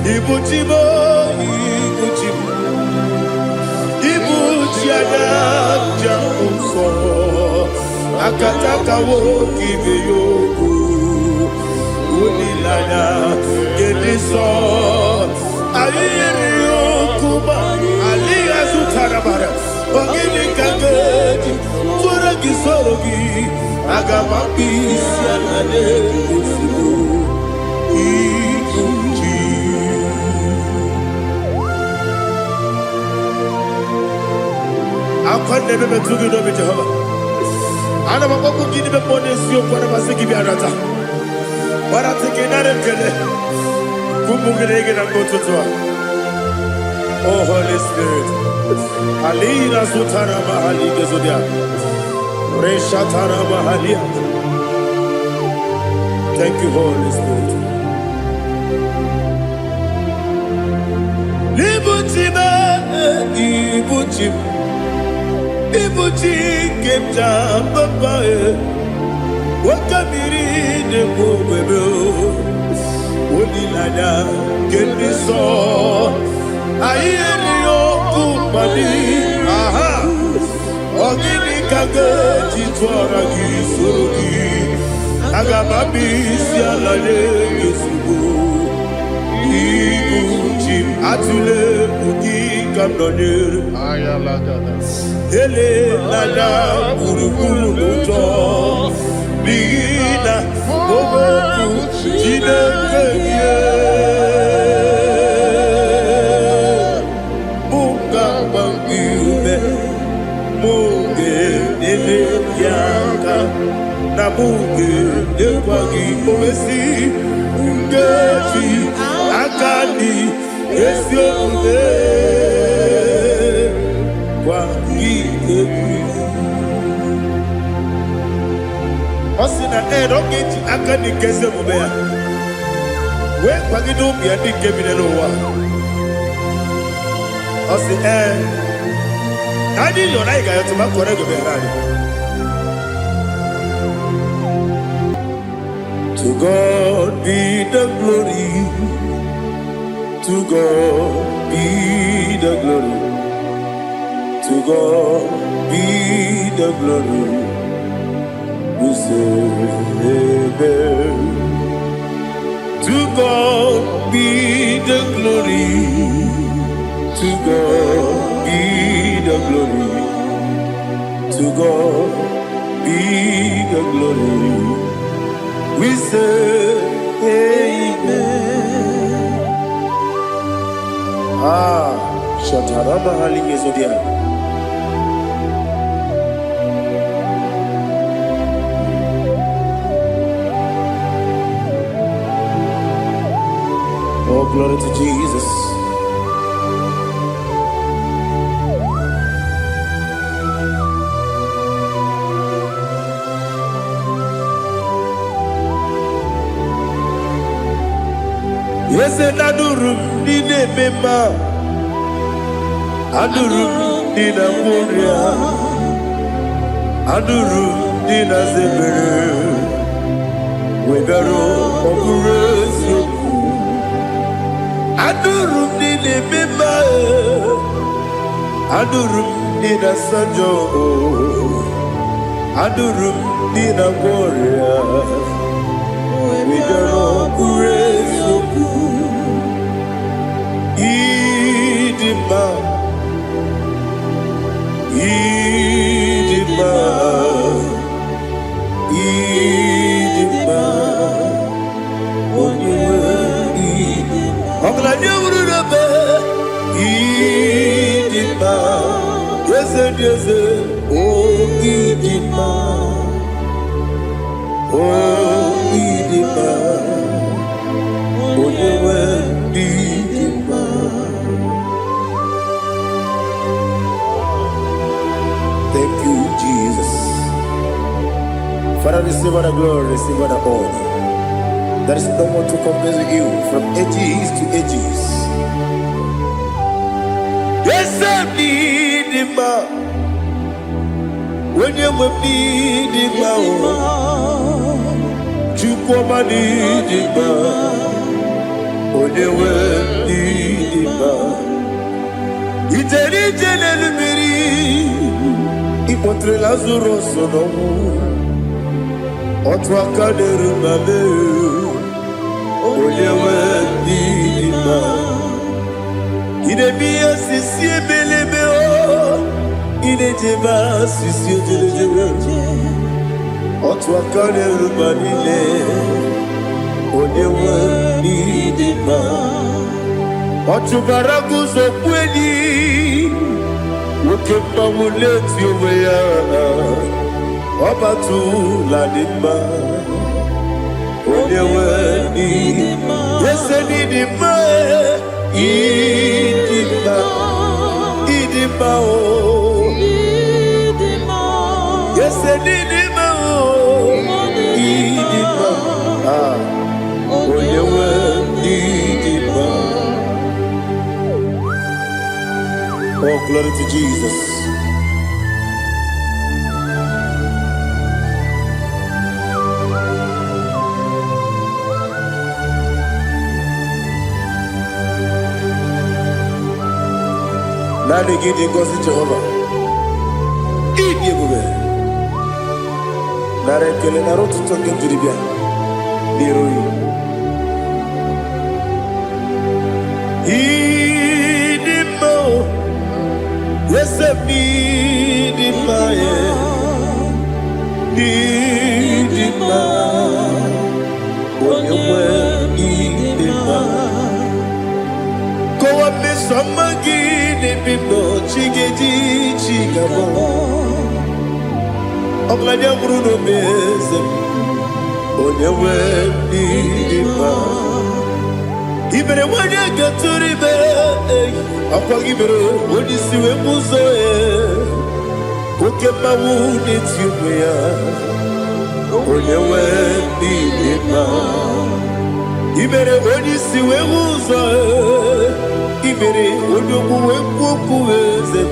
Ibuchimo, Ibuchimo, Ibuchiada, Jamuso, Akataka woki beyoku, Unilana, Gediso, Ayiriyokuba, Aliya Zutarabara, Ogini Kageti, Furagi Sorogi, Agamapi, Sianade, I never met you with Jehovah. I never walk with you, but one is your one of us to give you a rata. But I think another killer. Kumugregin and go to Tua. Oh, Holy Spirit. Alina Sutara Mahali Gezodia. Reshatara Mahalia. Thank you, Holy Spirit. Libutima, Ibuchim. Ibuchi kemja babae wakamiri de bobebe onilada kemiso ayeri okupali aha ogini kage titwara gisorogi agababi sialale yesugo Ibuchi atule uki kamdonere ayalagada Ele lala buruburu luto Bina boboku Jinekeye Munga mangiume Munge nene yaka Na munge nekwagi omesi Ungeji akani Esione Osina don't get akani keze mubea. We kwagido bi adi kebine no wa. Osi Nadi yo na iga yo tuma kore go be rani. To God be the glory. To God be the glory. To God be the glory. We say amen. To God be the glory. To God be the glory. To God be the glory. We say amen. Shatarama halinge zodia. Oh, glory to Jesus. Yes, adurum dine mema, adurum dina moria, adurum dina zebere, wegaro okurezio. Adurum dine mema, adurum dina sanjo, adurum dina moria, wegaro okurezio. Idima, Idima, Idima, Oniwe Idima. Oglanya urube Idima, Yeze Yeze, Oh Idima, Oh Idima, Oniwe Idima. Thank you, Jesus. Father, receive all the glory, receive all the honor. There is no one to compare with you from ages to ages. Yes, I need him. When you need him, you come and need him. When you Ijenelu miri Ipotre Lazarus sonomu Otu aka n'erumame Onyewe n'ime Idemiya sisi ebelebe o Idejeba sisi ejelejebe Otu aka n'erumanile Onyewe n'ime Otu baraguzo kweni Woke pamuleti oweya Obatu ladima Onyewe n'idima Yese n'idima Idima Idima o Yese n'idima o Idima Onyewe n'idima. Oh, glory to Jesus. Nani gidi ngozi Jehovah. Idi ebube. Nare kele naro tutoke njiribia. Niroi. Idi mo. Yese Idima ye. Idima. Onyewe Idima. Kowa mesamagi Bibo chigeji chigabo Oglanya Bruno Bezem Onyewe Idima Ibere wanya gaturibe Akwa ibere Odisiwe muzoe Koke mawu netiumya Onyewe Idima Ibere Odisiwe muzoe Ibere odogu wekuweze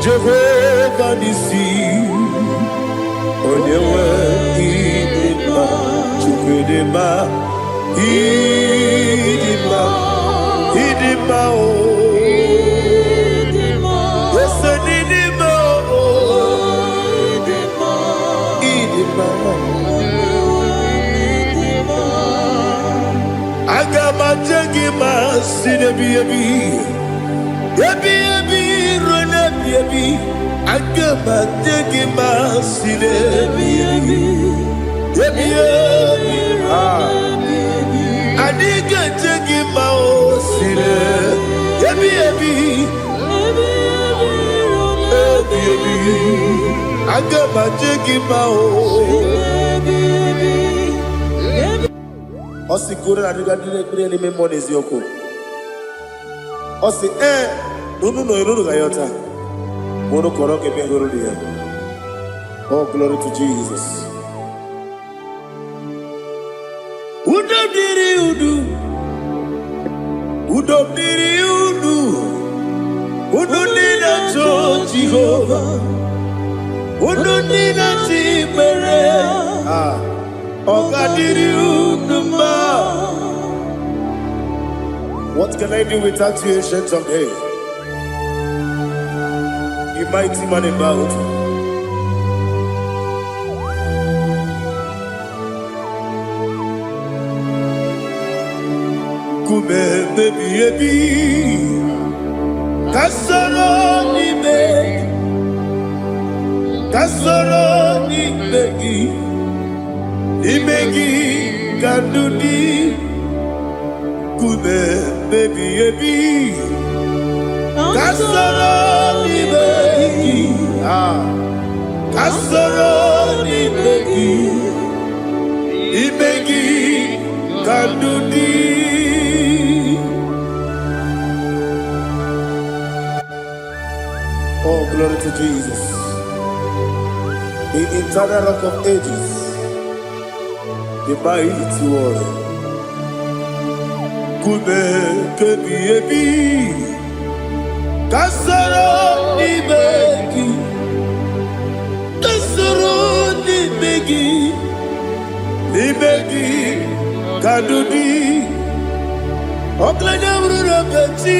Jehovah nisi Onyewe Idima Chukwudema Idima Idima o Yese Idima o Idima Agama jengima sinebi ebi rona ebi Agama jengima sinebi ebi Adiga jengima o sine ebi Agama jengima o Osi kure na diga dire ni memoni zioko. Osi nunu no iruru gayota. Mono koroke bengoro dia. Oh, glory to Jesus. Udo diri udu. Udo nina cho Jehovah. Udo nina chibere. What can I do without you, ancient of days? You mighty man in battle. Kube baby ebi, kasoro ni begi. Imegi kandudi Kube baby ebi Kasoro ni begi Kasoro ni begi Imegi kandudi Oh, glory to Jesus. The eternal rock of ages, the mighty one. Kube kebi ebi, kasoro ni begi, ni begi, kadudi, oklanya bruna beti,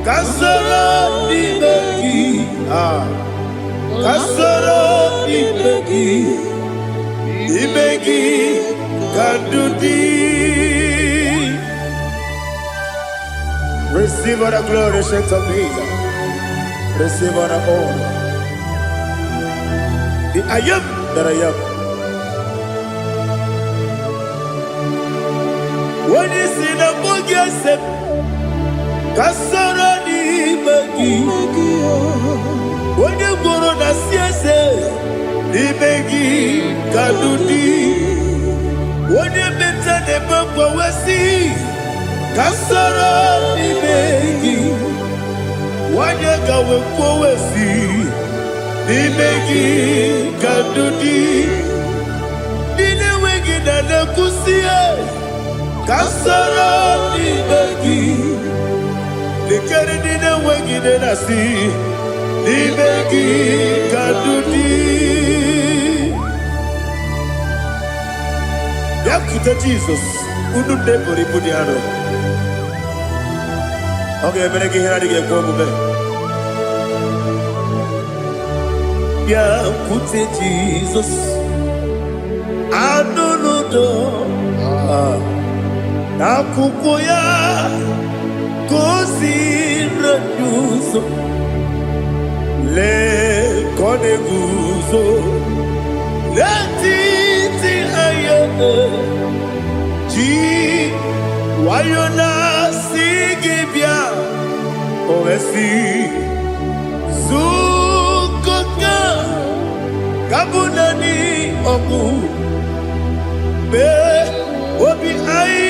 Kasoro n'imegi, kasoro n'imegi, imegi kadudi. Receive all the glory, strength of Jesus. Receive all the honor. The I am that I am. When you see the book, you say, Kasoro n'imegi. When you go to the siese, n'imegi kadudi. When you meet the book, we see, Kasoro n'imegi. When you go we see, n'imegi kadudi. N'imegi na kusie. Kasoro n'imegi, likere dine wengi de nasi, n'imegi kadudi. Yakute Jesus, unu debori pudiano. Okay, menegi hiradi ge kwa mube. Yakute Jesus, anunudo. Nakukoya kosi renuso le koneguso le titi ayane ji wayona sigibia oesi sukoka kabunani oku be obi ai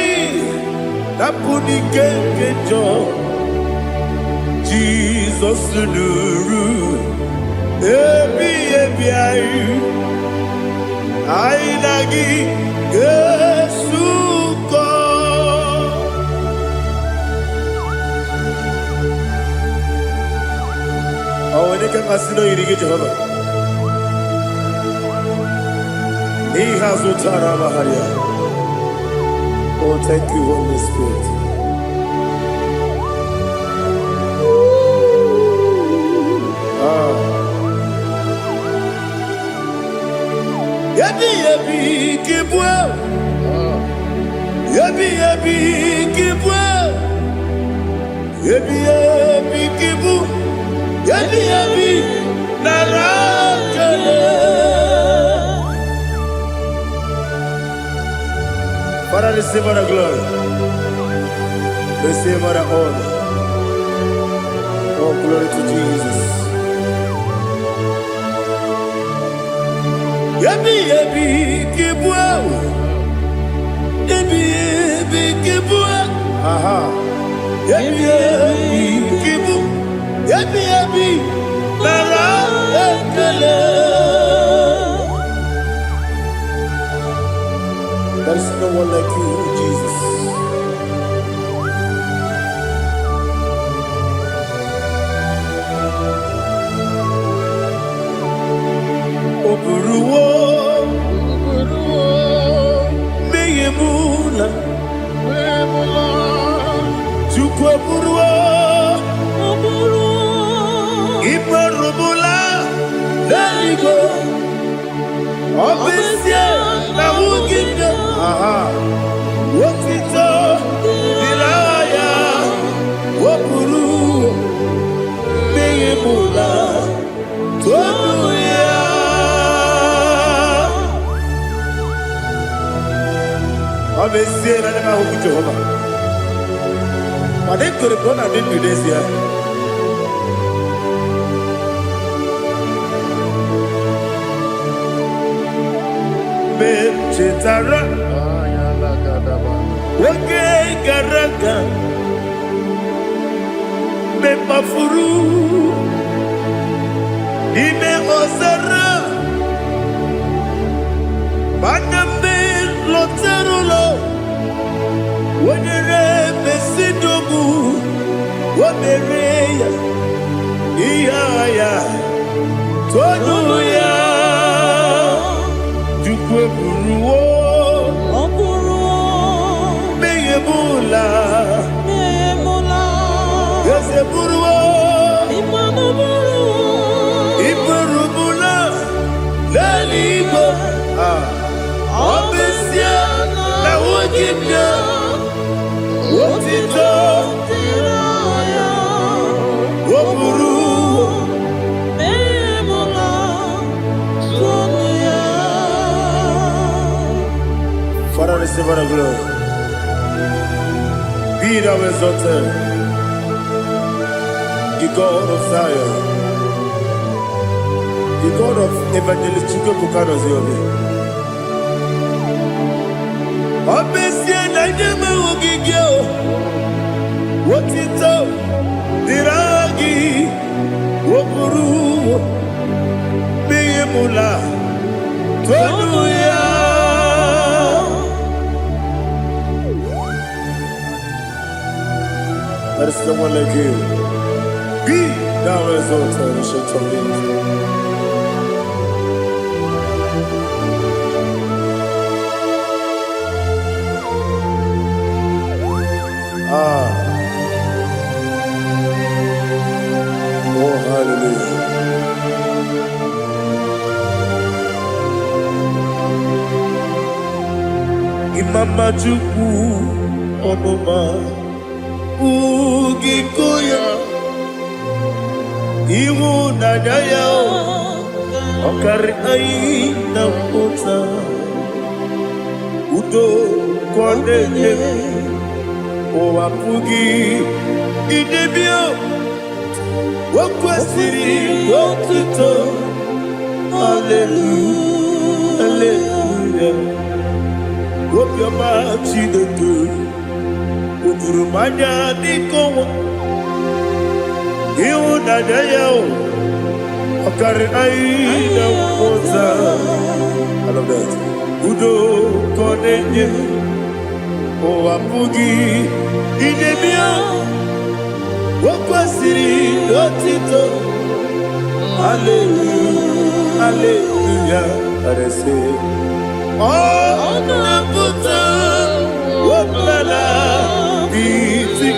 Napuni kenkejo Jesus nuru ebi ayu ainagi Yesuko awene kasino irige Jehova ni hazutara baharia. Oh, thank you, Holy Spirit. Yabi yabi kibwa, yabi yabi kibwa, yabi yabi kibu, yabi yabi narakale. Father, receive all the glory. Receive all the honor. Oh, glory to Jesus. Yabi yabi kibwa, yabi yabi kibwa, yabi yabi kibu, yabi yabi nara ekele. There is no one like you, Jesus. Oburuwo, meyemula, chukwu oburuwo, imarubula, leligo, obesia na wugide. Wotito dilaya wopuru meyemula toduya abesie na nema huku Jehova madekore bona dindu desia Chetara Wake Garaka Me Mafuru Ime Ozara Baname Loterulo Wenere Mesidobu Wamereya Iyaya Toduya Jukweburuwo Meyemula Yeseburu Father, receive all the glory. Be thou exalted, the God of Zion, the God of Evangelist Chike Bukano Ziobi. Obesia na nyama ogigio, wotito, diragi, wopuru, beyemula, tonuya. There is no one like you. Be thou exalted, ancient of days. Oh, hallelujah. Imama Chukwu Omoma Ugikoya Iwu Nadaya Okari Aina Kota Udo Kondene Owapugi Idebio Wakwasiri Wakito Hallelujah Hallelujah Hope your mouth see the good Udurumanya Nikowa Iwu Nadaya Okari Aina Kota I love that Udo Kondene Owapugi Idebio Wakwasiri Otito Hallelujah Hallelujah I say Oh Nabuta Wapala Iti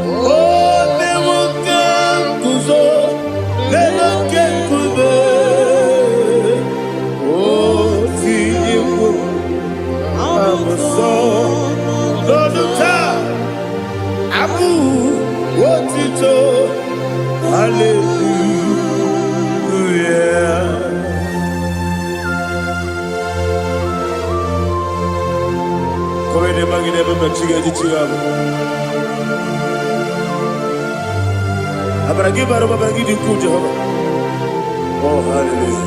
Oh Nemuka Kuzo Nemuka Kube Oh Tiyiwu Lọ́dúnta, Abu, Otito, Hallelujah. Come ne mangi ne bamba chiga di chigabu. Abaragi baro babaragi di ku Jehovah. Oh, hallelujah.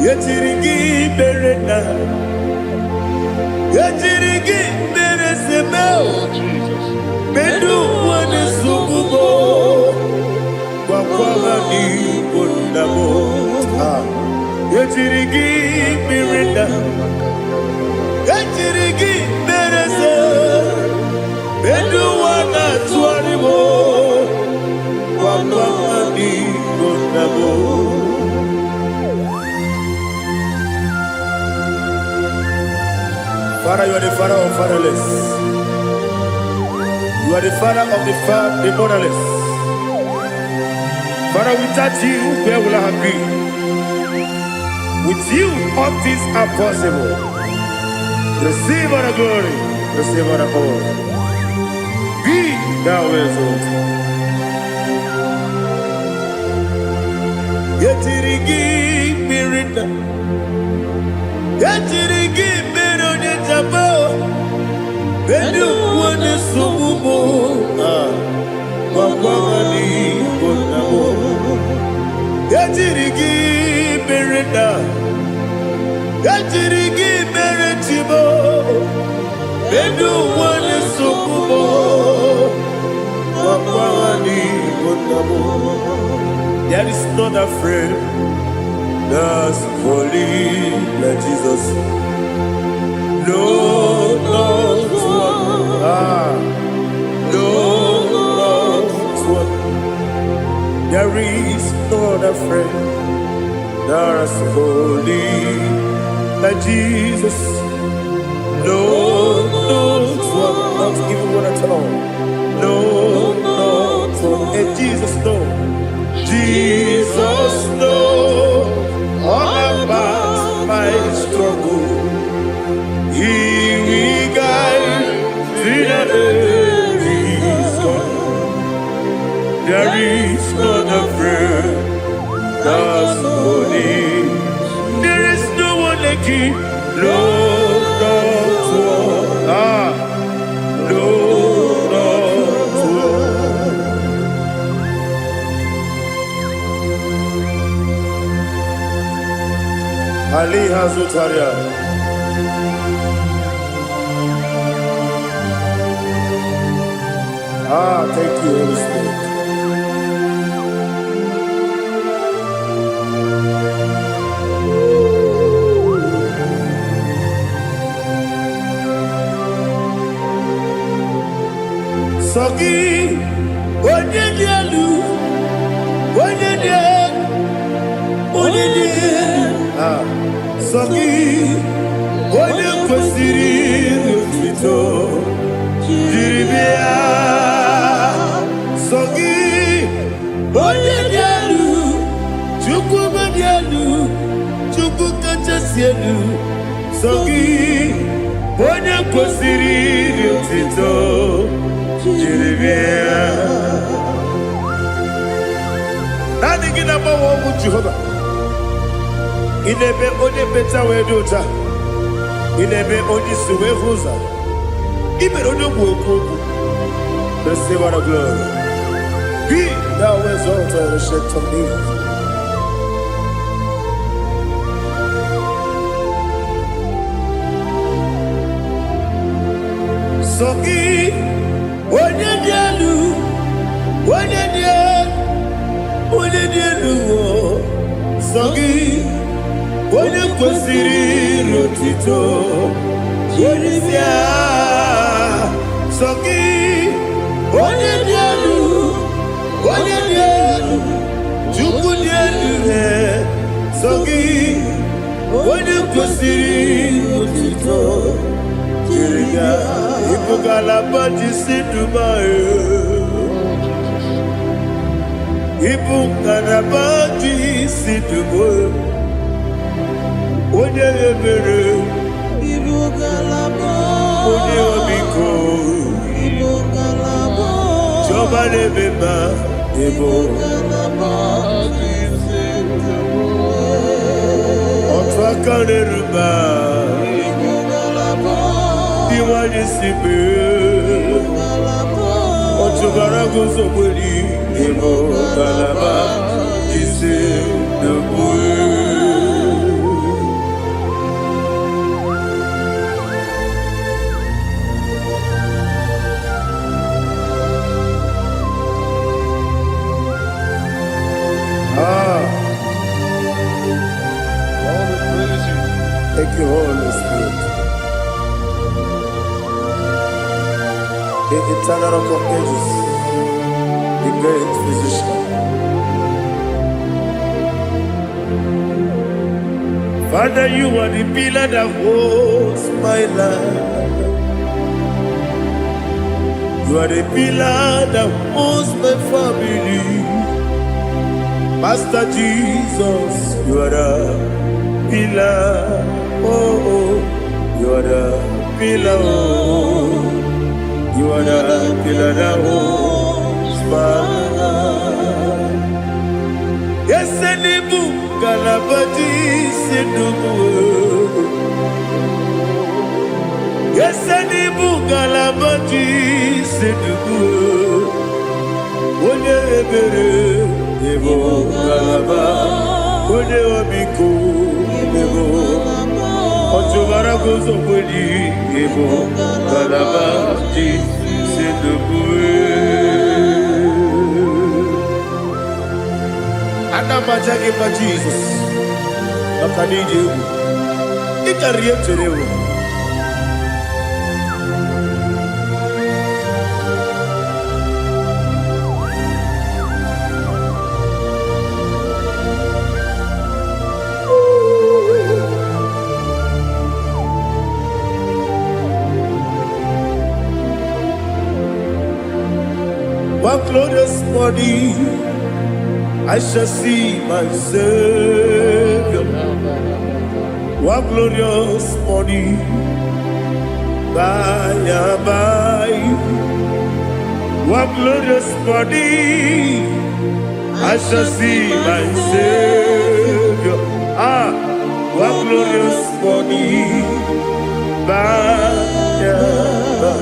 Yetirigi berena, yetirigi beresemeo, bedu wane sububo, kwa ni kondamo. Yetirigi berena, yetirigi berese, bedu wana tuaribo, kwa ni kondamo. Father, you are the father of fatherless. You are the father of the motherless. Father, without you, where will I have been? With you, all things are possible. Receive all the glory, receive all the honor. Be thou exalted. Yetirigi mirina, yetirigi. Bedu wane sububo Wakwani Bonamo Yatirigi Berenda Yatirigi Beretibo Bedu wane sububo Wakwani Bonamo. There is not a friend that's holy like Jesus. No, not one. No, not one. There is no other friend that's holy like Jesus. No, not one. Not even one at all. No, not one. And Jesus, no. Jesus. Ali Hazutaria. Thank you, Holy Spirit. Sogi, Onyedialu, Sogi, Onyekwesiri Rutito, Jiribia, Sogi, Onyedialu, Chukwumadialu, Chukwukachasielu, Sogi, Onyekwesiri Rutito, Jiribia. Nani gina mawa mu Jehovah. Inebe onye beta we dota. Inebe onye suwe huza. Ibe onye gwoku. Receive our glory. Be thou exalted, ancient of days. Sogi, onye dialu, Sogi, Onyekwesiri Rutito, Jiribia, Sogi, Onyedialu, Chukwudialu, Sogi, Onyekwesiri Rutito, Jiribia, Ipukalabadi Sidumayo. Ipukalabadi Sidumayo. Onye ebere, onye omiko, Jọba n'ebeba, otu aka n'eruba, iwanye sibe, otu gara guzo gbeli, Galaba, ise n'ebue. Thank you, Holy Spirit. The eternal rock of ages, the great physician. Father, you are the pillar that holds my life. You are the pillar that holds my family. Master Jesus, you are the pillar. Oh, you are the pillar. Oh, you are the pillar that holds my life. Yes, Enibu Galabadi Sidumu. Yes, Enibu Galabadi Sidumu. Onye ebere, Ebo Galaba. Onye omiko, Ebo. Otubara gozo kweli, Ebo Galaba di Sidumu. Anamajagi ma Jesus, Makaniji, Ikariyeterewo. One glorious morning, I shall see my Savior. One glorious morning, by and by. One glorious morning, I shall see my Savior. One glorious morning, by and by.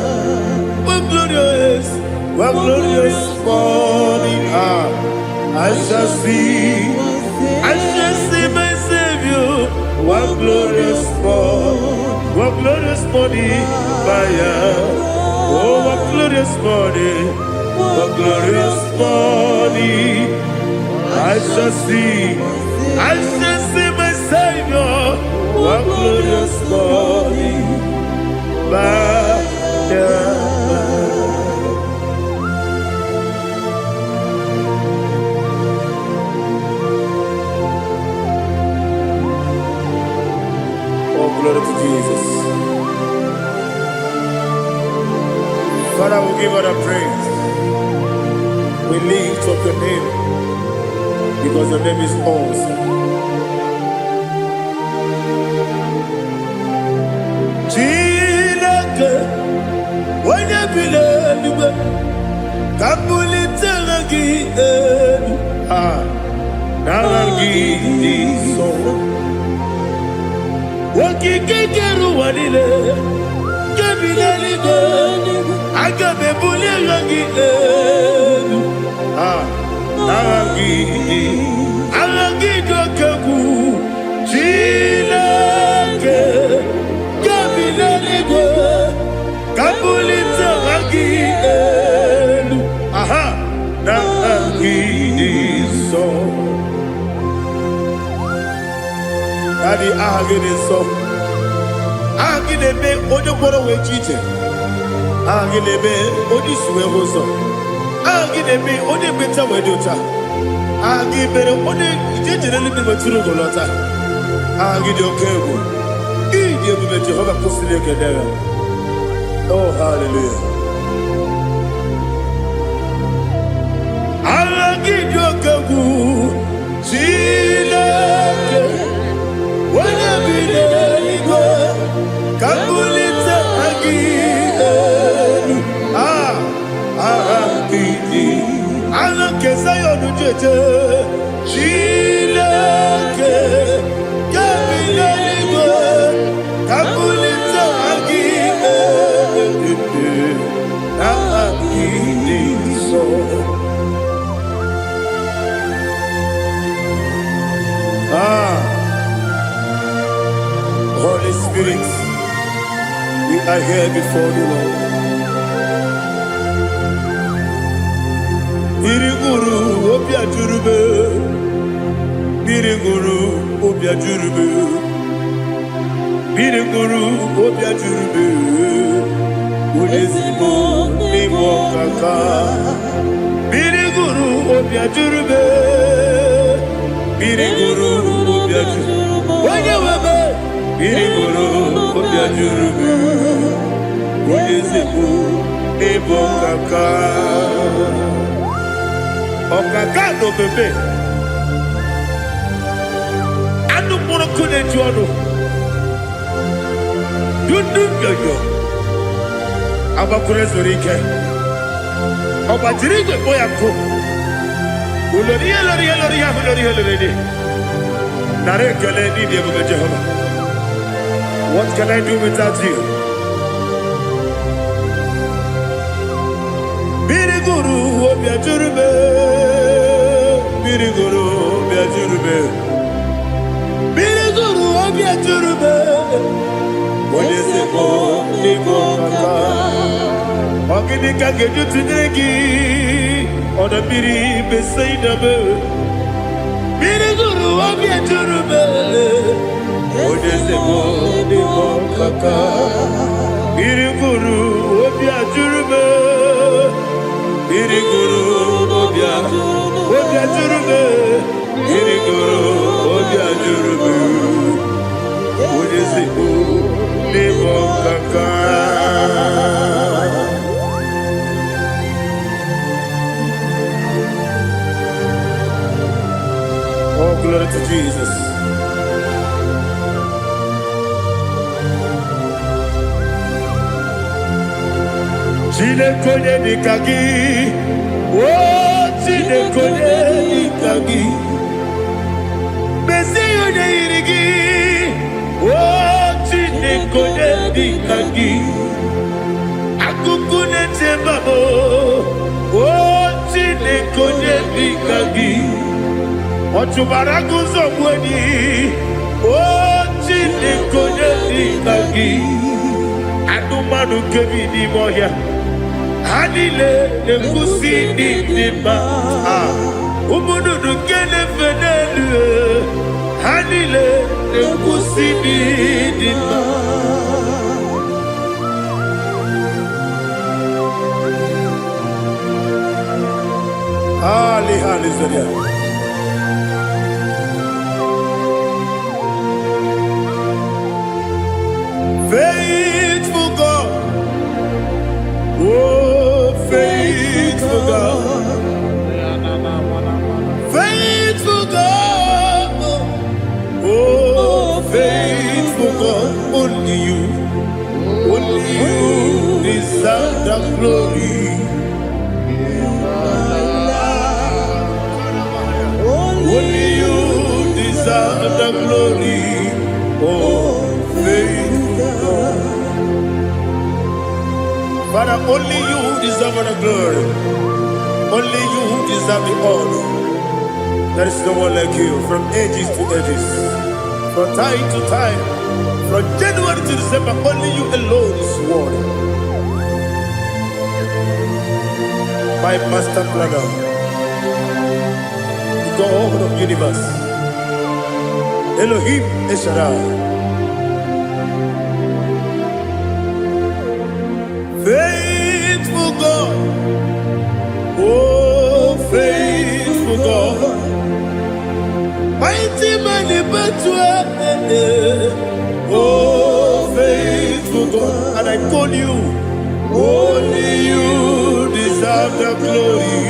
One glorious morning, I shall see my Savior. One glorious morning, one glorious morning, oh, one glorious morning, one glorious morning. I shall see my Savior. One glorious morning, oh, glory to Jesus. Father, we give all the praise. We lift up your name because your name is awesome. Chilake, when you believe, Kabuli Tanagi, Naragi, so. Wakikeru wanile, Kabili go, Agabe Bulirangi, Naragi, Aragi Dokaku, Chilake, Kabili go, Kabuli Tanagi, Naragi, so. Daddy, agide so. Agide be ojo poro we chiche. Agide be odi suwe hoso. Agide be odi beta we dota. Agide be odi ijejere libi beturu golota. Agide okego. Ide be Jehovah kusile kedera. Oh, hallelujah. Agide okego. Chilake. Wanya bilego, kabulita agile, agidi, alakeza yonujeje, chileke, kabilego, kabulita agile, agidi so. Holy Spirit, we are here before you, Lord. Biriguru obia jurube, Biriguru obia jurube, Biriguru obia jurube, Ulezimo nimo kaka, Biriguru obia jurube, Biriguru obia jurube, Wanyawebe. Biriguru obia jurube, Ulezimo nimo kaka. Okaka no bebe. Anu moro kune juano. Yundu yoyo. Abakure zorike. Oba jirige boya ko. Uloriya. Nare kele ni diye Jehovah. What can I do without you? Biriguru obia jurube, Biriguru obia jurube, Biriguru obia jurube. Olezemo nimo kaka, ogini kageju tunegi, ona biri besaidabe. Biriguru obia jurube, olezemo nimo kaka, Biriguru obia jurube. Biriguru obia jurube, Biriguru obia jurube, Ulezimo nimo kaka. Oh, glory to Jesus. Chinekonye nikagi, oh chinekonye nikagi, Mesiyo ne irigi, oh chinekonye nikagi, Akukune chembabo, oh chinekonye nikagi, Ochubaraku zomweni, oh Chinekonye Nikagi Anumanu Kevini Moya Hanile Nekusi Nidima Umudu Kene Fenelu Hanile Nekusi Nidima Ali Zodia. Faithful God, oh faithful God, faithful God, oh faithful God, only you deserve the glory. Only you deserve the glory, oh faithful God. Father, only you deserve the glory. Only you deserve the honor. There is no one like you from ages to ages, from time to time, from January to December. Only you alone is worthy. My master planner, God of universe, Elohim Eshadai, faithful God, oh faithful God, mighty man in battle, oh faithful God, and I call you, only you deserve the glory.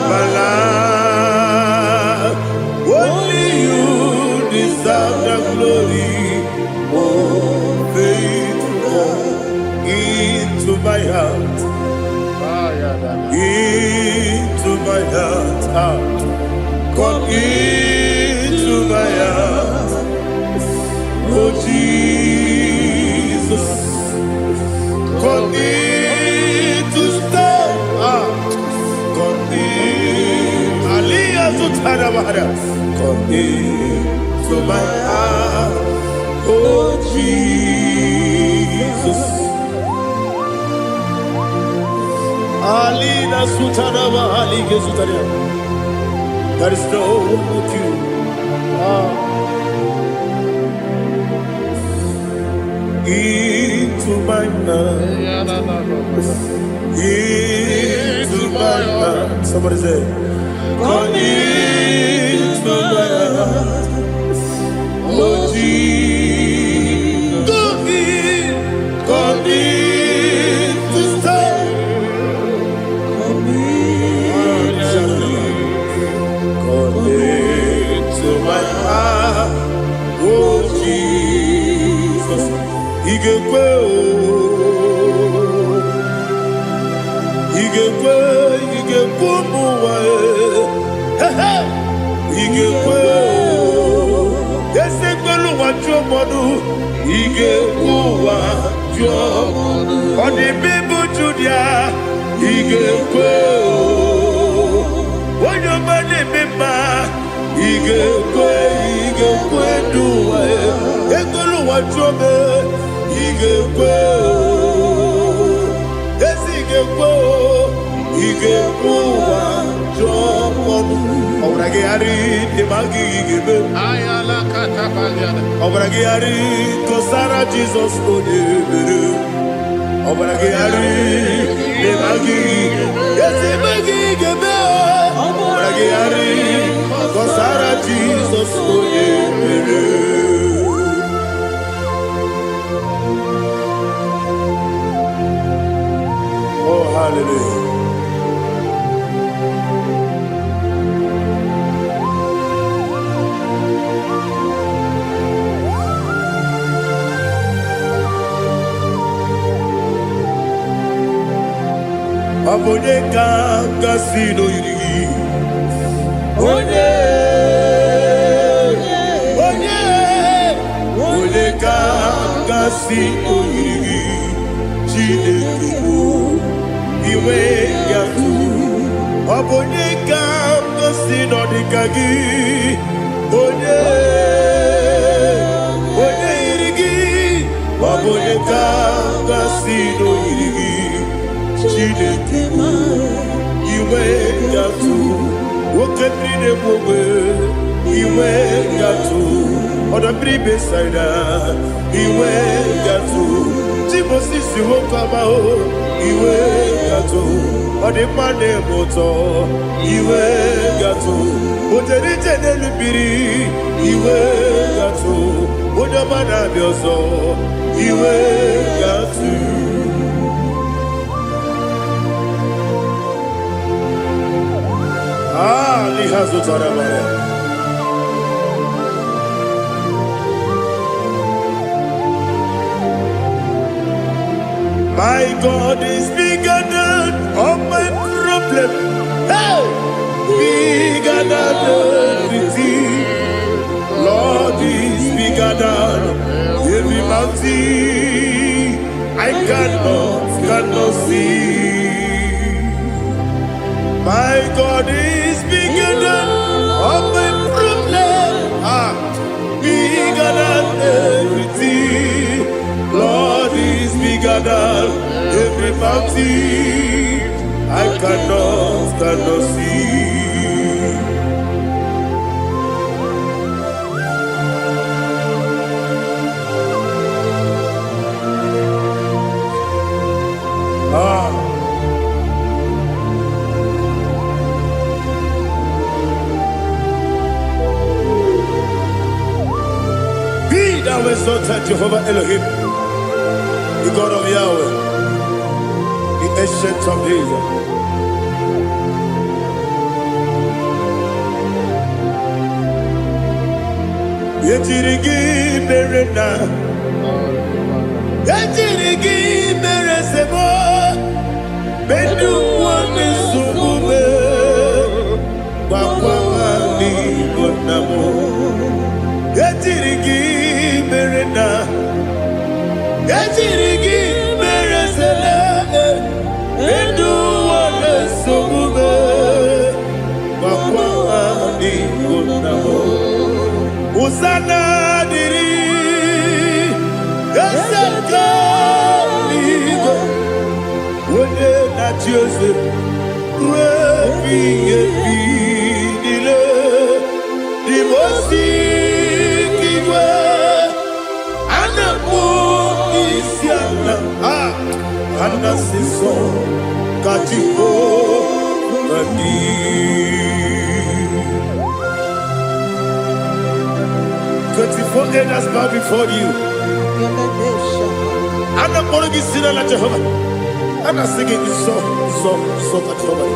My life, only you deserve the glory. Oh, faithful God, into my heart, into my heart, come into my heart. Oh Jesus, come in to stay. Come into my heart, oh Jesus. Alina Sutanaba Ali Gesutaria. There is no one like you. Into my heart, into my heart. Somebody say, come into my heart, oh Jesus. Come in to stay. Come into my heart, oh Jesus. He can go. He can go away. He can go. Yes, they go what your mother. He can go what your mother. On the people Julia, he can go. When your money member, he can go do it. They go what your mother. He can go. Yes, he can go. Obragiari de magi gebe ayala katapaliana obragiari to Sarah Jesus odebere obragiari de magi yesi magi gebe obragiari to Sarah Jesus odebere. Oh hallelujah. Abone kasino yiri, onye kasino yiri, Chineke iwe yatu. Abone kasino dikagi, onye Kasino Iri, Chineke, Iwe Gatu, Wokepine Bobe, Iwe Gatu, Oda Bribe Saida, Iwe Gatu, Timosisi Wokabao, Iwe Gatu, Ode Mane Moto, Iwe Gatu, Oderite Nelubiri, Iwe Gatu, Oda Mana Bioso, Iwe Gatu. Lihazo Tarabaya. My God is bigger than all my problem. Hey! Bigger than everything. Lord is bigger than every mountain I cannot see. My God is bigger than all my problem. Bigger than everything. Lord is bigger than every mountain I cannot see. Be thou exalted, Jehovah Elohim, the God of Yahweh, the ancient of days. Yetirigi merena, yetirigi meresemo, bedu wane sumube, wakwamani bonamo. Yetirigi merena, yetirigi meresele, bedu wane sumube, wakwamani bonamo. Usana diri, yasaka ligo, wone na Jose, rebi dile, divosi kiwe, anamu isiana, anasiso katiko mani. 24 elders bow before you. I'm not going to be seen like Jehovah. I'm not singing this song at Jehovah.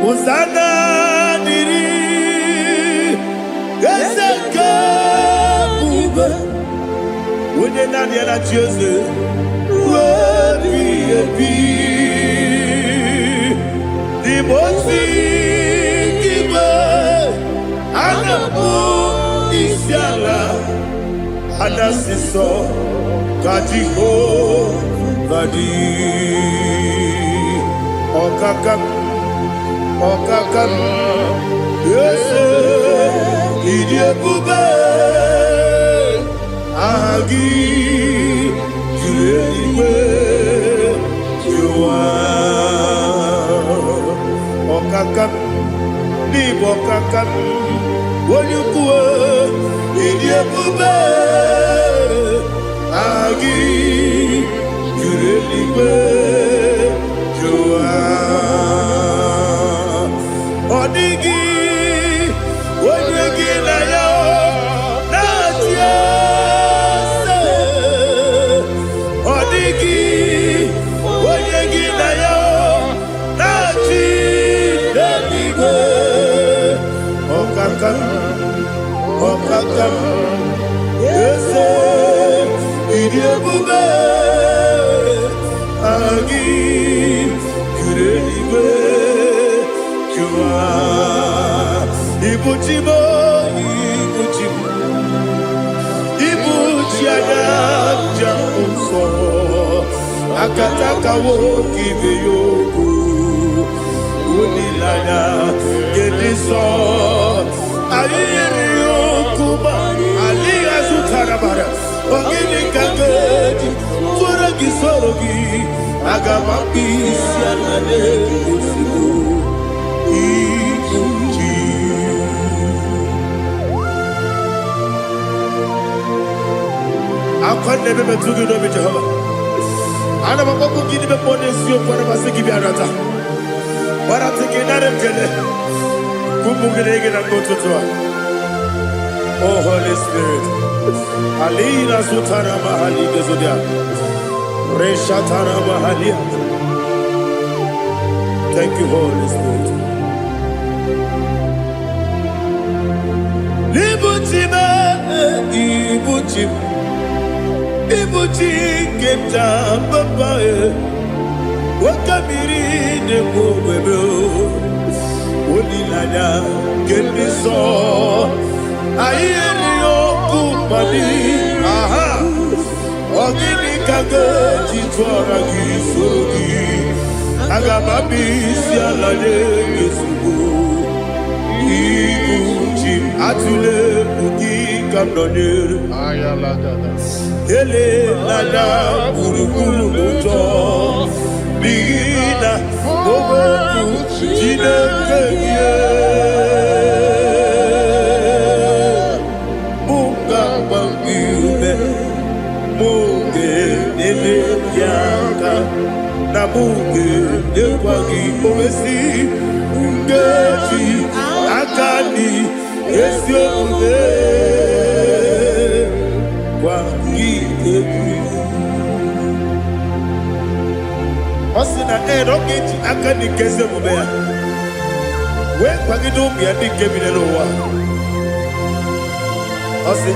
Hosanna diri, Yeseka. When you're not yet at Jose, the most giver, and a book is Yala, and a sister, Katiho, Badi, Okakam, yes, Idia Bube. Agi juwe juwa okakam ni bokakam wonyukwe idiebube agi juwe juwa odigi wonyegi na yo Okakam, yes, idiebube, agi, kurelibe, jua, ibuchibo, ibuchiada, jamso, akataka woki beyoku unilana gediso ayiri yokuba aliya zutarabara ogini kangedi forogi sorogi agamambi sianane usiku ikuji akonde bebe tugi no bi Jehova ana makoku gidi be pone sio kwa basiki bi arata bara tekenare kele kumugirege na kototoa. Oh Holy Spirit alina sutara mahali gezodia resha tara mahali. Thank you Holy Spirit. Ibuchi kemta papa wakamiri ne mwebe onilanya kemiso ayeri okupani aha ogini kage jitwara gisogi agamabi sialane yesugo ibuchi atule ugi kamdonere ayalagada ele lada buruburu moto bina oboku jinekeye munga bangiume munge nele yaka na munge nekwagi owesi ngeji akani esiombe Osina rogeji akani keze mubea we kwagido mbia dike binelowa osi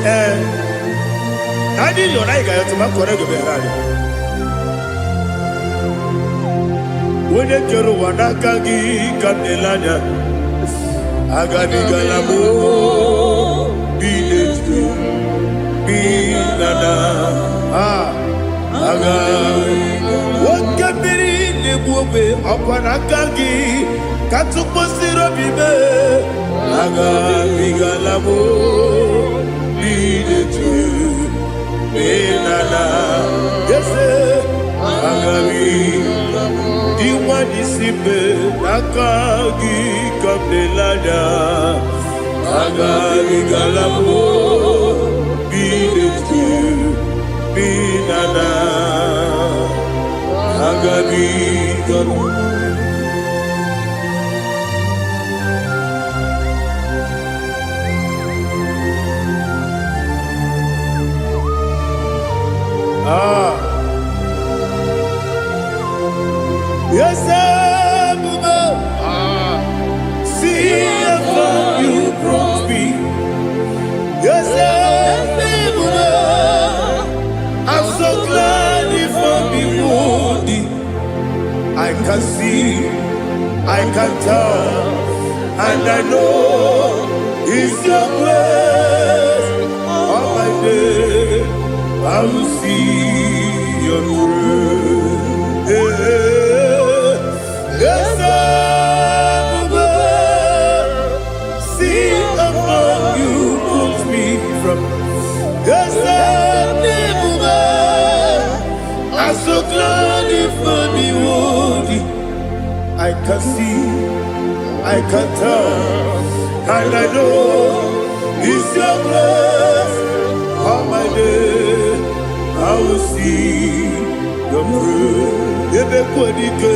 nadi yona iga yotuma korego berali wene kero wanakagi kamnelanya agani galamo binetu binana aga wakabiri nebuobe akwanakagi katuposiro bibe aga bigalamo binetu binana yese aga diwani simbe nakagi kamdelanya aga bigalamo binetu binana aga bigalamo. Yes, see how far you brought me. Yes, I'm so glad if I'm wounded. I can see, I can tell, and I know it's your grace. All my day, I will see your grace. Yes, see how far you put me from. Yes, I'm so glad if me woody. I can see, I can tell, and I know it's your grace. All my day, I will see your grace. Ebekwedike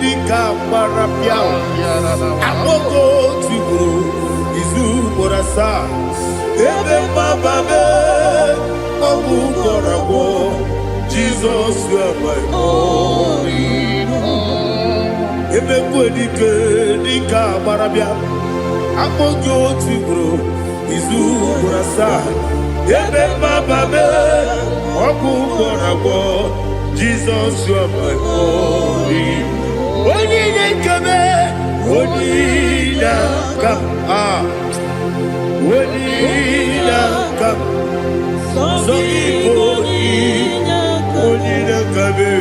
dika marapia akoko tibro izu borasa ebe mababe obu korabo Jesus you are my only hope. Ebekwedike dika marapia akoko tibro izu borasa ebe mababe obu korabo Jesus, you are my only. Onina kame, onina kam, onina kam. So onina kame.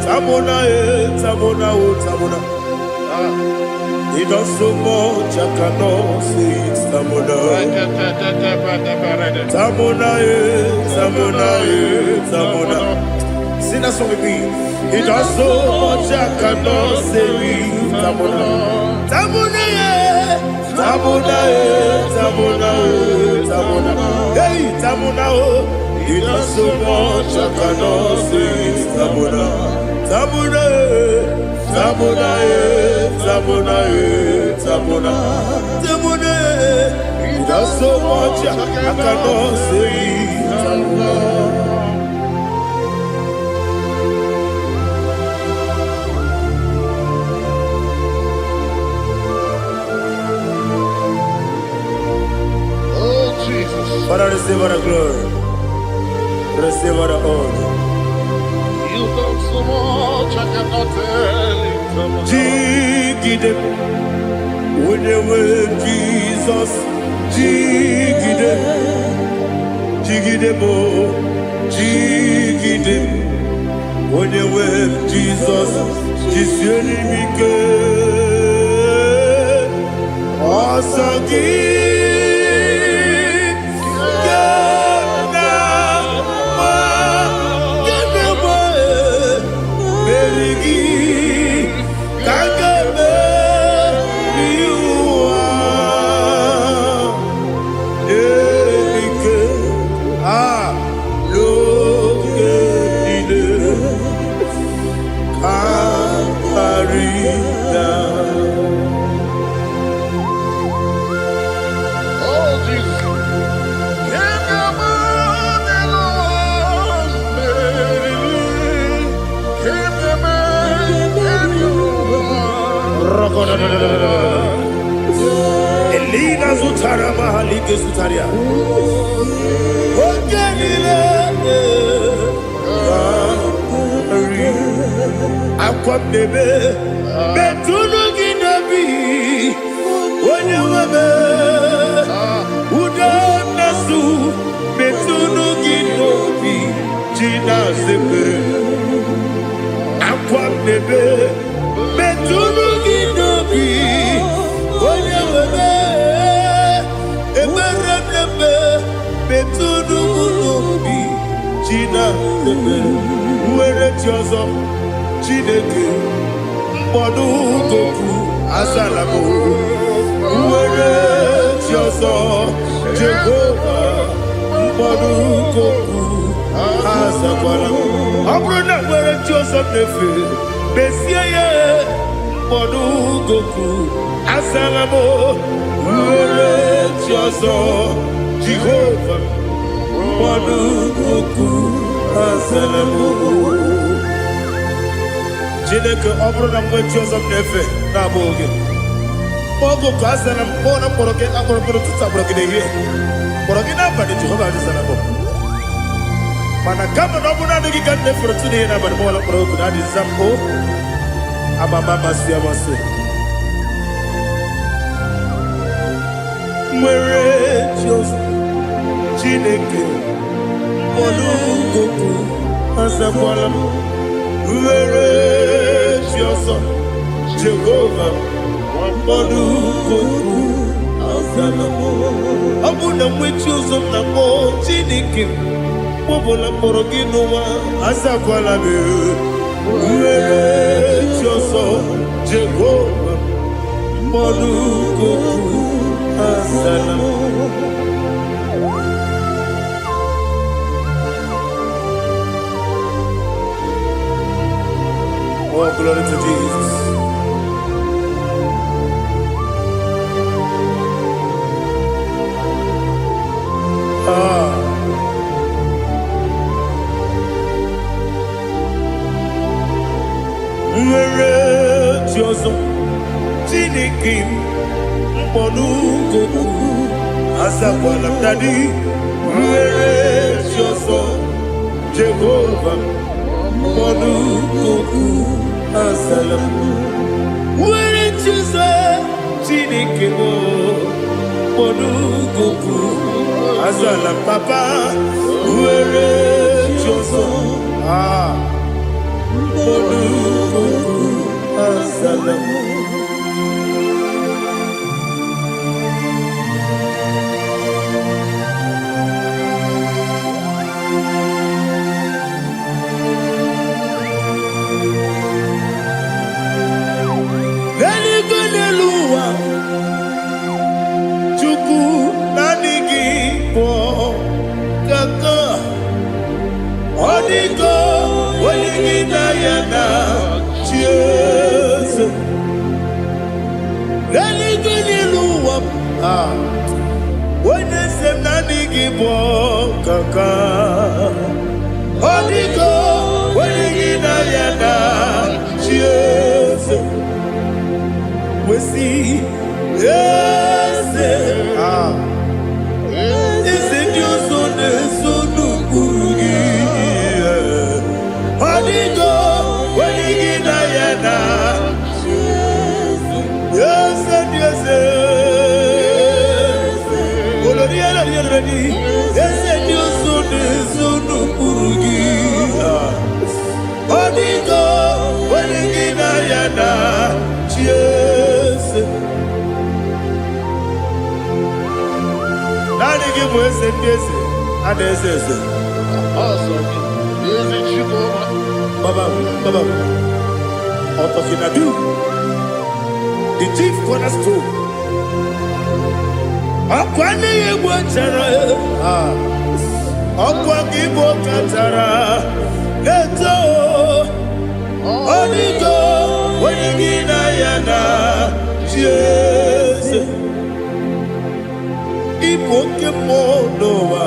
Tamona. He does so much, I cannot say it. Tamona. Sing that song with me. He does so much, I cannot say it. Tamona. Hey, Tamona. He does so much, I cannot say it. Tamona. He does so much, I cannot say it. Father, receive our glory. Receive our honor. You've done so much, I cannot tell it. Jigide, when you were Jesus, Jigide, mo, Jigide, when you were Jesus, Jisyenimike, Osagi. Elina Zutara Mahalike Sutaria. Aqua bebe, Betunu Ginabi, when you were Udanasu, Betunu Ginobi, Gina Zebe, Aqua bebe, Betunu Ginobi, when you were Betunu Ginobi, Gina Zebe, where it was Chineke mkpọdụ goku azalamo nwere chi ọzọ Jehova mkpọdụ goku azakwala ọ bụrụ na nwere chi ọzọ na-efe mesie ya mkpọdụ goku azalamo nwere chi ọzọ Jehova mkpọdụ goku azalamo. Chineke ọ bụrụ na mgbe chi ọzọ m na-efe na-abụ oge ogo ka a zara m kpọọ na mkpọrọ gị akpọrọ mkpọrọ tutu akpọrọ gị n'ehihie kpọrọ gị n'abalị Jehova adịzara m mana kama na ọ bụrụ na adịghị ka m na-efere otu n'ihe n'abalị m ọla mkpọrọ oge na-adịza m o amama amasị amasị nwere chi ọzọ Chineke mkpọrọ ogogo azakwala m nwere chi ọzọ Jehova mkpọrọ goku azalamo. Ọ bụ na nwe chi ọzọ na mkpọ Chineke mkpọbụla mkpọrọ gị n'ụwa azakwala m nwere chi ọzọ Jehova mkpọrọ goku azalamo. Oh, glory to Jesus. Nwere chi ọzọ Chineke mkpọrọ goku azakwala m dadi. Nwere chi ọzọ Jehova mkpọrọ goku azalamo. Nwere chi ọzọ Chineke mkpọrọ goku azalamo papa. Nwere chi ọzọ Monukuku Asalamu. The chief cornerstone. Akwani yebo chara, akwani yebo chara. Leto, onigo, wenigina yana, Jesus. Ipoke monowa,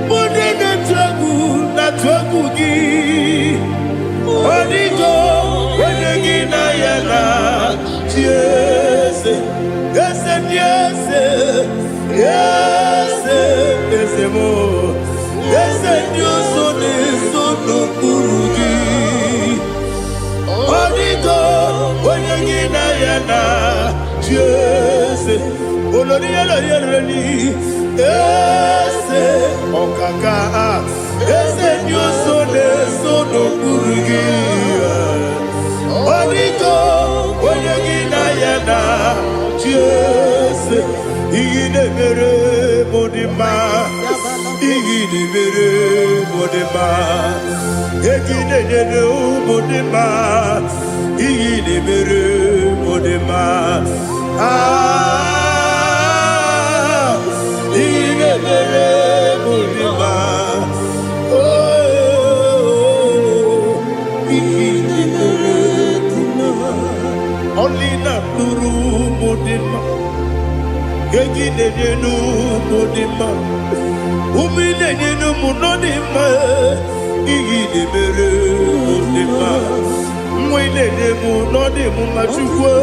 monene tragu na tragu gi. Onigo, wenigina yana, Jesus. Yes, yes, yes, yes, more. Yes, Dios son eso no purugi. Onigo, oyagina yana, yes. Olori olori. Yes, okaka. Yes, Dios son eso no purugi. Onigo, oyagina yana. Yes, igide mere modima, igide mere modima, igide mere modima, igide mere modima. Ah, igide mere modima. Oh, igide mere modima. Only not Nuru Modima. Yegine Nenu Modima. Umine Nenu Munodima. Igide Mere Modima. Mwine Nemu Nodimu Machukwa.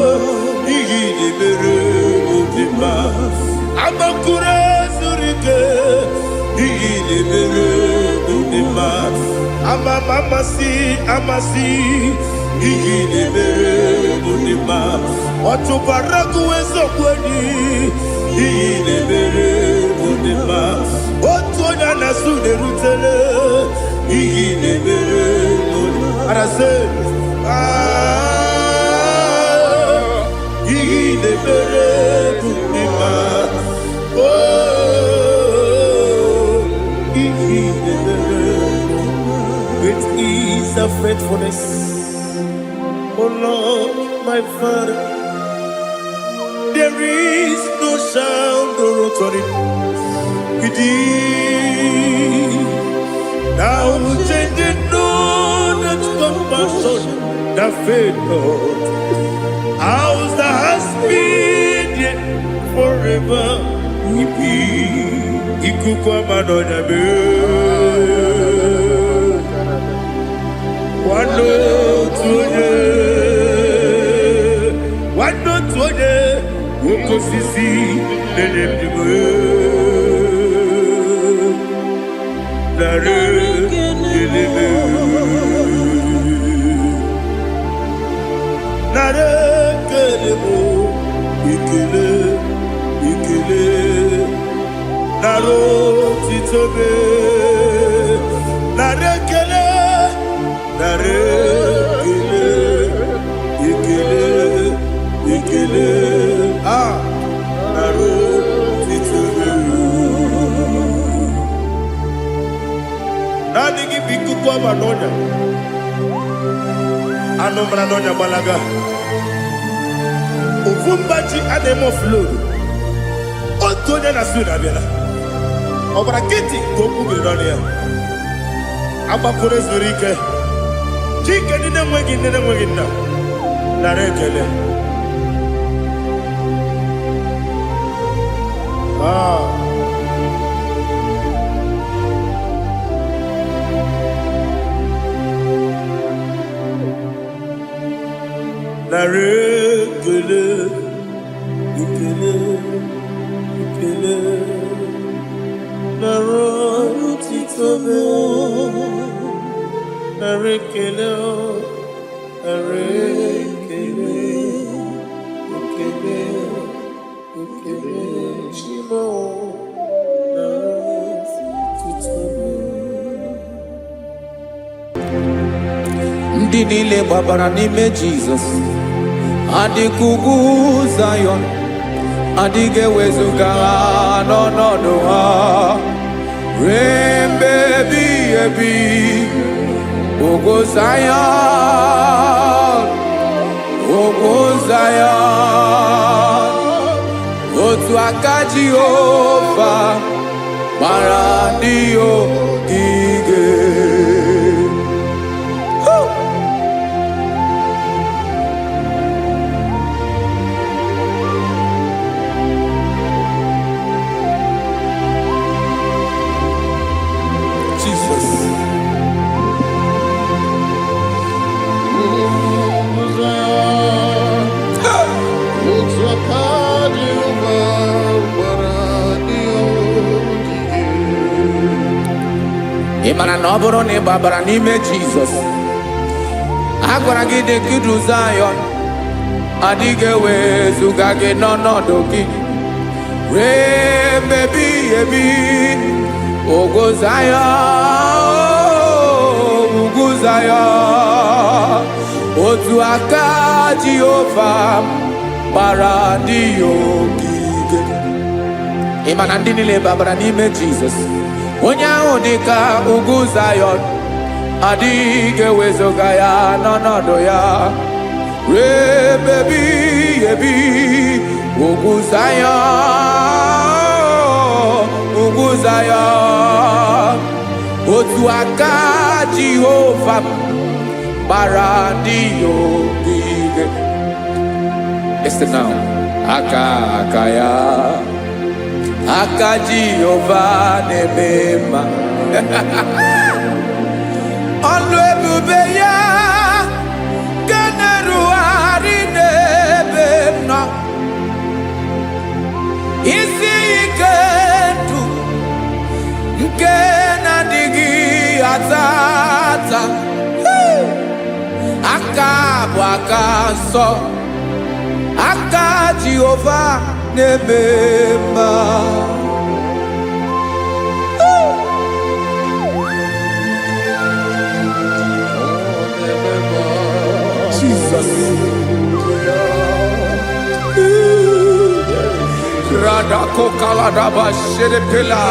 Igide Mere Modima. Amakure Surike. Igide Mere Modima. Amasi. Igide mere modima, otubaraku ezokweni. Igide mere modima, otonya nasude rutele. Igide mere modima, arase. Igide mere modima, oh, igide mere modima. Great is the faithfulness. Oh Lord, my Father, there is no sound or authority within. Now changing know that compassion, that faith, Lord. How's the has been yet forever we be. Ikukwa manonya be. Wano tunye. Wano tunye. Woko sisi. Nenem dimwe. Nare. Dilime. Nare. Kelemo. Ikele. Ikele. Naro. Titobe. Nare kele. Nare. Jehova nonya. Anomra nonya balaga. Uvumbaji ademo flood. Otonya na suna bela. Obra kiti koku bironia. Aba kore zurike. Chike nina mwegi na. Narekele. Narekele, ikele, narotitobe, narekele, ikele, shimo, narotitobe. Ndị niile gbabara n'ime Jizọs adịghị ugwu Zayọn, adịghị ewezuga ha n'ọnọdụ ha ruo mgbe ebighị ebi. Ugwu Zayọn, ugwu Zayọn, otu aka Jehova gbara ndị ogige. Ị mara na ọ bụrụ na ị gbabara n'ime Jizọs, a gwara gị dị ka Zayọn, adịghị ewezuga gị n'ọnọdụ gị ruo mgbe ebighị ebi. Ugwu Zayọn, ugwu Zayọn, otu aka Jehova gbara ndị ogige. Ị ma na ndị niile gbabara n'ime Jizọs, onye ahụ dị ka ugwu Zayọn, adịghị ewezuga ya n'ọnọdụ ya ruo mgbe ebighị ebi. Ugwu Zayọn, ugwu Zayọn, otu aka Jehova gbara ndị ogige. Listen now. Aka ya, aka Jehova na-eme mma. Ọlụ ebube ya ga na-erugharị n'ebe m nọ. Isi ike ndụ nke na-adịghị ata ata. Aka bụ aka nsọ, aka Jehova na-eme mma. Jesus. Radako kaladaba sherepela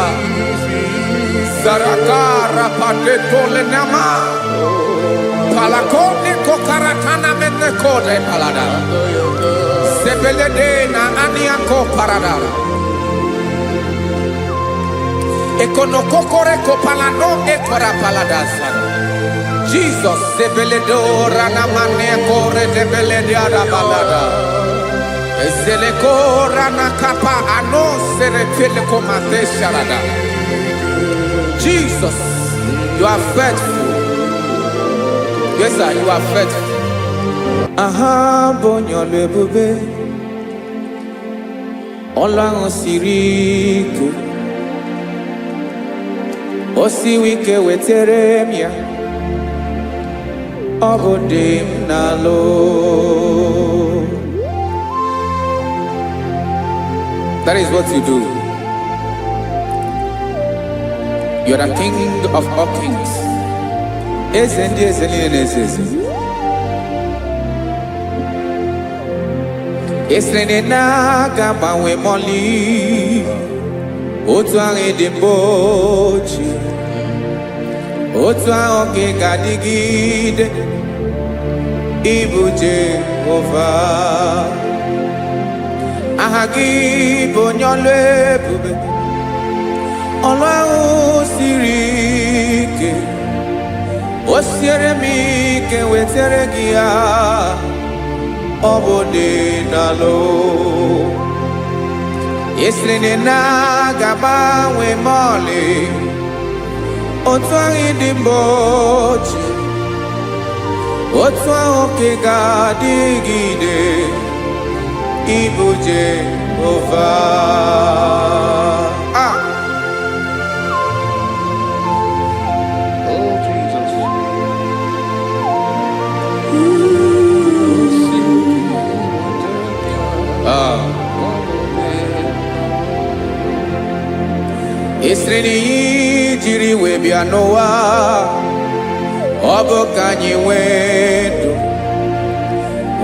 zarakara pateto lenama palakone kokaratana mene kode palada sebelede na aniako parada ekonokokore kopalano ekora paladasa. Jesus sebeledo rana mane kore debelede arabalada ezeleko rana kapa ano serepele komate sharada. Jesus, you are faithful. Yes sir, you are faithful. Aha bonyo lebube Ọlọ́run siriku Osiwike wetere mia Obodim nalo. That is what you do. You are the King of all kings. Ezendi ezeli nezezi. Esrene na gama we moli. Otu ange dembochi. otu ahụ ka ị ga-adịgide ịbụ Jehova. Aha gị bụ onye ọlụ ebube, ọlụ ahụ siri ike. O siere m ike wetara gị ya, ọ bụ dị n'alụ. Esiri na ga-agbanwe m ọlị, otu ahụ dị mgbe ochie, otu ahụ ka ị ga-adịgide ịbụ Jehova. Oh, Jesus. Esiri na ihe jiri wee bịa n'ụwa, ọ bụ ka anyị nwee ndụ,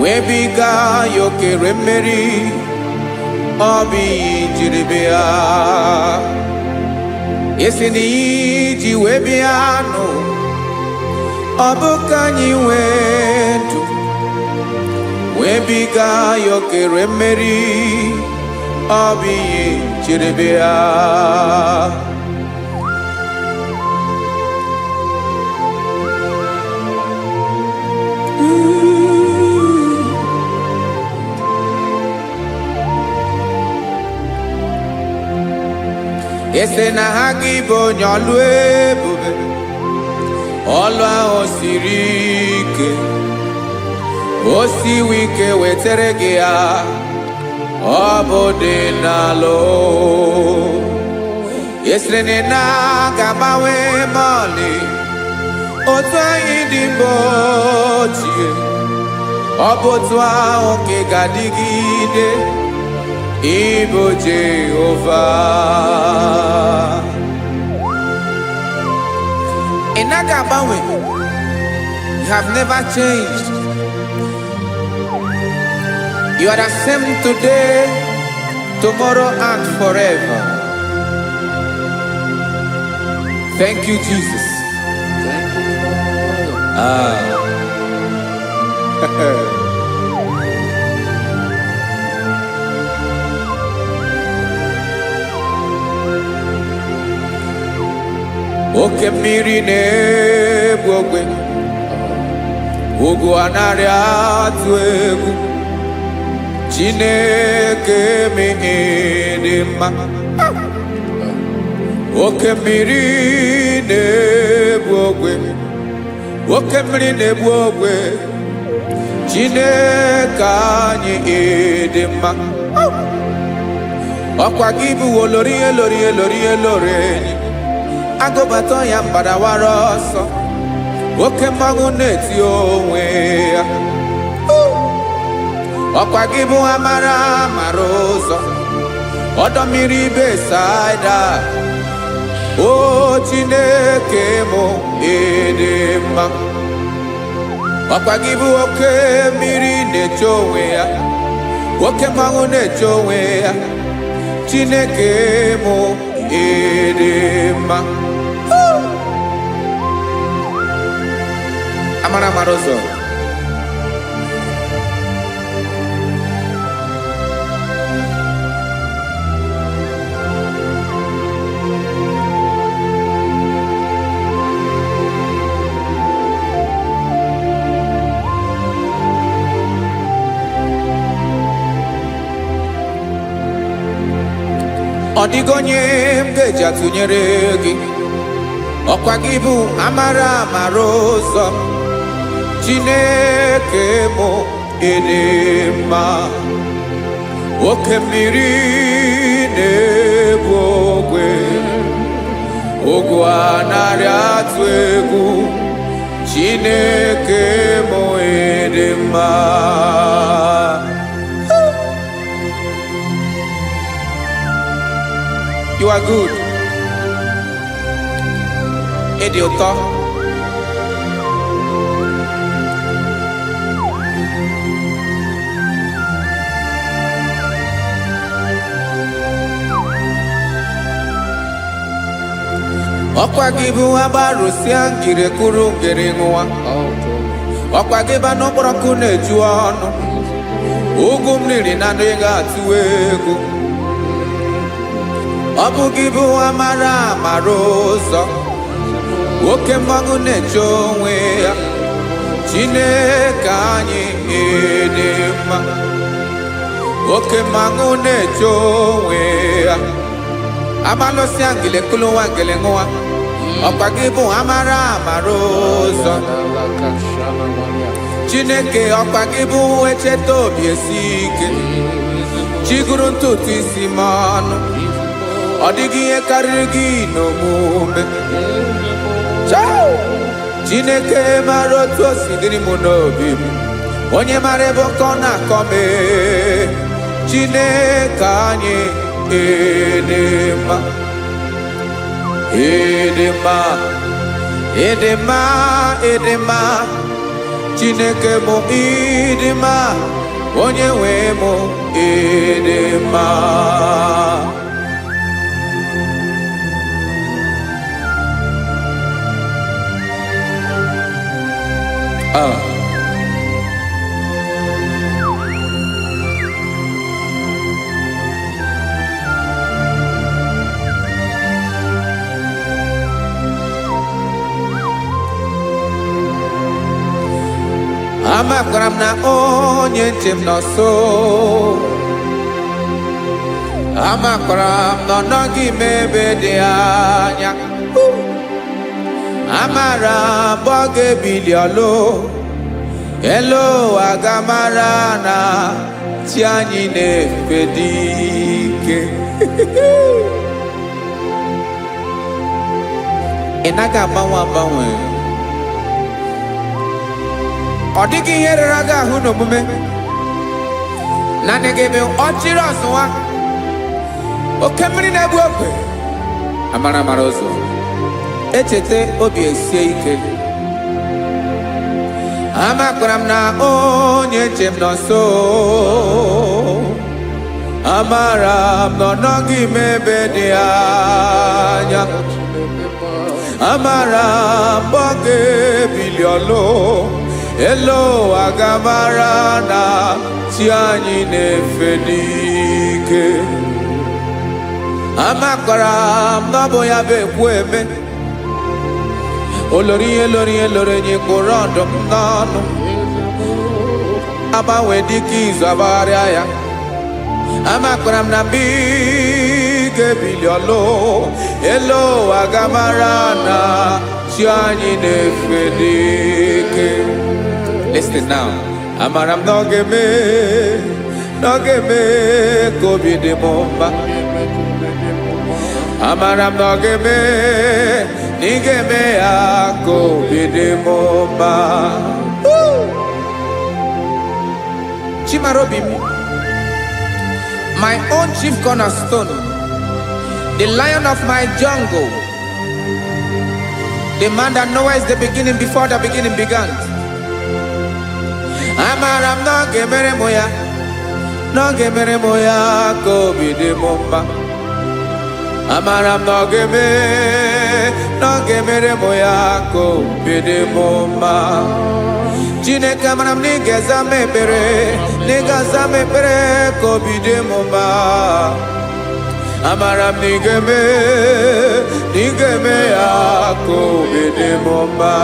wee biga ya okere mmeri. Ọ bụ ihe jiri bịa. Esi na ihe ji wee bịa nụ, ọ bụ ka anyị nwee ndụ, wee biga ya okere mmeri. Ọ bụ ihe jiri bịa. Ese na ha gị bụ onye ọlụ ebube, ọlụ ahụ siri ike. O siwe ike wetara gị ya, ọ bụ dị n'alụ. Esiri na ga-agbanwe m ọlị, otu anyị dị mgbe ochie, ọ bụ otu ahụ ka ị ga-adịgide ịbụ Jehova. Ị naghị agbanwe. You have never changed. You are the same today, tomorrow, and forever. Thank you, Jesus. Thank you, Lord. Oke mmiri na-egbu ogwe, ugwu anaghị atụ egwu. Chineke mee dị mma. Oke mmiri na-egbu ogwe, oke mmiri na-egbu ogwe. Chineke anyị dị mma. Ọkwa gị bụ olori elori elori elori enyi, agụbata ya mgbadawara ọsọ, oke mmanwụ na-eti onwe ya. Ọkwa gị bụ amara amara ụzọ, ọdọ mmiri Besaida. O Chineke mụ ịdị mma. Ọkwa gị bụ oke mmiri na-eche onwe ya, oke mmanwụ na-eche onwe ya. Chineke mụ ịdị mma. Amara amara ụzọ. Ọ dịghị onye m ga-eji atụnyere gị. Ọkwa gị bụ amara amara ụzọ. Chineke mụ ịdị mma. Oke mmiri na-egbu ogwe, ogwu anaghị atụ egwu. Chineke mụ ịdị mma. You are good. Ịdị ụtọ. ọkwa gị bụ agbarụsịa ngire kụrụ ngere nwa ọkwa gị ba n'ụkpọrọkụ na-eju ọnụ ugwu mmiri na ndị ga-atụ egwu ọ bụ gị bụ amara amara ụzọ oke mmanwụ na-eche onwe ya Chineke anyị dị mma oke mmanwụ na-eche onwe ya abalụsị angele kụlụ nwa ngele nwa ọkwa gị bụ amara amara ụzọ Chineke ọkwa gị bụ echeta obi esi ike chigụrụ ntutu isi m ọnụ ọ dịghị ihe karịrị gị n'omume Chineke mara otu o si dịrị m n'obi m onye mara ebe ọkọ na-akọ m Chineke anyị dị mma dị mma dị mma dị mma Chineke m dị mma onye nwe m dị mma amakwara m na onye nche m nọ nso amakwara m na ọ nọghị m ebe dị anya amara m ọ ga-ebili ọlụ elu ụwa ga-amara na chi anyị na-efe dị ike ị naghị agbanwe agbanwe ọ dịghị ihe rere gị ahụ n'omume naanị gị bụ ọchịrị ọzụwa oke mmiri na-egbu ogwe amara amara ụzọ echeta obi esie ike amakwara m na onye nche m nọ nso amara m na ọ nọghị m ebe dị anya amara m ọ ga-ebili ọlụ elu ụwa ga-amara na chi anyị na-efe n'ike amakwara m na ọ bụ ya bụ ekwu eme olori ihe lori ihe lori enyi kwụrụ ọdụm n'ọnụ agbanwe dịka izu agbagharịa ya amakwara m na mgbe ị ga-ebili ọlụ elu ụwa ga-amara na chi anyị na-efe n'ike. Listen now. Amara m na ọ ga-eme ka obi dị m mma. Amara m na ọ ga-eme na ị ga-eme ya ka obi dị m mma. Chimarobi m, my own chief cornerstone, the lion of my jungle, the man that knows the beginning before the beginning began. Amara m na ọ ga-emere m ya, na ọ ga-emere m ya ka obi dị m mma. Amara m na ọ ga-emere m ya ka obi dị m mma. Chineke amara m na ị ga-aza m ekpere, na ị ga-aza m ekpere ka obi dị m mma. Amara m na ị ga-eme ya ka obi dị m mma.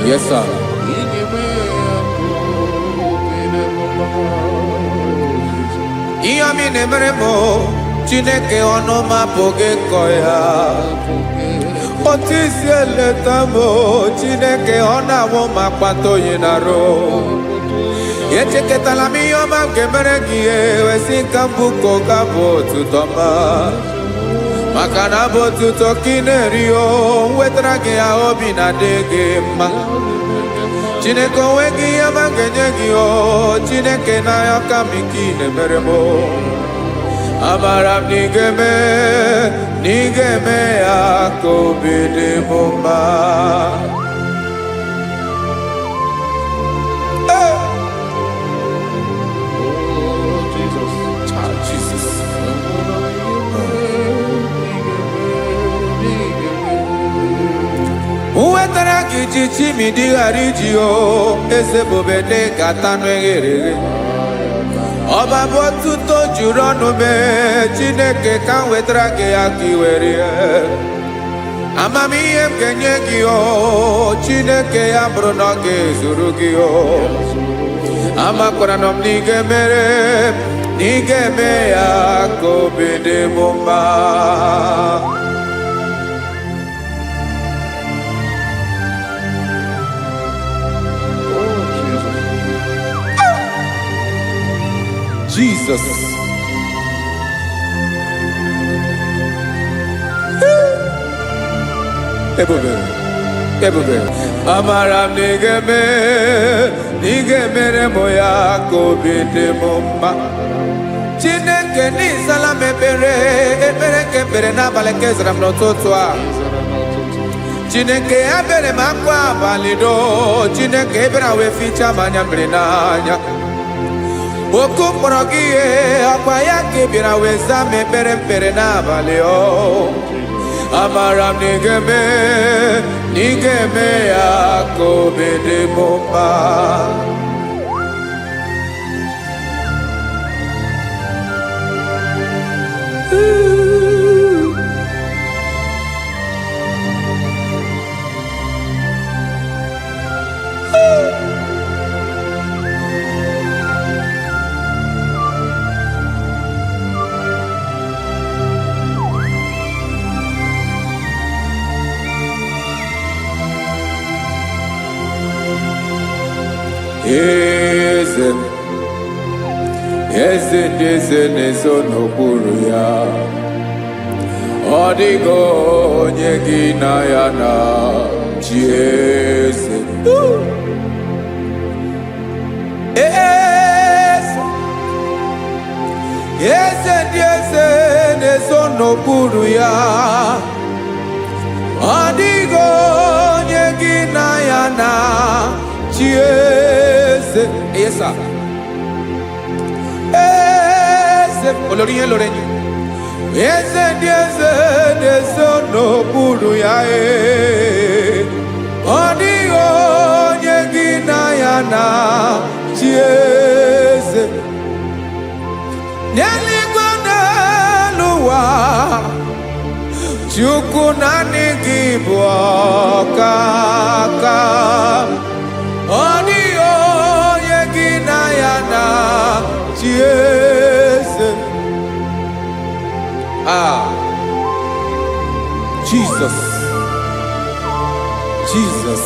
Yes, sir. Ihe ọmị na-emere m Chineke ọnụ m apụghị ịkọ ya. Otu isi eleta m Chineke ọ na-awụ m akpata oyi n'arụ. Echeketala m ihe ọma m ga-emere gị ewesị nka mbụ ka ọ ga-abụ otuto ma. Maka na abụ otuto ka ị na-eri o wetara gị ya obi na-adị gị mma. Chineke onwe gị ihe ọma ga-enye gị o Chineke n'anya ka m ike ị na-emere m. Amara m na ị ga-eme ya ka obi dị m mma. gị chi mi dịghara iji o eze bobede gata n'eghere ọba bụ otuto juru ọnụ mee Chineke ka m wetara gị ya ka i were amamihe m ga-enye gị o Chineke ya bụrụ na ọ ga-ezuru gị o amakwara na m na ị ga-emere na ị ga-eme ya ka obi dị m mma. Jesus. Ebube. Amara m n'ige mere mo ya ka obi dị m mma. Chineke n'ịzala m ekpere nke ekpere n'abalị nke zara m n'ụtụtụ a. Chineke ya bere m akwa abalị do. Chineke ebere wee fichaa m anya mmiri n'anya. Oku mkpọrọ gị ihe akwa ya ka ị bịara wee zaa m ekpere n'abalị o amara m na ị ga-eme ya ka obi dị m mma. Eze na-ezo n'okpuru ya ọ dịghị onye gị na ya na chi eze ndị eze na-ezo n'okpuru ya ọ dịghị onye gị na ya na chi eze olórí yẹn lórí ẹ̀yìn eze ndị eze na-ezo n'okpuru ya ọ dịghị onye gị na ya na chi eze n'eluigwe n'elu ụwa Chukwu naanị gị bụ ọkaka ọ dịghị onye gị na ya na chi eze. Jesus.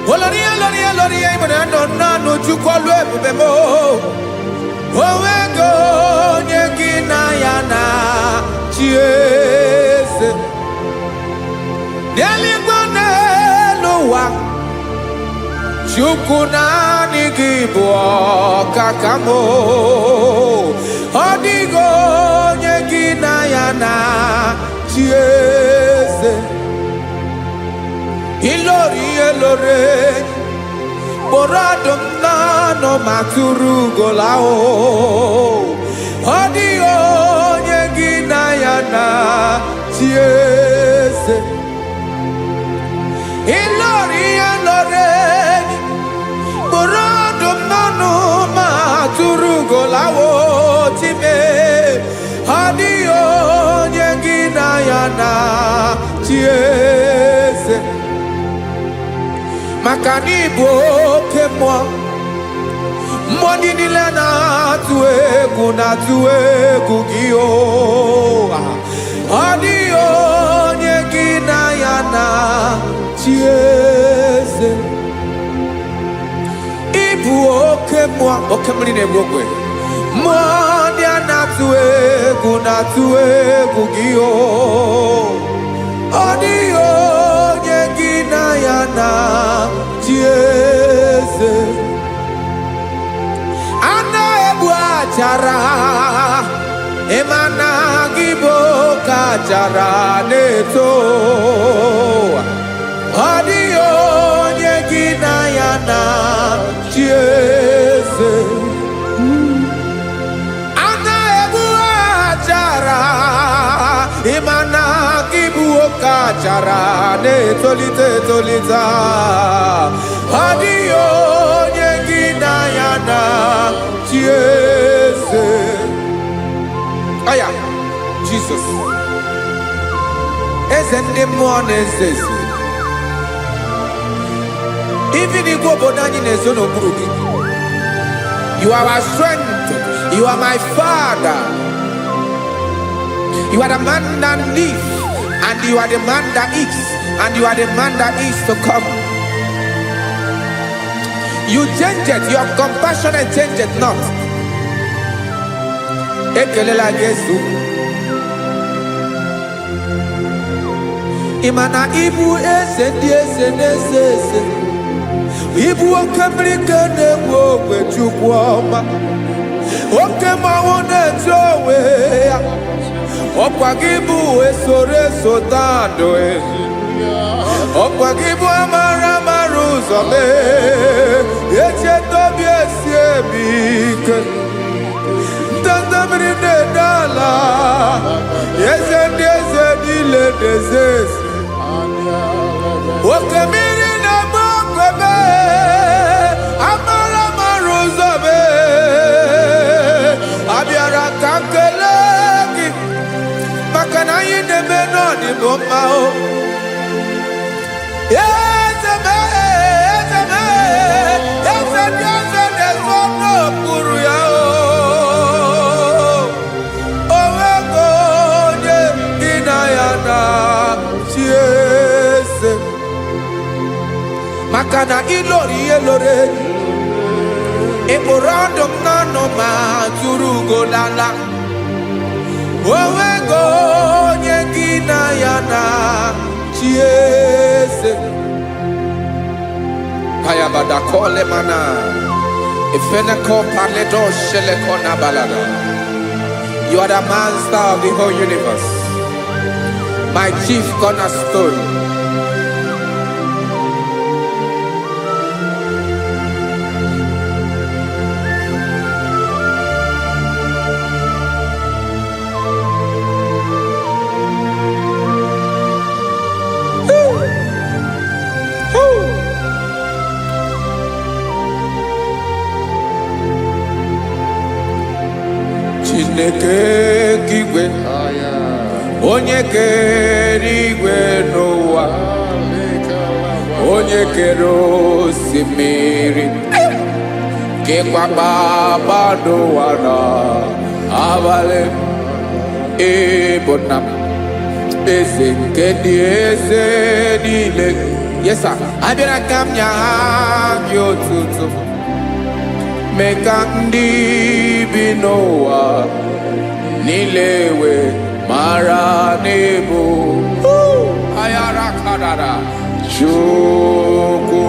Oloria ibona no Chukwu olu ebube mo owego onye gị na ya na chi eze n'eluigwe n'elu ụwa Chukwu naanị gị bụ ọkaka m ọ dịghị onye gị na ya na chi eze ilori kpọrọ ọdụm n'ọnụ ma tụrụ ugola ọ dịghị onye gị na ya na chi eze ilori kpọrọ ọdụm n'ọnụ ma tụrụ ugola time ọ dịghị onye gị na ya na chi eze maka na ị bụ oke mmụọ ndị niile na-atụ egwu gị ọ dịghị onye gị na ya na chi eze ị bụ oke mmụọ oke mmiri na-egbu ogwe mmụọ ndị a na-atụ egwu gị ọ dịghị onye gị na ya na chi eze ana egbu achara ịmana gị bụ ka achara na-eto ọ dịghị onye gị na ya na chara na-etolite etolite ọ dịghị onye gị na ya na chi eze. Aya Jesus eze ndị mmụọ na-eze eze even igwe obodo anyị na-ezo n'okpuru gị. You are our strength. You are my Father. You are the man that lives, and you are the man that is, and you are the man that is to come. You change it. Your compassion change it not. Ekelela Yesu. Imana ibu ese di ese nese ese. Ibu okebrike na-egbu ogbe Chukwu ọma. Oke mmanwụ na-eche ya. Ọkwa gị bụ esoro eso tado ọkwa gị bụ amara amara ụzọ mee. Echeta obi esi ebi ike. Ndanda mmiri na-ede ala. Eze ndị eze niile na-eze eze. Oke mmiri na-agba okwebe. Amara amara ụzọ mee. Abịara ka nkele gị maka na anyị na-eme n'ọdịbụ mma o. Eze mee, eze mee, eze ndị eze na-ezo n'okpuru ya o. Onwego onye gị na ya na chi eze. Maka na ịlọrọ ihe lọrọ enyi. Ịkpụrụ ọdụm n'ọnụ ma tụrụ ugo n'ala. Onwego onye gị na ya na chi eze. Kayabada kole mana ifeneko paledo sheleko na balada. You are the master of the whole universe, my chief cornerstone. Chineke kigwe onye kere igwe n'ụwa, onye kere osimiri, kekwa kpakpando ụwa n'abalị. Ịbụ nna m, eze nke ndị eze niile. Yes sir, abịara ka m nye gị otuto. Mee ka ndị bi n'ụwa niile wee mara n'ebu ayara kadara Chukwu.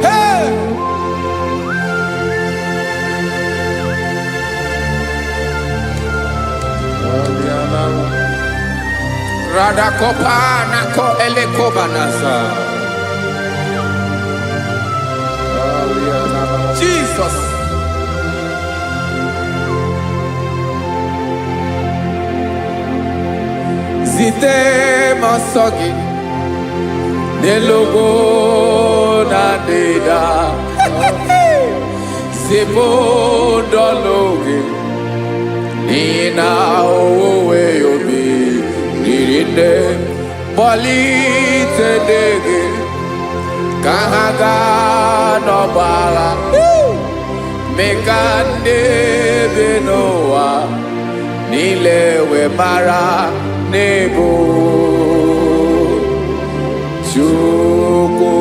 Hey! Radakopa nako elekobanasa. Jesus. Zite masogi nelogo na deda. Zebo dologe nina owe yobi nirinde bolite dege kahaga no bala. Mekande benoa nilewe mara nebo Chukwu.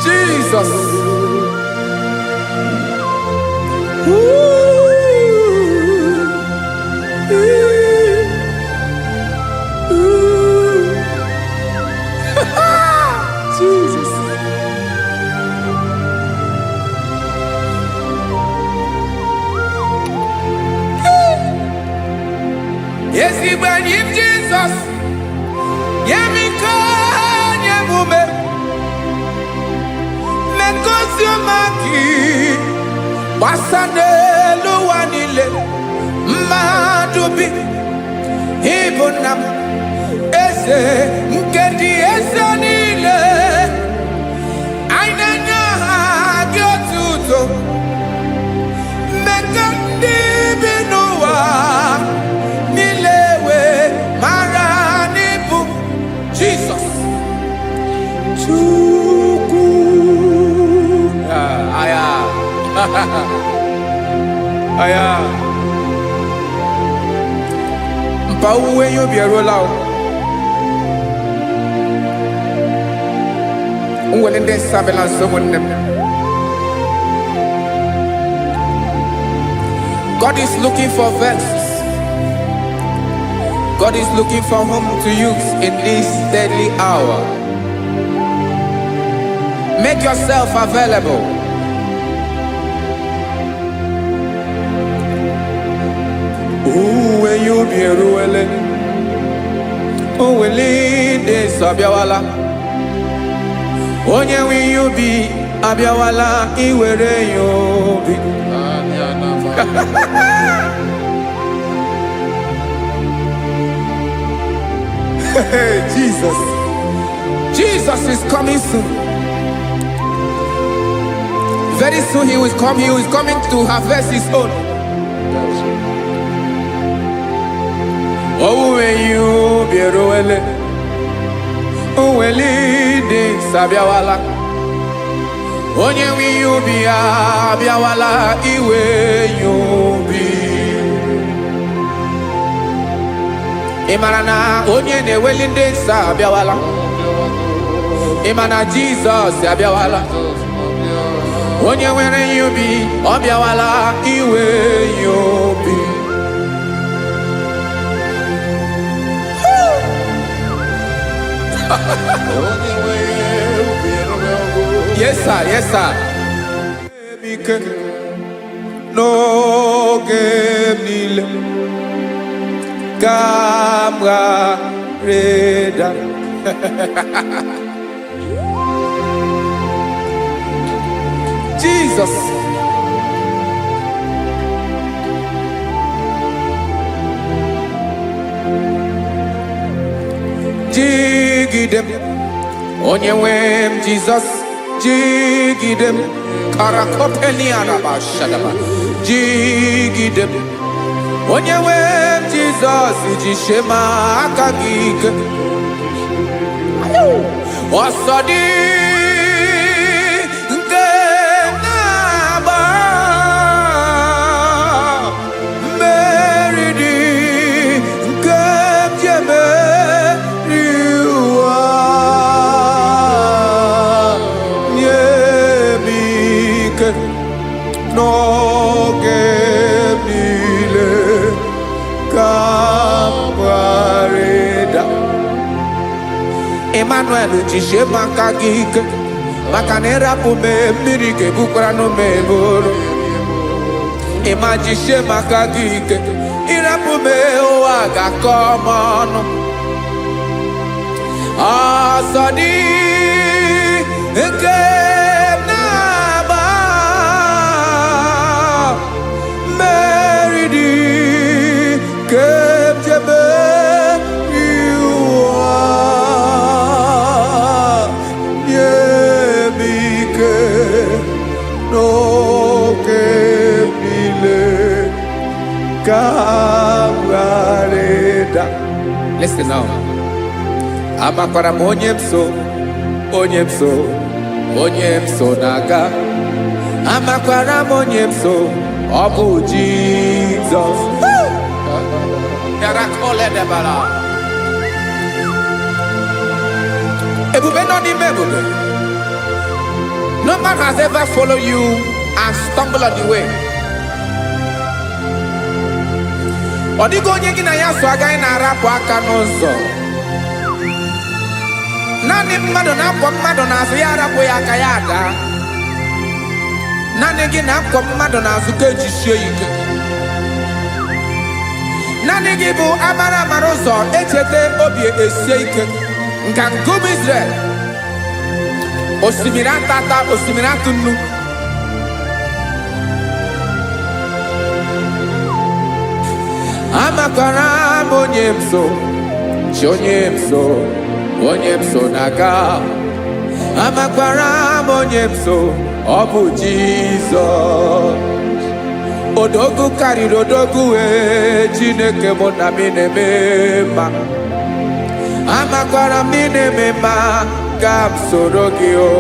Jesus. Jesus. Yes, he when him Jesus. Yeah, me can, yeah, woman. Amaki Basanelu Wanile Madubi Ibunam Eze Nkedi Eze Nile Ainanya Gyotuto Mekandi Binuwa Nilewe Maranibu Jesus Chuku Aya Aya Mpauwe yo bierola Unwelende sabela someone. God is looking for vessels. God is looking for whom to use in this deadly hour. Make yourself available. When you be ruele, oh, will lead Sabiawala. Onye wi you be Abiawala, iwere you be. Jesus. Jesus is coming soon. Very soon he will come. He is coming to harvest his own. Oh, when you be ruele, oh, when leading Sabiawala. Onye wi you be Abiawala, iwe you be. Imarana onye ne welinde Sabiawala. Imana Jesus Sabiawala. Onye were you be Abiawala, iwe you be. Yes sir, yes sir. No game nile Kamra Reda. Jesus. Jigidem Onyewem Jesus Jigidem Karakopeni Araba Shadaba Jigidem Onyewem Jesus Jishema Akagik Osodi Ngenaba Meridi Ngemjeme No gemile kapareda Emmanuel jishe makagike Makanera pume mirike bukrano meboro Ema jishe makagike Irapume oaga komono Asadi eke Listen now. Amakwara onyemso naga. Amakwara onyemso obu Jesus. Yarakole debara. Ebube no ni mebube. No man has ever followed you and stumbled on the way. Odigo onye gị na ya so agaghị na-arapụ aka n'ụzọ. Naanị mmadụ na-akwọ mmadụ n'azụ ya arapụ ya aka ya ada. Naanị gị na-akwọ mmadụ n'azụ ka ejisie ike. Naanị gị bụ amara ụzọ echete obi esie ike. Nka nkume Israel. Osimiri atata, osimiri atụ nnu. Amakwara m onye m so, chi onye m so, onye m so na-aga. Amakwara m onye m so, ọ bụ Jizọs. Odogwu karịrị odogwu Chineke mụ na m na-eme mma. Amakwara m na-eme mma ka m soro gị o.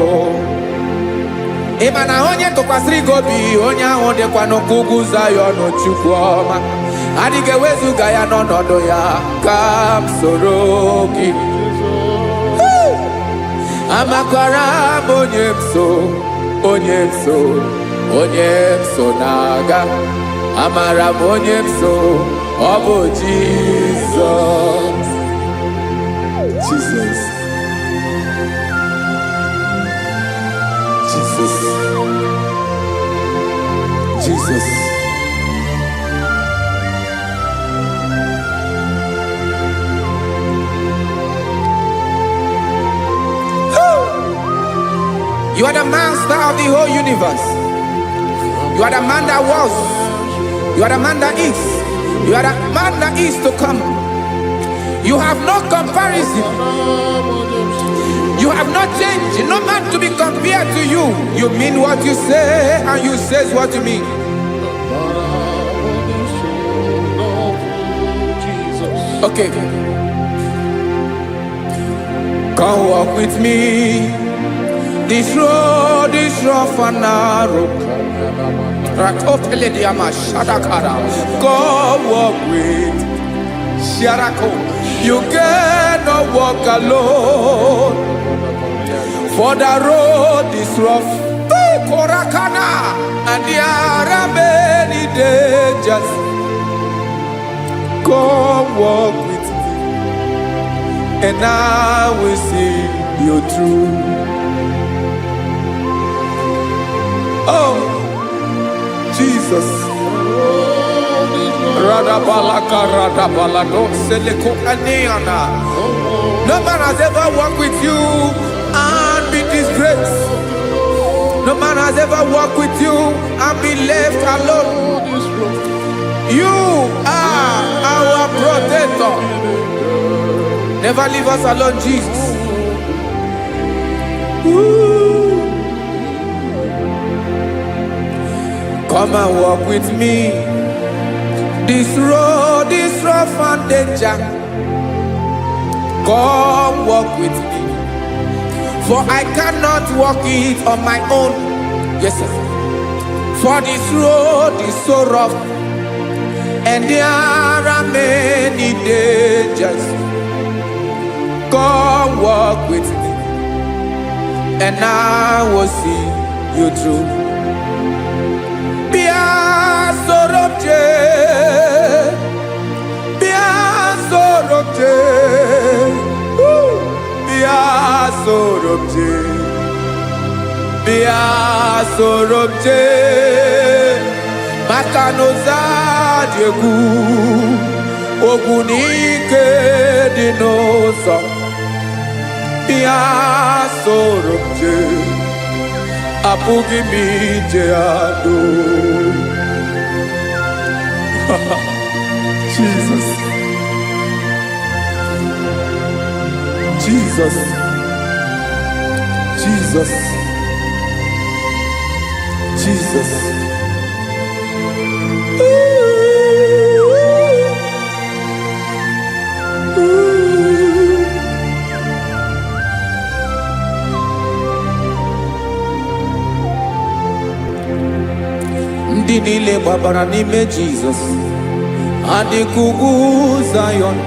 Ị ma na onye tụkwasịrị gị obi, onye ahụ dịkwa n'ụkwụ ugwu Zayọn Chukwu ọma. Adịghị ewezuga ya n'ọnọdụ ya ka m soro gị. Amakwara m onye m so, onye m so, onye m so na-aga. Amara m onye m so, ọ bụ Jizọs. Jesus. Jesus. Jesus. You are the master of the whole universe. You are the man that was. You are the man that is. You are the man that is to come. You have no comparison. You have not changed. No man to be compared to you. You mean what you say, and you say what you mean. Okay. Come walk with me. This road is rough and narrow. Go walk with Sharako. You cannot walk alone. For the road is rough. Korakana. And there are many dangers. Go walk with me, and I will see you through. Oh, Jesus. No man has ever walked with you and be disgraced. No man has ever walked with you and be left alone. You are our protector. Never leave us alone, Jesus. Ooh. Come and walk with me. This road is rough and danger. Come walk with me. For I cannot walk it on my own. Yes, sir. For this road is so rough, and there are many dangers. Come walk with me, and I will see you through. Sorobje Makanoza Diegu Ogunike Dinosa Bia Sorobje Apugi Mijeado. Jesus. Jesus. Jesus. Jesus. Ndị niile gbabara n'ime Jizọs adịghị ugwu Zayọn,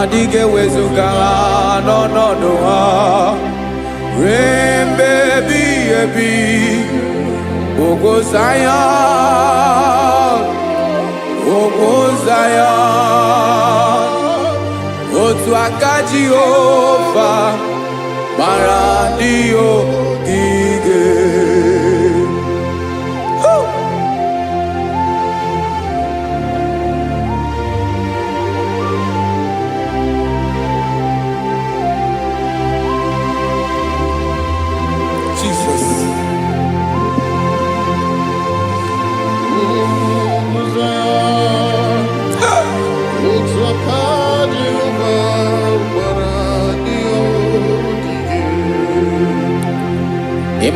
adịghị ewezuga ha n'ọnọdụ ha ruo mgbe ebighị ebi. Ugwu Zayọn, ugwu Zayọn, otu aka Jehova gbara ndị ogige.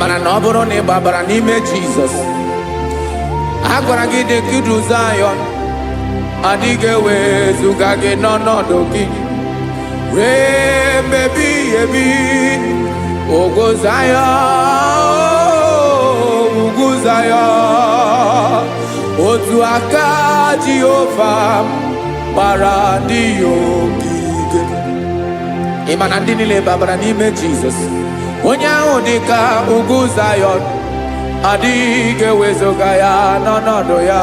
mana na ọ bụrụ na ị gbabara n'ime Jizọs, a gwara gị dị ka idu Zayọn, adịghị ewezuga gị n'ọnọdụ gị ree mgbe ebighị ebi. Ugwu Zayọn, ugwu Zayọn, otu aka Jehova gbara ndị ogige. Ị ma na ndị niile gbabara n'ime Jizọs, onye ahụ dị ka ugwu Zayọn, adịghị ewezuga ya n'ọnọdụ ya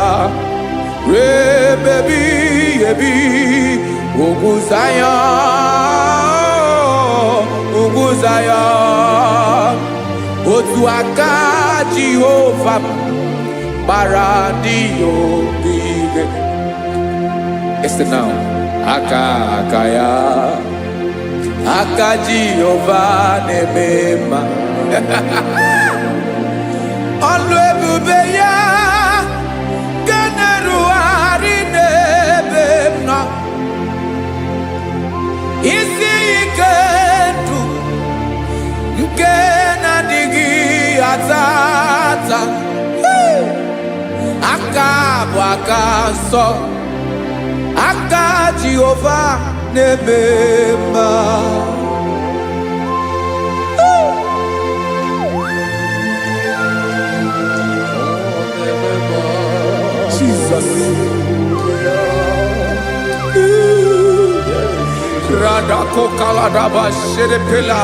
ree mgbe ebighị ebi. Ugwu Zayọn, ugwu Zayọn, otu aka Jehova gbara ndị ogige. Listen now. Aka ya, aka Jehova na-eme mma. Ọlụ ebube ya ga na-erugharị n'ebe m nọ. Isi ike ndụ nke na-adịghị ata ata. Aka bụ aka nsọ, aka Jehova na-eme mma. Jesus. Radako kaladaba sherepela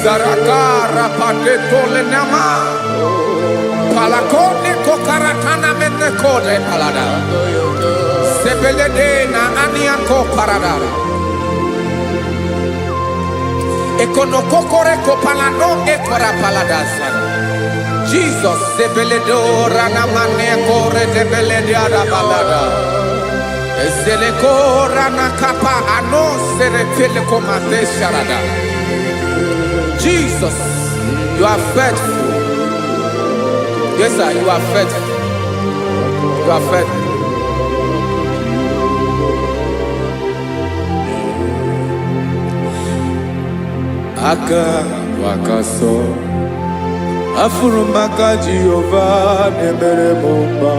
zarakara patole nama palakone kokaratana mene kode palada sebelede na aniako paradara ekono kokore ko palano ekora paladasa. Jesus sebeledo rana mane kore debelede ada balada. Ezeleko rana kapa ano serepele komate sharada. Jesus, you are faithful. Yes, sir, you are faithful. You are faithful. Aka wakaso afuru maka Jehova nemere mumba.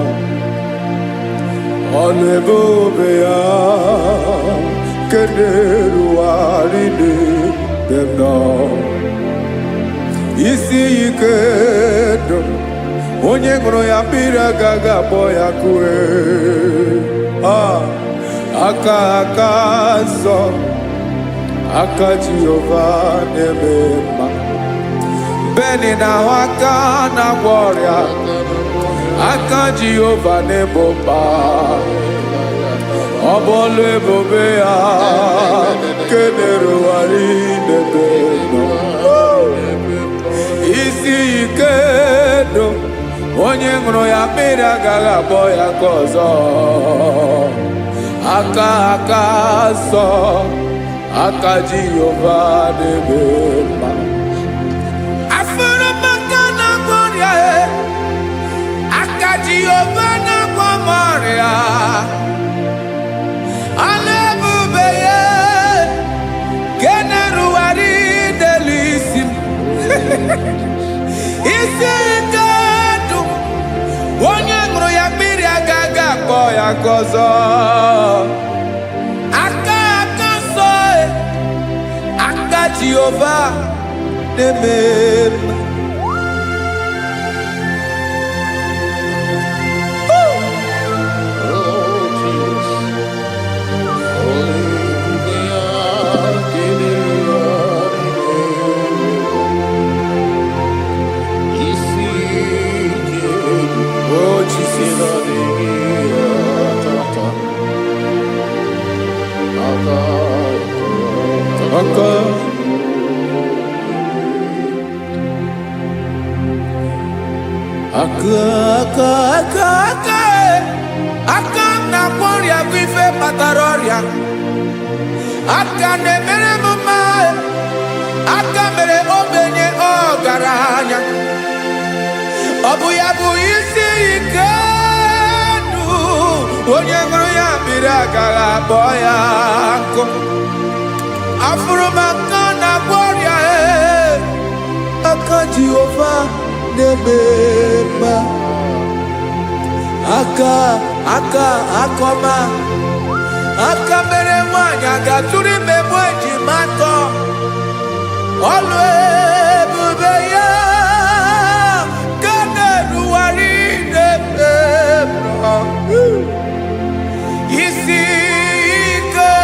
Ọlụ ebube ya kenerughari n'ebe m nọ. Isi ike ndụ onye ṅụrụ ya mmiri agaghị akpọ ya kue. Aka nsọ, aka Jehova na-eme mma. Beni na aka na-agwọ ọrịa, aka Jehova na-egbo mkpa. Ọ bụ ọlụ ebube ya kenerughari n'ebe m nọ. Isi ike ndụ onye ṅụrụ ya mmiri agaghị akpọ ya ka ọzọ. Aka nsọ, aka Jehova na-eme mma. Afụrụ maka na-agwọ ọrịa, aka Jehova na-agwọ m ọrịa. Ọlụ ebube ya kenerughari n'elu isi m. Isi ike ndụ onye ṅụrụ ya mmiri agaghị akpọ ya ka ọzọ. Aka nsọ, aka Jehova na-eme mma. Aka na-agwọ ọrịa bụ ife kpatara ọrịa. Aka na-emere m mma, aka mere ogbenye ọgaranya. Ọ bụ ya bụ isi ike ndụ onye ṅụrụ ya mmiri agaghị akpọ ya nkụ. Afụrụ m aka na-agwọ ọrịa, aka Jehovah nebema akoma mere nwanyị agatụrụ ime mụ ejimatọ ọlụ ebube ya ka na-eruwari nebema isi ike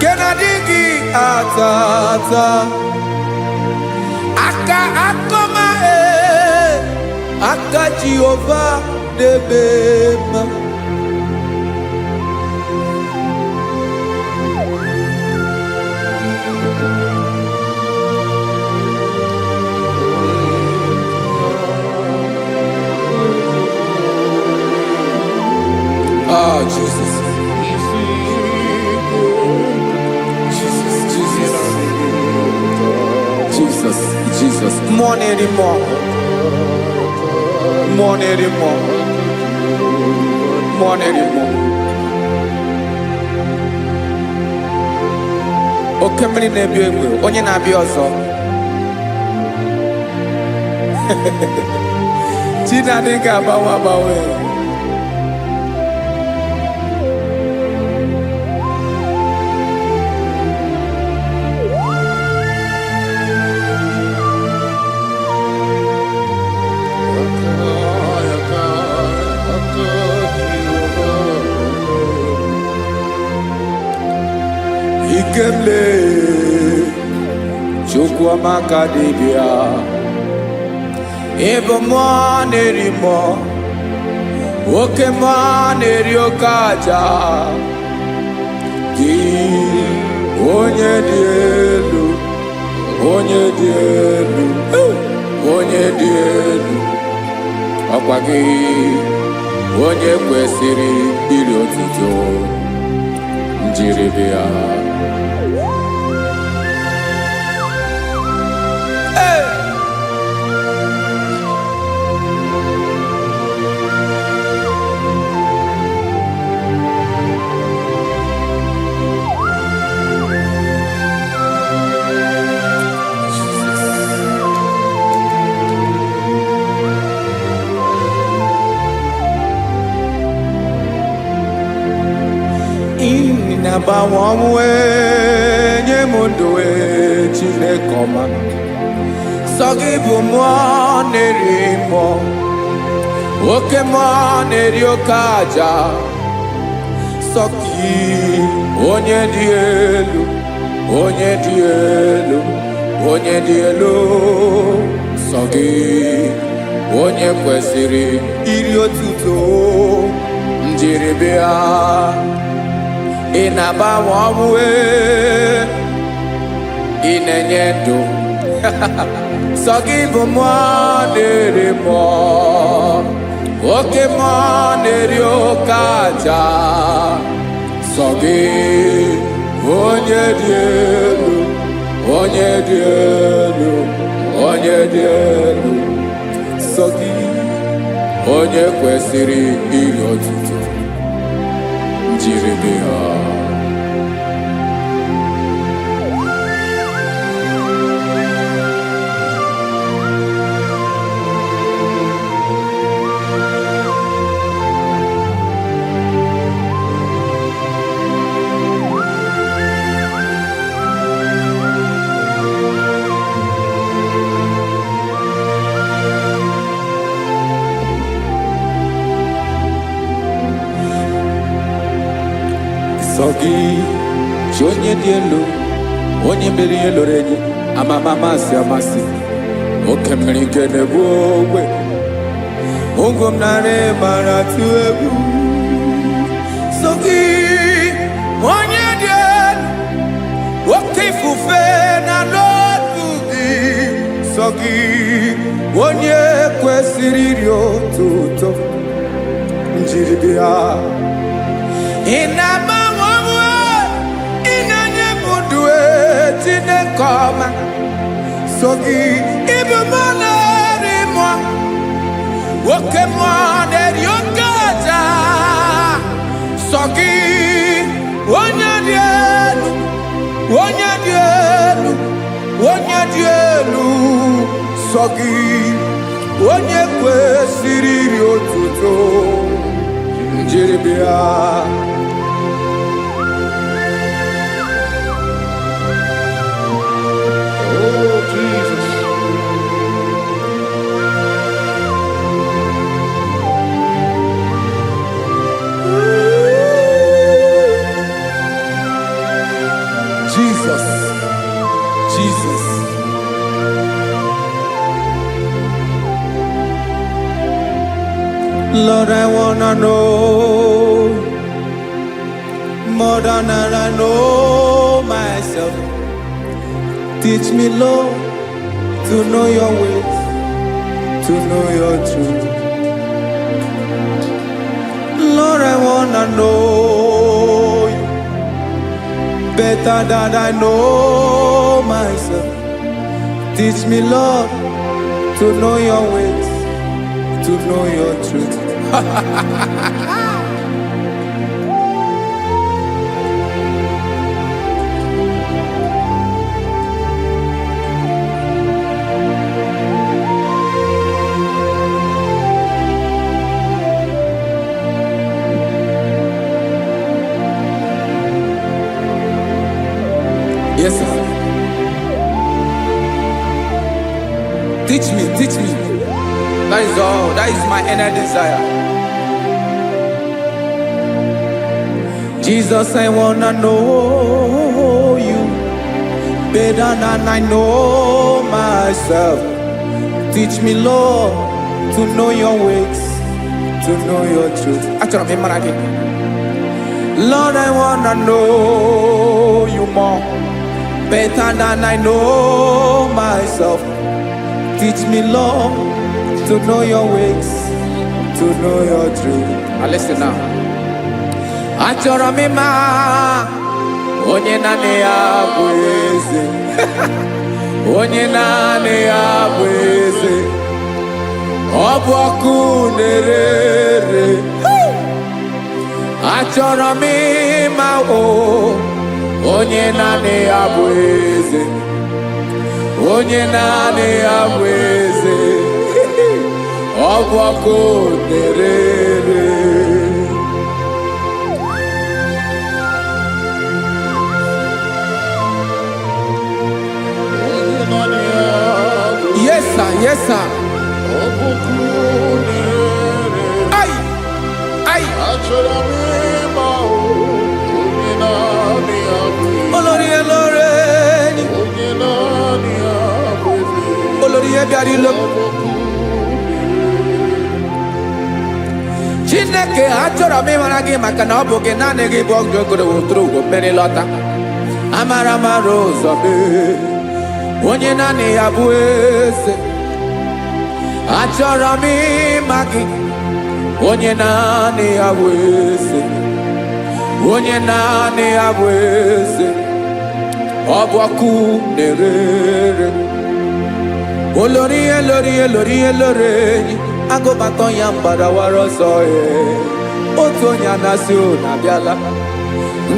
ke na-adịghị atata akoma aka Jehovah nebema Jesus. Jesus. More anymore. Oke mmiri na-ebi egbe, onye na-abịa ọzọ. Chinadị ga-agbanwe. Ikemle Chukwuamaka dibịa ebe mmụọ na-eri mmụọ oke mmụọ na-eri oke aja gị onye dị elu ọkwa gị onye kwesịrị iri otuto njiribịa Inabawamwe nyemundoe Chineke ọma sọ gị bụ mmụọ na-eri mmụọ oke mmụọ na-eri oke aja sọ gị onye dị elu sọ gị onye kwesịrị iri otuto njiribịa ị na-agbanwe ọnwụ ị na-enye ndụ sọ gị bụ mmụọ na-eri mmụọ oke mmụọ na-eri oke aja sọ gị onye dị elu sọ gị onye kwesịrị iri otuto njiribịa sọ gị chi onye dị elu onye mmeri ihe loro enyi amasị oke mmiri nke na-egbu ogbe ụgwọ m narị mara tụ egwu sọ gị onye dị elu oke ifufe na n'otu gị sọ gị onye kwesịrị iri otuto njiribịa ị na-agbanwe ị na-enye m ndụ Chineke ọma sọ gị ịbụ mmụọ na-eri mmụọ oke mmụọ na-eri oke aja sọ gị onye dị elu nsọ gị onye kwesịrị iri otuto njiri bịa. Oh, Jesus. Jesus, Jesus. Lord, I wanna know more than I know myself. Teach me, Lord, to know your ways, to know your truth. Lord, I wanna know you better than I know myself. Teach me, Lord, to know your ways, to know your truth. Yes, sir. Teach me, teach me. That is all. That is my inner desire. Jesus, I wanna know you better than I know myself. Teach me, Lord, to know your ways, to know your truth. Actually, I'm again. Lord, I wanna know you more better than I know myself. Teach me, Lord, to know your ways, to know your truth. Now listen now. Achọrọ m ịma onye naanị ya bụ eze. Onye naanị ya bụ eze. Ọ bụ ọkụ na-ere. Achọrọ m ịma onye naanị ya bụ eze. Onye naanị ya bụ eze. Ọ bụ ọkụ na-ere. Yes, sir. Yes, sir. Ay, ay. Olórí Olórí. Olórí ebiari lo. Chineke achọrọ m ịmara gị maka na ọ bụ gị naanị gị bụ ọgụ ogoro wotoro ugwo mmeri lọta. Amara mara ụzọ mee. Onye naanị ya bụ eze. Achọrọ m ịma gị. Onye naanị ya bụ eze. Onye naanị ya bụ eze. Ọ bụ ọkụ na-ere. Olórí Olórí Olórí Olórí agụbatọ ya mgbadawara ọsọ ya. Otu onye anasị na-abịala.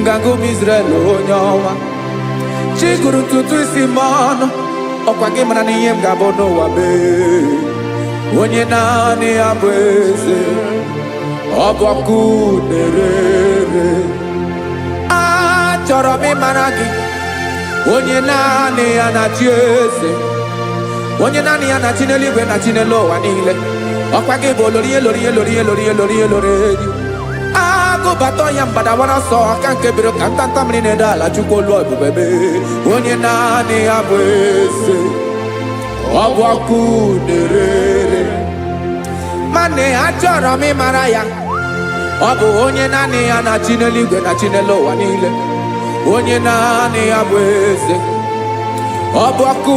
Nganga ụmụ Izrel onye ọma. Chi gụrụ ntutu isi m ọnụ. Ọkwa gị mara na ihe m ga-abụ n'ụwa bee. Onye naanị ya bụ eze. Ọ bụ ọkụ na-ere. Achọrọ m ịmara gị. Onye naanị ya na-achị eze. Onye naanị ya na-achị n'eluigwe na-achị n'elu ụwa niile. Ọkwa gị bụ Olórí Olórí Olórí Olórí Olórí Olórí. Agụbatọ ya mgbadawara ọsọ aka nke biro ka ntanta mmiri na-ede ala Chukwu olu ebube. Onye naanị ya bụ eze. Ọ bụ ọkụ na-ere. Mane achọrọ m ịmara ya. Ọ bụ onye naanị ya na-achị n'eluigwe na-achị n'elu ụwa niile. Onye naanị ya bụ eze. Ọ bụ ọkụ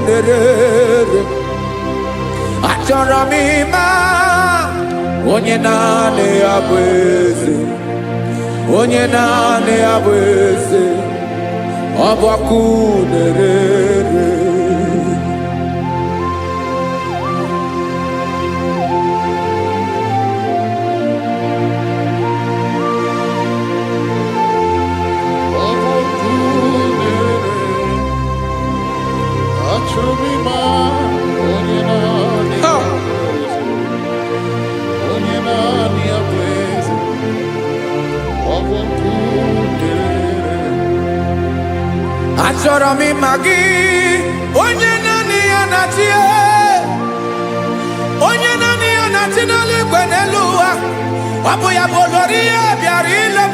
na-ere. Achọrọ m ịma onye naanị ya bụ eze. Onye naanị ya bụ eze. Ọ bụ ọkụ na-ere. Achọrọ m ịma onye achọrọ m ịma gị, onye naanị ya na-achị, onye naanị ya na-achị n'eluigwe n'elu ụwa. Ọ bụ ya bụ olori ya bịara ile m,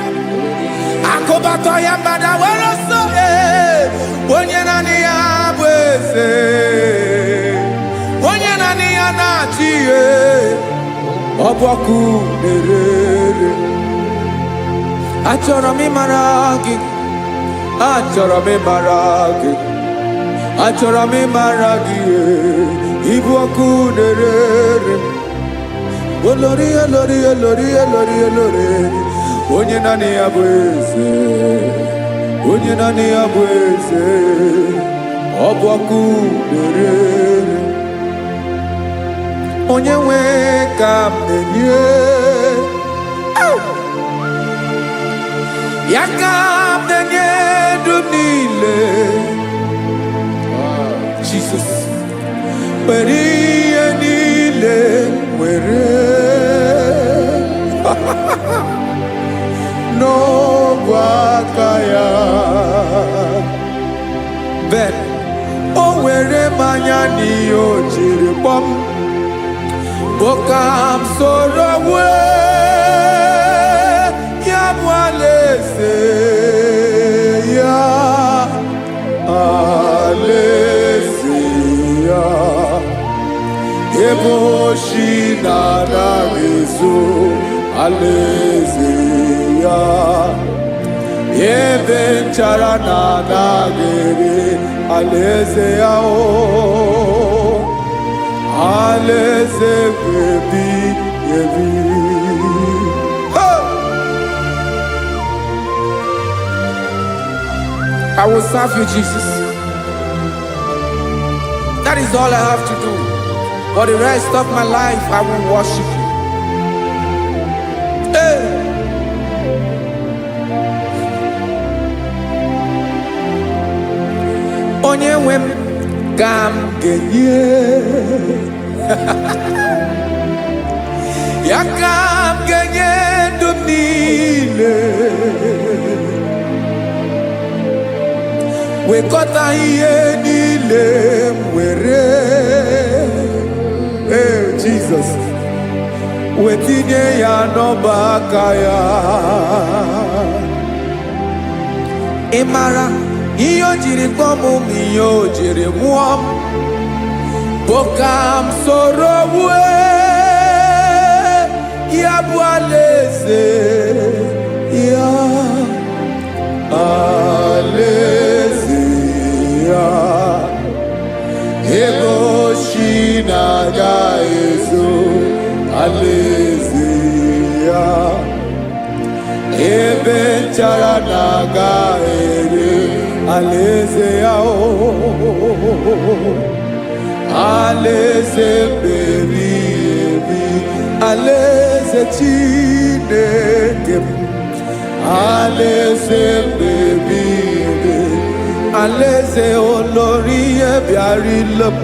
akụbatọ ya mgbada were ọsọ. Onye naanị ya bụ eze, onye naanị ya na-achị ihe. Ọ bụ ọkụ na-ere. Achọrọ m ịmara gị, achọrọ m ịmara gị, achọrọ m ịmara gị. Ịbụ ọkụ na-ere. Olori, olori, olori, olori, olori. Onye naanị ya bụ eze, onye naanị ya bụ eze. Ọ bụ ọkụ na-ere. Onye nwe ka m na-enye, ya ka m na-enye ndụ niile. Jesus, were ihe niile were n'ọbụ aka ya. Ben, o were mmanya n'ihe o jiri kpọọ m, bụ ka m soro wee ya bụ alaeze ya, alaeze ya. Ebe oshi na-anaghị ezo, alaeze ya. Ebe nchara na-anaghị ere, alaeze ya. Alaeze ebi ebi. I will serve you, Jesus. That is all I have to do. For the rest of my life, I will worship you. Hey. Onye nwe m ka m ga-enye, ya ka m ga-enye ndụ m niile. Wekọta ihe niile m were, Jesus, wetinye ya n'ọba aka ya. Ị mara ihe o jiri kpọọ m, ihe o jiri mụọ m, bụ ka m soro wee ya bụ alaeze ya, alaeze ya. Ebe oshi na-agaghị ezo, alaeze ya. Ebe nchara na-agaghị ere, alaeze ya. Alaeze ebi ebi, alaeze Chineke m. Alaeze ebi ebi, alaeze olori ya bịara ile m.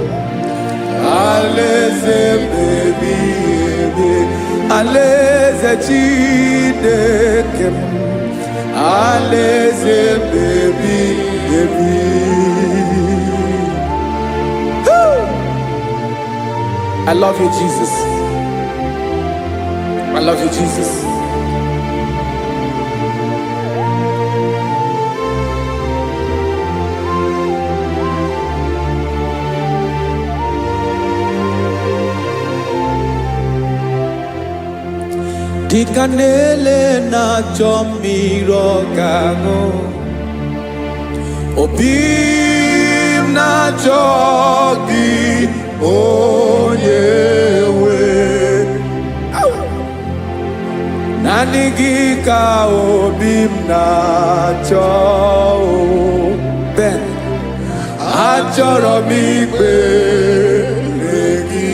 Alaeze ebi ebi, alaeze Chineke m. Alaeze ebi ebi. I love you, Jesus. I love you, Jesus. Dịka na-ele na-achọ mmiri ọ ga-aṅụ, obi m na-achọ gị, onye nwe. Naanị gị ka obi m na-achọ. Ben, achọrọ m ikpere gị.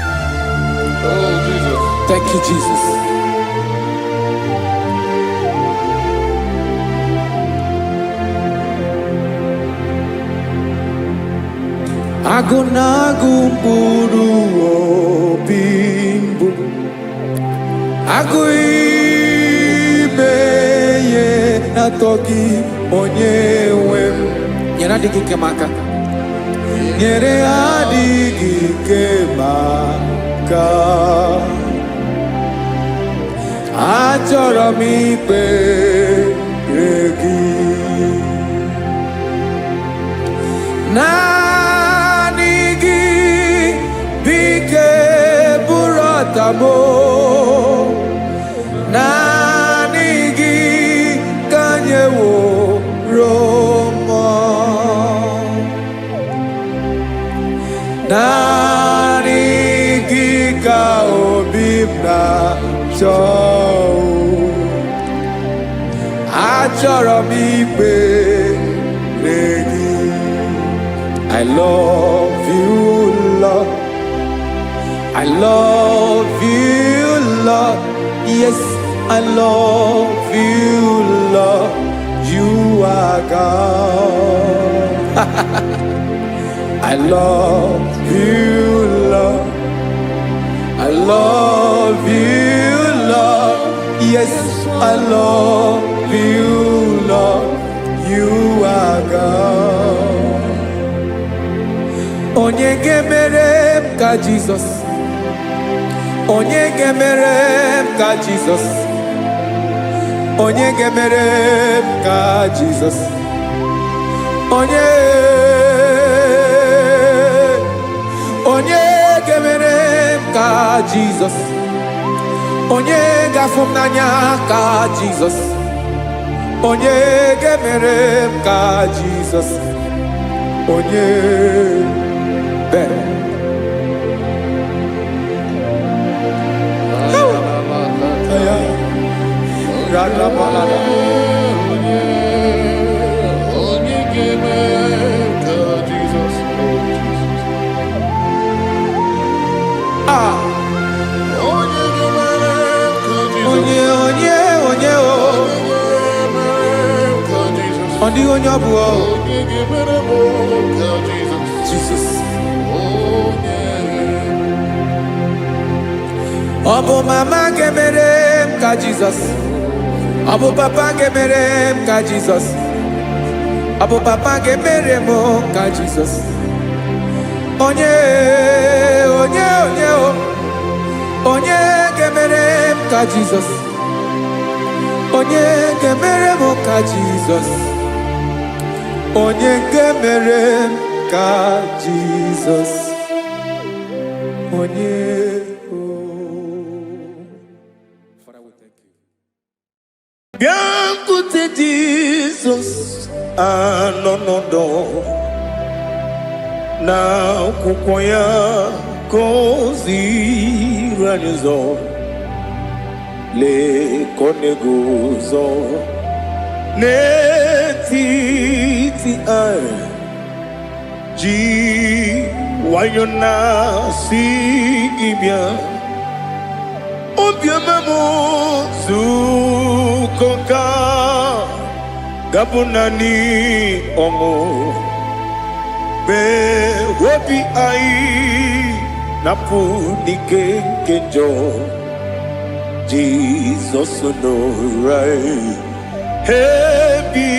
Oh, Jesus. Thank you, Jesus. Agụnagụ mkpụrụ obi mbụ agụ ime ihe atọ gị onye nwe m nyere adịghị ike m aka nyere adịghị ike m aka achọrọ m ikpere gị naanị gị bike bụrụ ọtamo naanị gị ka nyeworo m naanị gị ka obi m na-achọ achọrọ m ikpere gị I love you, Lord. I love you, Lord. Yes, I love you, Lord. You are God. I love you, Lord. I love you, Lord. Yes, I love you, Lord. You are God. Onye gemere m ka Jesus. Onye gemere m ka Jesus. Onye gemere m ka Jesus. Onye gemere m ka Jesus. Onye gafụ m n'anya ka Jesus. Onye gemere m ka Jesus. Onye better. Jesus. Obo mama gemere m ka Jesus. Obo papa gemere m ka Jesus. Obo papa gemere m ka Jesus. Onye gemere m ka Jesus. Onye gemere m ka Jesus. Onye gemere m ka Jesus. Onye Biancote Jesus anonodo na kukoya kozi ranizo le konegozo netiti ai ji wayona sigibia obiamamo zukoka gabunani omo be wobi ai napunike kejo Jesus no right hebi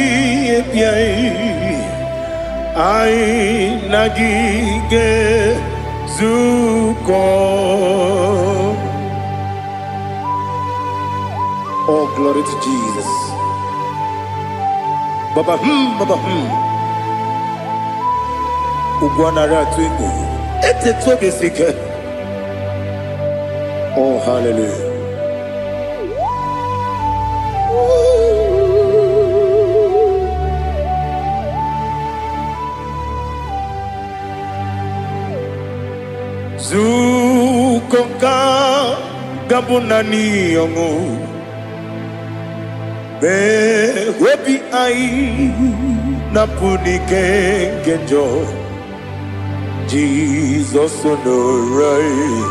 ai nagige zuko. Oh, glory to Jesus. Baba, Baba, Ugwanara twingu. Ete toge sike. Oh, hallelujah. Zukonka gabunani yongu. Be wepi ai napunike kenjo Jesus no right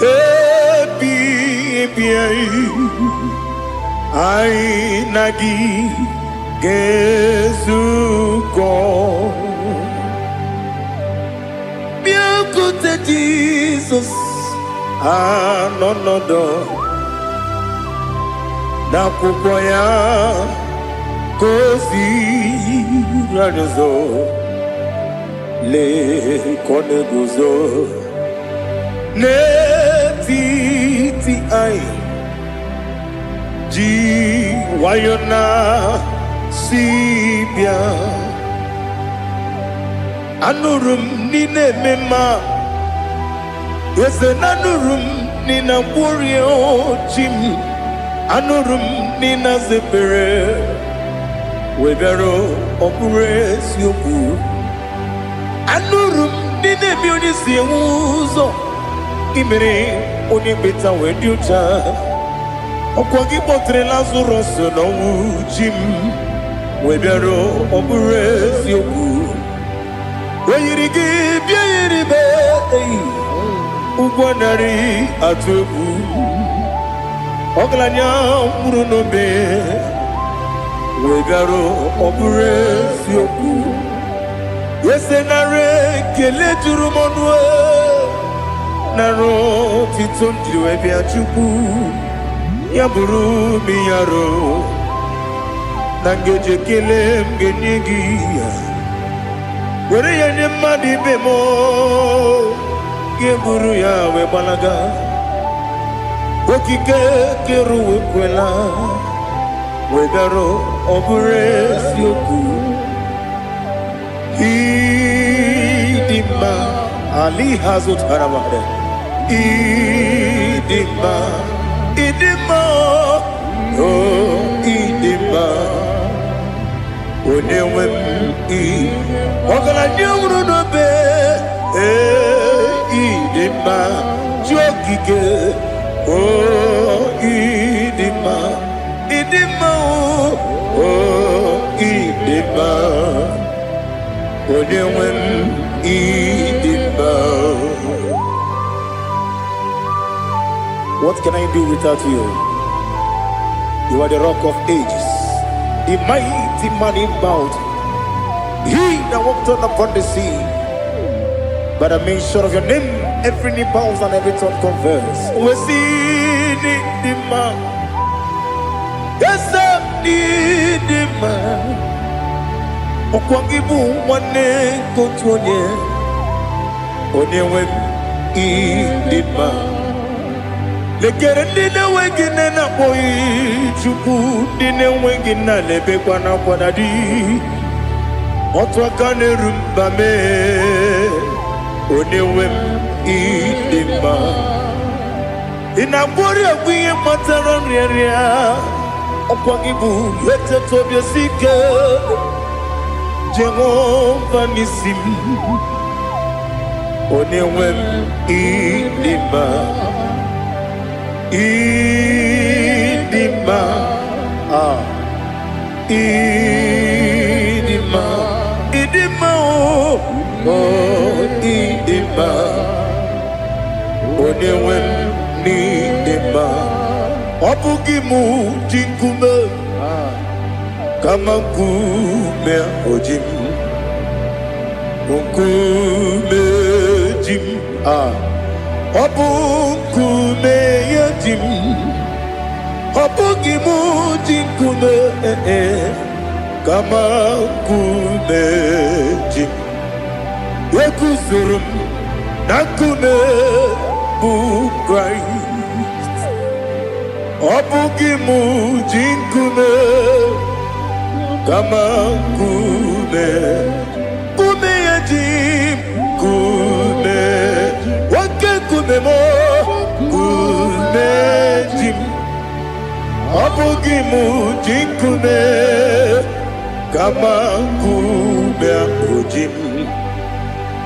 happy ai nagi gezuko anọnọdụ n'akwụkwọ ya ka o ziri anyị ụzọ lee ka ọ na-eguzo n'etiti anyị ji nwayọ na si bịa anụrụ m niile eme mma eze na anụrụ m nina gwori ochi m anụrụ m nina zebere wee bịara ọ bụrụ eziokwu anụrụ m nina eme onye si enwe ụzọ imere onye mkpeta wee dị ụcha ọkwa gị kpọtere Lazarọs n'ọnwụ chi m wee bịara ọ bụrụ eziokwu o yiri gị bịa yiri be ụgwọ narị atụ egwu ọgaranya mkpụrụ n'obe wee bịara ọ bụrụ eziokwu ese narị ekele juru m ọnụ narị otito m jiri wee bịa Chukwu ya bụrụ m ya ro na ngeji ekele m ga-enye gị ya were ya nye mmadụ ibe m ga-eburu ya wee gbalaga okike kere uwe kwela wee bịara ọ bụrụ eziokwu ịdị mma ali ha zụtara mmadụ ịdị mma ịdị mma o ịdị mma onye nwe m ọgaranya nwụrụ n'obe ịdị mma ji okike o ịdị mma o ịdị mma onye nwe m ịdị mma. What can I do without you? You are the rock of ages, the mighty man in battle. He that walked on upon the sea. By the mention of your name, every knee bows and every tongue confess. We see the man. Yes, I need the man. Okwangibu wane kotonye. Onyewe the man. Lekere ndị na-enweghị nne na-akpọghị Chukwu ndị na-enweghị nna na-ebekwa n'akwa na di otu aka na-eru mba mee onye nwe m ịdị mma ị na-agwọrị egwu ihe kpatara nrịarịa ọkwa gị bụ eteta obi esi ike Jehova n'isi m onye nwe m ịdị mma Idima, Idima, Idima, oh, Idima, Onewe Nidima, Opugimu Jinkume, Kamakume Ojim, Unkume Jim, Opunkume Yajim Opungimu Jinkume Kamakume Jim Yekuzurum Nakume Christ Opungimu Jinkume Kamakume Kume Yajim Kume Kumemo kumejim Abugimu jinkume Kama kume akujim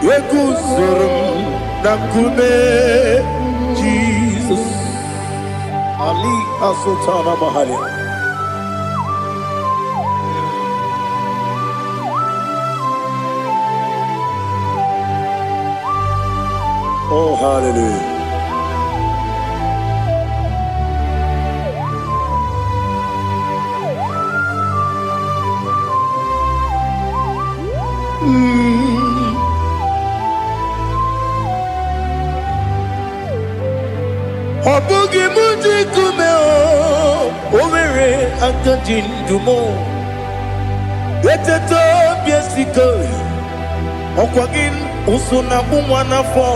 Yekuzurum na kume Jesus Ali Asultana Mahali. Oh, hallelujah. akajindumo eteto biesiko okwagin usuna kumwana fo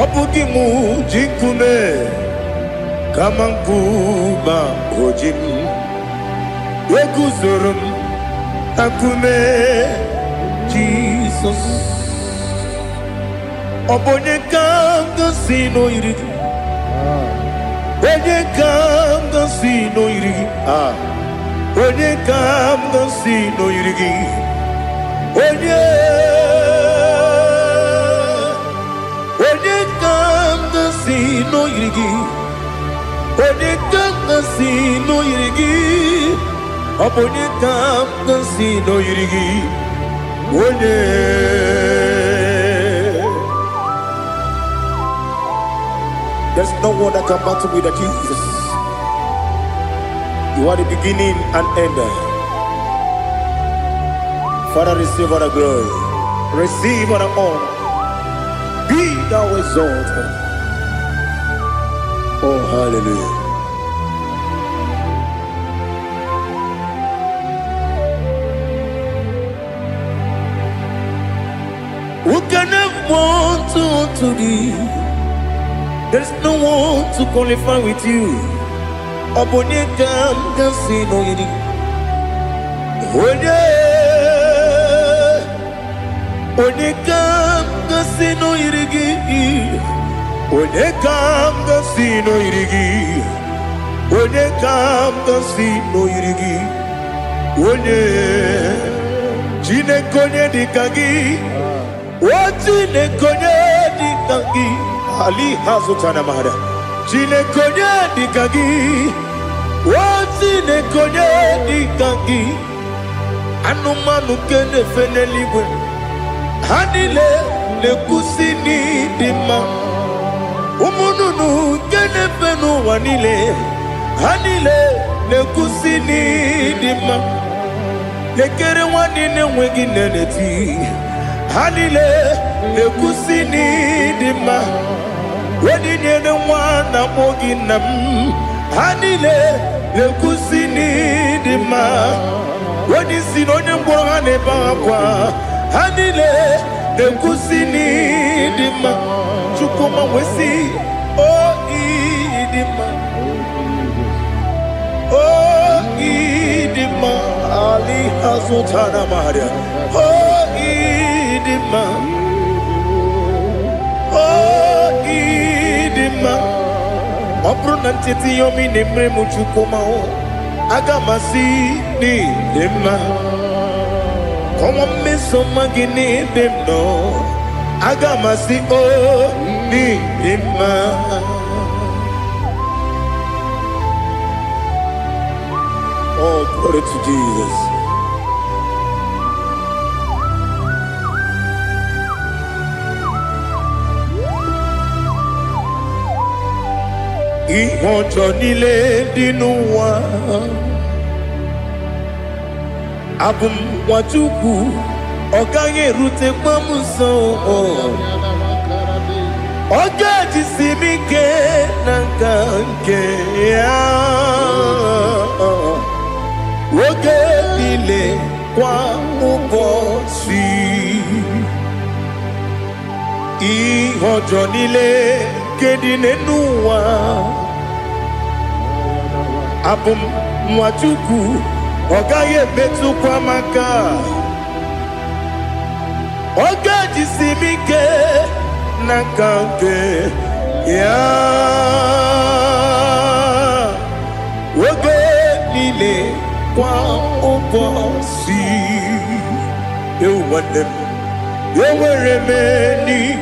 obugi mu jikume kama nkuba ojim weguzorum akume Jesus obonye kanga sino irigi onye kanga sino irigi onye kanga sino irigi onye kanga sino irigi onye kanga sino irigi obonye kanga sino irigi onye. There's no one that can battle with Jesus. You are the beginning and end. Father, receive all the glory. Receive all the honor. Be thou exalted. Oh, hallelujah. Who can have one to thee? There's no one to qualify with you. Obonye kanga sino yiri. Onye kanga sino yirigi. Onye kanga sino yirigi. Onye kanga sino yirigi. Onye Chinekonye dikagi. Chinekonye dikagi. Ali hazutana mahada. Chinekonye dikagi. Chinekonye dikagi. Anumanu kene feneliwe. Hanile le kusini dima. Umununu kene fenu wanile. Hanile le kusini dima. Lekere wanine wengi neneti. Hanile le kusini dima. Wedi nyene wana mogi nam. Hanile le kusini dima. Wedi sinonye mbwangane bakwa. Hanile le kusini dima. Chukuma wesi oh idima. Oh idima. Ali hazutana maria. Oh idima. Oh idima. Opronantiti yomi nemre muchukuma o. Agamasi ni dema. Como me somagini demno. Agamasi o ni dema. Oh, glory to Jesus. Ihojo nile dinuwa abum watuku oganye rute pamuso ogaji simike nankanke ya woge nile kwa ubosi ihojo nile kedinenuwa abum mwatuku ogaye betu kwa maka ogaji simike nakanke ya woge nile kwa ubosi ewanem eweremeni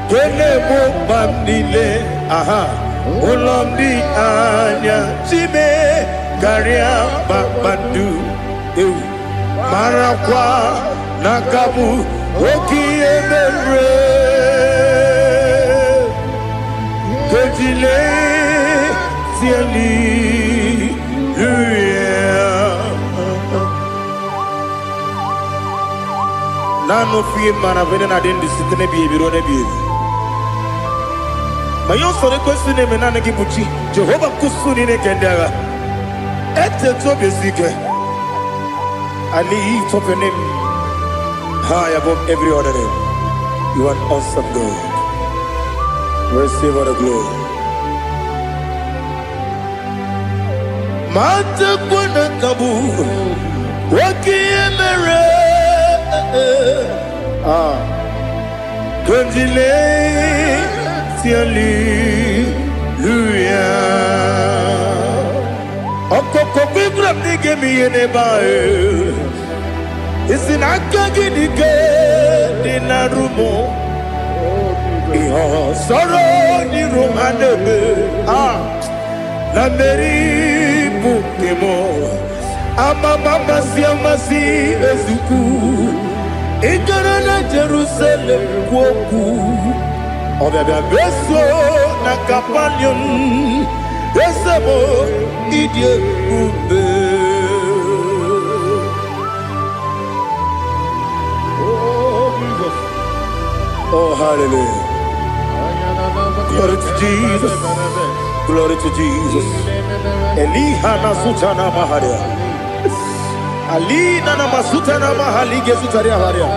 kene mo bamnile aha ulomdi anya chime karia babandu eu marakwa nakabu okiemere kejile tieli nano fie mana vene na dendi sitene biebiro ne biebi mayo sore kwesune menane gibuchi Jehova kusuni ne kendera I lift up your name high above every other name. You are awesome, God. Receive all the glory. Mata kuna kabu wakiemere Konjile Hallelujah. Okoko kwikrap nige mi yene bae. Isinaka gidige dinarumo. Iho soro ni romanebe. La meri bukemo. Ama mama siamasi ezuku. Ikarana Jerusalem woku. Obebe beso na kapanion. Besamo idie ube. Oh, Jesus. Oh, hallelujah. Glory to Jesus. Glory to Jesus. Elihana sutana maharia. Alina na masutana mahali gesutaria haria.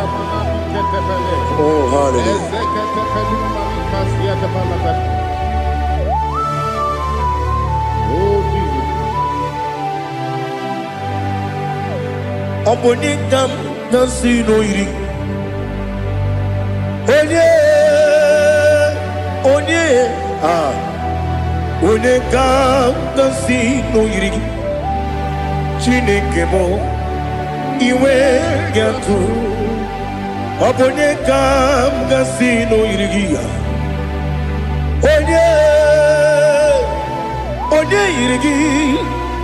Oh, hallelujah. Oh, Jesus. Obonikam nasino iri. Onye Onekam nasino iri. Chineke mo iwe gatu. Obonekam nasino iri. Onye irigi,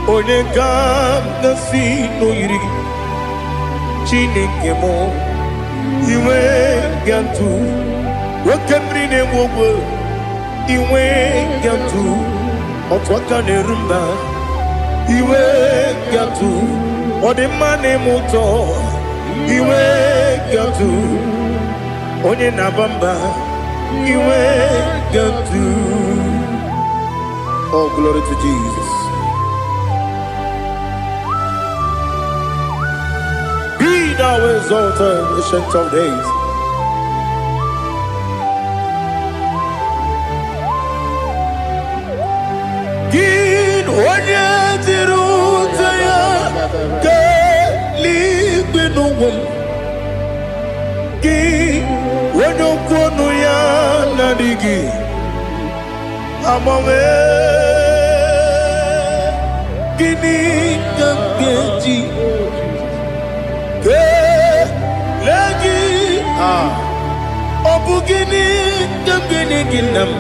onekam nasino irigi. Chineke mo iwe gatu. Wakemri ne wogo iwe gatu. Otwaka ne rumba iwe gatu. Odemane moto iwe gatu. Onye nabamba iwe gatu. Oh, glory to Jesus. Be thou exalted, ancient of days. Gin onye tirutaya ke ligbinugum. Gin onye kwonu ya nadigi. Amame gini keji ke lagi obu gini kebini ginam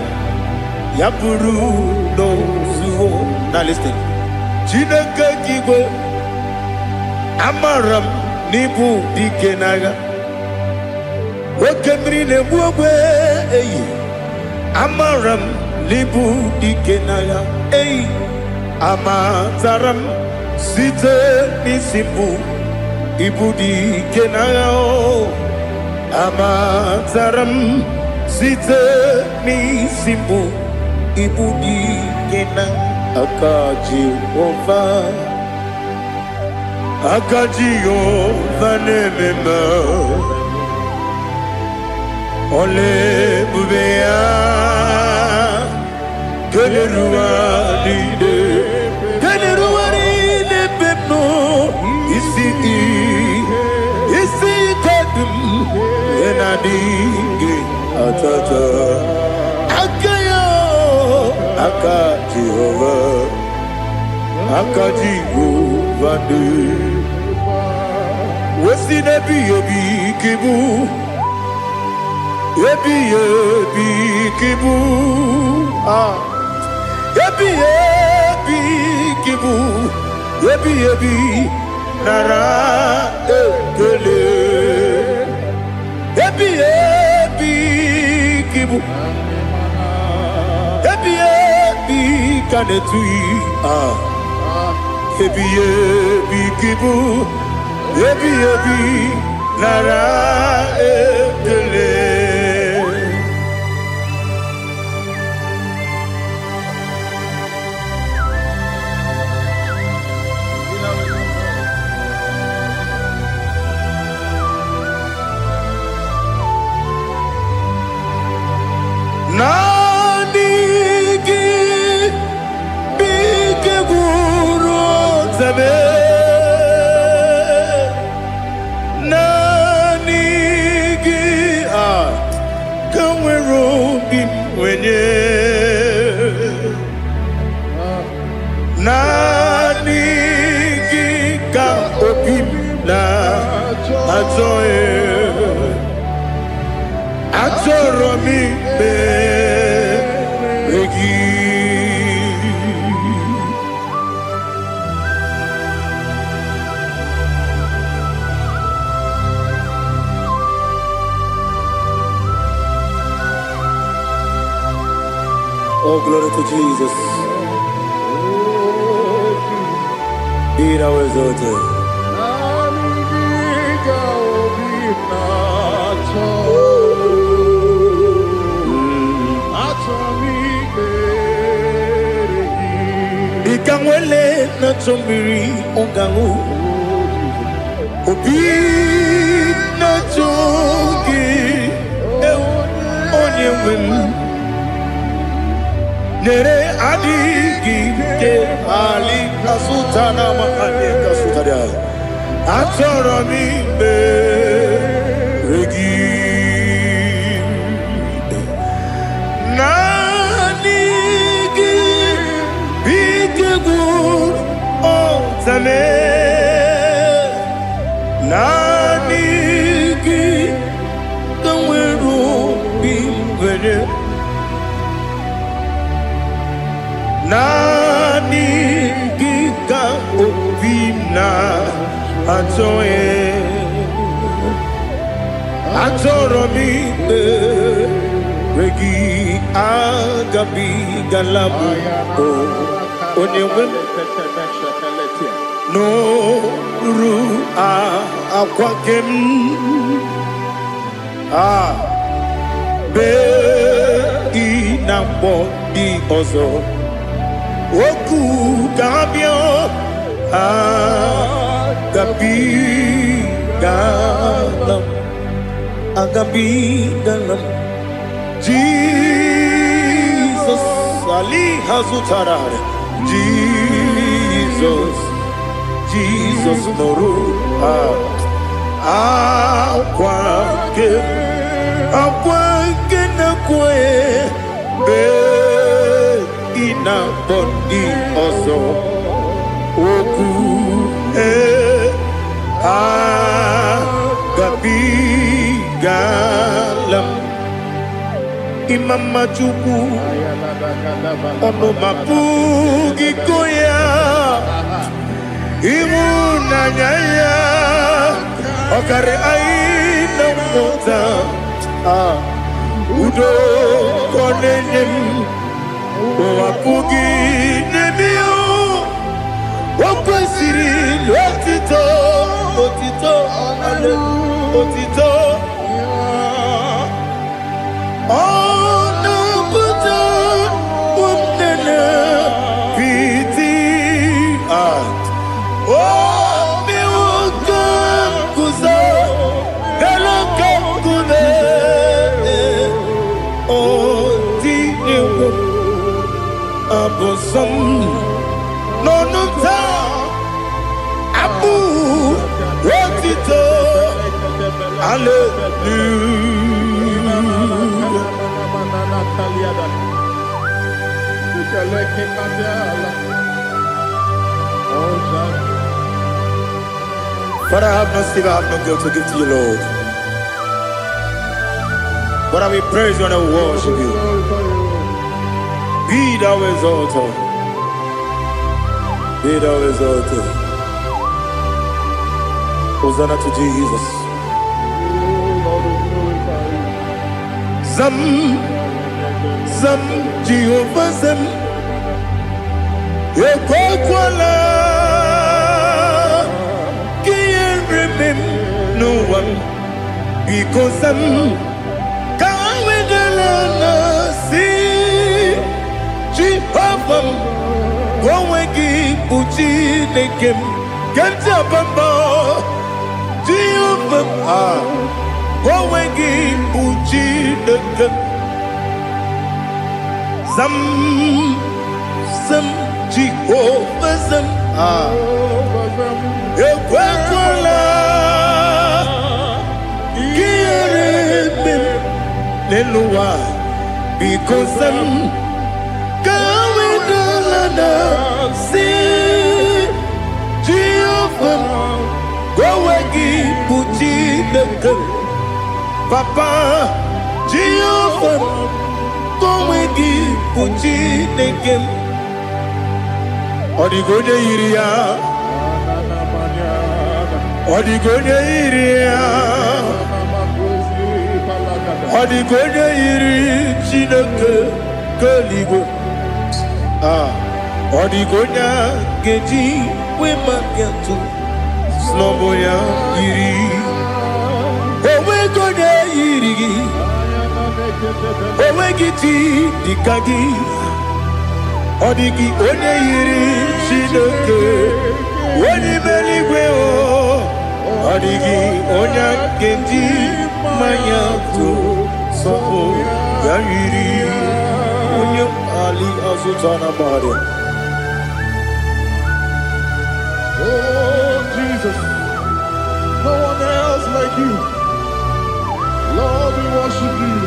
ya buru no zuo. Now listen. Chineke kigwe amaram nibu dikenaga okemri ne buogwe eyi amaram libu dikenaya ei amataram site nisibu ibu dikenaya o amataram site nisibu ibu dikenaya akaji ova nemema ole bubea Keneruari de Pepno, isi kadum, enadingi atata, akayo, akajiova de, wesi nebi kibu, ebi kibu, Ebi kibu, ebi nara ekele. Ebi kibu, ebi kanetui. Ebi kibu, ebi nara ekele. Achọrọ m ikpere gị. Oh, glory to Jesus. Be thou exalted. Ikangwele na chombiri ongangu obi na chogi onye wem nere adigi ke ali asutana mahane kasutaria achọrọ m ikpere gị. Naanị gị bikegbu ọzame, naanị gị ka nwere obi nwere, naanị gị ka obi na-achọghị. Achọrọ m ikpere gị agabigala m onye nwe m n'olu akwa nke m bee ị na-akpọ dị ọzọ okwu ga-abịa agabigalam Jesus Ali Hazutara Jesus Noru akwa nke na kwe be ina bodi ọzọ okwu agabigalam Imama Chukwu ọnụ mapụghị iko ya ịhụnanya ya ọkarị anyị na mmụta udo ka ọ na-enye m apụghị n'ebe ya o kwesịrị otito no ta abu otito hallelujah. Father, I have no silver, I have no gold to give to you, Lord. But I will praise you and I will worship you. Be thou exalted. Be thou exalted. Hosanna to Jesus. Zam Jehovah Zam Ekwakwala Can't remember no one because Zam Can't wait see Jehovah Gowegi Uchi Nekem Ganja Bamba Jehovah Gowegi Uchi Nekem Zam Jehovah Zam Ekwakwala Kieremem Leluwa because Zam Kawedalana Si Jehovah Gowegi Puchi Nekem Papa Jehovah, come again, Chineke. Odigonye yiri ya, odigonye yiri ya, odigonye yiri Chineke keligwe. Odigonya geji we magetu slobo ya yiri. Owe gonya yiri, owe giti dikagi. Odigi onye yiri Chineke, onye meligwe o. Odigi onya geji manya tu slobo ya yiri. Onye Ali Azutana Bahari. Oh, Jesus, no one else like you. Lord, we worship you.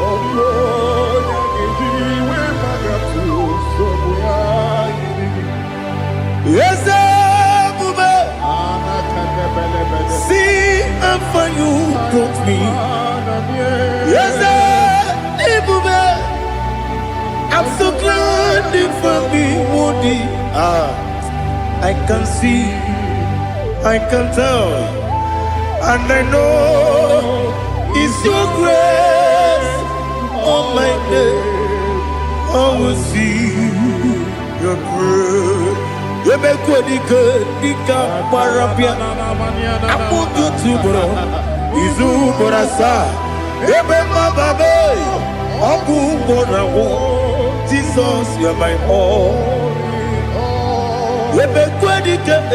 Oh, Lord, yes, Bube. See how far you brought me. Yes, Bube. I'm so glad you found me, Woody. I can see, I can tell, and I know it's your grace on my day. I will see your grace. You make what you could, Nika Parapia. I want you to bro. Izu Borasa. You make my baby. Abu Bonawo. Jesus, you're my all. You make what you could,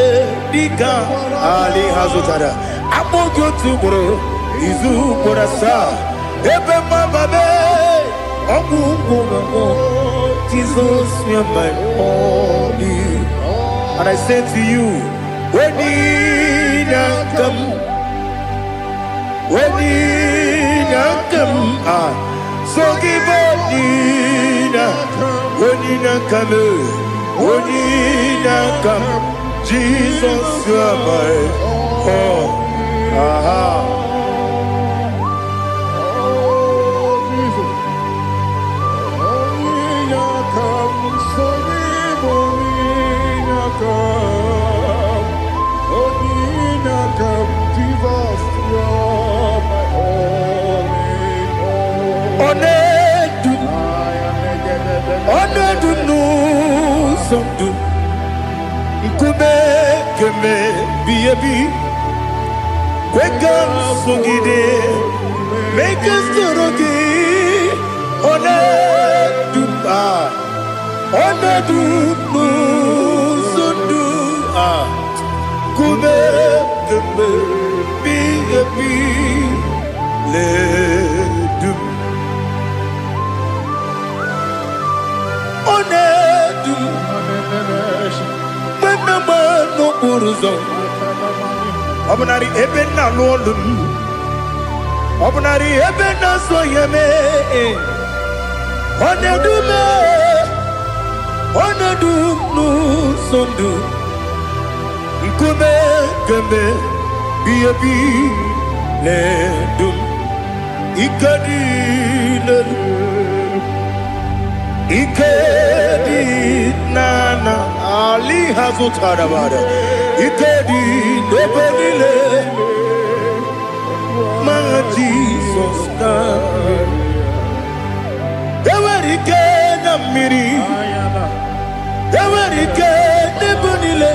Nika Ali Hazutada. I want you to bro. Izu Borasa. You make my baby. Jesus, you're my only. And I say to you, when you come, so give up, when you come, Jesus, you're my all. Onedu no somdu Nkube keme biyebi Kwekam sungide Make us torogi Onedu no somdu Kube keme biyebi Ledu Onedu Menama no uruzo Obunari ebe na lolum Obunari ebe na soyeme Onedu me Onedu no sondu Nkume kembe Biyebi Ledum Ikadi lelu Ikedi nana Ali Hazutara Bada Ikedi nebenile Ma Jesus na Ewerike na miri Ewerike nebenile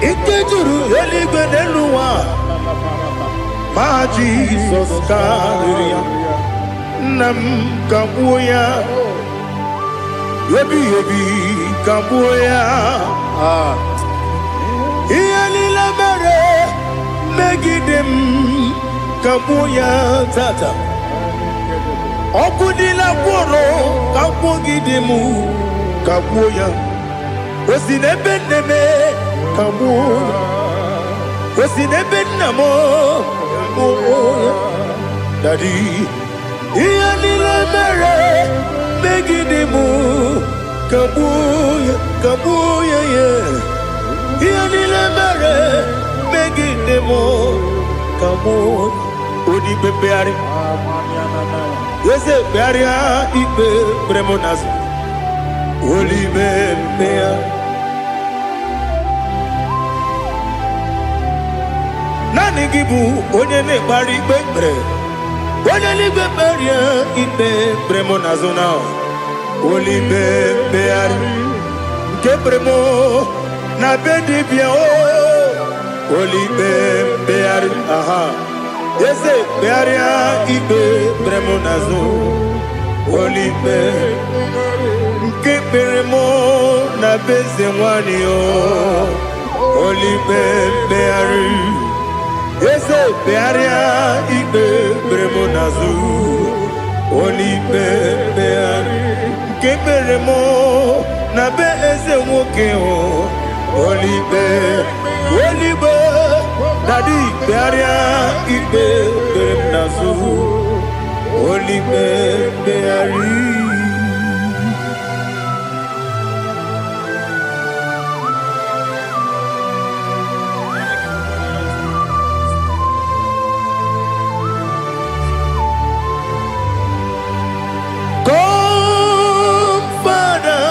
Ikejuru eligwe neluwa Ma Jesus na Nam kabuya Yebi kabuya Iyalila mere Megidem kabuya tata Okudila kworo kabugidemu kabuya Osinebenneme kabuya Osinebennamo kabuya Daddy Iyalila mere Megidemu kabuya kabuya yeah Iyalila mere Megidemu kabuya mo odi bebeari yese bearia ibe bremonas oli bebea nani gibu onye ne bari bebre onye ni beberia ibe bremonas na oli bebeari kebremo na bedibia oli bebeari aha yese bearia ibe bremonazo oli be kebremo na bezemwani oli bebeari yese bearia ibe bremonazo oli bebeari kebremo na bezemwoke oli be Daddy, bearia ibe beremnazu, oli beari. Come, Father,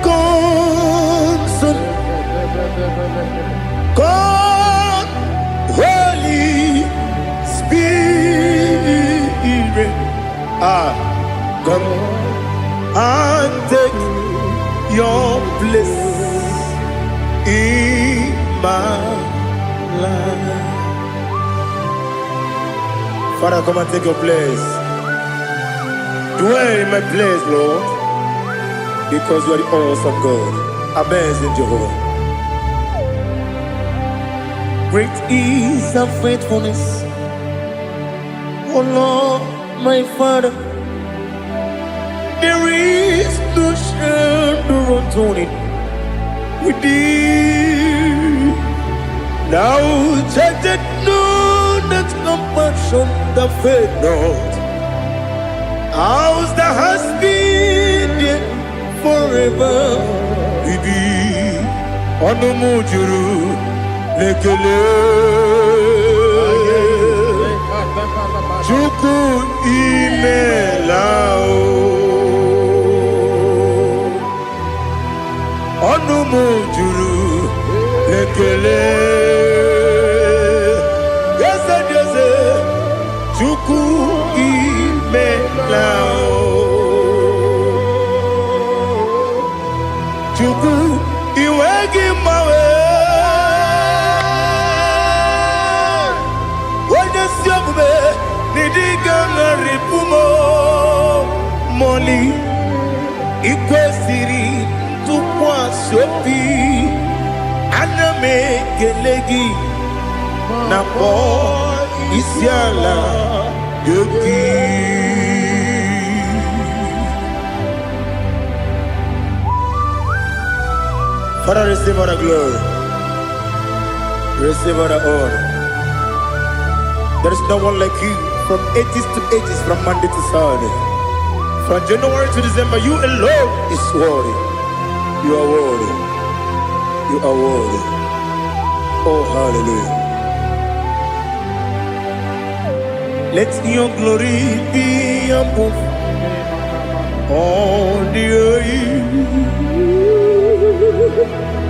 come, Son, come, Holy Spirit, come and take your place in my life. Father, come and take your place. Dwell in my place, Lord, because you are the awesome God. Amazing Jehovah. Great is thy faithfulness, O Lord, my Father. There is no shadow unto it with thee. Thou judgest none that compassion that faith not. Ours that has been there forever with thee. Onomujuru lekele Chuku imelao Onumujuru lekele Yese yese Chuku imelao Chuku iwegi mawe Nidigangaripumo Moli Ikwesiri Tukwa Sopi Aname Gelegi Napo Isiala Yogi Father, receive all the glory, receive all the honor. There is no one like you. From ages to ages, from Monday to Saturday, from January to December, you alone is worthy. You are worthy. You are worthy. Oh, hallelujah. Let your glory be above all the earth.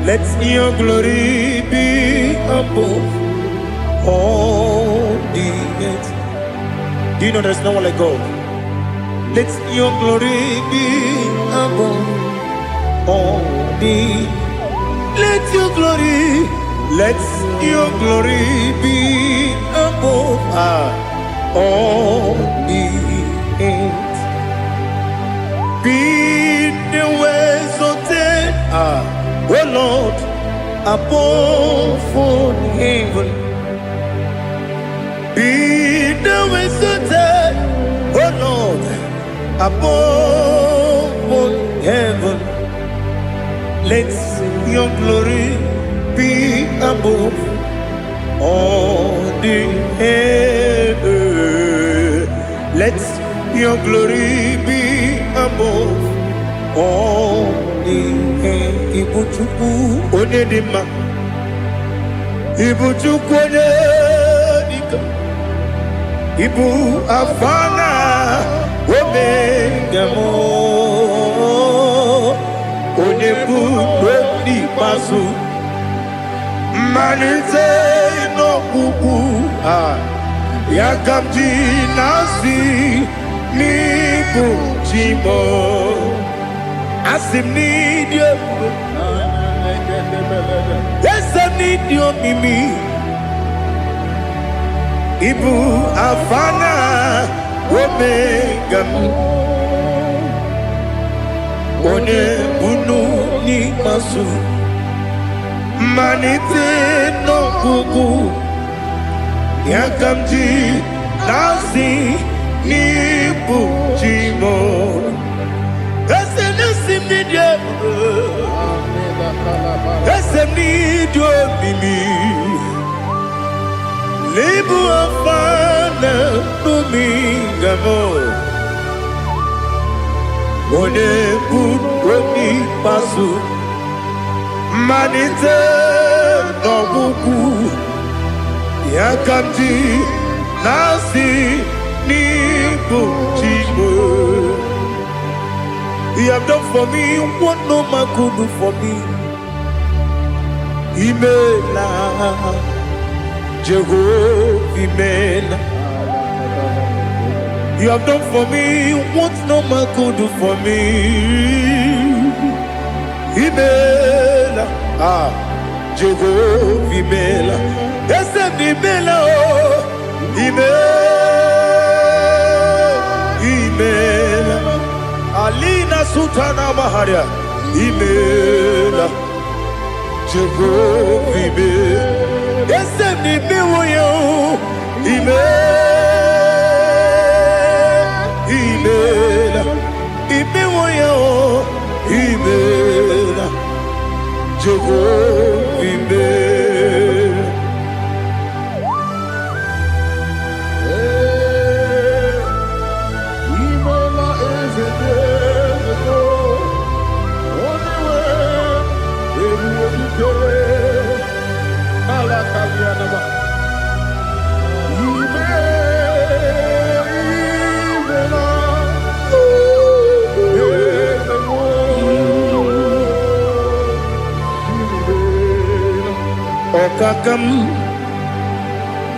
Let your glory be above all the earth. Do you know there's no one like God? Let your glory be above all the. Let your glory be above all the earth. Be the ways of death, oh Lord, above all heaven. Be the ways of death, oh Lord, above all heaven. Let your glory be above all the heaven. Let your glory be above all the heaven. Ibuchuku onedima, Ibuchuku onedima. Ibu afana omega mo onebu ni pasu manite no kuku yakamji nasi ni bujimo asim ni dio asim ni dio mimi Ibu afana omega one bunu ni masu manite no kuku yakamji nasi ni bujimo esem ni dio mimi Lebu afana numingamo One buoni pasu Manite no buku Yakamji nasi ni bujimo You have done for me what no man could do for me Imela Jehovah, Mela. You have done for me what no man could do for me. Imela, Jehovah, Mela. Yes, Imela, Imela. Alina Sultana Maharia, Imela, Jehovah, Mela. Yes, ni biwoyo imela ibiwoyo imela Jehovah imela imela ezeko oniwe Ala kaliana ba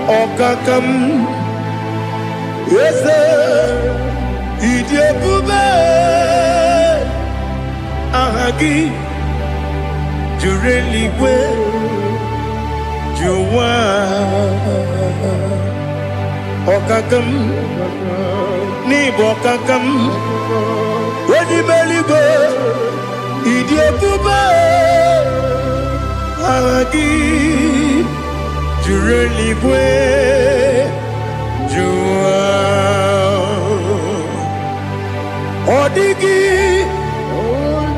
Okakam Yese Idiekube Ahagi Jureligwe Juwa Okakam Nibo Okakam Wedi Beligwe Idiekube Ahagi Jureligwe Juwa Odigi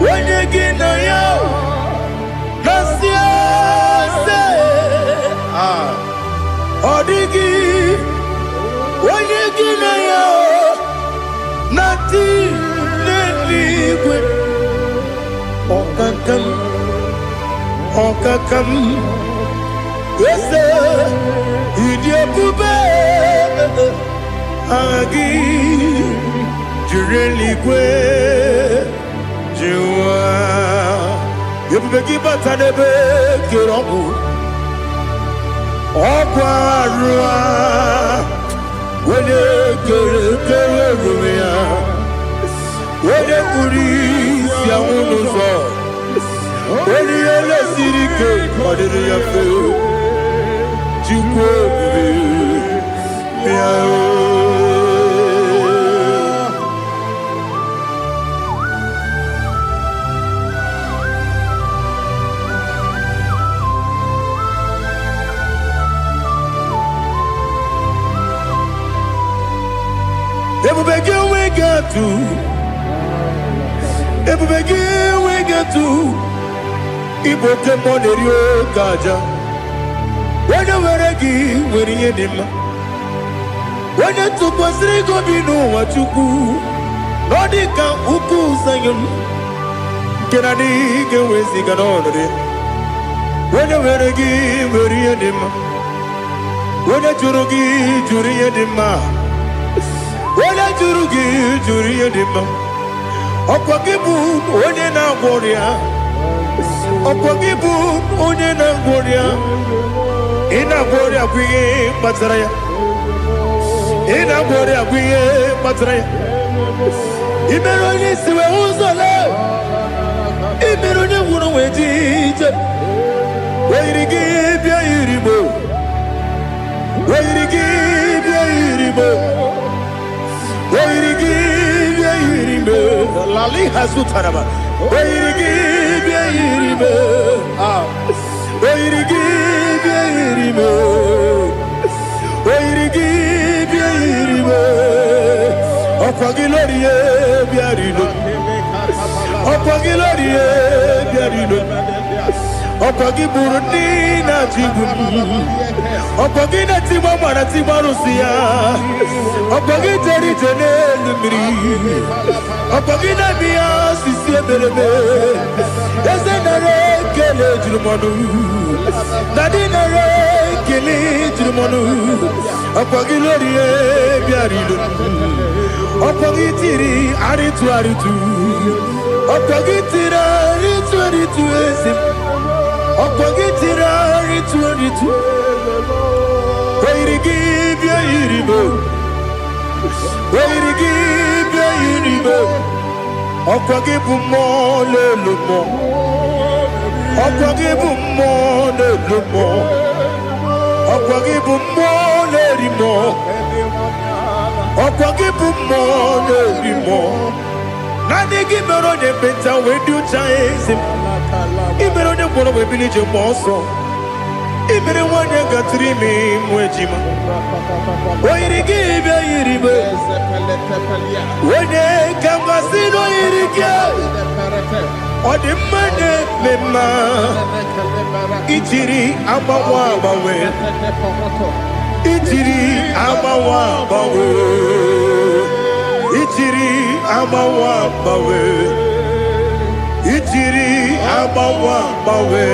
Wenyegi na yao Nasiase Odigi Wenyegi na yao Nati Neligwe Okakam Okakam Yese Idiekube Agi Jureligwe Juwa Yebubeki batanebe kiromu Okwarua Wene kere rumia Wene kuri siya unuzo Wene yele sirike Wadiri ya feo Jukwe Miao Ebubegi we get to Ebubegi we get to Iboke monerio kaja Wene weregi weriye dima Wene tukwasiri gobinu wachuku Nodika uku sayun Kenani gewezi ganonore Wene weregi weriye dima onye jụrụ gị jụrụ ihe dị mma onye jụrụ gị jụrụ ihe dị mma ọkwa gị bụ onye na-agwọ ọrịa ọkwa gị bụ onye na-agwọ ọrịa ị na-agwọ ọrịa bụ ihe kpatara ya ị na-agwọ ọrịa bụ ihe kpatara ya ị mere onye isi wee ụzọ lee ị mere onye nwụrụ wee dị ije oyiri gị bịa yiri mo oyiri gị bịa yiri mo oyiri gị bịa yiri mo lali hazutara ba oyiri gị bịa yiri mo oyiri gị bịa yiri mo oyiri gị bịa yiri mo ọkwa gị lórí ye bịa rilo ọkwa gị lórí ye bịa rilo ọkwa gị bụrụ ndị na-achị igbu ọkwa gị na-etigba mara tigba arụsị ya ọkwa gị jere ije n'elu mmiri ọkwa gị na-eme ya osisi emereme eze nara ekele juru m ọnụ na dị nara ekele juru m ọnụ ọkwa gị lórí ye bịa rilo ọkwa gị tiri arịtụ arịtụ ọkwa gị tiri arịtụ arịtụ ezi ọkwa gị tiri arịtụ arịtụ oyiri gị bịa yiri mo oyiri gị bịa yiri mo ọkwa gị bụ mmụọ n'elu mmụọ ọkwa gị bụ mmụọ n'elu mmụọ ọkwa gị bụ mmụọ n'eri mmụọ ọkwa gị bụ mmụọ n'eri mmụọ naanị gị mere onye ekpenta wee dị ụcha eze ị mere onye gwọrọ wee bili ije mmụọ ọsọ ị mere nwanyị gatụrụ ime mụ ejima oyiri gị bịa yiri mo onye ka m gasị n'oyiri gị ọ dị mma na-eme mma ijiri agbanwe agbanwe ijiri agbanwe agbanwe ijiri agbanwe agbanwe ijiri agbanwe agbanwe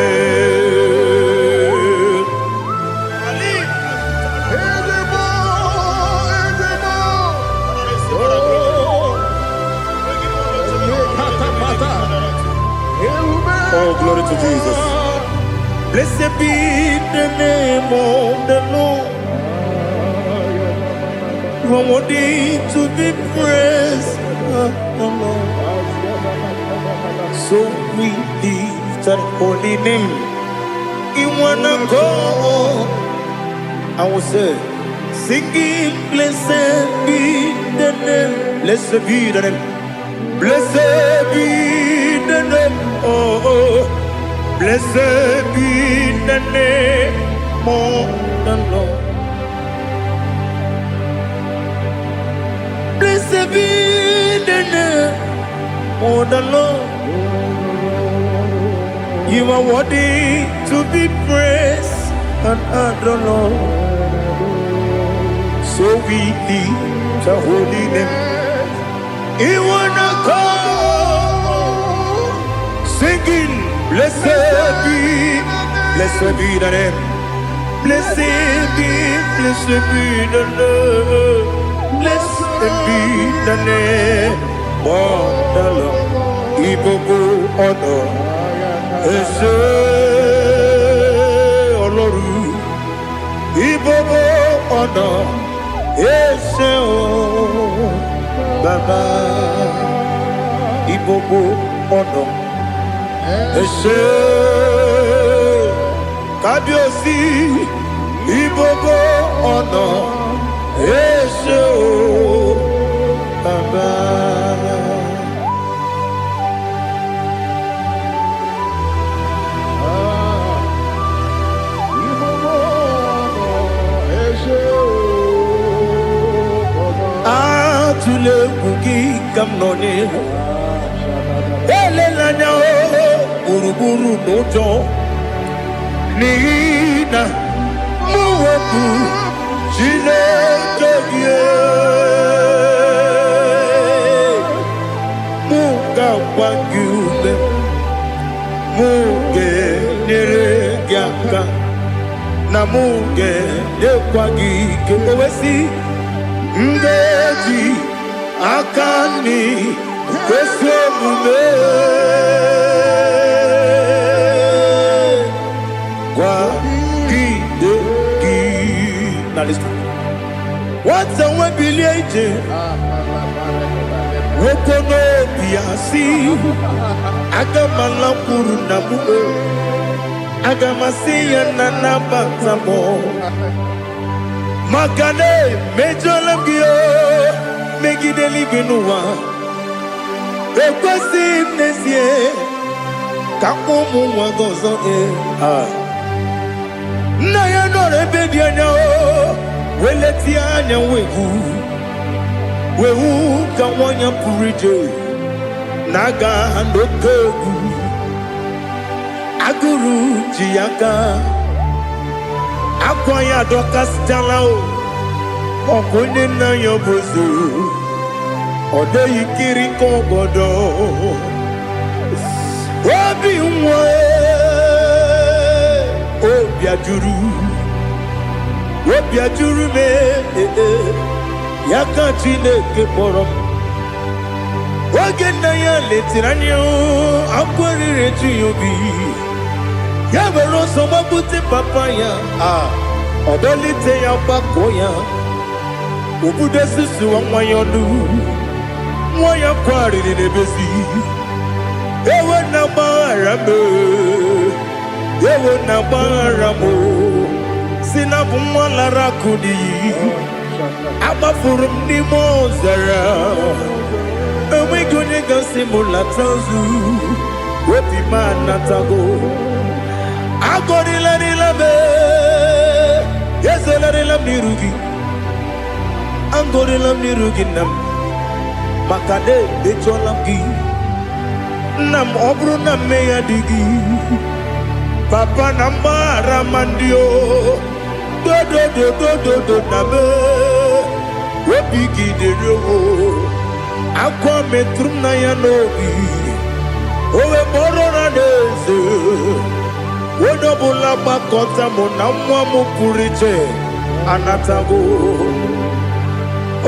Oh, glory to Jesus. Blessed be the name of the Lord. You are worthy to be praised, the Lord. So we lift that holy name. You wanna go? I will say, singing, blessed be the name. Blessed be the name. Blessed be the name. Oh, blessed be the name of the Lord. Blessed be the name of the Lord. You are worthy to be praised and adored, Lord. So we lift the holy name. You wanna call, singing, blessed be the name. Blessed be the Lord. Blessed be the name of the Lord. Ibogo honor, ese oloru. Ibogo honor, ese o Baba. Ibogo honor, ese Kabiosi. Ibogo honor, ese o Baba. Atule kuki kamnoni elelanya buruburu nojo nina muwetu Chineke muga wangume muge neregiaka namuge yekwagi kewesi ngeji akani kwesomume kwa gidegi. Now listen. What's a webileje? Wokono biasi agamala kuru namu agamasiya nanabatamo makane mejolamgio megideli benua ekwesi nesie kakomu wagozo na ya nore bedianya weleti anya wehu kawanya purije naga ndokogu aguru jiyaka akwanya dokastalao okunye na yobozu ode yikiri kogodo obi nwa obi ajuru me yaka Chineke kpọrọ m oge nna ya letiri anya akwarịrị eju ya obi ya were ọsọ gbapute papa ya ọdọlite ya gbakọ ya obodo susuwa nwa ya ọnụ nwa ya kwarịrị n'ebezi ewe na gbaghara m si na bụ nwa lara akụ n'iyi agbafuru m n'ime ọzara enweghị onye ga-asị m lata ozu obi m anatago agọrịlarịla m ezelarịla m n'iru gị agọrịla m n'iru gị nna m maka na emejọla m gị nna m ọ bụrụ na mme ya dị gị papa na mgbaghara ma ndị o dodododododo na me obi gị dịrị owo akwa metụrụ na ya n'obi owe kpọrọ na n'eze onye ọbụla gbakọta mụ na nwa m pụrụ iche anatago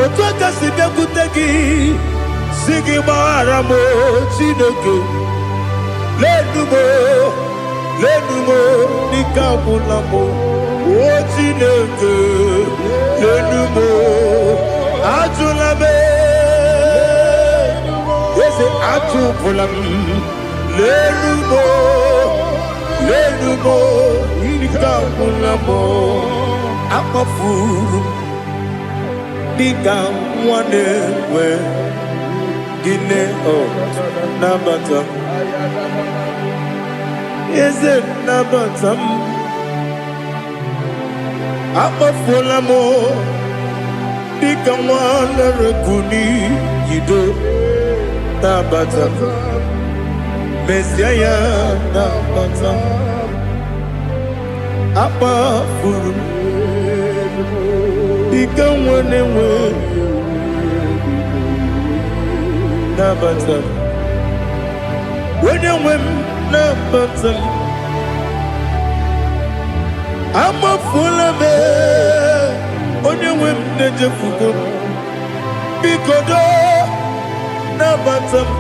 otu aka si bịakwute gị si gị gbaghara m Chineke lenumo dịka agwụla m o Chineke lenumo ajụla m eze ajụpụla m lenumo dịka agwụla m akpafuru dịka nwa na-enwe gịnị nabata eze nabata m akpafuola m dịka nwa na-erekuni yido nabata mesia ya nabata akpafuru dịka nwa na-enwe nabata onye nwe m nabata m amafuola m onye nwe m na-ejefugo m biko do nabata m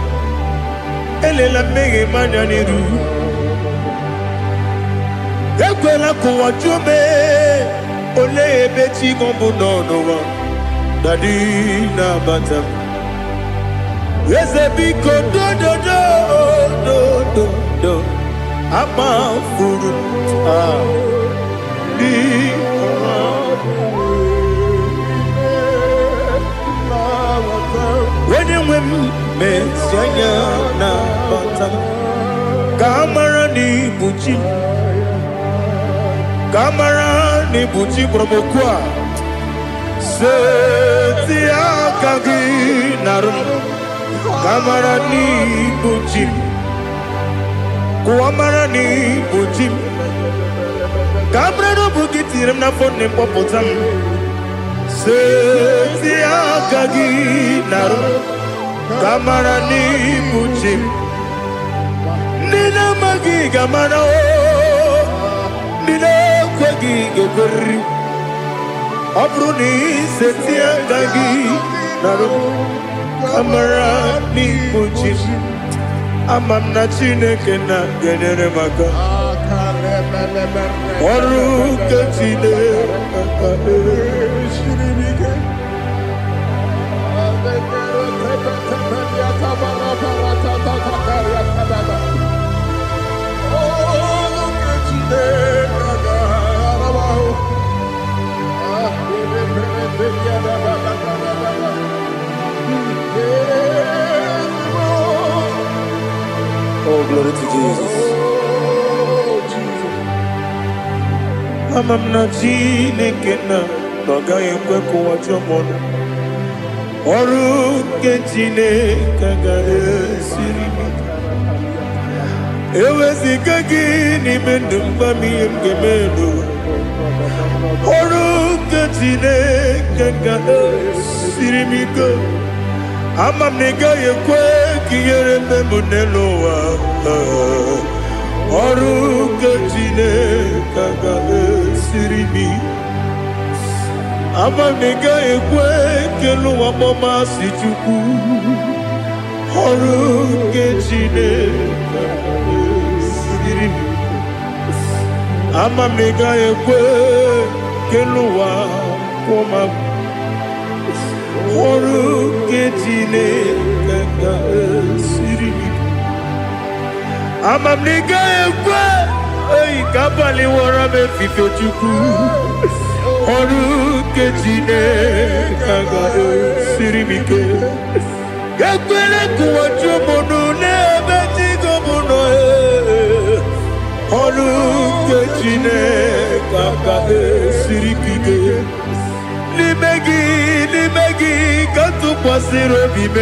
elela mmehie m anya n'iru ekwela ka ụwa jụọ m olee ebe chi gị bụ n'ụwa dadi nabata m eze biko do amafuru di onye nwe m mesi anya na bata ka amara n'ibu chi ka amara n'ibu chi kpọrọmokwu a seti aka gị narụ kamara n'ibu chi kuamara n'ibu chi kamara n'obu gị tiri m n'afọ na mkpọpụta m seti aka gị narụ kamara n'ibu chi ndị na-amaghị ga-amara o ndị na-ekwe gị ga-ekweriri. Ọ bụrụ na iseti aka gị narụ amara n'igbochi m, ama m na Chineke na-enyere m aka. Ọrụ nke Chineke Oh, glory to Jesus. Ama m na Chineke na-agaghị ekwe ka ụwa jọọ m ọnụ. Ọrụ nke Chineke ga-esiri m ike. Eweziga gị n'ime ndụ m, gwa m ihe m ga-eme n'ụwa. Ọrụ nke Chineke ga-esiri m ike. Ama m na ị gaghị ekwe ka ihere mee m n'elu ụwa. Ọrụ nke Chineke ga-esiri m ike. Ama m na ị gaghị ekwe ka elu ụwa gbamasị Chukwu. Ọrụ nke Chineke ga-esiri m ike. Ama m na ị gaghị ekwe ka elu ụwa kwụma m. Ọrụ nke Chineke ga-esiri m ike. Ama m na ị gaghị ekwe ka abalị wara m efife Chukwu. Ọrụ nke Chineke ga-esiri m ike. Ekwela ka ụwa jụọ m ọnụ n'ebe Chi m nọ. Ọrụ nke Chineke ga-esiri m ike. N'ime gị ka tụkwasịrị obi m.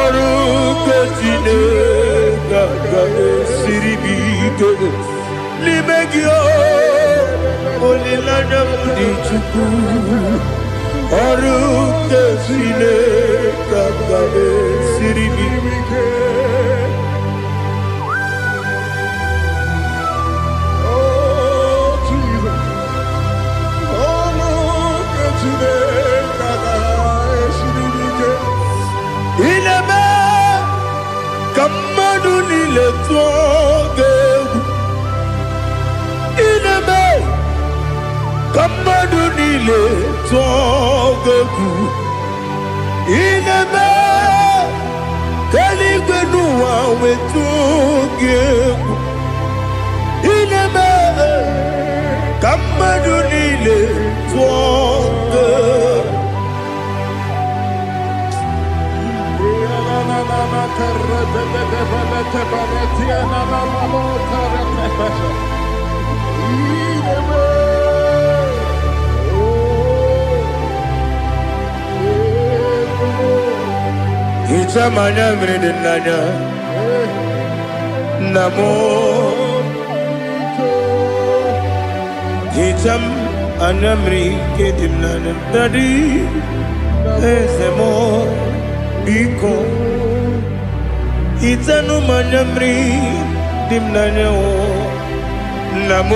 Ọrụ nke Chineke ga-esiri m ike. N'ime gị olileanya m dị Chukwu. Ọrụ nke Chineke ga-esiri m ike. Ị na-eme ka mmadụ niile tụọ gị egwu. Ị na-eme ka mmadụ niile tụọ gị egwu. Ị na-eme ka eluigwe n'ụwa wee tụọ gị egwu. Ị na-eme ka mmadụ niile tụọ gị egwu. Hicham anya mmiri dị n'anya nna m. Hicham anya mmiri nke dị n'anya Daddy, eze m biko. Hichanụ m anya mmiri dị n'anya nna m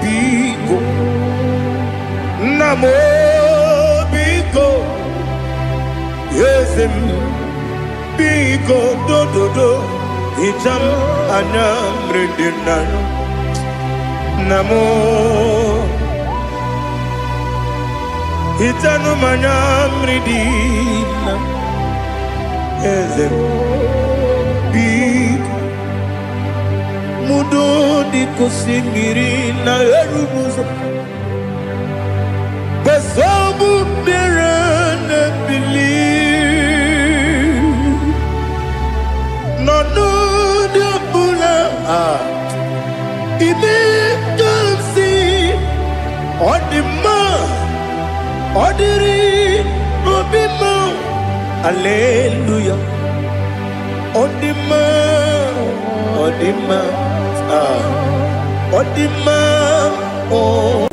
biko. Nna m biko. Eze m biko dododo. Hicham anya mmiri dị n'anya nna m. Hichanụ m anya mmiri dị n'anya eze m biko. Mudo di kosimiri na erumuzo. Basobu birane bili. Nonu de bula. Ibe kansi. Odima. Odiri. Obima. Hallelujah. Odima. Odima. Odima. Oh.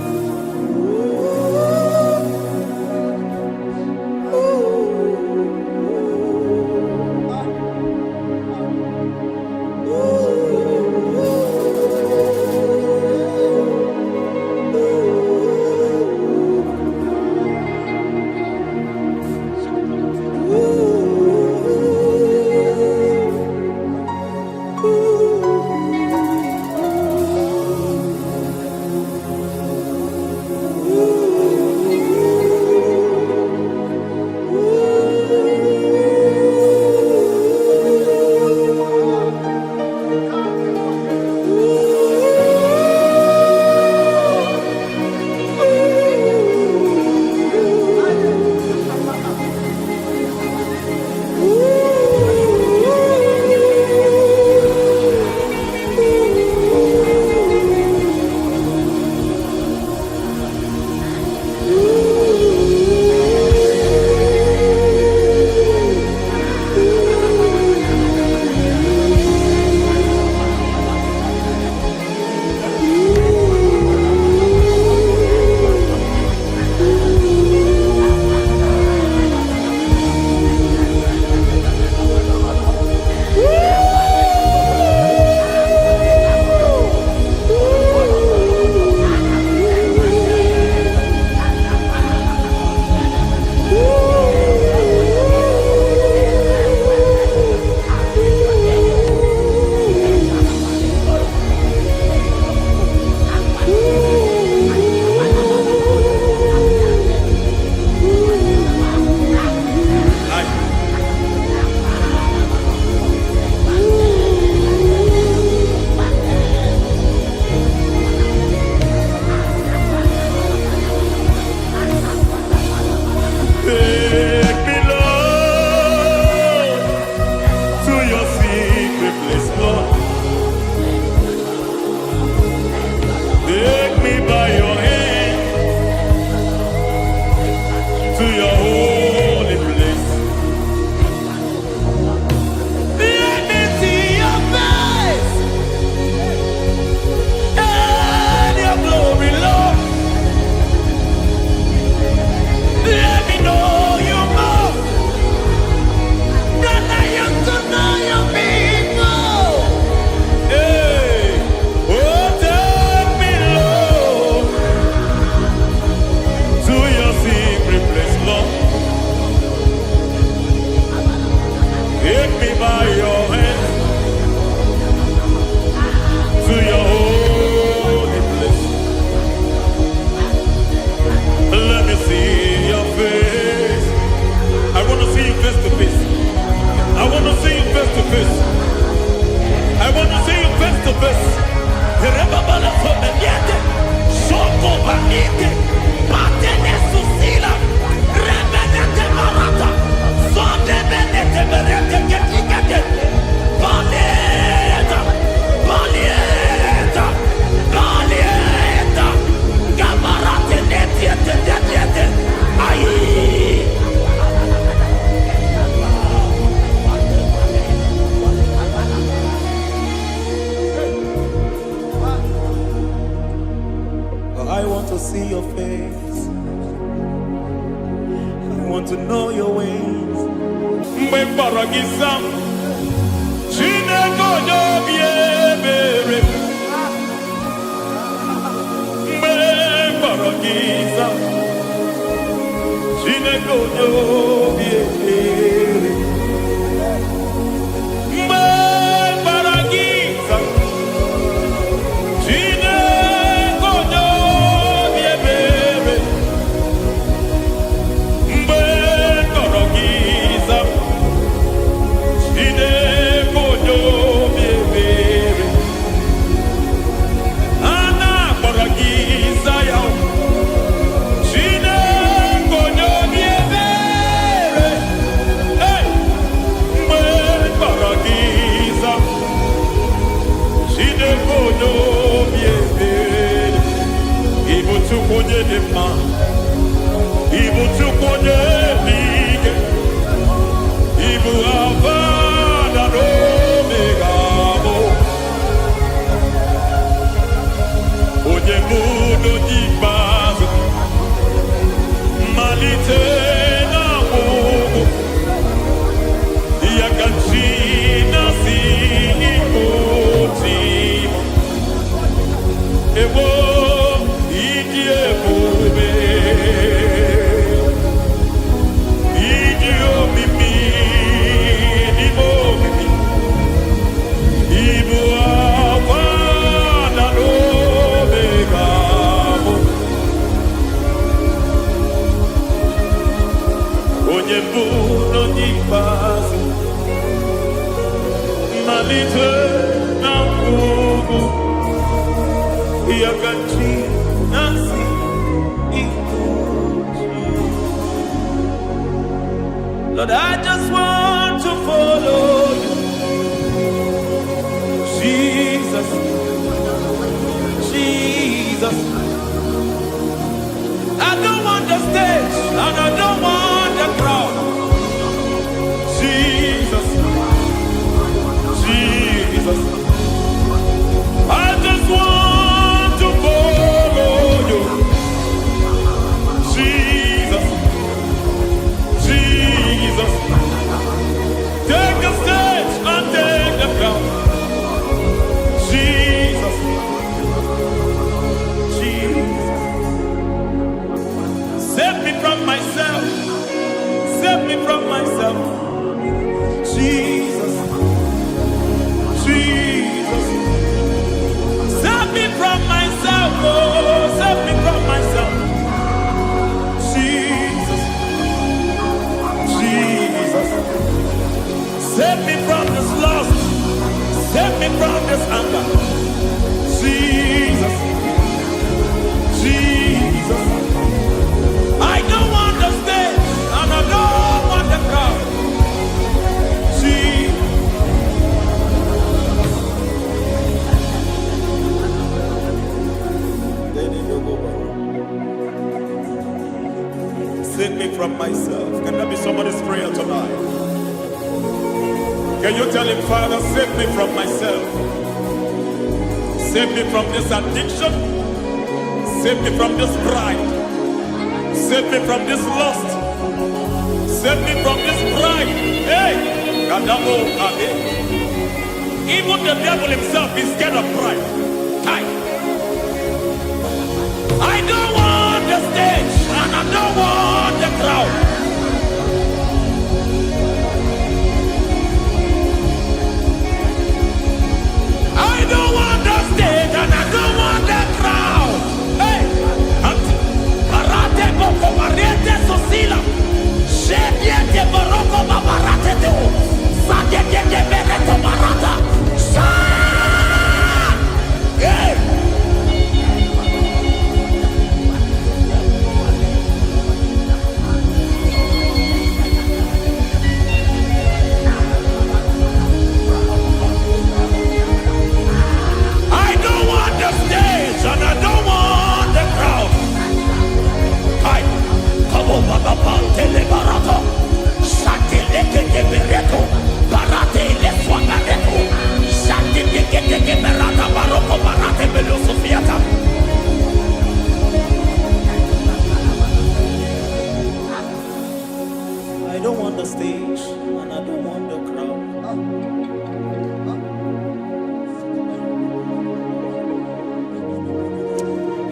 I want to see your face. I want to know your ways. Mgbe mkpọrọ gị sam, Chineke onye obi ebere. Mgbe mkpọrọ gị sam, Chineke onye obi ebere. Mgbe mkpọrọ gị sam, onye dị mma, ịbụ Chukwu onye n'ike, ịbụ Alfa na Omega bụ onye bụ n'onye ikpeazụ, mmalite na ọgwụgwụ, ya ka chi na-asị ikpe otu ewo Lord, I just want to follow you, Jesus, Jesus. I don't want the stage and I don't want the crowd. Jesus, Jesus. I just want to follow you, Jesus, Jesus. Take the stage and take the crown, Jesus, Jesus. Save me from myself, save me from myself, Jesus, Jesus. Save me from myself, oh, save me from myself, Jesus, Jesus. Save me from this lust, save me from this anger, Jesus, Jesus. I don't want the stage and I don't want the crowd, Jesus. Save me from myself. Can that be somebody's prayer tonight? Can you tell him, Father, save me from myself. Save me from this addiction. Save me from this pride. Save me from this lust. Save me from this pride. Hey! Even the devil himself is scared of pride. I don't want the stage and I don't want the crowd. I don't want the stage and I don't want the crowd. Hey! Barate boko barete sosila. Shediete baroko babarate teo. Sadete bereto barata. Hey!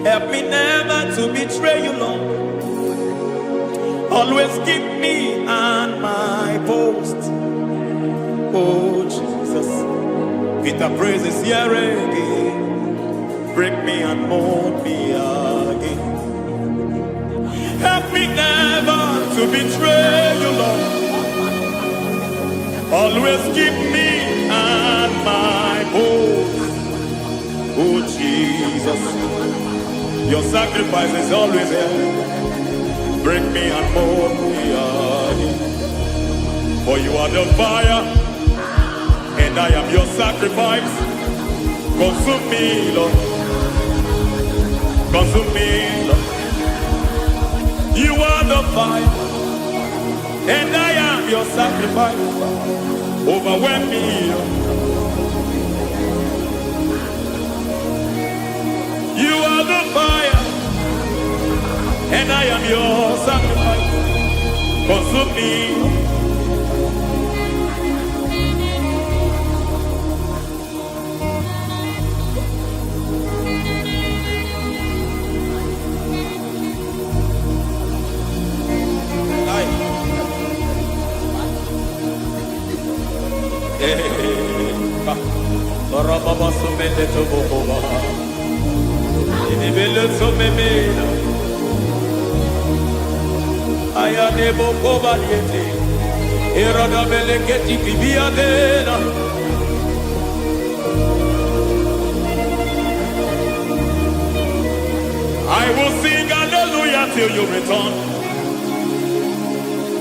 Help me never to betray you, Lord. Always keep me on my post. Oh, Jesus. Peter praises here again. Break me and mold me again. Help me never to betray you, Lord. Always keep me on my post. Oh, Jesus. Your sacrifice is always here. Break me and mold me again. For you are the fire, and I am your sacrifice. Consume me, Lord. Consume me, Lord. You are the fire, and I am your sacrifice. Overwhelm me, Lord. You are the fire, and I am your sacrifice. Consume me. Baba sumende to boba. Ini bele sumemena. Aya ne boko baliete. Erada bele keti kibia dena. I will sing hallelujah till you return.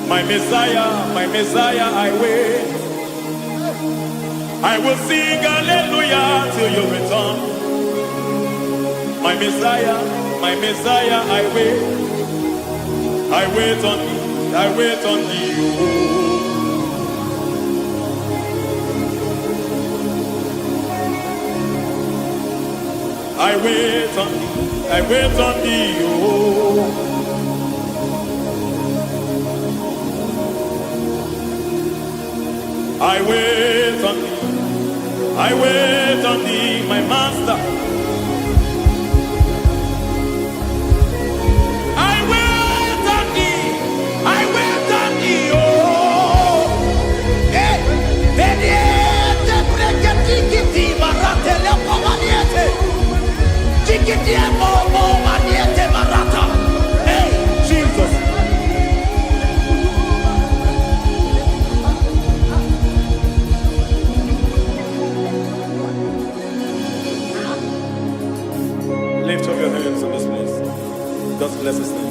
My Messiah, I wait. I will sing hallelujah till you return. My Messiah, I wait. I wait on thee, I wait on thee. I wait on thee, I wait on thee. I wait on thee. I wait on thee, my master. I wait on thee. I wait on thee, oh. Hey, Beniete, Breketi, Marate, Lepo, Maniete. Tikiti, Momo, Maniete, Marata. Hey, Jesus. Lift up your hands in this place. God bless His name.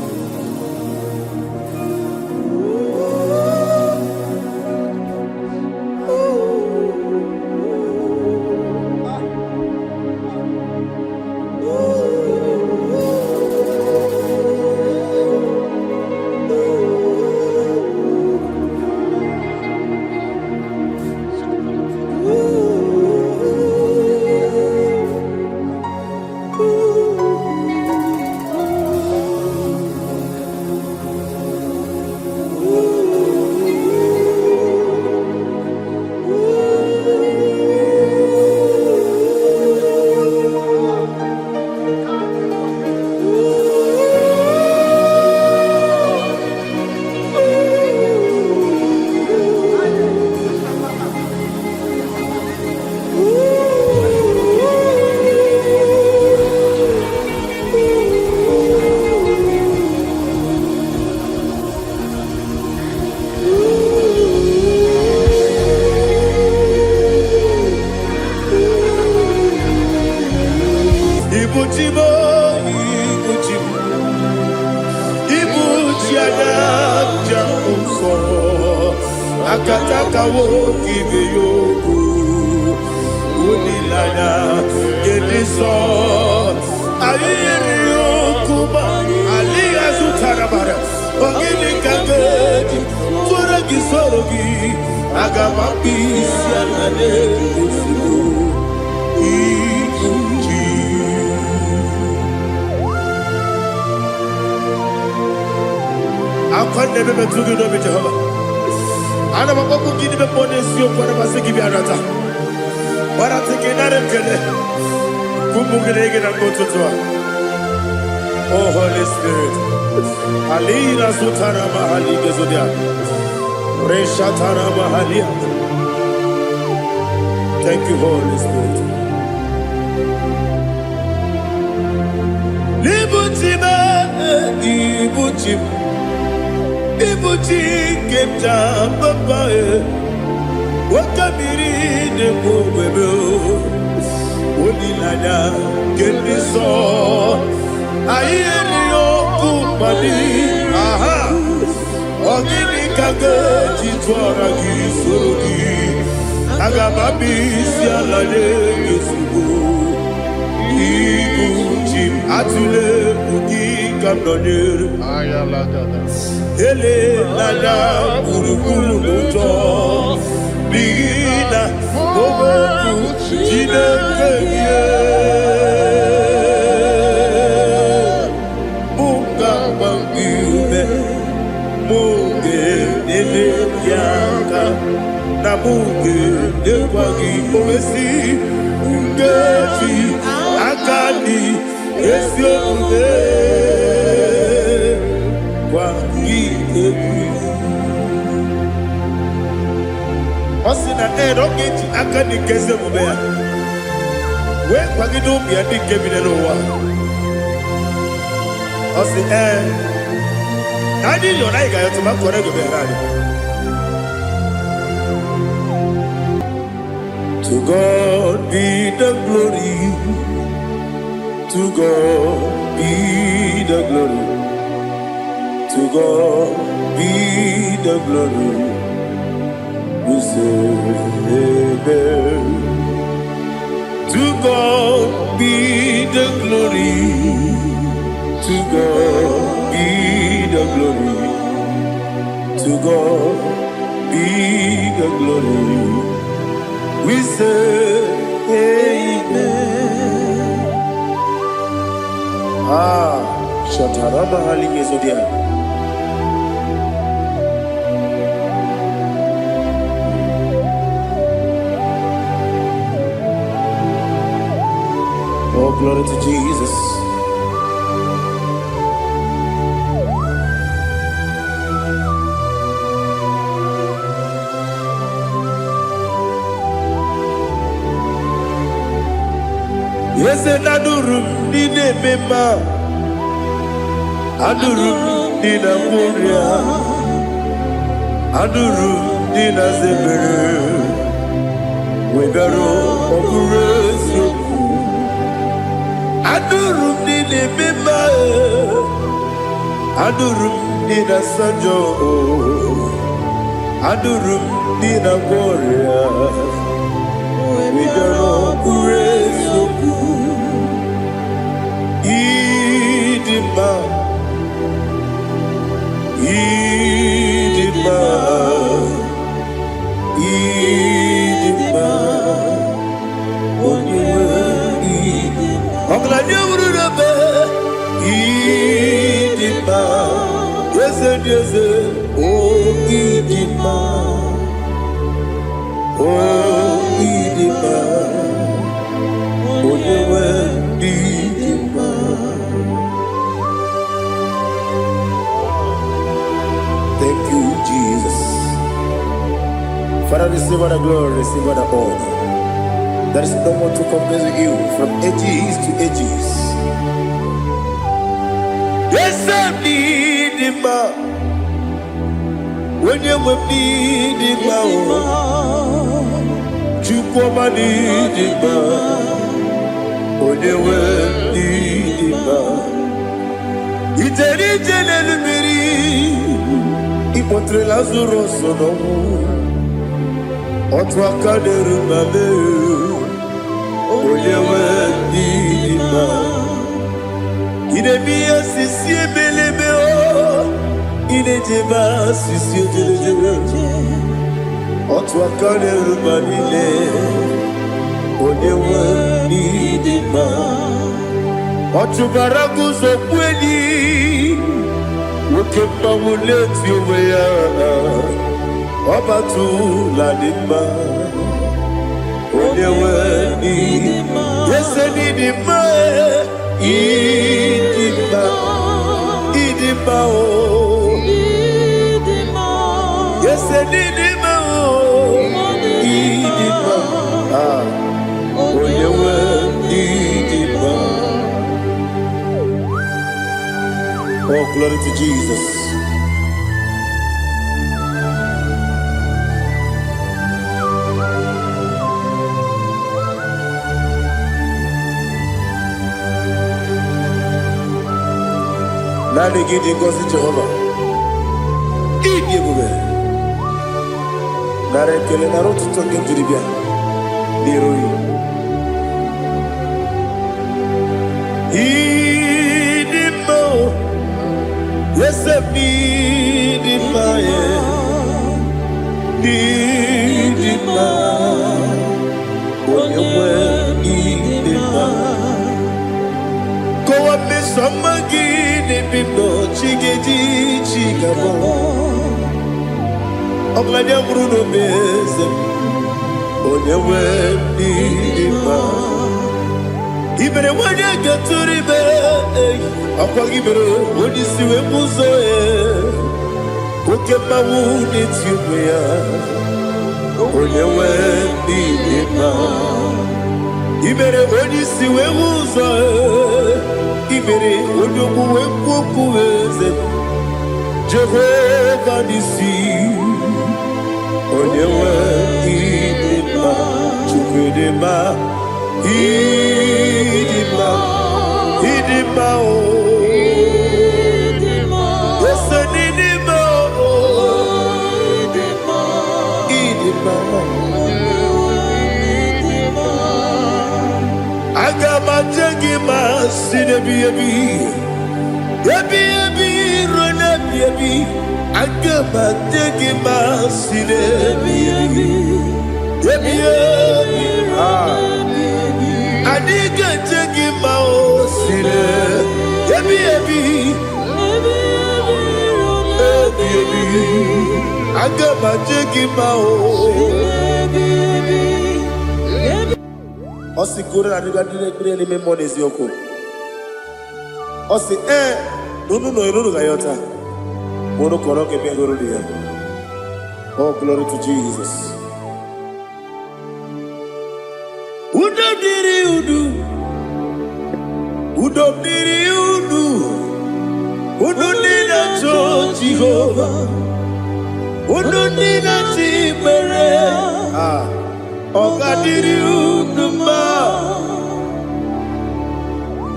Akataka wo kibe yoku unilana gediso ayiri yokuba aliya zutarabara ogini kagedi tura gisorogi agama bisi anane kusiku ikuji akwande bebe tugi no be Jehovah. Ana makoku gini be ponesio kwa na basiki bi arata. Wara teke na rekele. Kumugirege na ngototwa. Oh Holy Spirit. Alina Sutara Mahali Gezodia. Reshatara Mahalia. Thank you, Holy Spirit. Libutime, Ibutim, Ibutim, Kemta, Papa, Wakamiri, the Bobebo, Odilada, Kemiso, Ayerio, Kumali, Aha, Ogini Kage, Titwaragi, Surugi, Agababi, Sialale, Yusubu. Ibutim atule ugi kamdonir Ayalagada. ele nada kurukuru muto bigina bobo jine keye buka bangiume muge ele yaka na muge dekwagi omesi ngeti akadi esiombe kwa gitebi osina erogeti akadi keze mubea we kwa gido bia di kebine no wa osi nani yo na iga yo tuma kore go be radi. To God be the glory. To God be the glory. To God be the glory. We say amen. To God be the glory. To God be the glory. To God be the glory. We say amen. Shatarama Halinge Zodia. Oh, glory to Jesus. Yes, and Adurum Nine Mema Adurum Nina Muria Adurum Nina Zebere Wegaro Okurezio Adurum Nine Mema Adurum Nina Sanjo Adurum Nina Muria Wegaro Okurezio Idima, Idima, Idima, Idima, Idima, yes, yes, oh Idima, oh Idima, oh Idima. Thank you, Jesus. Father, receive all the glory, receive all the honor. There is no one to compare with you from ages to ages. Yes, I need him. When you need him, you come and need him. When you need him, it's a regional. Ipotre Lazaro sonomu Otwa kaderu mame Oyewe didima Idemiya sisi ebelebe o Idejeba sisi ojelejebe Otwa kaderu manile Oyewe didima Otubaragu zokweni Ukemba muleti uweya Obatu ladima Onewe nidima Yese nidima Idima Yes, Didima. Didima. Oh, glory to Jesus. Nani gidi ngozi Jehovah. Idi ebube. Nare kele na rotu toke jiribia. Niroi. Idi mo. Yese idi ma ye. Idi ma. Onyewe idi ma. Go up me somagi. Bibo chigedi chigabo Oglanya Bruno Beze Onyewe Bidima Ibere wanya gaturibe Akwa gibere Odisiwe muzoe Koke mawu nitiyumeya Onyewe Bidima Ibere Odisiwe muzoe Ibere onyokuwe kukuweze Jehovah nisi Onyewe idima Chukwedema Idima Idima o Yese nidima o Idima Agama jengima sinebi Yebi rona yebi Agama jengima sinebi Yebi Adiga jengima o sine Yebi Agama jengima o Osi kure na niga dire ni memories yoko. Osi no gayota. Mono koroke mengoro dia. Oh, glory to Jesus. Udo diri udu. Udo nina cho Jehovah. Udo nina timere.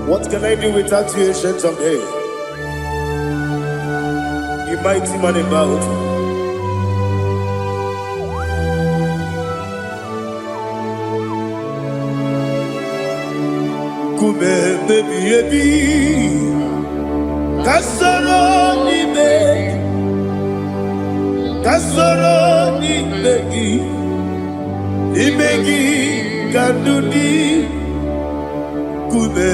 What can I do without you, ancient of days? You mighty man about. Kume baby Kasoro ni begi Imegi kandudi Kume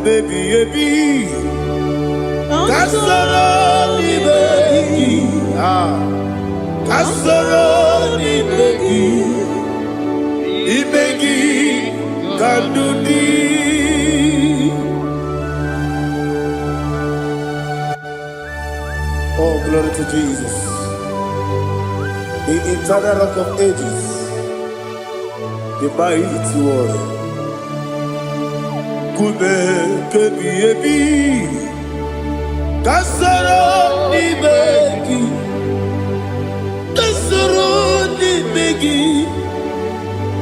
baby Kasoro ni begi Kasoro ni begi Imegi kandudi Oh, glory to Jesus, the eternal rock of ages, the mighty one. Kume kebi Kasoro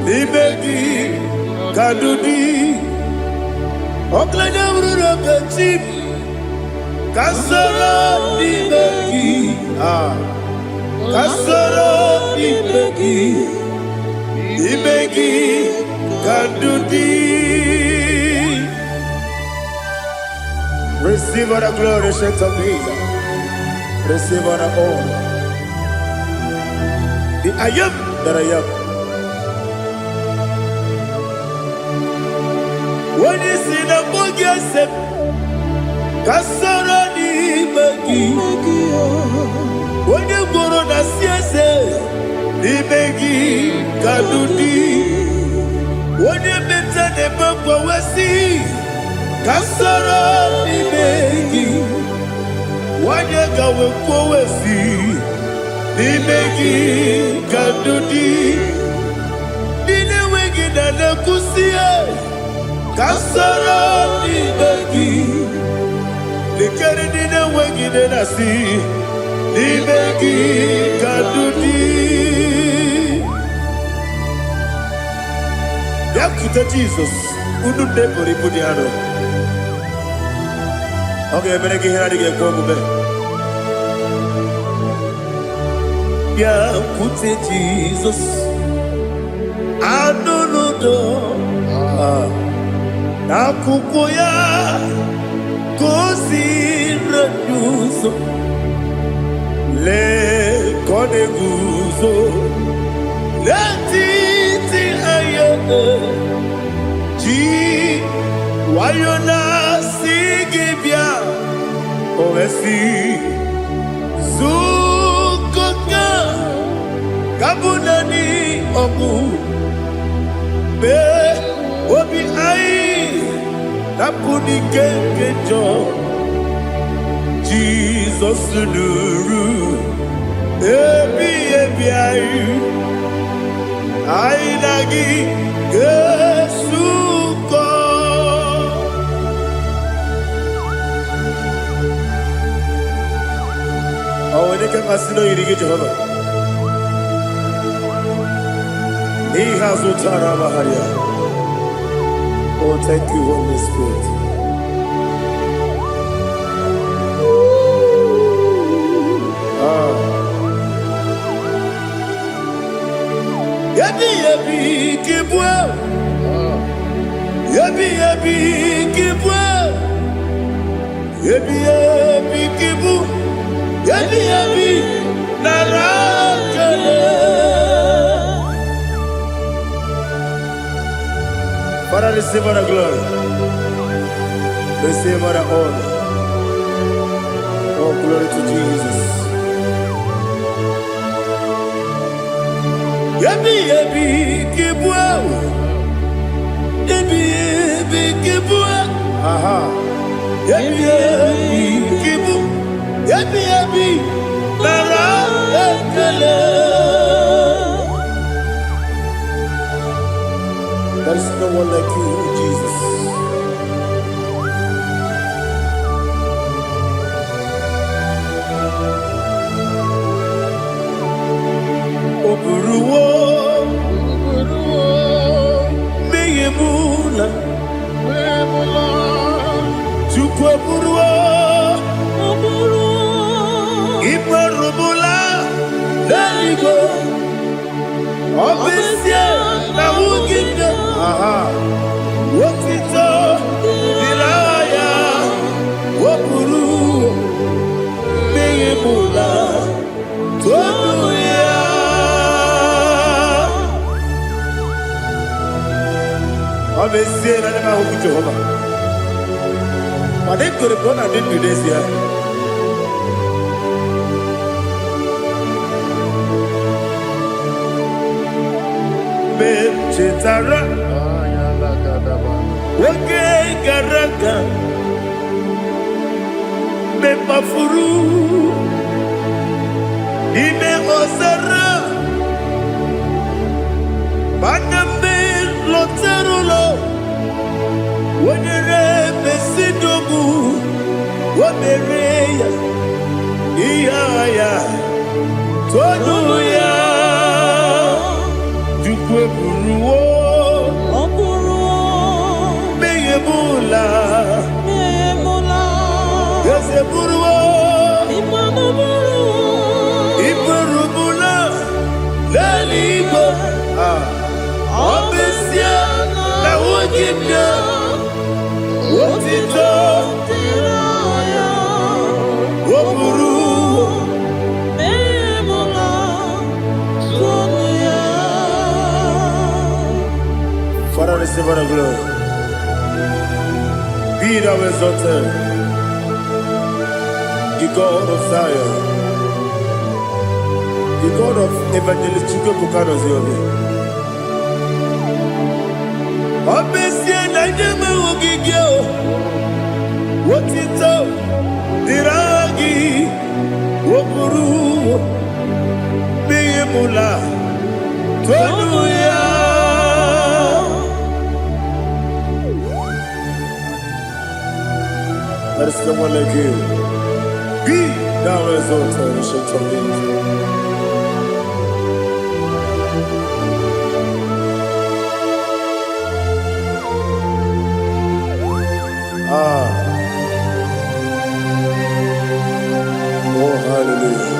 ni begi kadudi Oklanya Bruno Beze Kasoro ni begi Kasoro ni begi kadudi. Receive all the glory, shake of Jesus. Receive all the honor. The I am that I am. When you see the book, you say, Kasoro ni begi. When you go to the siese, ni begi kadudi. When you mention the book, we see. Kasoro ni begi. When gawe kwowesi n'imegi kadudi dine wegi na nekusie kasara n'imegi likere dine wegi na nasi n'imegi kadudi yakuta Jesus unu nebori budiano. Okay, I'm going to get home. Yeah, put it Jesus. I don't know. Nakukoya, kosi renuso. Le kone guzo. Le titi ayane. Ji wayona sigibia. Ovesi Zukoka Kabunani Omu Be Obi Ai Napuni Kenkejo Jesus Nuru Ebi Ai Ai Nagi Gesuko. Oh, when you can asino irige Jehovah. He has utara baharia. Oh, thank you, Holy Spirit. Yabi yabi kibwa. Yabi yabi kibwa. Yabi yabi kibu. Yabi yabi narakale. Father, receive all the glory. Receive all the honor. Oh, glory to Jesus. Yabi yabi kibwa. Yabi yabi kibwa. Aha. Yabi yabi kibu. Yabi yabi narakale. There is no one like you, Jesus. Oburuwo, meyemula, chukwu oburuwo, imarubula, leligo, obesie na wugide. Wotito, diraya, wopuru, meyemula, tonuya. Obesie na nema huku Jehova. Wade kore kona dindu desia. Chetara Wake Garaka Me Mafuru Ime Osara Baname Loterulo Wenere Mesidogu Wamereya Iyaya Tonuya Jukwe Buruwo Meyemula Yese Buruwo Iburubula Leligo Obesia Na wogibya Wotito Woburu Father, receive all the glory. Be thou exalted, the God of Zion, the God of Evangelist Chukwu Bukano Ziobe. Obesie na nyeme ogigio, wotito diragi Woburu Biyemula Tonuya. Let us come on like you. Be thou exalted and shall torment. Oh, hallelujah.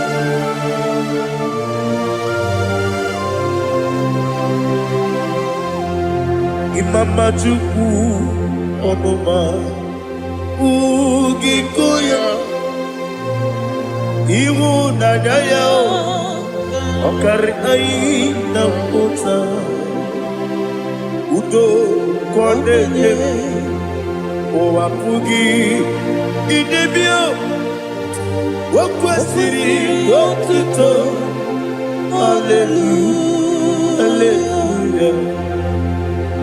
Imama Chukwu Omoma Ugikoya Iwu Nadaya Okari Aina Mota Udo Kwaneye Owapugi Idebio Wakwasiri Watuto Hallelujah Hallelujah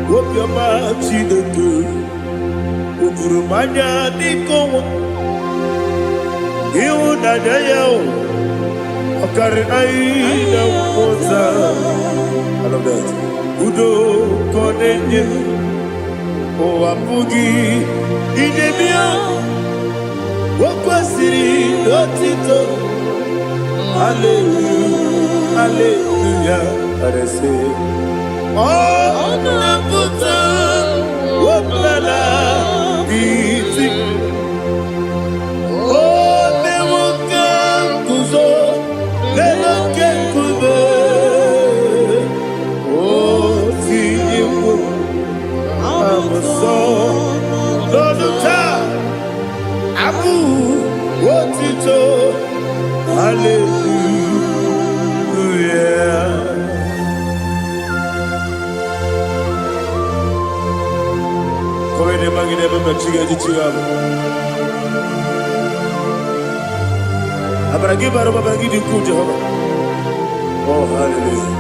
Wopiama Chideku Udurumanya Nikowa Iwu Nadaya Okari Aina Mota I love that Udo Kwaneye Owapugi Idebio Wakwasiri Otito Hallelujah Hallelujah I say Oh Nabuta Wapala Biti Oh Nemuka Kuzo Leloke Kube Oh Tiyimu Amuso Loduta Abu Wotito Hallelujah Koine magine baba chiga jichiwa Abaragi baro babangi diku Jehovah Oh hallelujah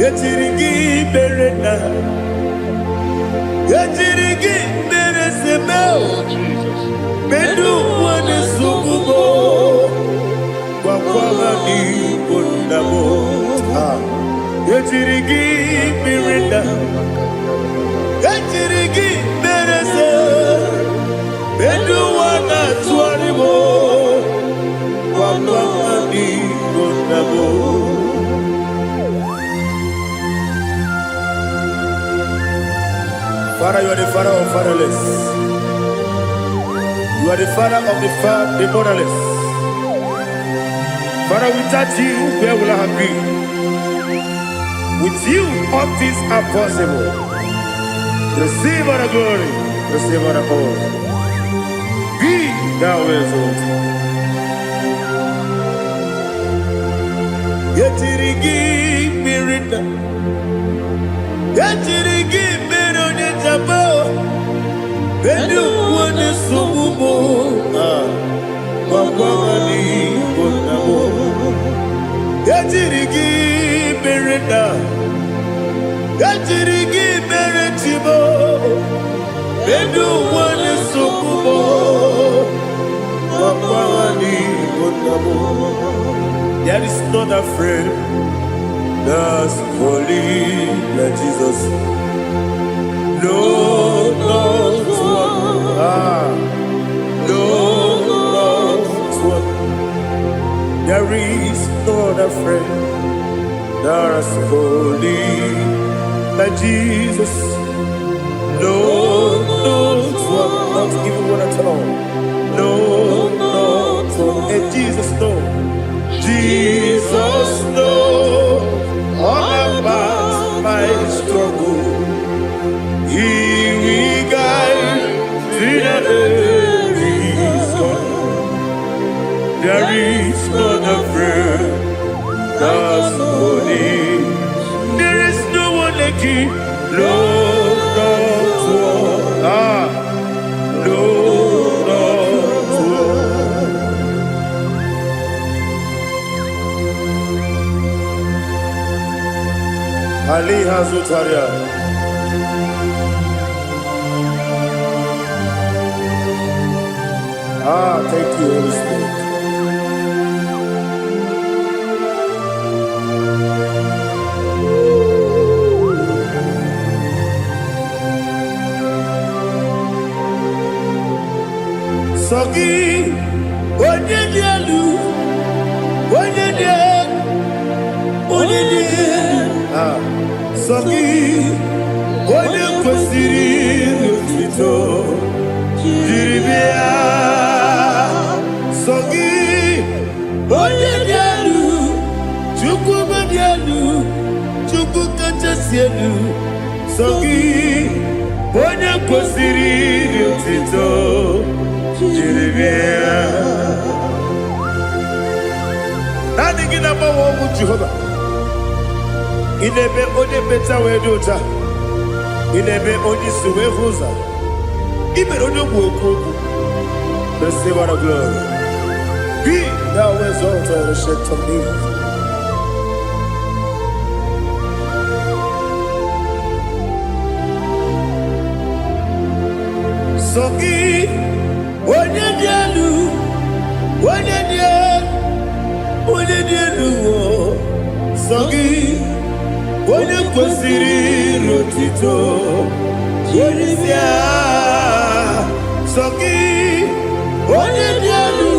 Yetirigi berena Yetirigi beresebel Bedu wane sukubo Wakwala ni bundabo Yetirigi berena Yetirigi berese Bedu wana tuaribo Wakwala ni bundabo Father, you are the father of fatherless. You are the father of the motherless. Father, without you, where will I have been? With you, all things are possible. Receive all the glory, receive all the honor. Be thou exalted. Yetirigi mirina, yetirigi mirone jabo, bedu wane sububo, wakwani bonamo. Yetirigi mirina, yetirigi miretibo, bedu wane sububo, wakwani bonamo. There is none afraid that's holy like Jesus. No, not one. No, not one. There is none afraid that's holy like Jesus. No, not one. Not even one at all. No, not one. And Jesus, no. Jesus knows all about my struggle. He will guide to the end. There is none afraid that's holy. There is no one like him. Lord, not one. Lord, not one. Ali Hazutaria. Thank you, Holy Spirit. Sogi, onye dielu, onye dielu, onye dielu. Sogi, onye kwesịrị otito, jiri bịa. Sogi, onye dielu, Chukwu dielu, Chukwu kachasị elu. Sogi, onye kwesịrị otito. Nani gina mawa omu Jehovah. Inebe onye beta wedota. Inebe onye suwe huza. Ibe onye woku. Receive our glory. Be thou exalted and shed to me. Sogi. Onye dielu, onye dielu, Sogi, onye kwesịrị otito, jiri bịa. Sogi, onye dielu,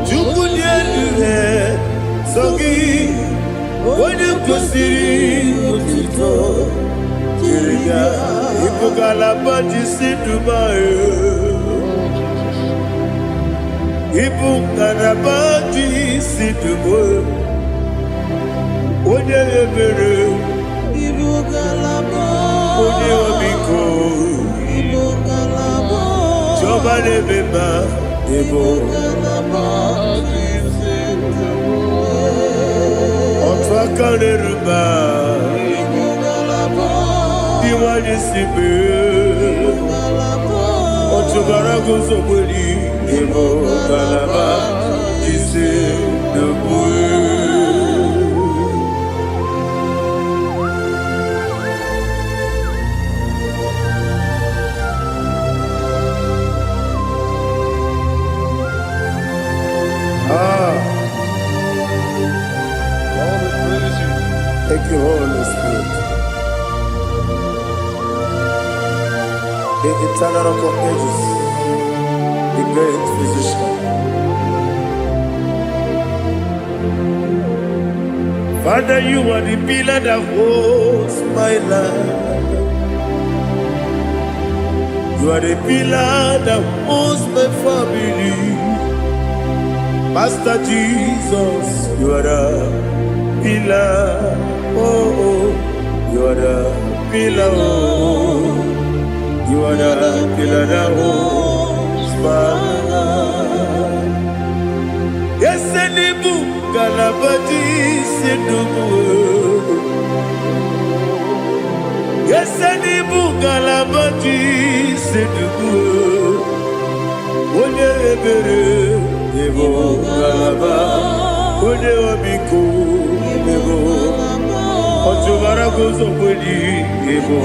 Chukwu dielu, Sogi, onye kwesịrị otito, jiri bịa. Ibugalaba jisi Dubai. Ibugalaba jisi Dubai. Onye ebere. Ibugalaba. Onye obiko. Ibugalaba. Joba lebeba. Ibugalaba jisi Dubai. Otwaka neruba. Iwanisibe Otubara gozoboli Ebo galaba Jise debue Thank you, Holy Spirit. The eternal rock of ages, the great physician. Father, you are the pillar that holds my life. You are the pillar that holds my family. Master Jesus, you are the pillar. Oh, you are the pillar. Oh. You are the pillar that holds my life. Yes, Enibu Galabati Sidubu. Yes, Enibu Galabati Sidubu. Onye ebere Ebo Galaba. Onye obiko Ebo. Otubara gozoboli Ebo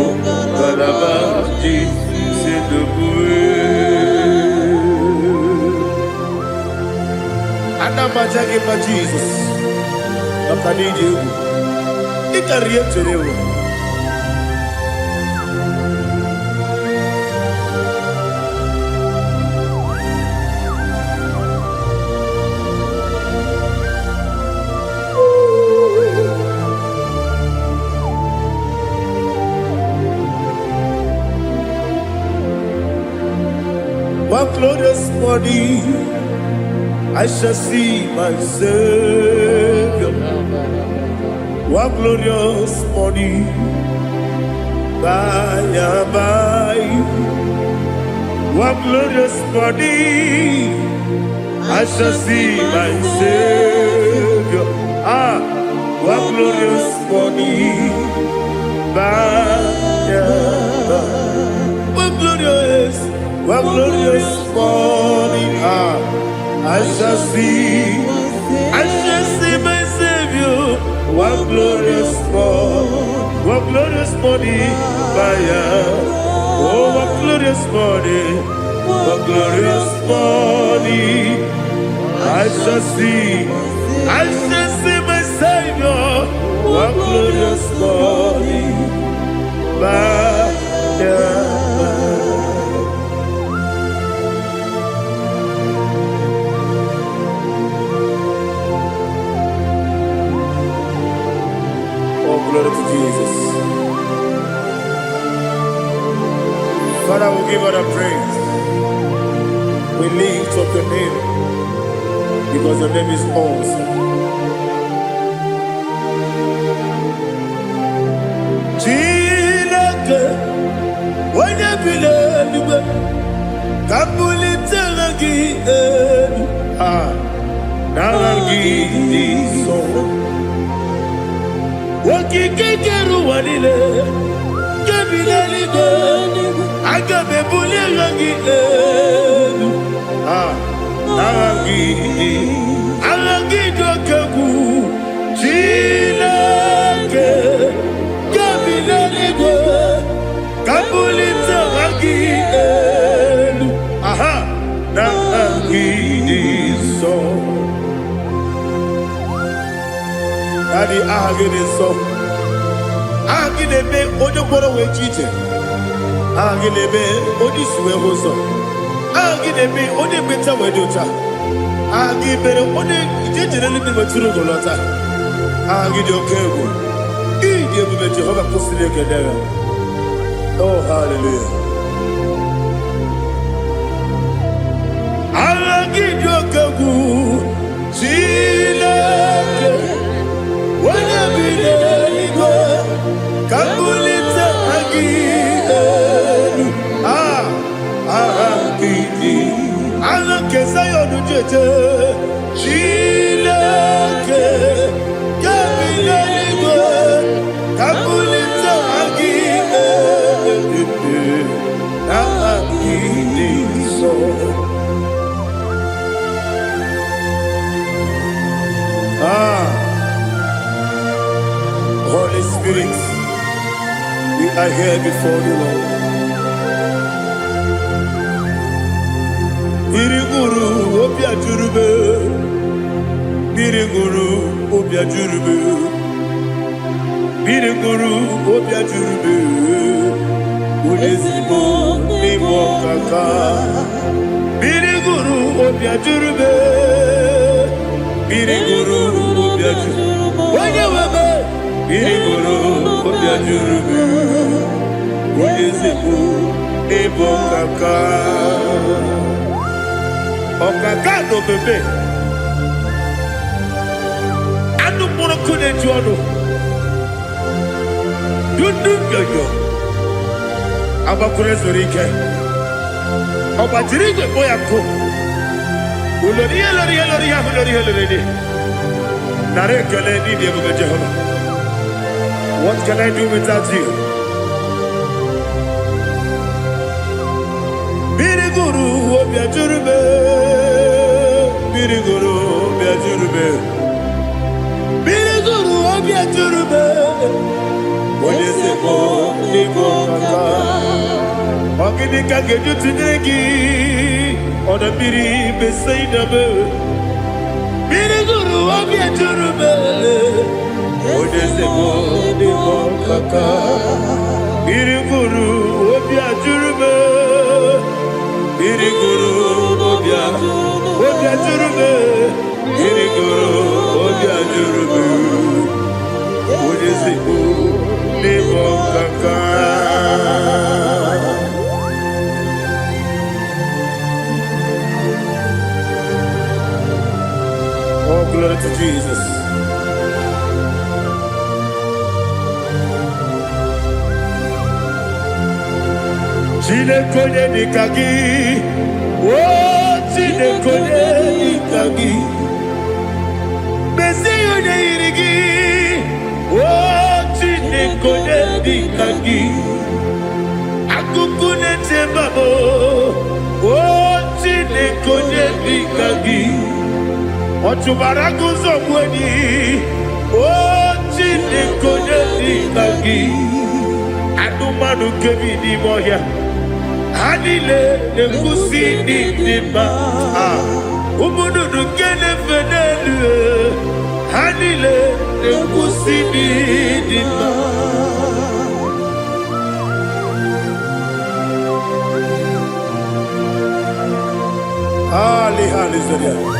Galaba Jisi Debue. Anamajagi ma Jesus. Makaniji ewu. Ikariye terewo. One glorious morning, I shall see my Savior. One glorious morning, by and by. One glorious morning, I shall see my Savior. One glorious morning, by and by. One glorious morning, I shall see my Savior. One glorious morning, what glorious morning, oh, what glorious morning, what glorious morning. I shall see my Savior, what glorious morning, Oh, glory to Jesus. Father, we give all the praise. We lift up your name because your name is awesome. Chilake, when you believe, Kabuli Telagi, Nagi, so. Wakikeru walile, kebilali go, agabe bulirangi arangi dokeku, chilake, kebilali go, kabulita rangi nagi so. Daddy, ahagide so. Ahagide be onyokoro we chiche. Ahagide be onisuwe hoso. Ahagide be onye beta we dota. Ahagide be onye jejere libi maturu golota. Ahagide okego. Ide ebube Jehova kusile kedera. Oh, hallelujah. Ahagide okego. Chilake. When you believe, Kabulita again. Alake Zion Jeje, Chilake, Kabulita, Kabulita again. So. Holy Spirit, we are here before you, Lord. Biriguru obia jurube, Biriguru obia jurube, Biriguru obia jurube, Ulezibo nimo kaka, Biriguru obia jurube, Biriguru obia jurube, Wanyawebe. Biriguru obia jurube, Ulezibo nimo kaka. Okaka no bebe. Anu mono kune juano. Dundu yoyo. Abakure zorike. Obatirike boyako. Uloriya. Narekele ni Dieu Jehovah. What can I do without you? Biriguru obia jurube. Biriguru obia jurube. Biriguru obia jurube. Ulezibo nimo kaka. Ogini kageju tinegi. Oda biri besaida be. Biriguru obia jurube. Ulezibo nimo kaka. Biriguru obia jurube. Biriguru obia jurube. Biriguru obia jurube. Ulezibo nimo kaka. Oh, glory to Jesus. Chinekone nikagi, oh Chinekone nikagi, Mesiyo ne irigi, oh Chinekone nikagi, Akukune tembabo, oh Chinekone nikagi, Otubaragu zomweni, oh Chinekone mmadụ nke bi n'ime ọhịa ha niile na-ekwusi n'ịdị mma ụmụ nnụnụ nke na-efe n'elu ha niile na-ekwusi n'ịdị mma. Hallelujah.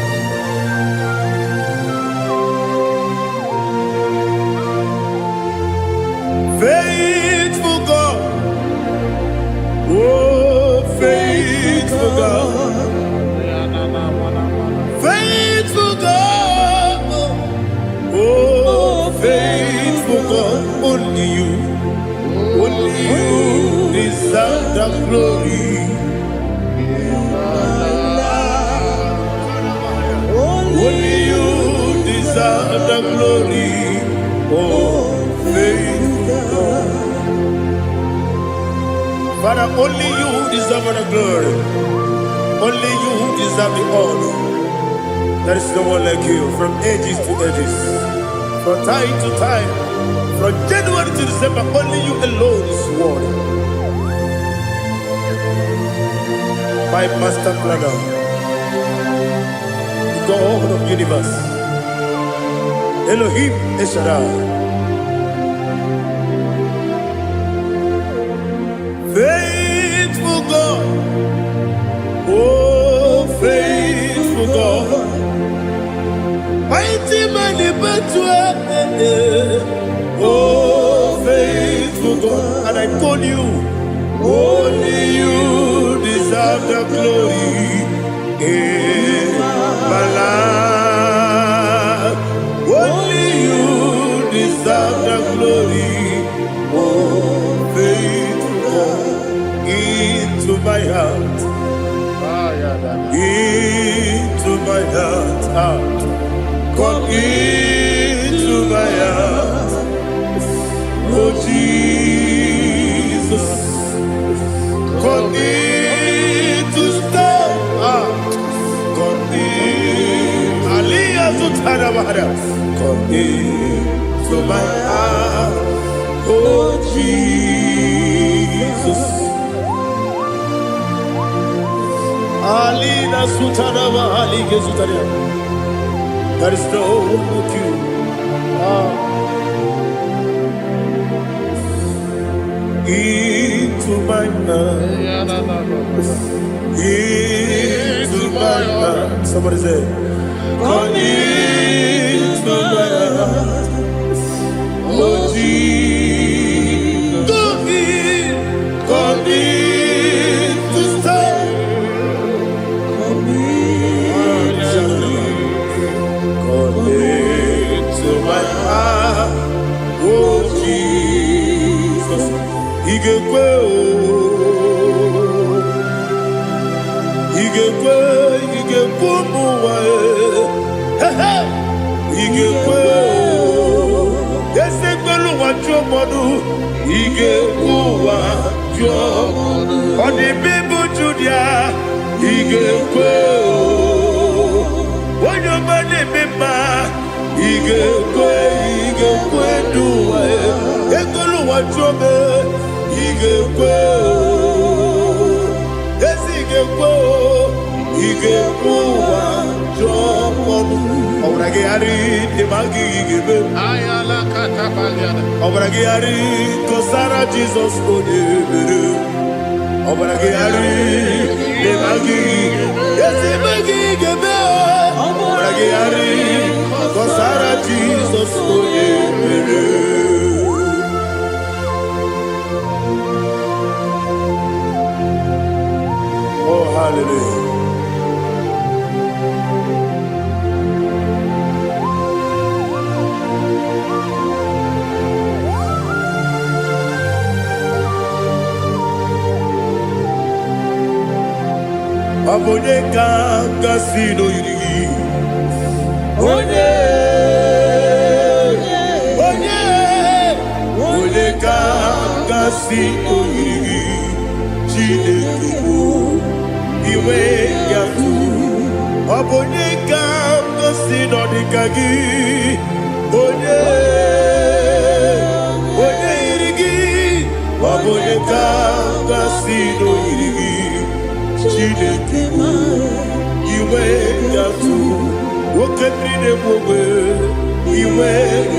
Faithful God, oh faithful God, faithful God, oh faithful God, only you deserve the glory. Only you deserve the glory, oh faithful God. Father, only you deserve the glory. Only you deserve the honor. There is no one like you from ages to ages, from time to time, from January to December. Only you alone is worthy. My master planner, God of universe, Elohim Eshadai, faithful God, oh faithful God, mighty man in battle, oh faithful God, and I call you, only you deserve the glory. My life, only you deserve the glory, oh faithful God, into my heart, come into my heart, oh Jesus, come in to stay. Come into my heart, oh Jesus. Alina Sutanava, Alige Sutaria. There is no one like you. Into my heart, into my heart. Somebody say, come into my heart, oh Jesus. Come in to stay. Come into my heart, oh Jesus. Igekwe muwa, igekwe esegbelu wajomodu, igekwe wajomodu. Odi bibu Judia, igekwe wanyomane mema, igekwe duwa, egolu wajome, igekwe esigekwe. Obragari de magi gebe ayala katapaliana obragari kosara Jesus odebere obragari de magi yesi magi gebe obragari kosara Jesus odebere. Oh hallelujah. Abone kanga sino yiri, onye kanga sino yiri, Chineke iwe yatu. Abone kanga sino dikagi, onye yiri, abone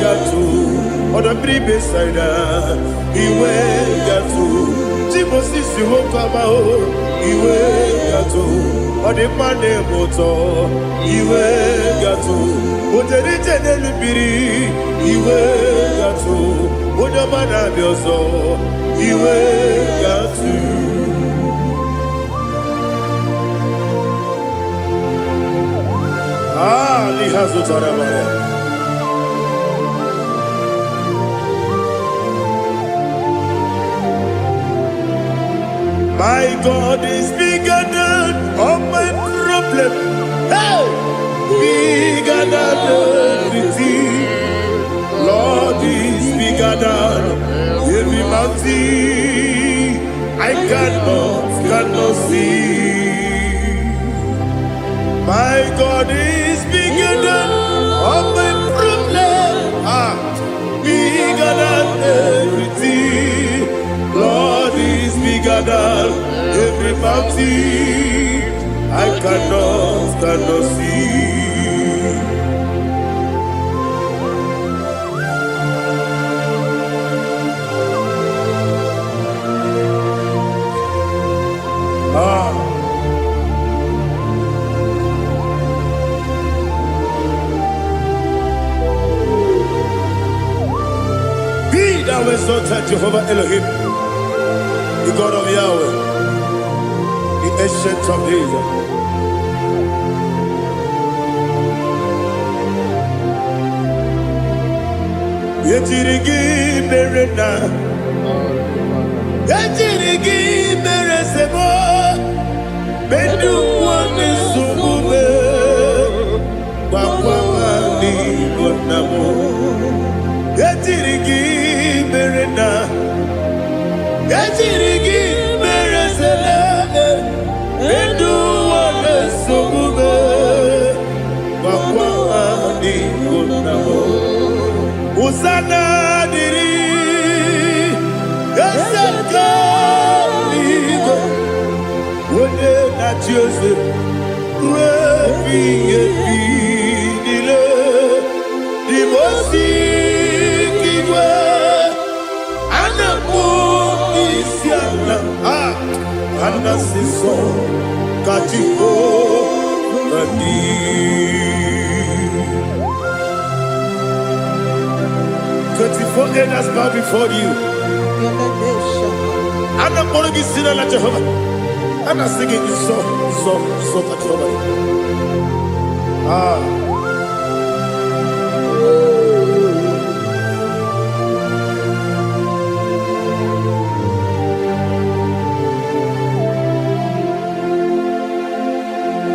gatu, oda bribe saida, iwe gatu. Timosi si wokama o, iwe gatu, odi mane moto, iwe gatu. Ojeri jene lubiri, iwe gatu, oda mana bioso, iwe gatu. Ah, lihazu tarabaya. My God is bigger than all my problem. Hey, bigger than everything. Lord is bigger than every mountain I cannot see. My God is bigger than all my problem. Ah, bigger than everything. Lord is bigger than every mountain I cannot see. Be thou exalted, Jehovah Elohim, the God of Yahweh, the ancient of days. Yetirigi merena, yetirigi meresemo, bedu wane sumube, bakwani bonamo. Yetirigi merena, yetirigi meresele, bedu wane sumube, bakwani bonamo. Usana diri, esaka ligo, wone na Jose, wepi nile, di mosi kiwe, anamu isiana, anasiso katiko bandi. 24 elders bow before you. I'm not going to be singing like Jehovah. I'm not singing this song like Jehovah.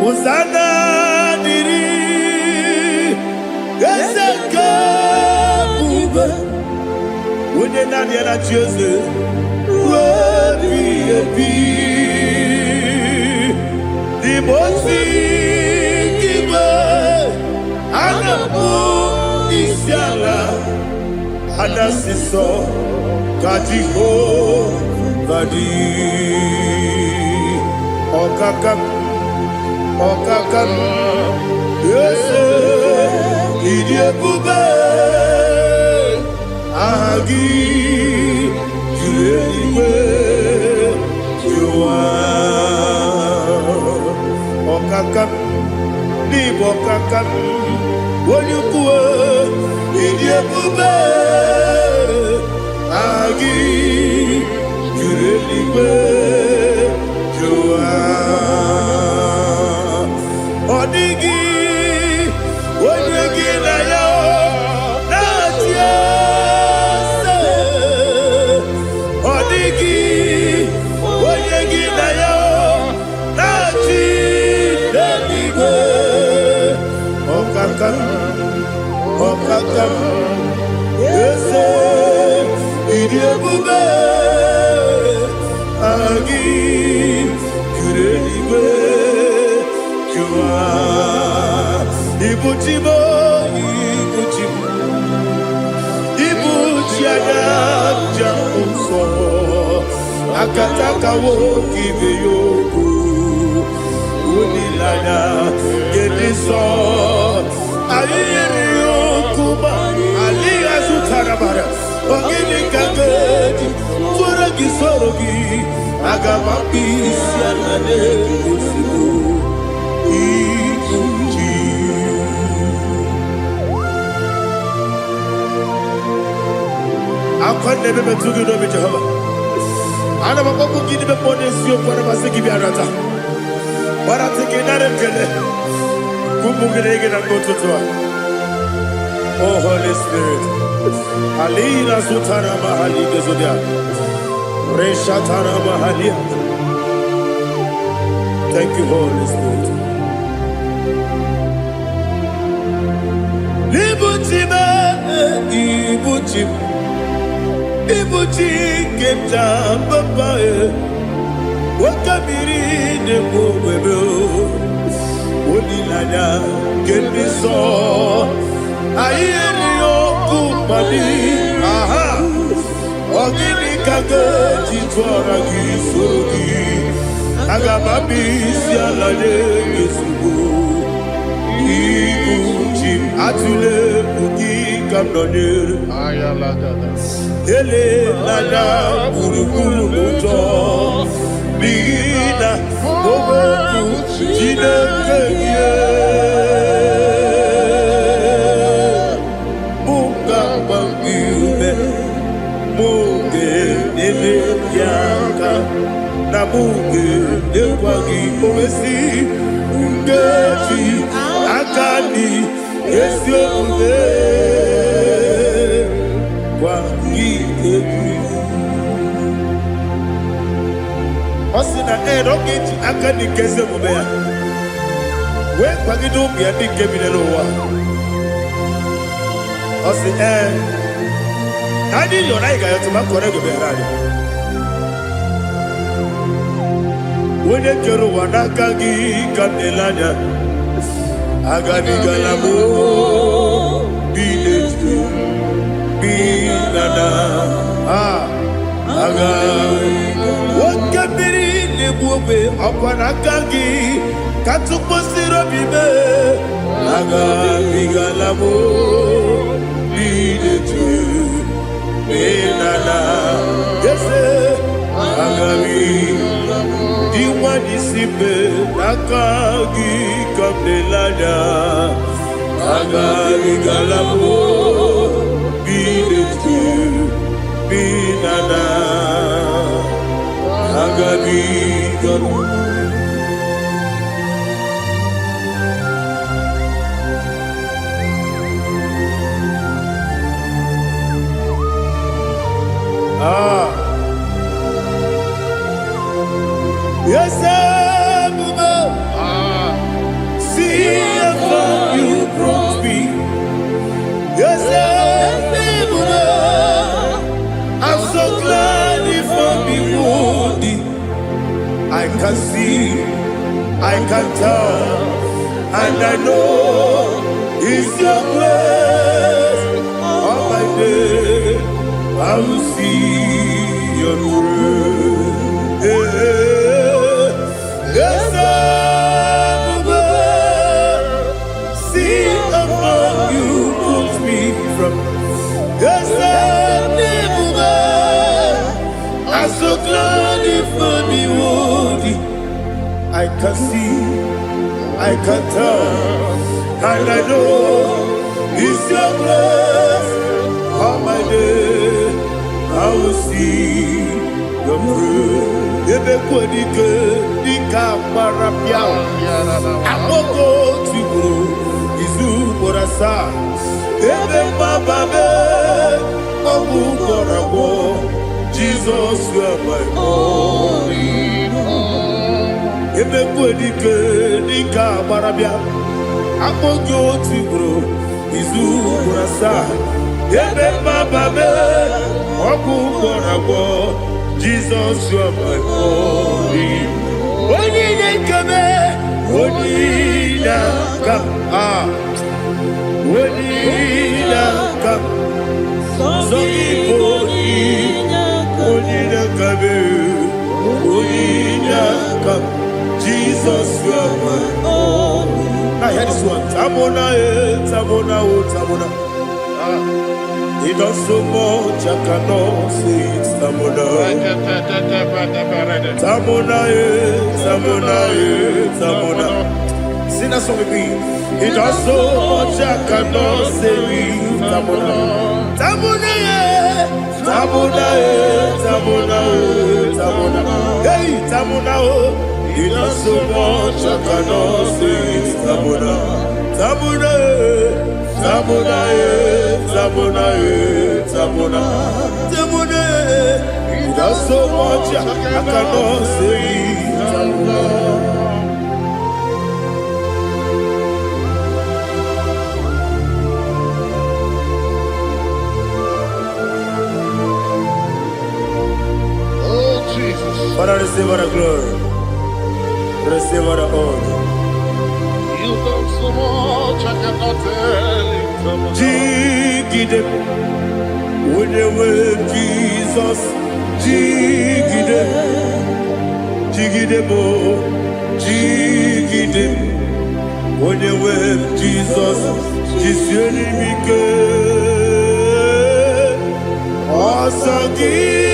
Hosanna diri, Ezeka. When you're not here at Jose, the Mosi Kiba, Anamu Isiala, Anasiso, Katiho, Badi, Okakam, yes, Idiakube. Agi, Juliwe, Jua, Okakam, Nibokakam, Wonyukue, Idiakube, Agi, Juliwe, Jua, Odigi, Wonyuki na yo, Natia. Okakam, yes, Idiabube, Agi, Kureliwe, Jua, Ibuchibo, Ibuchiana, Jamuso, Akataka woki beyoku, Unilana, Gediso, Ayiri Okuba, gị aga m akpọ isi ala na-egosigo iji akwa na-ebe metụ gị n'obi Jehova. Ana m akpọkụ gị n'ime mmụọ n'eziokwu ana masị gị bịa nata gbarata gị nara ekele ka ụmụ gị na-ege na nke ụtụtụ a. Oh Holy Spirit, Alina Sutana Mahali Gezodia, Reshatana Mahalia. Thank you, Holy Spirit. Libutime, Ibutim, Ibuti Kenta Papa, Wakamiri de Bobebo, Unilana, Kelbiso. Ayeri okupali, aha, ogini kage jitwara gisogi, agababi sialade gesugo, ikuchi atule uki kamdonere, ele lada burukuru luto, bigina oboku jinekeye. Na munge ekwagi omesi ngeji akani esi omume kwagi ebi osina erogeji akani kese omume ya we kwagi do bi adi kebile lo wa osi adi yo na iga yo to ma kore go be rari. Wene kero wanaka gi kandelanya agani galamo biletu bilana aga wakabiri nebuobe akwanaka gi katuposiro bibe agani galamo biletu bilana yese agami Iwanisipe nakagi kamdelanya agami galamo biletu binana agami galamo. Yes, see how you brought me. Yes, I'm so glad you found me worthy. I can see, I can tell, and I know it's your grace. All my day, I will see your grace. Yes, see how you put me from. Yes, I'm so glad you found me worthy. I can see, I can tell, and I know it's your grace. All my day, I will see your grace. Ebe kodike dika marapia akoko tibro izu borasa ebe bababe obu borabo Jesus you are my only home. Ebe kodike dika marapia akoko tibro izu borasa ebe bababe obu borabo Jesus, you are my only. Only come, only come, only come. So only come. Jesus, you are my only. I hear this one. Tamona, tamona, tamona. He does so much, I cannot say it. Tamona, Tamona, Tamona, Tamona. Sing that song with me. He does so much, I cannot say it. Tamona, Tamona, Tamona, Tamona, Tamona. Hey, Tamona, he does so much, I cannot say it. Tamona, Tamona. Tamona, Tamona, Tamona, Tamona. He does so much, I cannot say Tamona. Oh, Jesus. Father, receive all the glory, receive all the honor. You done so much, I cannot tell it. Jigide, when you were Jesus, Jigide, Jigide mo, Jigide, when you were Jesus, Jisyenimike, Asagi.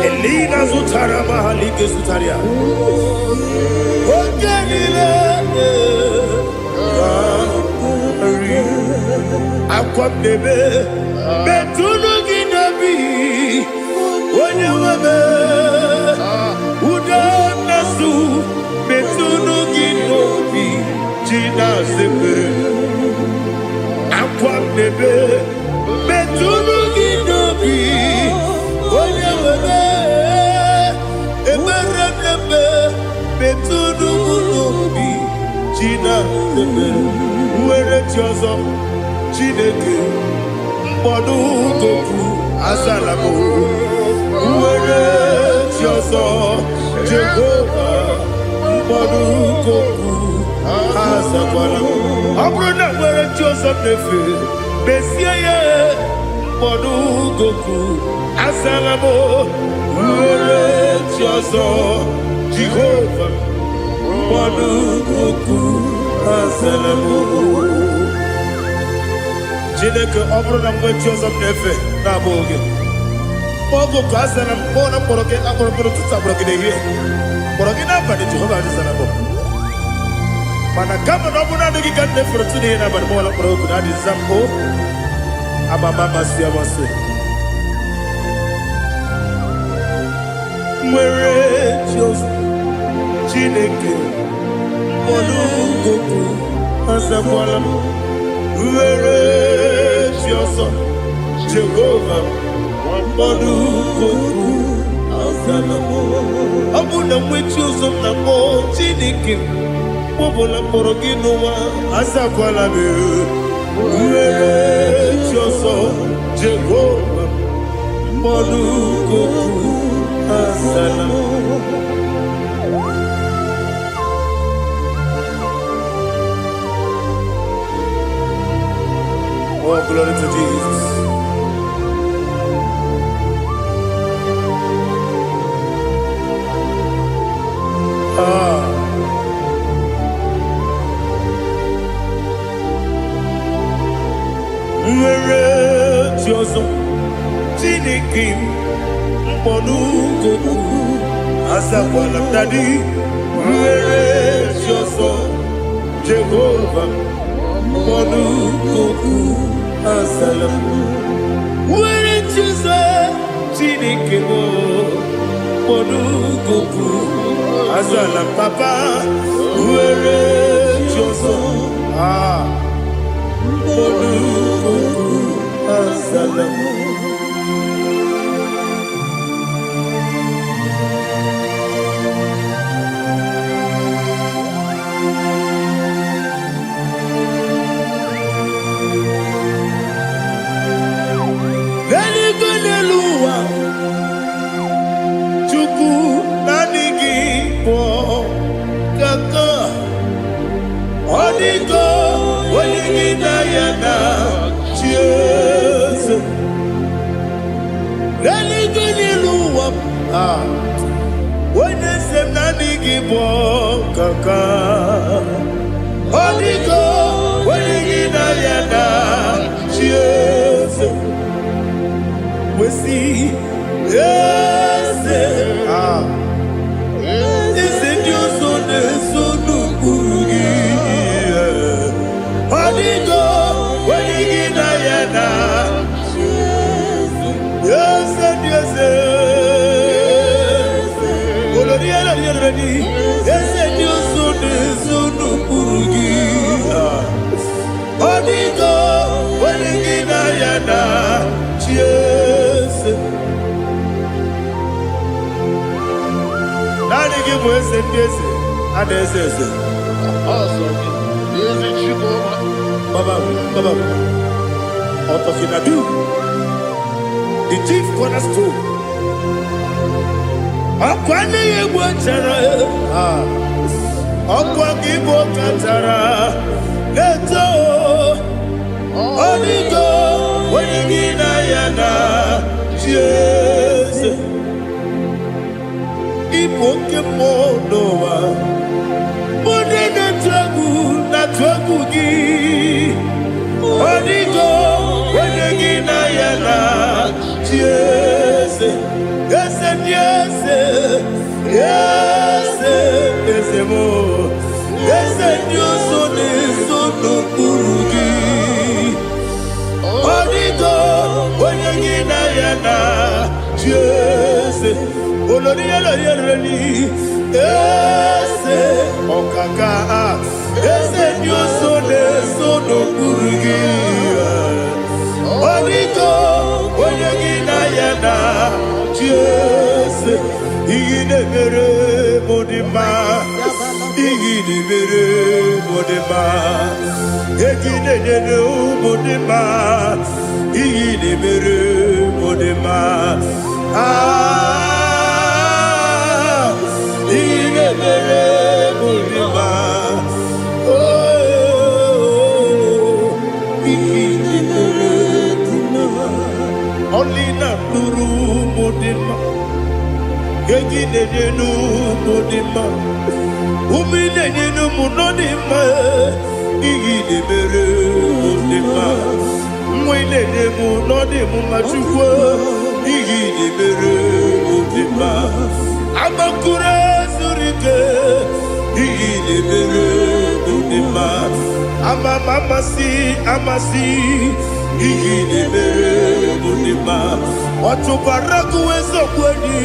Elina Zutara Mahalike Zutaria. Akwam debe betunu ginabi wanyewebe uda nasu betunu ginobi jina sepe. Akwam debe betunu ginobi wanyewebe eberebe betunu ginobi jina sepe. Were chozo Chineke mkpọdụ goku azalamo. Were chozo Jehova mkpọdụ goku azakwalamo. Ọ bụrụ na were chozo nefe besie ya mkpọdụ goku azalamo. Were chozo Jehova mkpọdụ goku azalamo. Chineke ọ bụrụ na mgbe chi ọzọ m na-efe na-abụ oge ogo ka a sara m kpọọ na mkpọrọ gị akpọrọ mkpọrọ tutu akpọrọ gị n'ehihie mkpọrọ gị n'abalị Jehova adịzara m mana kama na ọ bụ naanị gị ka m na-efere tụ n'ihe n'abalị mụọla mkpọrọ ogu na adịza m amama amasị amasị nwere chi ọzọ Chineke mkpọrọ ogu azakwala m. Were chi ọzọ Jehova mkpọdụ goku azalamo. Ọ bụ na nwechi ụzọ m na mkpọ Chineke mkpọbụla mkpọrọ gị n'ụwa azakwala m. Were chi ọzọ Jehova mkpọdụ goku azalamo. Oh, glory to Jesus. Were chi ọzọ Chineke mkpọdụ goku azakwala m dadi. Were chi ọzọ Jehova mkpọdụ goku azalamo. Were chi ọzọ Chineke mkpọdụ goku azalam papa. Were chi ọzọ mkpọdụ goku azalamo. Odigo n'ilu ụwa onye eze m naanị gị bụ ọkaka. Odigo onye gị na ya na chi eze wesi eze eze ndị ọzọ na-eso n'okpuru gị. Odigo onye gị na ya na eze ndị eze eze ndị ọzọ na-eso n'okpuru gị. Odigo onye gị na ya na chi eze. Naanị gị bụ eze ndị eze a na-eze eze. Baba, Otokinadu, the chief cornerstone. Ọkwa n'ihi egwu chara ọkwa gị bụ katara eto. Odigo onye gị na ya na chi eze. Ịbụ oke mmụọ n'ụwa, onye na-atụ egwu gị. Odigo onye gị na ya na chi eze. Eze ndị eze, eze eze mo, eze ndị ọzọ na-eso n'okpuru gị. Odigo onye gị na ya na chi eze. Olori elori eze ọkaka, eze ndị ọzọ na-eso n'okpuru gị. Odigo onye gị na ya na chi eze. Iyi na-emere m dị mma, iyi na-emere m dị mma, egi na-enyere m dị mma, iyi na-emere m dị mma. Iyi na-emere m dị mma, iyi na-emere m dị mma. Only na nuru m dị mma, egi na-enyenu m dị mma, umi na-enyenu m nọ dị mma. Iyi na-emere m dị mma, nwa na-enye m nọ dị mma. Chukwu iyi na-emere m dị mma. Agbakụrụ ezuru ike, iyi na-emere m dị mma. Amasị iyi na-emere m dị mma. Ọtụbara gụwa eziokwu enyi,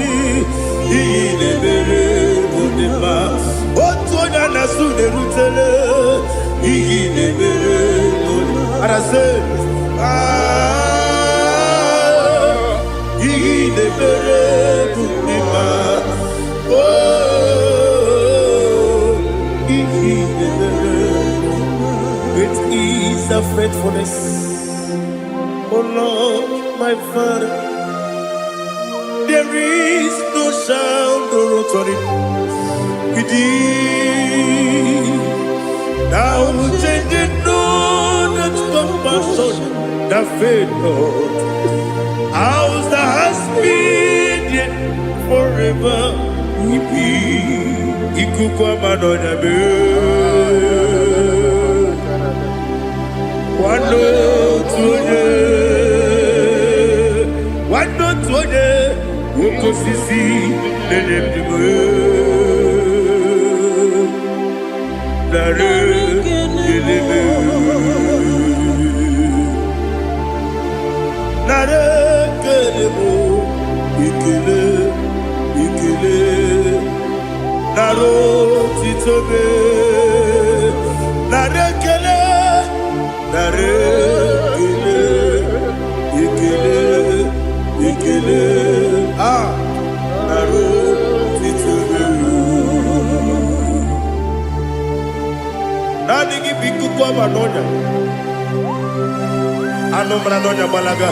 iyi na-emere m dị mma. Otu onye na-asụ na-erutere, iyi na-emere m dị mma. Arase iyi na-emere m dị mma. Iyi na-emere m dị mma. Great is the faithfulness, oh Lord, my Father. There is no sound or authority with thee. Thou changest not that compassion, the faith, Lord. Ours that has been yet forever will be. Ikukwamanonya be. Wando tuonye, woko sisi nenemdiwe. Nare kelebe, nare kelebo, ikele, naro titobe, nare kele, nare ikele, naro titobe. Nani gi biku kwa manonya, anomra nonya balaga.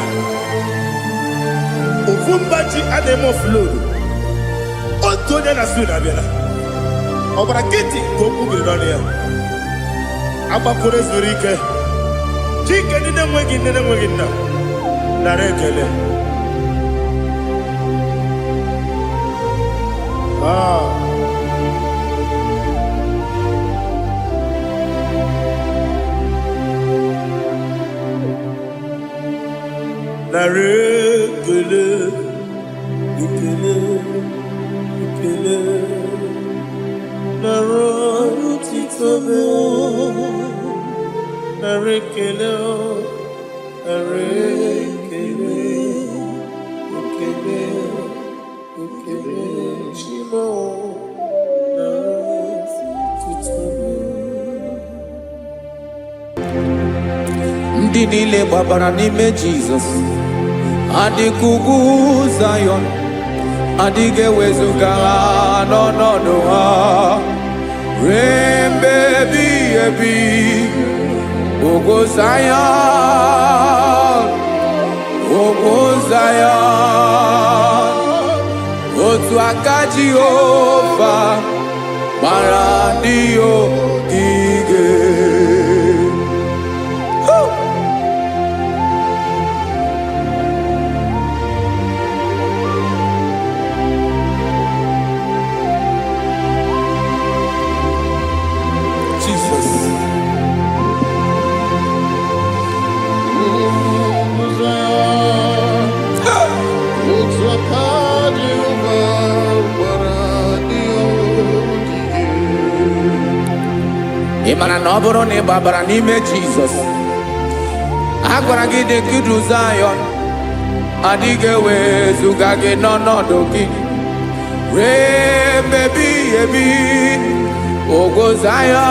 Ufumbaji ademo flow. Otonya na suna bela. Obra kiti koku bidonia. Abakure zurike. Chike nene mwegi na. Narekele. ekele, ekele, nara otito me, nara ekele, nara ekele, ekele, ekele, Shimo, nara otito me. Ndị niile gbabara n'ime Jizọs adịghị ugwu Zayọn, adịghị ewezuga ha n'ọnọdụ ha ruo mgbe ebighị ebi. Ugwu Zayọn, ugwu Zayọn, otu aka Jehova gbara ndị ogige. Ị mara na ọ bụrụ na ị gbabara n'ime Jizọs, a gwara gị dị ka ugwu Zayọn, adịghị ewezuga gị n'ọnọdụ gị ruo mgbe ebighị ebi. Ugwu Zayọn,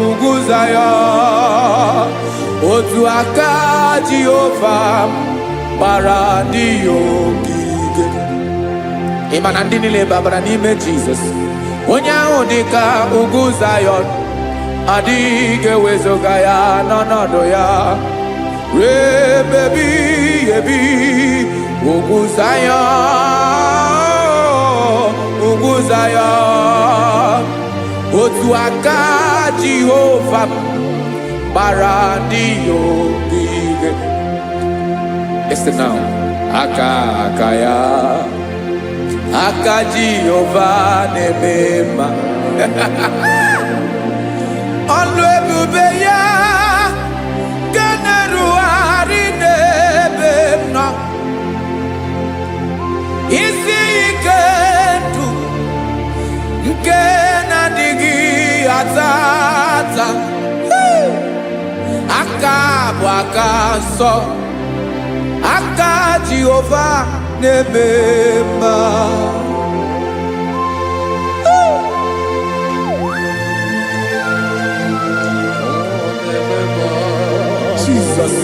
ugwu Zayọn, otu aka Jehova gbara ndị ogige. Ị ma na ndị niile gbabara n'ime Jizọs, onye ahụ dị ka ugwu Zayọn, adịghị ewezuga ya n'ọnọdụ ya ruo mgbe ebighị ebi. Ugwu Zayọn, ugwu Zayọn, otu aka Jehova gbara ndị ogige. Listen now, aka ya, aka Jehova na-eme mma. Ọlụ ebube ya ga na-erugharị n'ebe m nọ. Isi ike ndụ nke na-adịghị ata ata, aka bụ aka nsọ, aka Jehova na-eme mma. Jesus.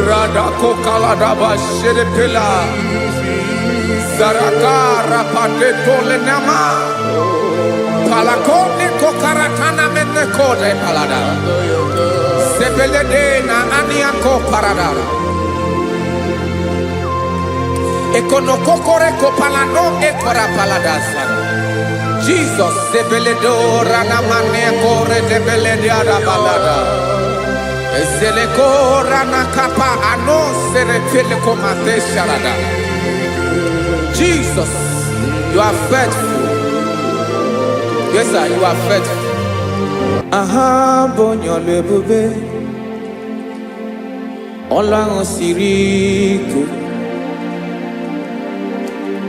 Radako kaladaba sherepela, zarakara pateto lenama, palakone kokaratana mene kode palada, sebelede na aniako paradara, ekonokokore kopalano ekora paladasa. Jesus, sebeledo ranamane kore debelede arabalada. Zeleko ranakapa ano serepele komate sharada. Jesus, you are faithful. Yes, sir, you are faithful. Aha, bonyo lebube. Olang osiriku.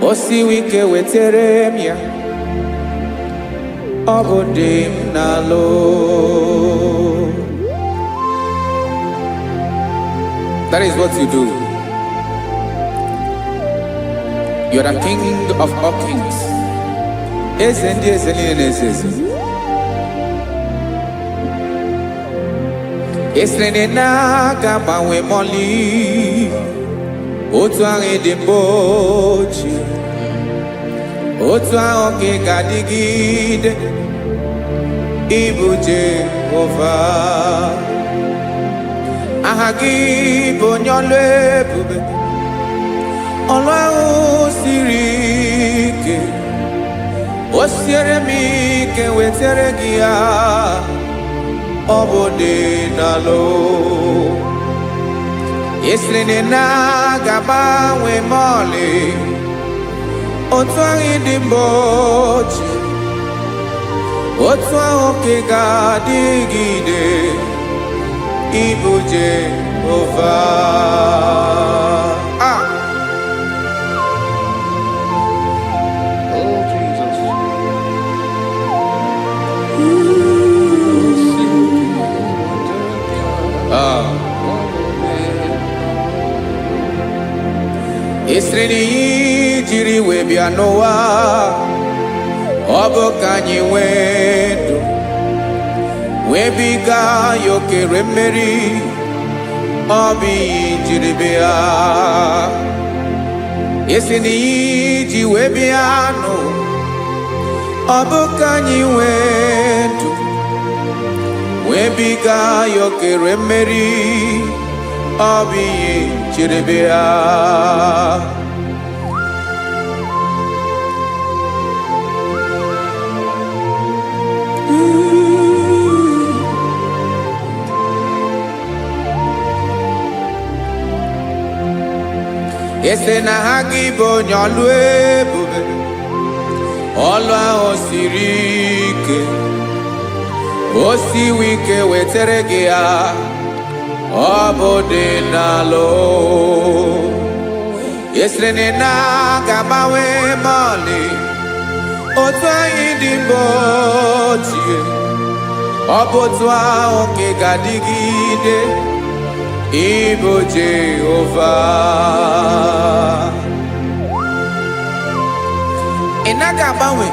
Osiwike weteremia. Obodim nalo. That is what you do. You are the King of all kings. Ezendi ezeli nezezi. Esrene na gabawe moli. Otu ange dembochi. Otu ange gadigide. Ibu Jehovah. Ahagi bonyo lebube. Ọlọ́run siri ike. O siere mi ike wetere gị ya. Ọ bụ dị n'alụ. Esiri na ga-agbanwe mọlị. Otu ahụ dị mgbochi. Otu ahụ ka ga-adịgide. Ibu Jehovah. Ah. Oh, Jesus. Ah. Isreni jiri webia noa obo kanyi wedu webiga yokere mmeri obi jiri bia Isreni ji webia no obo kanyi wedu webiga yokere mmeri obi jiri bia Ese na hagi bo nyolu ebube Olu ahụ siri ike O siwi ike wetere gị ya Ọ bụ dị n'alụ Ese na ga-agbanwe mọlị Otu anyị dị mgbe ochie Ọ bụ otu ahụ nke ga-adịgide Ibu Jehovah. Inagabawe,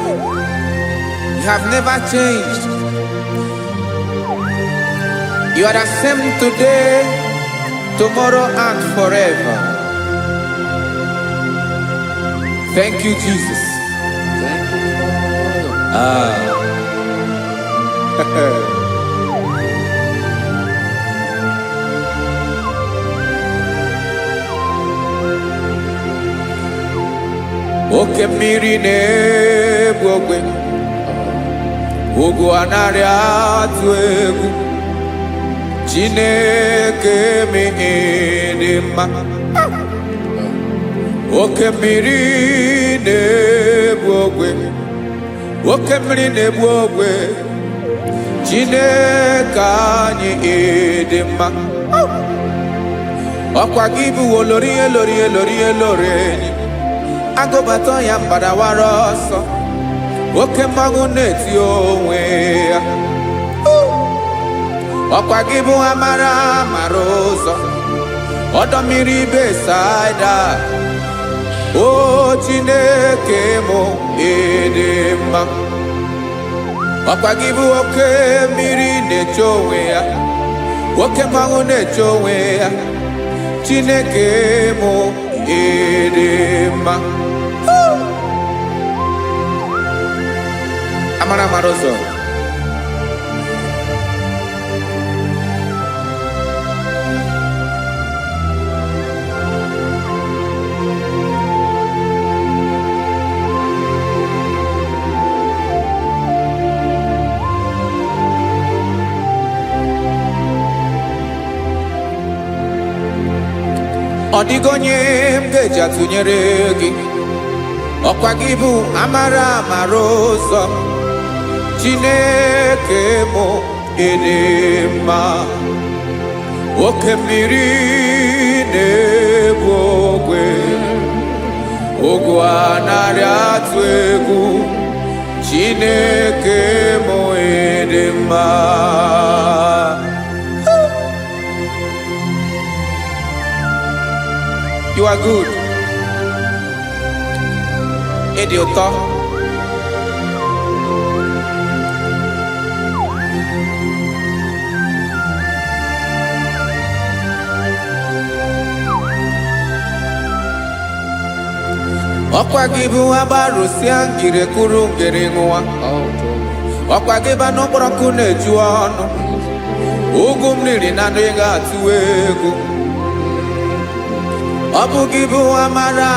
you have never changed. You are the same today, tomorrow, and forever. Thank you, Jesus. Thank you, Lord. Ah. Oke mmiri na-egbu ogwe ugwu anarị atụ egwu Chineke dị mma Oke mmiri na-egbu ogwe Oke mmiri na-egbu ogwe Chineke anyị dị mma Ọkwa gị bụ olori enyi Agụbata ya mbadawara ọsọ Oke mmanwụ na-eti onwe ya Ọkwa gị bụ amara ụzọ Ọdọ mmiri Besaida O Chineke mụ dị mma Ọkwa gị bụ oke mmiri na-eche onwe ya Oke mmanwụ na-eche onwe ya Chineke mụ dị mma Amara ụzọ Ọ dịghị onye m ga-eji atụnyere gị Ọkwa gị bụ amara ụzọ Chineke mụ dị mma Oke mmiri na-egbu ogwe Ugwu anarị atụ egwu Chineke mụ dị mma You are good. Ịdị ụtọ. Ọkwa gị bụ agbarụsịa ngire kụrụ ngere nwa. Ọkwa gị ba n'okporoko na-eju ọnụ. Ugwu mmiri na anụ ga-atụ egwu. Ọ bụ gị bụ amara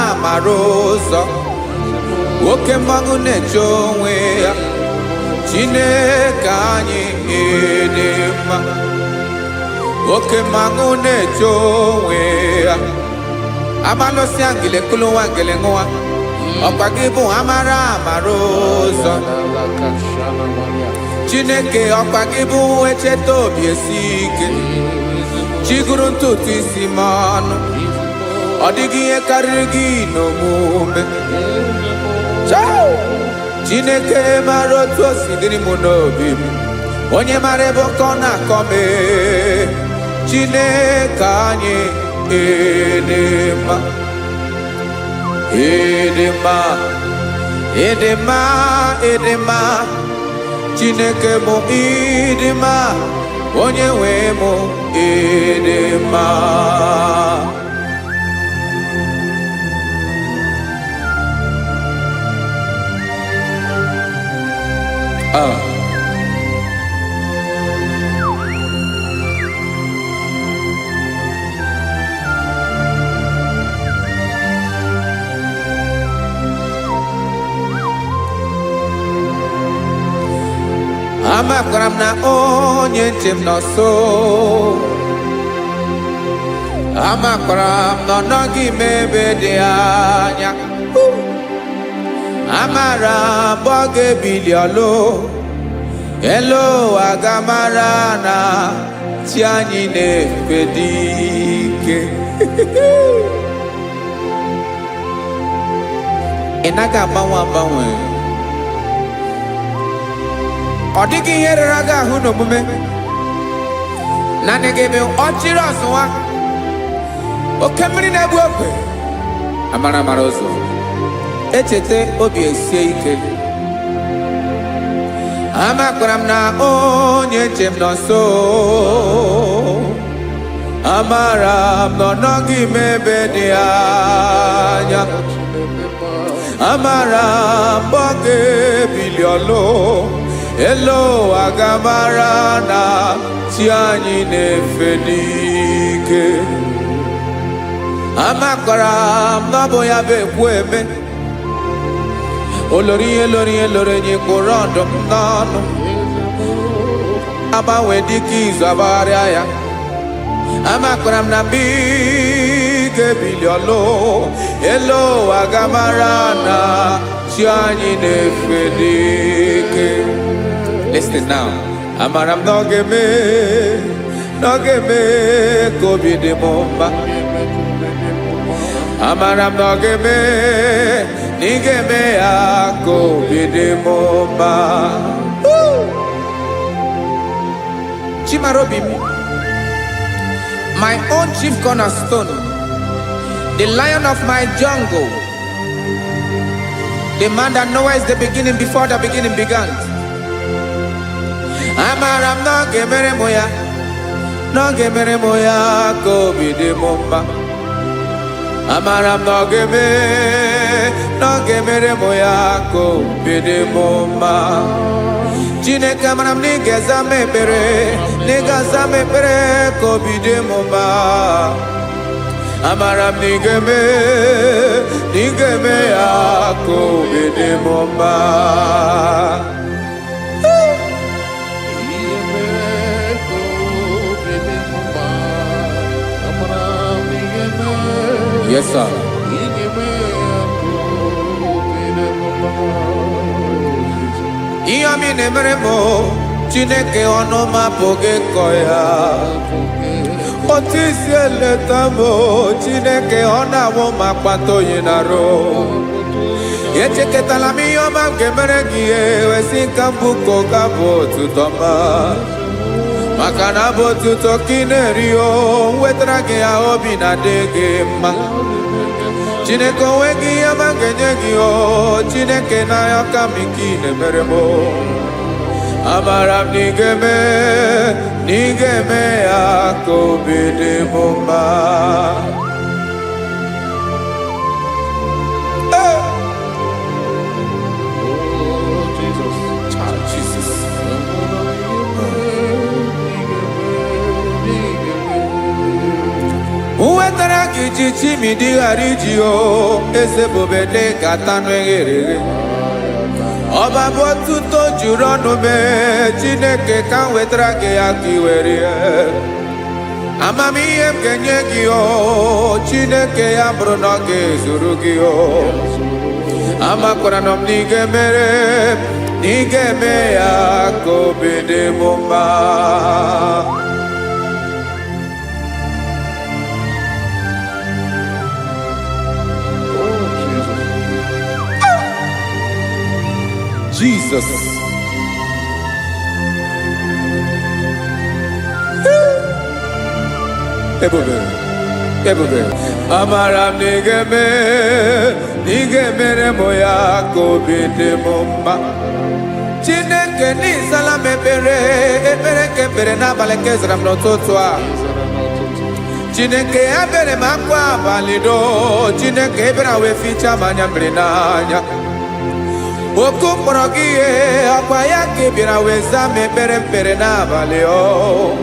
ụzọ Oke mmanwụ na-eche onwe ya Chineke anyị dị mma Oke mmanwụ na-eche onwe ya Amalụsị angele kụlụ nwa ngele nwa Ọkwa gị bụ amara ụzọ Chineke ọkwa gị bụ echeta obi esi ike chiguru ntutu isi m ọnụ ọ dịghị ihe karịrị gị n'omume Chao! Chineke mara otu o si dịrị m n'obi m onye mara ebe ọkọ na-akọ m Chineke anyị edema edema edema edema Chineke mụ edema onye nwe m edema amakwara m na onye ntị m nọ nso amakwara m na ọ nọghị m ebe dị anya amara m ọ ga-ebili ọlụ elu agamara na chi anyị na-efe dị ike ị naghị agbanwe ọ dịghị ihe rara gị ahụ n'omume naanị gị bụ ọchịrị ọzụwa oke mmiri na-egbu ogwe amara ụzọ echeta obi esie ike amakwara m na onye nche m nọ nso amara m na ọ nọghị m ebe dị anya amara m ọ ga-ebili ọlụ elu agamara na chi anyị na-efe n'ike amakwara m na ọ bụ ya bụ ekwu eme olori enyi kwụrụ ọdụm n'ọnụ agbanwe dịka izu agbagharịa ya amakwara m na mgbe ị ga-ebili ọlụ elu agamara na chi anyị na-efe n'ike Listen now. Amara m na ọ ga-eme ka obi dị m mma amara m na ọ ga-eme na ị ga-eme ya ka obi dị m mma Chimara obi m my own chief cornerstone the lion of my jungle the man that knows the beginning before the beginning began amara m na ọ ga-emere m ya ka obi dị m mma amara m na ọ ga-emere m ya ka obi dị m mma Chineke amara m na ị ga-aza m ekpere ka obi dị m mma amara m na ị ga-eme ya ka obi dị m mma Yes, sir. Ihe ọmị na-emere m Chineke ọnụ m apụghị ịkọ ya otu isi eleta m Chineke ọ na-awụ m akpata oyi n'arụ echeketala m ihe ọma m ga-emere gị wesị ka m bụkọ ga bụ otuto ma maka na bụ otuto ka ị na-eri wetara gị ya obi na-adị gị mma Chineke onwe gị ihe ọma ga-enye gị Chineke n'anya ka m ike ị na-emere m amara m na ị ga-eme ya ka obi dị m mma wetara gị ji chimidi ghara iji eze bobede gata n'eghere ọba bụ otuto juru ọnụ mee Chineke ka m wetara gị ya ka ị were amamihe m ga-enye gị Chineke ya bụrụ na ọ ga-ezuru gị amakwara na m na ị ga-eme ya ka obi dị m mma Jesus. Ebube. Amara nigeme moya ko bidemumba. Chineke ni salam ebere kebere na balekeza mnototwa. Chineke ebere makwa balido. Chineke ebere we ficha manyambre nanya. Oku porogie akwa yake bira we zame pere na baleo.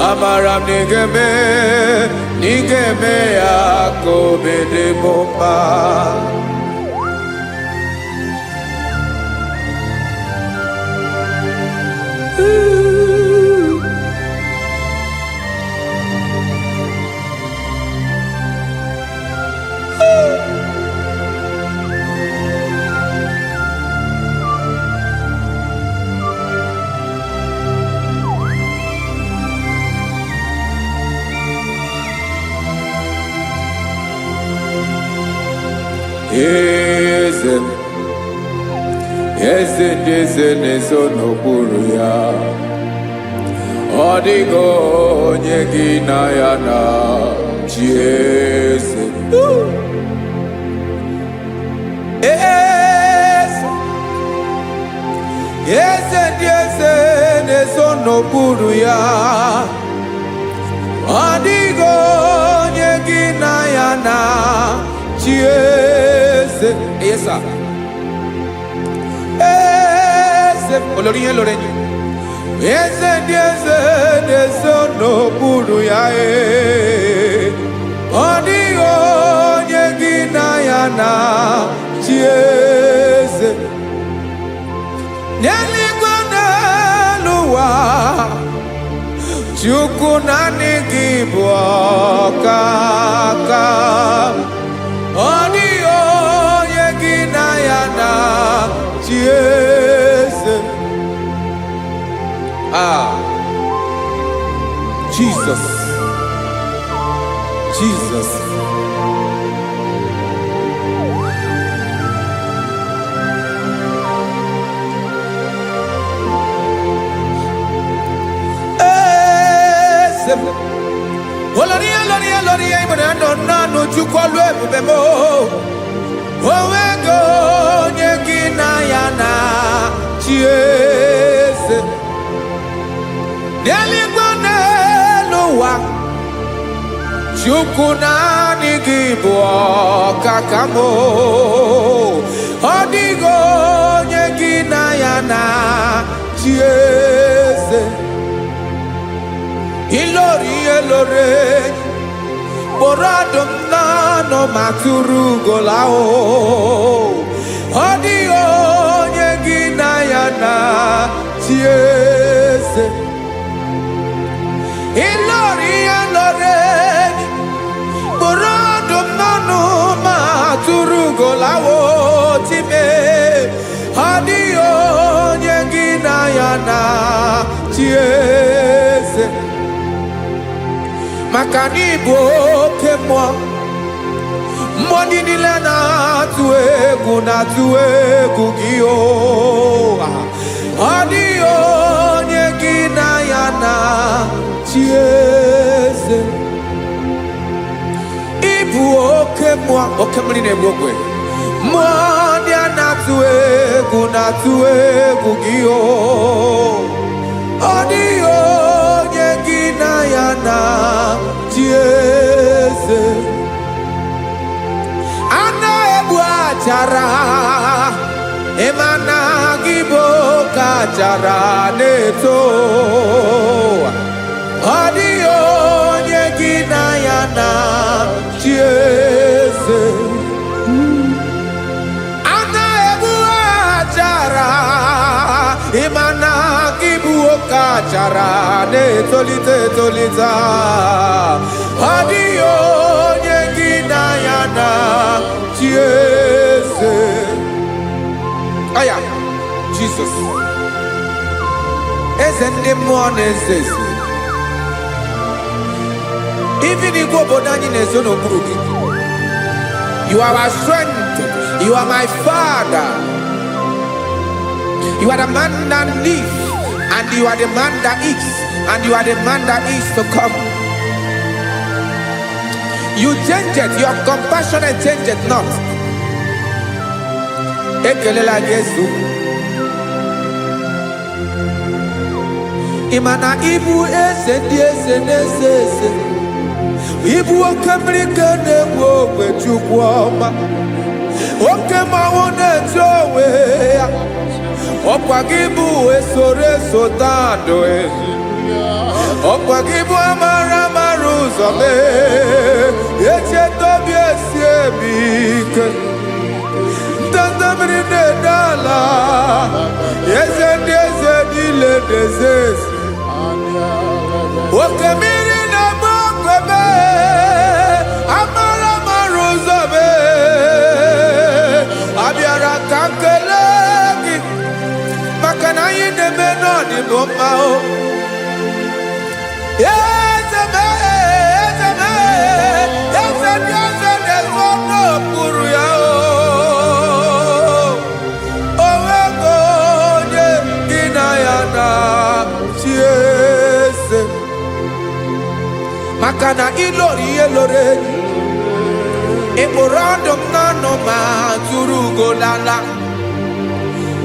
Amara nigeme yako bidemumba. Eze n'ezo n'okpuru ya. Ọ dịghị onye gị na ya na-achị eze. Eze ndị eze n'ezo n'okpuru ya. Ọ dịghị onye gị na ya na-achị eze. Yes, sir. Olórí yẹn lórí yẹn. Eze ndị eze n'okpuru ya. Ọ dịghị onye gị na ya na-achị eze. N'eluigwe n'elu ụwa, Chukwu naanị gị bụ ọkaka. Ọ dịghị onye gị na ya na-achị eze. Jesus. Olórí ibùdó nánú Chukwu ebube mo. Onwego onye gị na ya na-achị eze. N'eluigwe n'elu ụwa, Chukwu naanị gị bụ ọkaka m. Ọ dịghị onye gị na ya na-achị eze. Ilori kpọrọ ọdụm n'ọnụ ma tụrụ ugola o. Ọ dịghị onye gị na ya na-achị eze. Ilori kpọrọ ọdụm n'ọnụ ma tụrụ ugola o time. Ọ dịghị onye gị na ya na-achị eze. Maka na ị bụ oke mmụọ, mmụọ ndị niile na-atụ egwu gị o. Ọ dịghị onye gị na ya na-achị eze. Ị bụ oke mmụọ, oke mmiri na-egbu ogwe. Mmụọ ndị a na-atụ egwu gị o. Ọ dịghị onye gị na ya na-achị eze. A na-egbu achara, ịma na gị bụ ka achara na-eto. Ọ dịghị onye gị na ya na-achị eze. A na-egbu achara, ịma na gị bụ ka achara na-etolite. Ọ dịghị onye gị na ya na-achị eze. Aya, Jesus. Eze ndị mmụọ na-eze eze. Even igwe obodo anyị na-ezo n'okpuru gị. You are our strength. You are my Father. You are the man that lives, and you are the man that eats, and you are the man that is to come. You change it, your compassion and change it not. Ekelela Yesu. Imana ibu ese diese nesese. Ibu okamrika ne wo kwechukwoma. Okema wone jowe. Okwagibu esore sotando ezu. Okwagibu amara maruzome. Eche tobi esiebike. Tandamri ne dala. Yeze dile dezes. Okemiri na bokwebe. Amara maruzome. Abiara kankelegi. Makana yine menoni bomao. Yezeme. Yeze dezono puru yao. Owego nye inayana chiese. Makana ilori elore. Emorando nano mazurugo lala.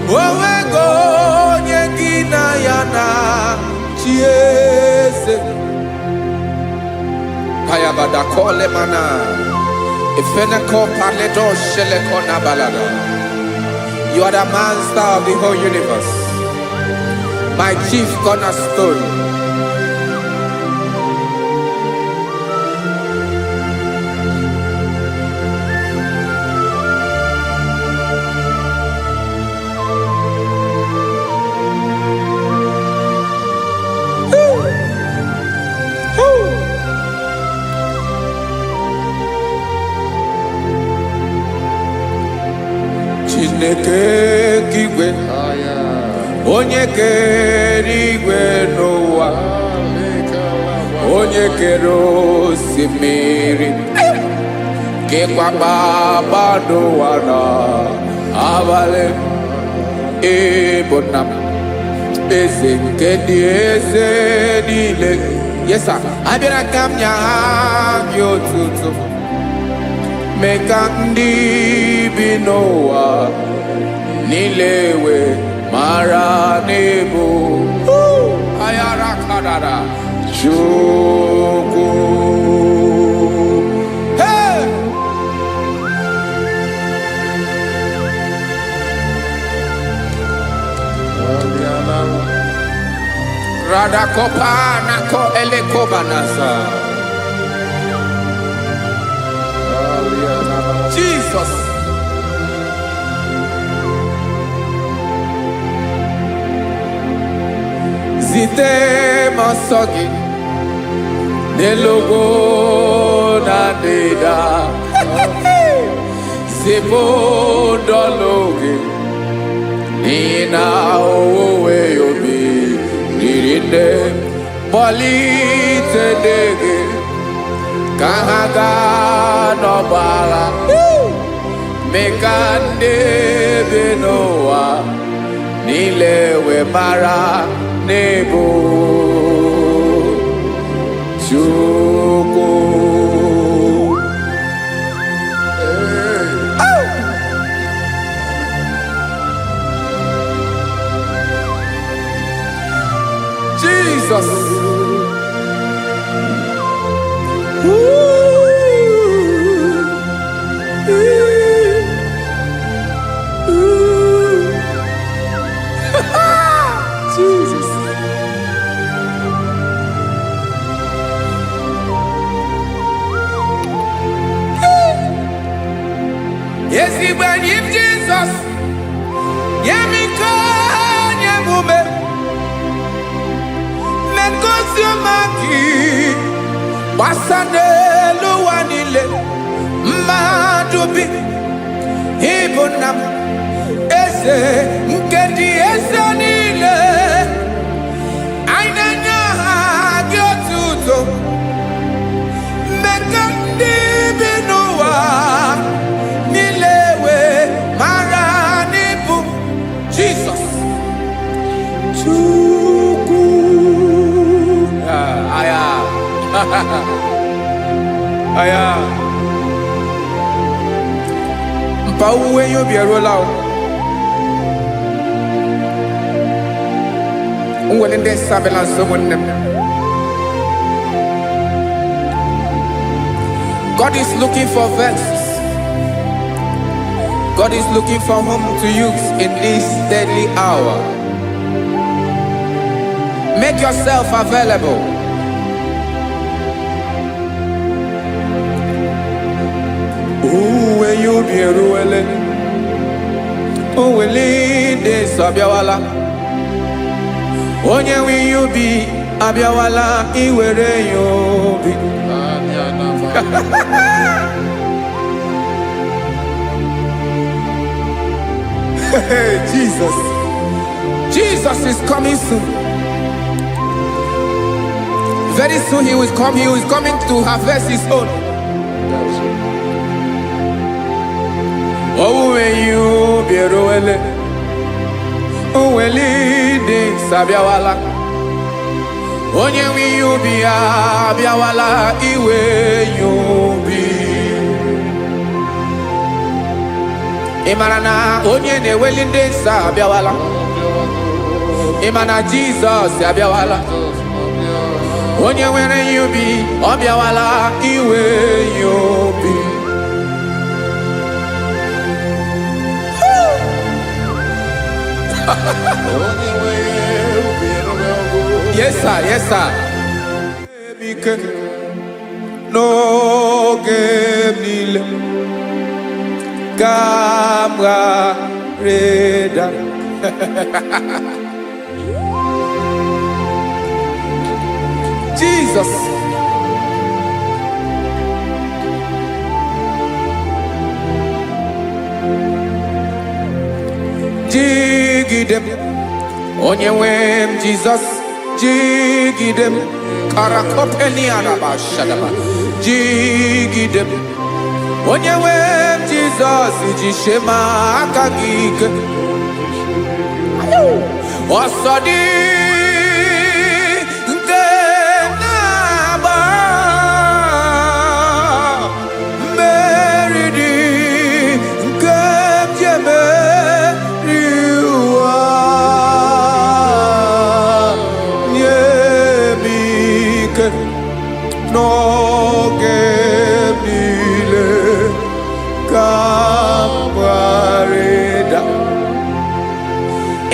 Owego nye inayana chiese. Kayabada kole mana. Ifeneko paledo sheleko na balada. You are the master of the whole universe. My chief cornerstone. Chineke kigwe onye kere igwe n'ụwa onye kere osimiri kekwa kpakpando ụwa na abalị ịbụ nna m eze nke ndị eze niile. Yes sir. Abịara ka m nye gị otuto mee ka ndị bi n'ụwa niile wee mara n'ebu ayara kadara Chukwu. Hey! Radakopa nako elekobanasa. Jesus. Zite masogi nelogo na deda. Zipo dologe nina owe yobi nirinde bolite dege kahaga no bala. Mekande benoa nilewe mara nebo Chukwu. Jesus. Jesus. Yes, he when him Jesus. Yemiko yemume. Mekosio maki. Basane luwanile. Madubi. Ibunam. Ese nkedi ese nile. Ainanya gyotuto. Mekandi binuwa. Nilewe maranibu. Jesus. Aya. Mpa uwe yo bierola o. Unwele nde sabela someone. God is looking for verses. God is looking for whom to use in this deadly hour. Make yourself available. When you be ruele, when de sabiawala, onye when you be abiawala, iwere you be. Jesus. Jesus is coming soon. Very soon he will come. He is coming to harvest his own. Oh, when you be ruele, oh, when leading sabiawala, onye when you be abiawala, iwe you be. Imarana onye ne-welinde sa abiawala. Imana Jesus abiawala. Onye were yubi obiawala iwe yubi. Yes sir, yes sir. No game nile. Camarada. Jesus. Jigidem. Onyewem Jesus. Jigidem. Karakopeni araba shadaba. Jigidem. Onyewem Jesus. Jishema akagike. Osodi.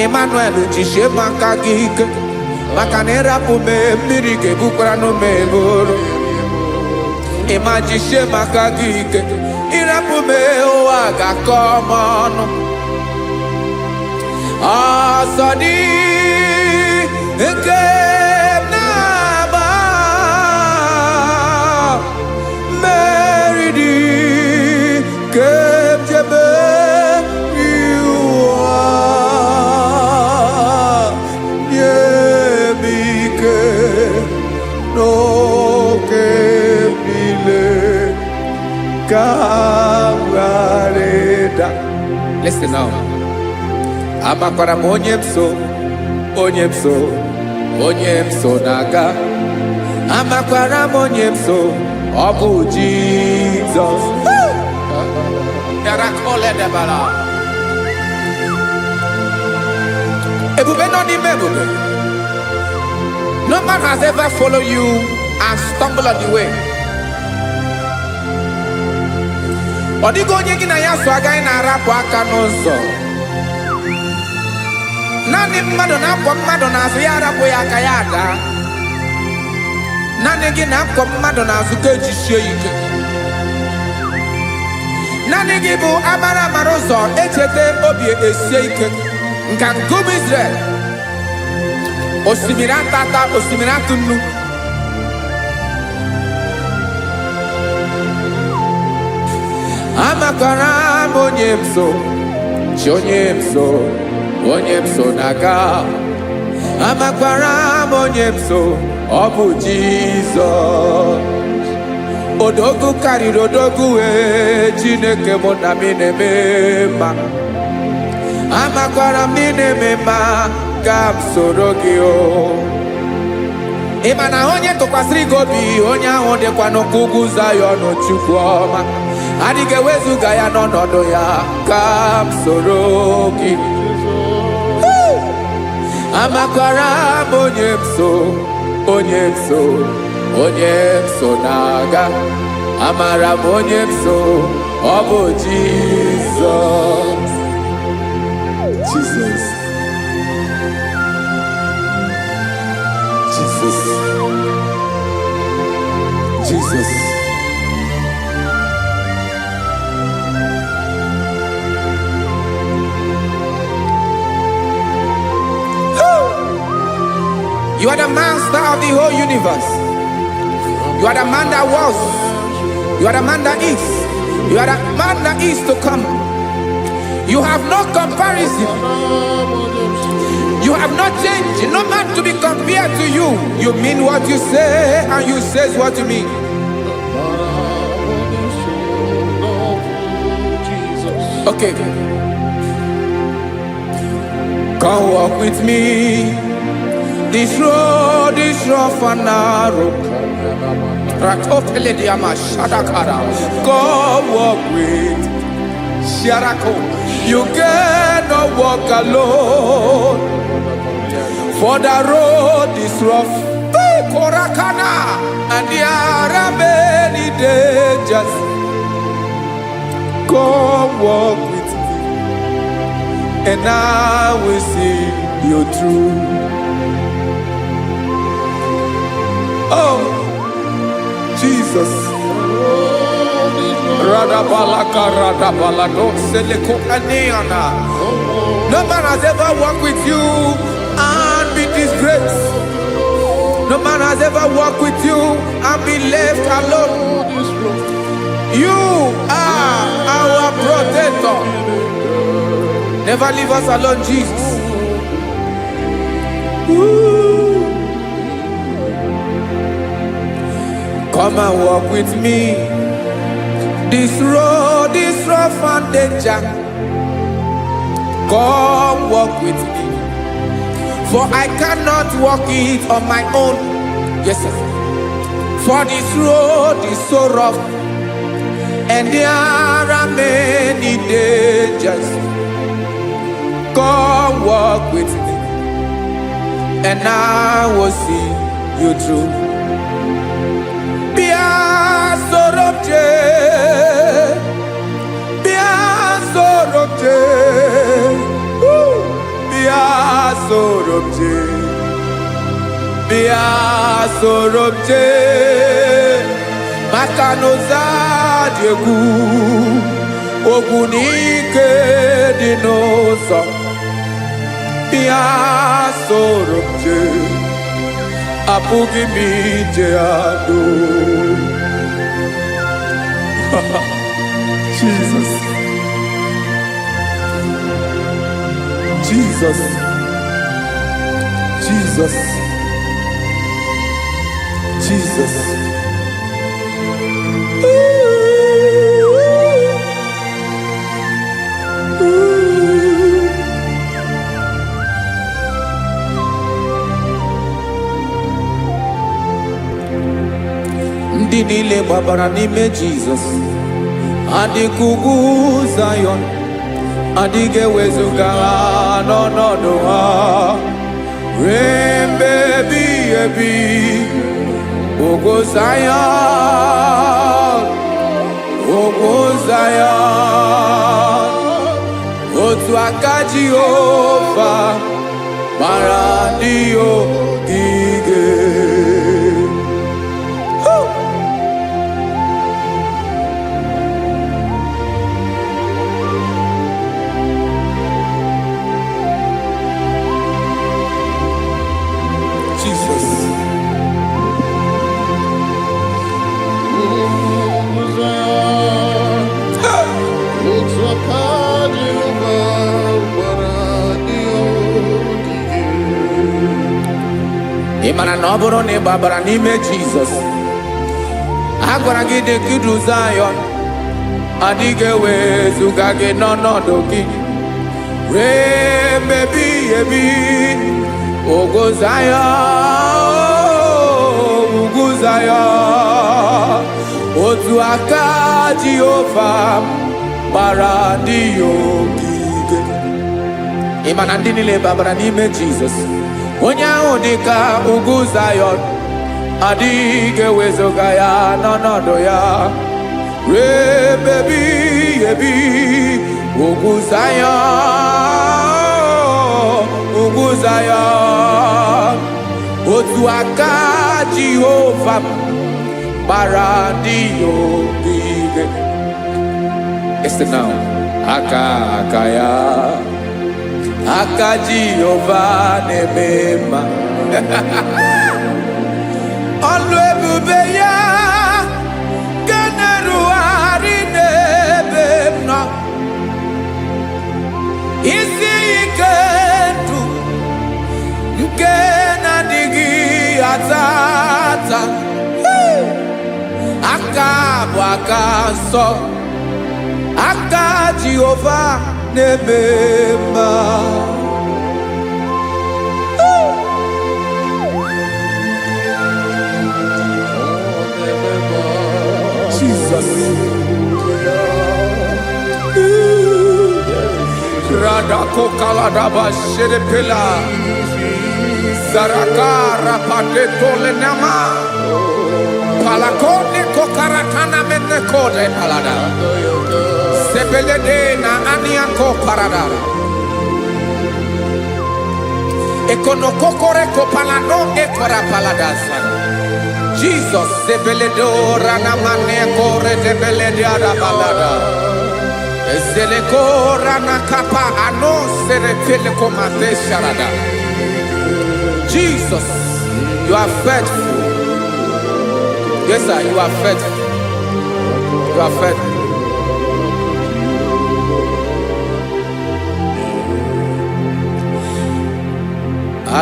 Emmanuel jishe maka gike maka na ịrapụ me mmiri ga-ebukwara n'ome bụrụ. Ịma jishe maka gike ịrapụ me ụwa ga-akọ m ọnụ. Ọsọ dị nke na-agba mmeri dị ke jebe Listen now. Amakwara m onye m so naga. Amakwara m onye m so, ọ bụ Jesus. Ebube nọ n'ime ebube. No man has ever followed you and stumbled on the way. Ọ dịghị onye gị na ya so agaghị na-arapụ aka n'ụzọ. Naanị mmadụ na-akwọ mmadụ n'azụ ya arapụ ya aka ya ada. Naanị gị na-akwọ mmadụ n'azụ ka ejisie ike. Naanị gị bụ amara ụzọ echete obi esie ike. Nka nkume Israel. Osimiri atata, osimiri atụ nnu. Amakwara m onye m so, chi onye m so naga. Amakwara m onye m so, ọ bụ Jizọs. Odogwu karịrị odogwu Chineke mụ na mi na-eme mma. Amakwara m na ị na-eme mma ka m soro gị o. ịma na onye tụkwasịrị gị obi onye ahụ dịkwa n'ugwu Zayọn Chukwu ọma adịghị ewezuga ya n'ọnọdụ ya ka m soro gị amakwara m onye m so na-aga amara m onye m so ọ bụ Jizọs Jesus You are the master of the whole universe. You are the man that was. You are the man that is. You are the man that is to come. You have no comparison. You have not changed. No man to be compared to you. You mean what you say and you say what you mean. Okay. Come walk with me. This road is rough and narrow. Come walk with Sharako. You cannot walk alone. For the road is rough. Korakana. And there are many dangers. Come walk with me. And I will see you through. Oh, Jesus. No man has ever walked with you and be disgraced. No man has ever walked with you and be left alone. You are our protector. Never leave us alone, Jesus. Ooh. Come and walk with me. This road is rough and danger. Come walk with me. For I cannot walk it on my own. Yes, sir. For this road is so rough. And there are many dangers. Come walk with me. And I will see you through. Sorobje Makanoza Diegu Ogunike Dinosa Bia Sorobje Apugi Mijeado Jesus Jesus Jesus Jesus. Ndị niile gbabara n'ime Jizọs adịghị ugwu Zayọn adịghị ewezuga ha n'ọnọdụ ha ruo mgbe ebighị ebi. Ogo Zion, otu aka Jehova mara ndị ogige. Jesus. Ịmara na ọ bụrụ na ị gbabara n'ime Jizọs a gwara gị dị ka Zayọn adịghị ewezuga gị n'ọnọdụ gị ruo mgbe ebighị ebi. Ogo Zayọn Zion. Otu aka Jehovah gbara ndị ya ogige. Ị ma na ndị niile babara n'ime Jizọs. Onye ahụ dị ka ugwu Zion, adịghị ewezuga ya n'ọnọdụ ya. Rebebi ebi ugwu Zion, ugwu Zion. Otu aka Jehova gbara ndị ya ogige. Listen now. Aka ya, aka Jehova na-eme mma. Ọlụ ebube ya ga na-erugharị n'ebe m nọ. Isi ike ndụ nke na-adịghị ata ata. Aka bụ aka nsọ, aka Jehova na-eme mma. Jesus. Radako kaladaba sherepela. Zarakara padeto lenama. Palakone kokaratana mene kode palada. Sebelede na aniako paradara. Ekonokokore kopalano ekora paladasa. Jesus, sebeledo ranamane kore debelede arabalada. Ezeleko ranakapa ano serepele komate sharada. Jesus, you are faithful. Yes, sir, you are faithful. You are faithful.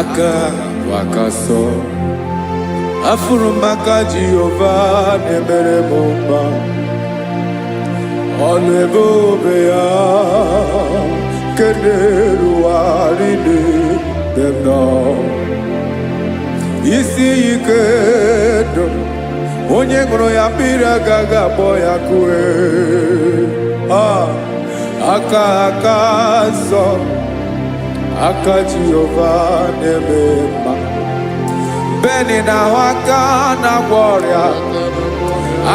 Aka wakaso afurumaka Jehovah nemere mumba. Ọlụ ebube ya keneruarị n'ebe m nọ. Isi ike ndụ onye ṅụrụ ya mmiri agaghị akpọ ya kue. Aka nsọ, aka Jehova na-eme mma. Beni na-ahụ aka na-agwọ ọrịa,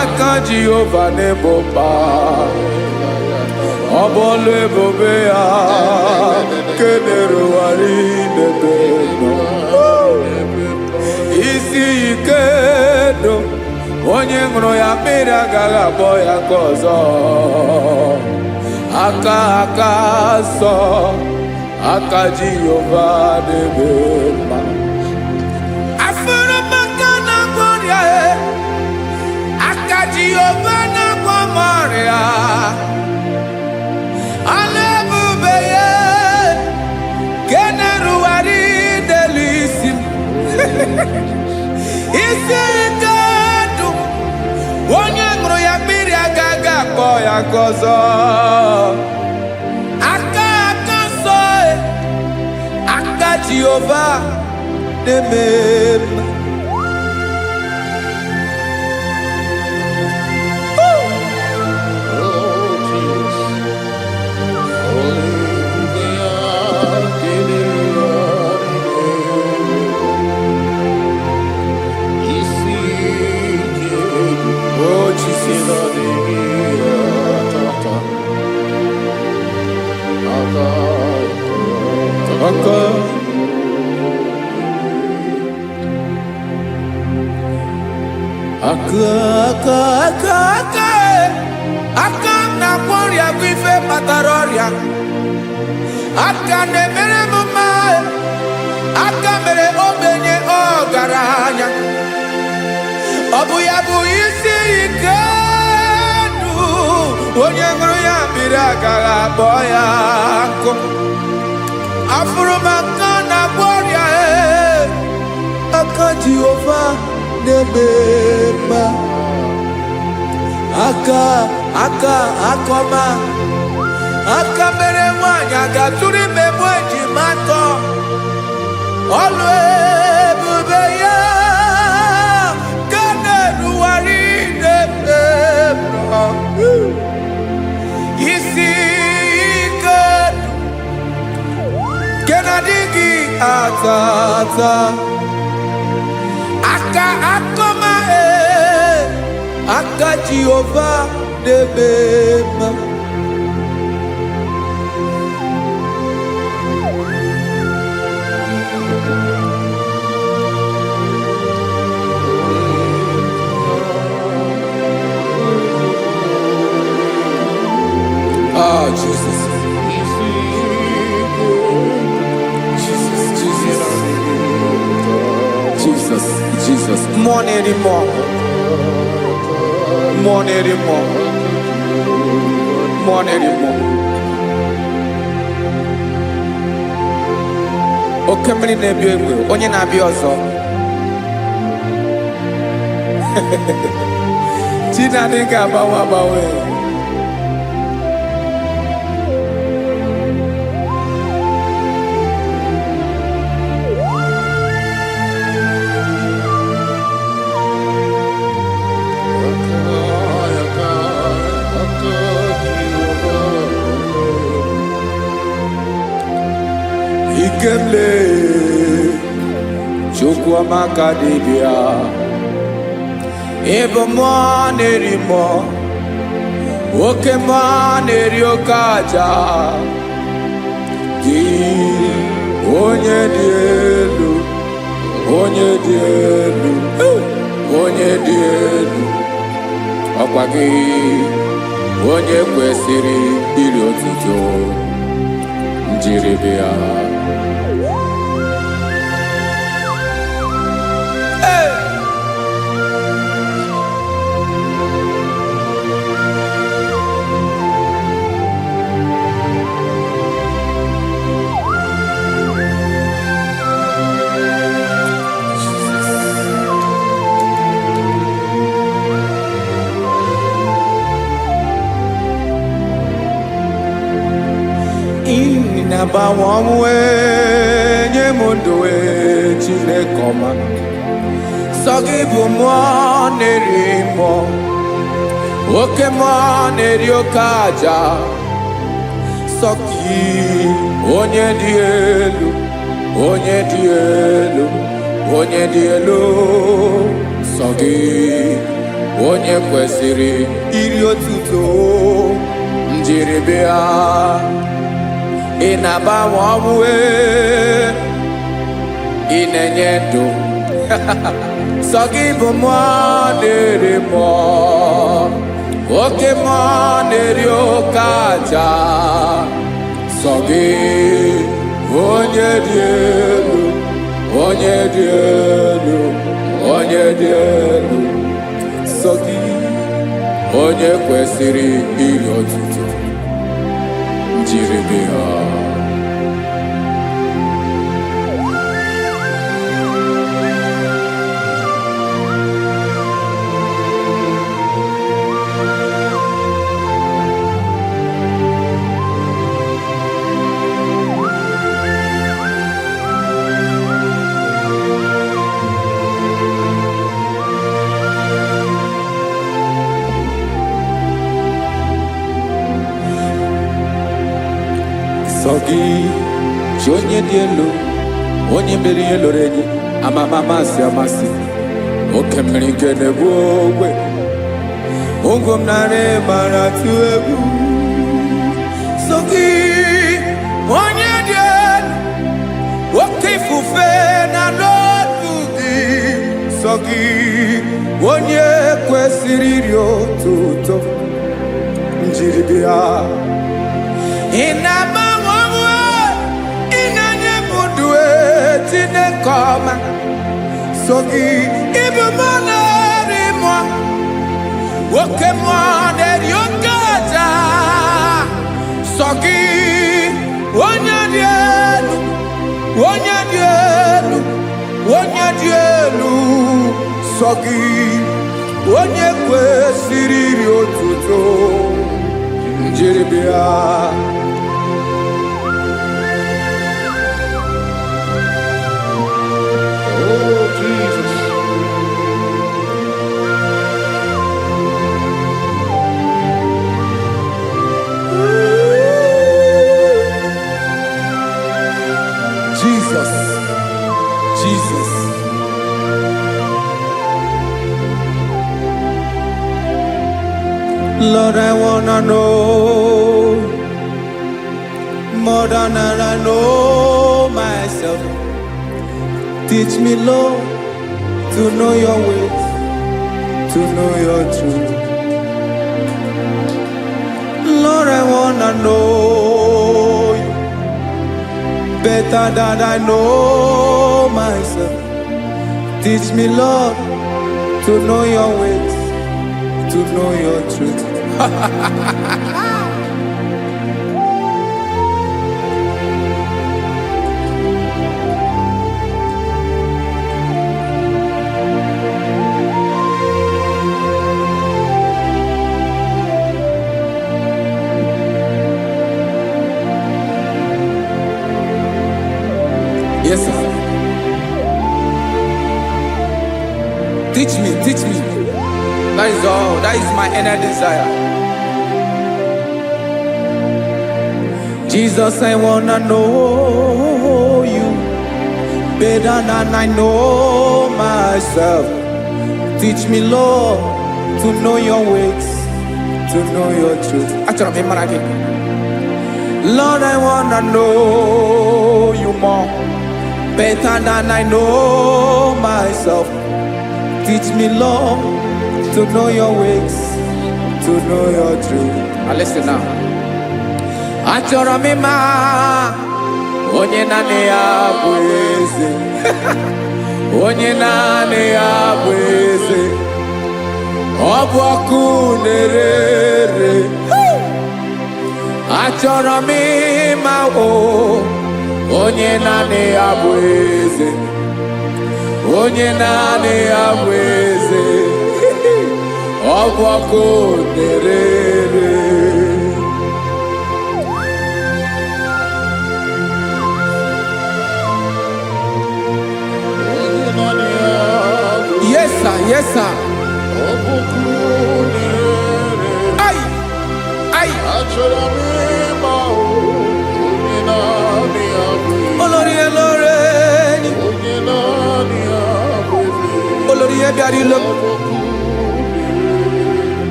aka Jehova na-ebo mma. Ọ bụ ọlụ ebube ya kenerugharị n'ebe m nọ. Isi ike ndụ onye ṅụrụ ya mmiri agaghị akpọ ya ka ọzọ. Aka nsọ, aka Jehova na-eme mma. Afụrụmaka na-agwọ ọrịa, aka Jehova na-agwọ m ọrịa. Ọlụ ebube ya ka na-erugharị n'elu isi m. Isi ike ndụ onye ṅụrụ ya mmiri agaghị akpọ ya ka ọzọ. Aka nsọ, aka Jehova na-eme mma. Aka na-agwọ ọrịa bụ ife kpatara ọrịa. Aka na-emere m mma. Aka mere ogbenye ọgaranya. Ọ bụ ya bụ isi ike ndụ onye ṅụrụ ya mmiri agaghị akpọ ya nkụ. Afụrụmaka na-agwọ ọrịa, aka Jehova na-eme mma. Aka ọma, aka mere nwanyị ga-atụrụ ime mụ ejima atọ. Ọlụ ebube ya ka tata aka akoma aka Jehovah debema oh Jesus. Jesus, more anymore, more anymore, more anymore. Okay, many nebi onye na bi ozo. Tina dinga bawe. Ikemle chukwa makadibia ebo nerimo oke neriokaja ki onye dị elu ọkwa gị onye kwesịrị iri otuto njiri bịa. Inabawamwe nyemundoe chinekoma Sogibu nerimo Oke neriokaja Soki onye di elu Sogi onye kwesịrị iri otuto njiri bịa. Inabawamwe inenyedo Sogibu nerimo Oke neriokaja Sogi onye dị elu Sogi onye kwesịrị iri otuto njiri bịa. Sogi onye dị elu onye mmeri ihe loro enyi amasi oke mmiri nke na-egbu ogwe ụgwọ m narị mara tụ egwu. Sogi onye dị elu oke ifufe na n'otu gị. Sogi onye kwesịrị iri otuto njiri bịa. Inabawamwe inanyemundue chinekoma Sogi ibu nerimo oke neriokaja Sogi onye dị elu Sogi onye kwesịrị iri otuto njiri bịa. Oh, Jesus. Jesus, Lord, I wanna know more than I know myself. Teach me, Lord, to know your ways, to know your truth. Lord, I wanna know you better than I know myself. Teach me, Lord, to know your ways, to know your truth. Yes, sir. Teach me, teach me. That is all. That is my inner desire. Jesus, I wanna know you better than I know myself. Teach me, Lord, to know your ways, to know your truth. Lord, I wanna know you more better than I know myself. Teach me, Lord, to know your ways, to know your truth. Now listen now. Achọrọ m ịma onye naanị ya bụ eze. Onye naanị ya bụ eze. Ọ bụ ọkụ na-ere. Achọrọ m ịma onye naanị ya bụ eze. Onye naanị ya bụ eze. Ọ bụ ọkụ na-ere. Yes, sir. Yes, sir. Ay, ay. Olórí elóore ni. Olórí ebiari lo.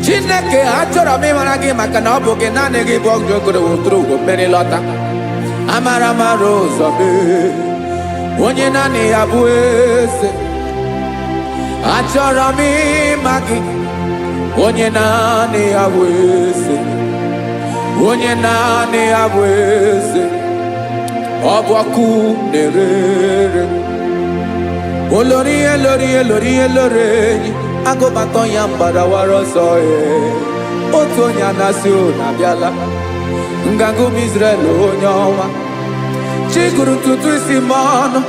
Chineke achọrọ m ịmara gị maka na ọ bụ gị naanị gị bụ ọgụ ogoro wotoro ugo mmeri lọta. Amara mara ụzọ mee. Onye naanị ya bụ eze. Achọrọ m ịma gị. Onye naanị ya bụ eze. Onye naanị ya bụ eze. Ọ bụ ọkụ na-ere. Olórí elórí elórí elóore enyi. Agụbatọ ya mgbadawara ọsọ ya. Otu onye anasị unu abịala. Nganga ụmụ Izrel onye ọma. Chi gụrụ ntutu isi m ọnụ.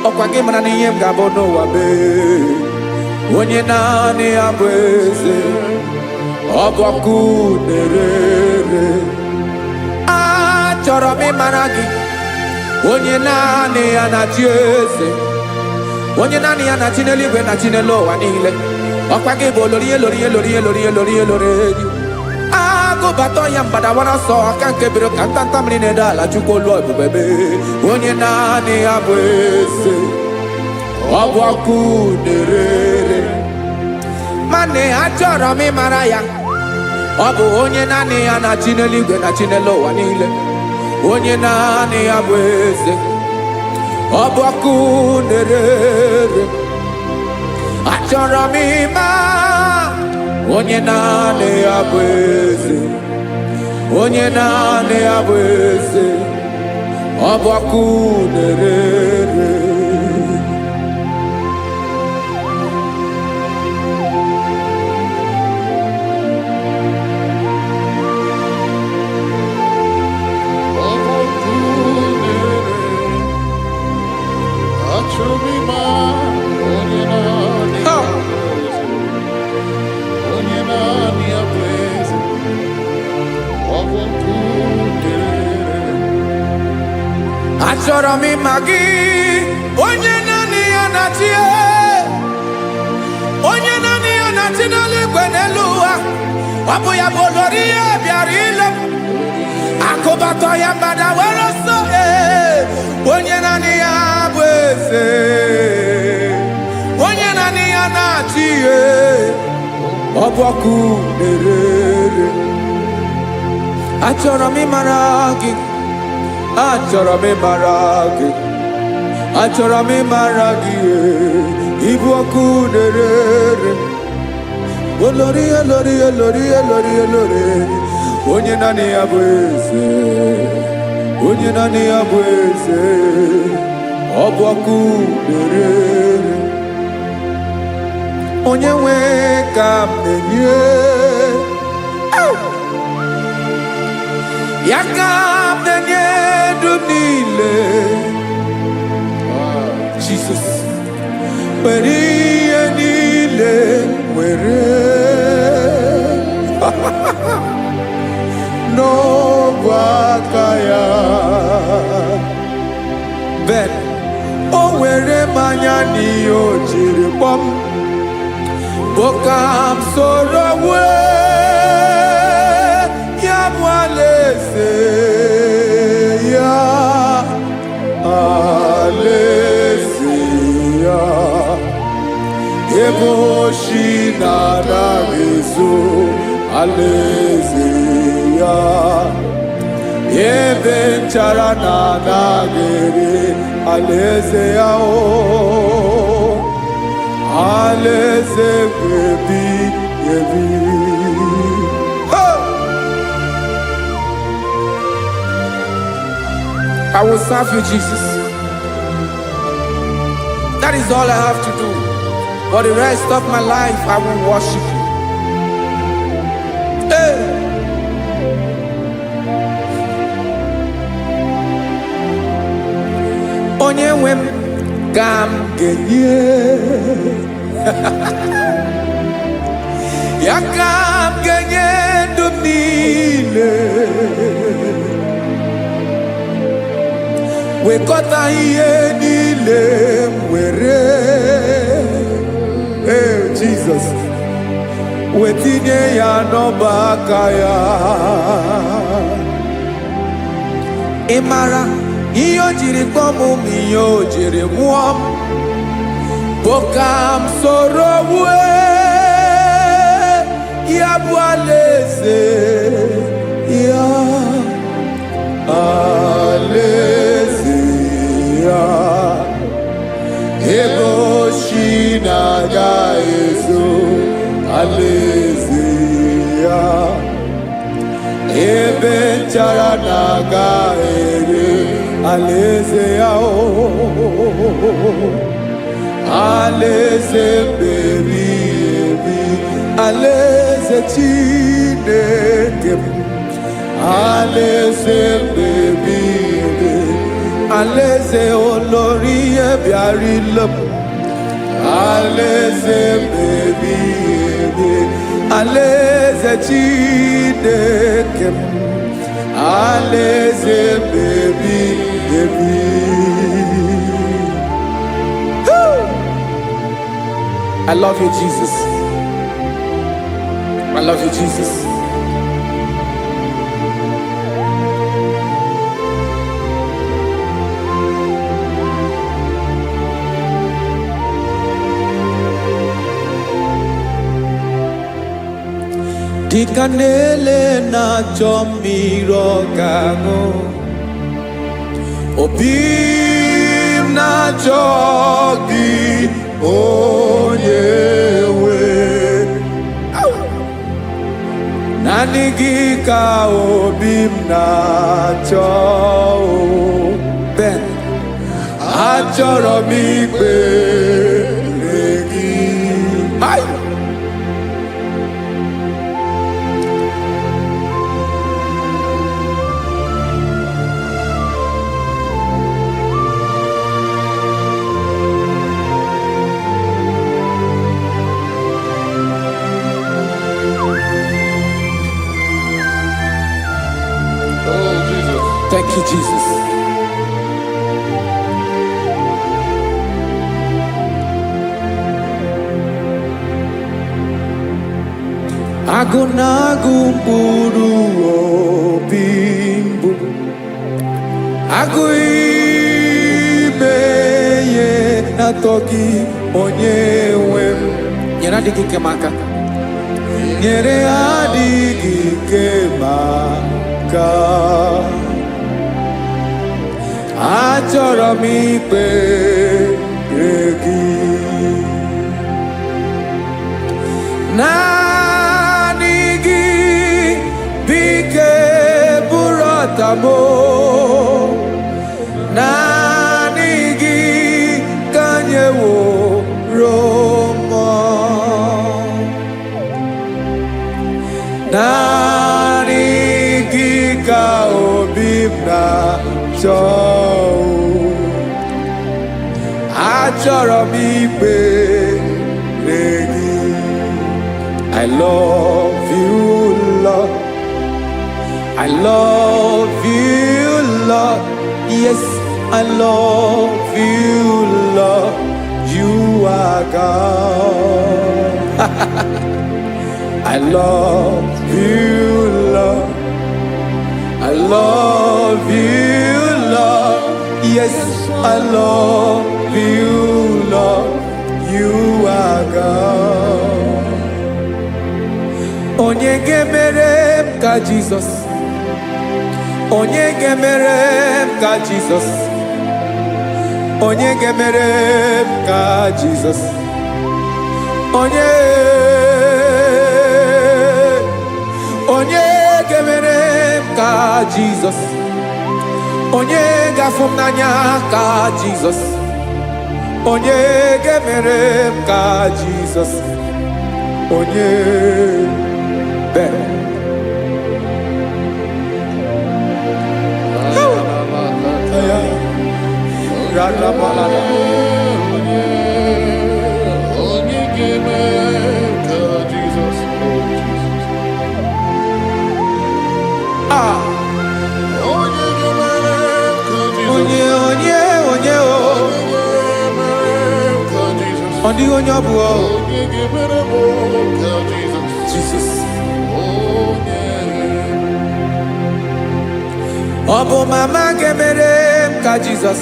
Ọkwa gị mara na ihe m ga-abụ n'ụwa mee. Onye naanị ya bụ eze. Ọ bụ ọkụ na-ere. Achọrọ m ịmara gị. Onye naanị ya na-achị eze. Onye naanị ya na-achị n'eluigwe na-achị n'elu ụwa niile. Ọkwa gị bụ olórí elórí elórí elórí elórí elóore enyi. Agụbatọ ya mgbadawara ọsọ aka nke biri ka ntanta mmiri na-ede ala Chukwu olu ebube mee. Onye naanị ya bụ eze. Ọ bụ ọkụ na-ere. Mane achọrọ m ịmara ya. Ọ bụ onye naanị ya na-achị n'eluigwe na-achị n'elu ụwa niile. Onye naanị ya bụ eze. Ọ bụ ọkụ na-ere. Achọrọ m ịma onye naanị ya bụ eze. Onye naanị ya bụ eze. Ọ bụ ọkụ na-ere. Achọrọ m ịma gị. Onye naanị ya na-achị. Onye naanị ya na-achị n'eluigwe n'elu ụwa. Ọ bụ ya bụ olórí ya bịara ile. Akụbatọ ya mgbadawara ọsọ. Onye naanị ya bụ eze. Onye naanị ya na-achị. ọbọkụ na-erere. Achọrọ m ịmara gị, achọrọ m ịmara gị, achọrọ m ịmara gị, ịbụ ọkụ na-erere. Olori olori olori olori olori, onye naanị ya bụ eze, onye naanị ya bụ eze, ọbọkụ na-erere. Onye nwe ka m na-enye, ya ka m na-enye ndụ niile. Jesus, were ihe niile were n'ọbụ aka ya. Ben, o were mmanya n'ihe o jiri kpọm, Bokam soro ya bụ alaeze ya, alaeze ya. Ebe oshi na-anaghị ezo, alaeze ya. Ebe nchara na-anaghị ere, alaeze ya o. Alaeze ebi ebi. I will serve you, Jesus. That is all I have to do. For the rest of my life, I will worship you. Hey. Onye nwe m ka m ga-enye, ya ka m ga-enye ndụ m niile. Wekọta ihe niile m were, Jesus, wetinye ya n'ọba aka ya. Ị mara ihe o jiri kpọọ m, ihe o jiri mụọ m. Bokam soro ya bụ alaeze ya, alaeze ya. Ebe oshi na-agaghị ezo, alaeze ya. Ebe nchara na-agaghị ere, alaeze ya o. Alaeze ebi ebi, alaeze Chineke m. Alaeze ebi ebi, alaeze olori ebiarịla m. Alaeze ebi ebi, alaeze Chineke m. Alaeze ebi ebi. I love you, Jesus. I love you, Jesus. Dịka na-ele na-achọ mmiri ọ ga-aṅụ, obi m na-achọ gị, onye nwe. Naanị gị ka obi m na-achọ. Ben, achọrọ m ikpere gị. Thank you, Jesus. Agụ na-agụ mkpụrụ obi mbụ, agụ ime ihe na-atọ gị, onye nwe m. Nyere adịghị ike m aka. nyere adịghị ike maka achọrọ m ikpere gị naanị gị bike bụrụ ọtamo naanị gị ka nyeworo m naanị gị ka obi m na-achọ achọrọ m ikpere gị I love you, Lord. I love you, Lord. Yes, I love you, Lord. You are God. I love you, Lord. I love you, Lord. Yes, I love you, Lord. You are God. Onye gemere m ka Jesus. Onye gemere m ka Jesus. Onye gemere m ka Jesus. Onye gemere m ka Jesus. Onye gafum n'anya ka Jesus. Onye gemere m ka Jesus. Onye Jesus. Obo mama gemere m ka Jesus.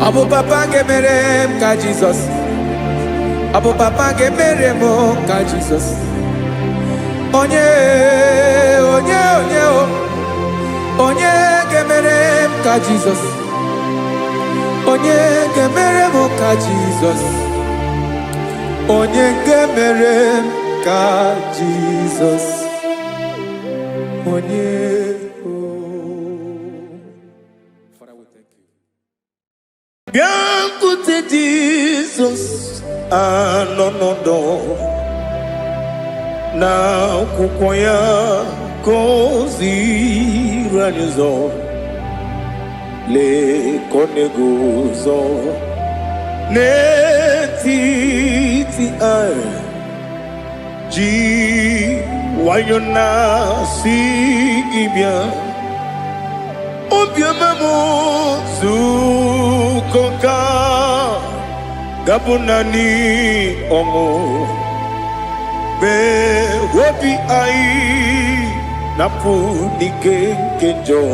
Obo papa gemere m ka Jesus. Obo papa gemere m ka Jesus. Onye gemere m ka Jesus. Onye gemere m ka Jesus. Onye gemere m ka Jesus. Onye Biancote Jesus anonodo na kukoya kozi ranizo le koneguzo netiti ai ji wayona si ibia obiamamu zukoka gabunani omo be wobi ai napunike kenjo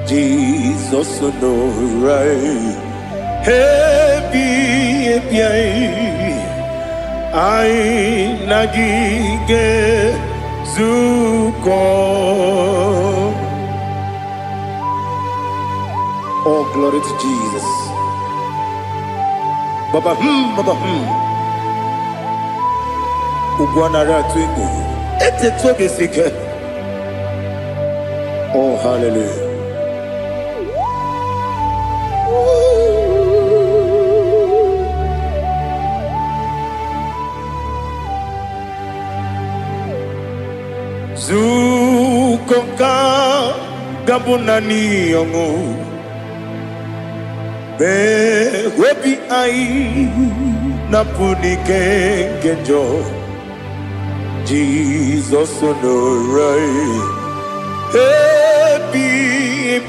Jesus no right happy ai nagige zuko. Oh, glory to Jesus. Baba, Baba, Ugwanara twingu. Ete toge sike. Oh, hallelujah. Zukonka gabunani yongo. Be webi ai napunike genjo Jesus no right happy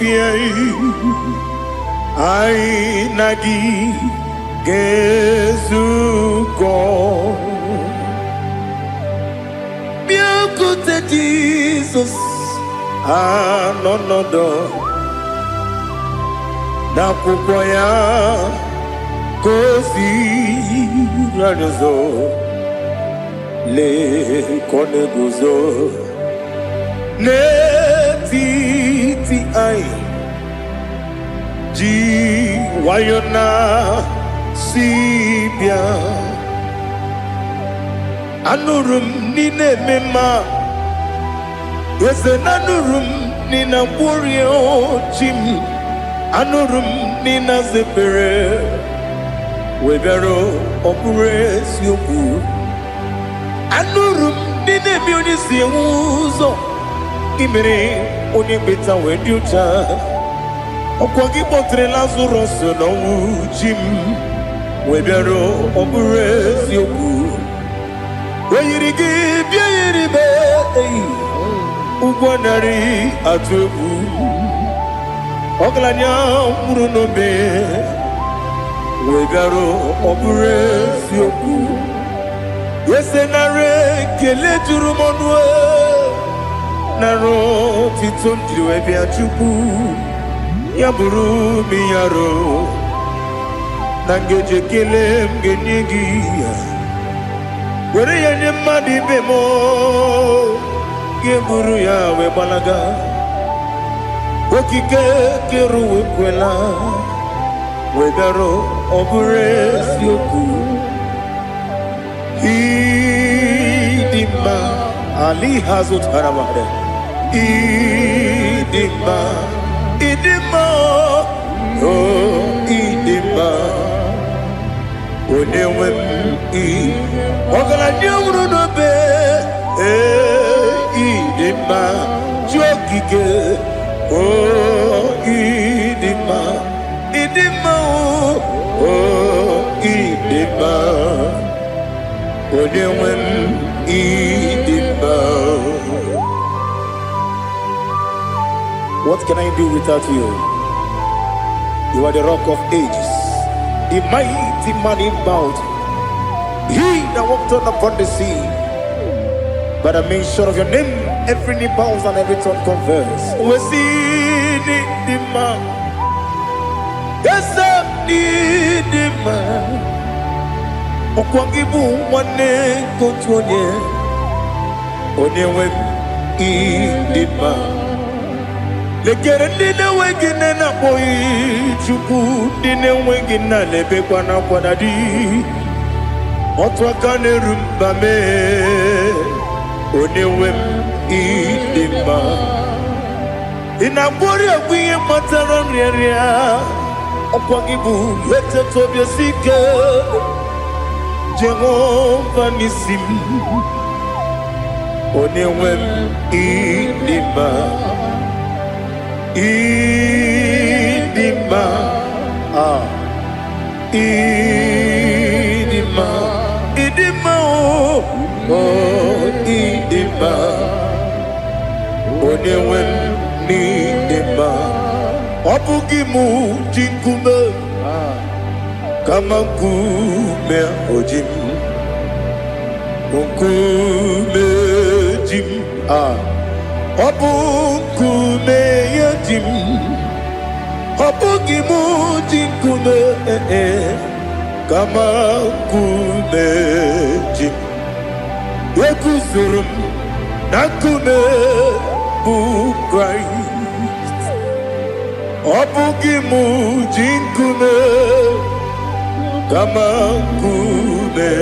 ai nagi gezuko biancote Jesus anonodo na kukoya kozi ranizo le kone guzo netiti ai ji wayona sibia anurum nine mema wese nanurum nina burio chim anurum nina zepere webero opure sioku anurum nine bioni siuzo imere oni beta weducha okwagi potre Lazarus no chim webero opure sioku weyirigi biayiribe ugwanari atubu oglanya muru no be wegaro obure sioku yesenare kele turumonwe naro titondiwe bia chuku yaburu miyaro nangeje kele mgenigi were yanye madi bemo geburu ya we balaga okike keru we kwela wegaro obure sioku idima ali hazut haramade idima oh idima onewem ogala nyumru no be idima jokike oh idima oh idima onewem idima. What can I do without you? You are the rock of ages, the mighty man in battle. He that walked on upon the sea. By the mention of your name, every knee bows and every tongue confess. We see the man. Yes, I need the man. Okwangibu wane kotonye. Onyewe idima. Lekere dine wengine na boyi chuku dine wengine lebe kwa na kwa dadi. Otwa kane rumba me. Onewem idima inabori agwiye matara nriaria okwagibu yete tobye sike Jehova nisim onewem idima idima idima idima oh idima onewem idima obugimu jinkume kama kume ojim kume jim obukume yajim obugimu jinkume kama kume jim Yekuzurum nakume bu Christ Obugimu jinkume kama kume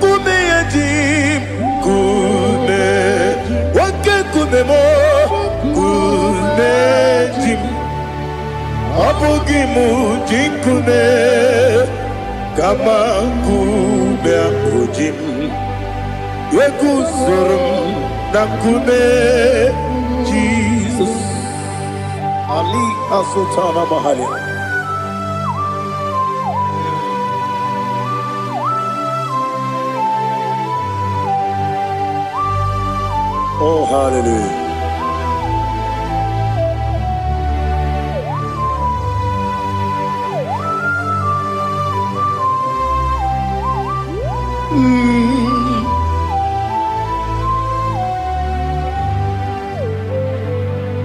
Kume yajim kume Wake kume mo kume jim Obugimu jinkume kama kume ujim Yekuzurum nakume Jesus Ali Asutana Mahali. Oh hallelujah.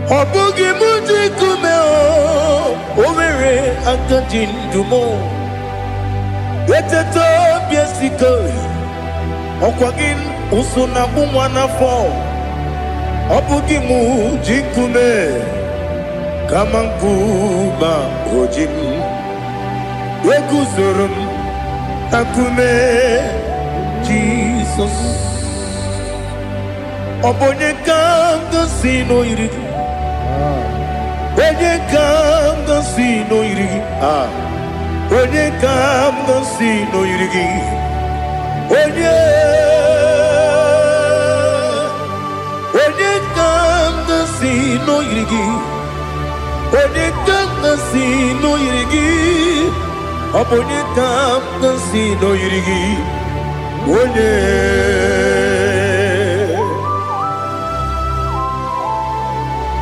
Obugi muji kume o omere akajindumo Yeteto biesiko Okwagin usuna bumwana fo. Obugi mu jikume. Kamankuba ojim. Weguzurum akume. Jesus. Obonye kanga sino irigi. Onye kanga sino irigi. Onye kanga sino irigi. Onye kanga sino irigi. Onye kanga sino irigi. Obonye kanga sino irigi. Onye.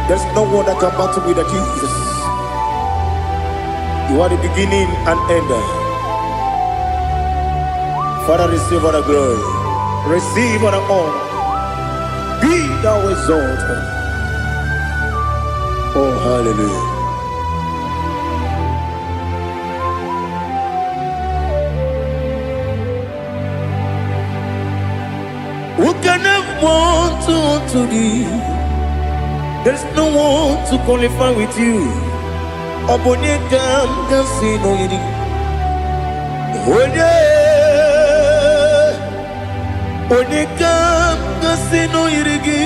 There's no one that can battle with Jesus. You are the beginning and end. Father, receive all the glory. Receive all the honor. Be thou exalted. Oh, hallelujah. Who can have one to thee? There's no one to qualify with you. Obonye kanga sino yiri. Onye kanga sino yirigi.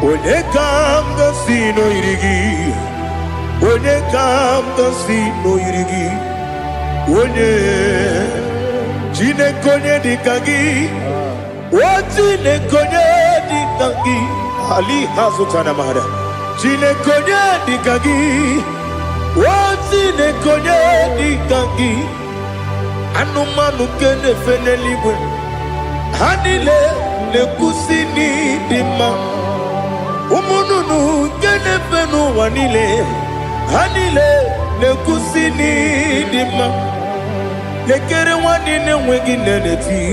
Onye kanga sino yirigi. Onye kanga sino yirigi. Onye jine konye dikagi. Wajine konye dikagi. Ali hazutana mahada. Jine konye dikagi. Wajine konye dikagi. Anumanu kene fene libwe. Hanile ne kusini dima. Umununu kene fenu wanile. Hanile ne kusini dima. Lekere wanine wengi neneti.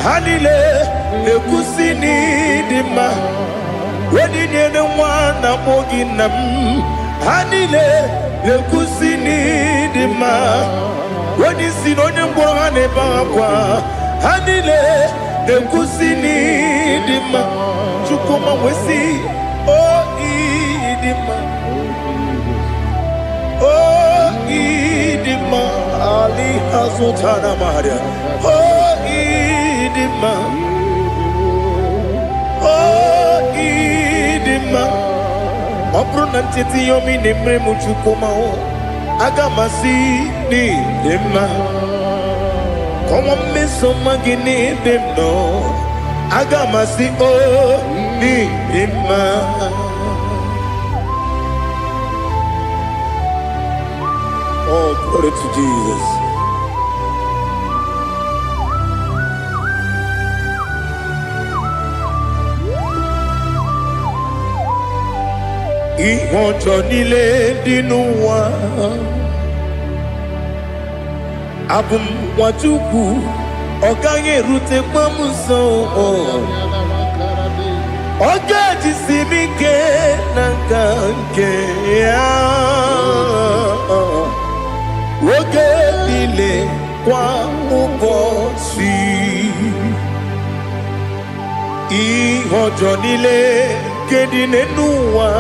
Hanile ne kusini dima. Wedine ne wana moginam. Hanile ne kusini dima. Wedi sinonye mbwangane bakwa. Hanile ne kusini dima. Chukuma wesi oh idima. Oh idima. Ali hazutana maria. Oh idima. Oh idima. Opro nantiti yomi nemre muchukuma o. Agamasi ni dima. Come on, miss some magini demno. Agamasi o ni dima. Oh, glory to Jesus. Ihonjo nile dinuwa. Abum wajuku oganye rute pamuso. Oga jisimike nankanke ya. Oge dile kwa ubosi. Ihonjo nile kedine nuwa.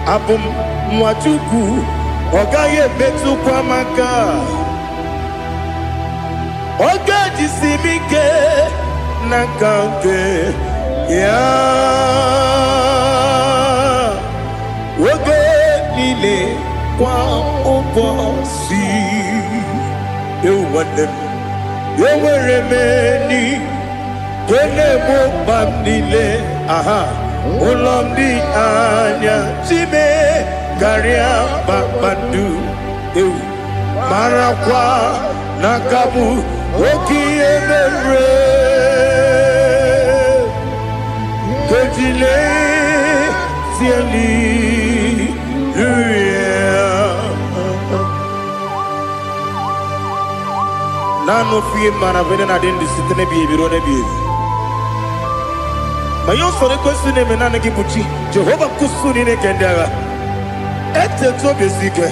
Abum wajuku ogaye betu kwa maka. Oga jisimike nankanke ya. Oge nile kwa ubosi. Ewanem eweremeni kene mo bamnile. Aha ulomdi anya chime garia babandu. Marakwa nakabu okiemere. Kejile sieli Nano fie mana vene na den disitene bi ebiro ne bi. Mayo sore kwesu ne mena ne kibuchi. Jehova kusuni ne kendara. Ete to besike.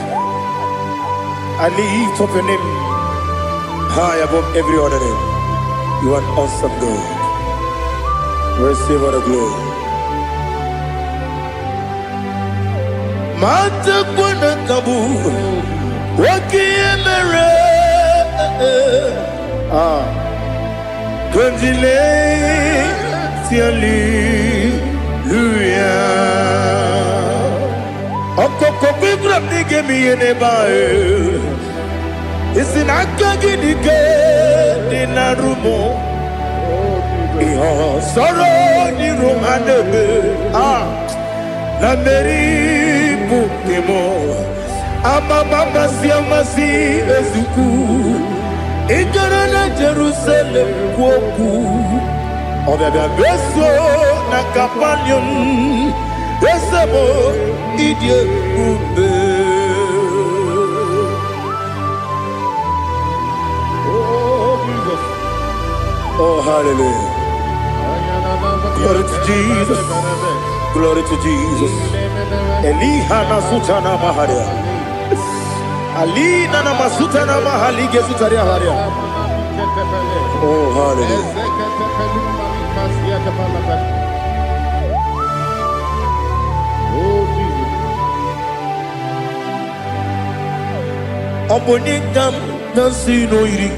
Ali topenem. high above every other name. You are an awesome God. Receive all the glory. Mata kuna kabu wakiemere Konjile tiali luya Okoko bibram nige miyene bae Isinaka ginike dinarumo Iho soro ni romanebe La meri bukemo Amama siamasi ezuku Ijarana Jerusalem woku Obebe beso na kapanion Besemo idye ube Oh hallelujah. Glory to Jesus. Glory to Jesus. Elihana sutana maharia. Alina na masutana mahali gesutaria haria. Oh hallelujah. Obonikam nasino iri.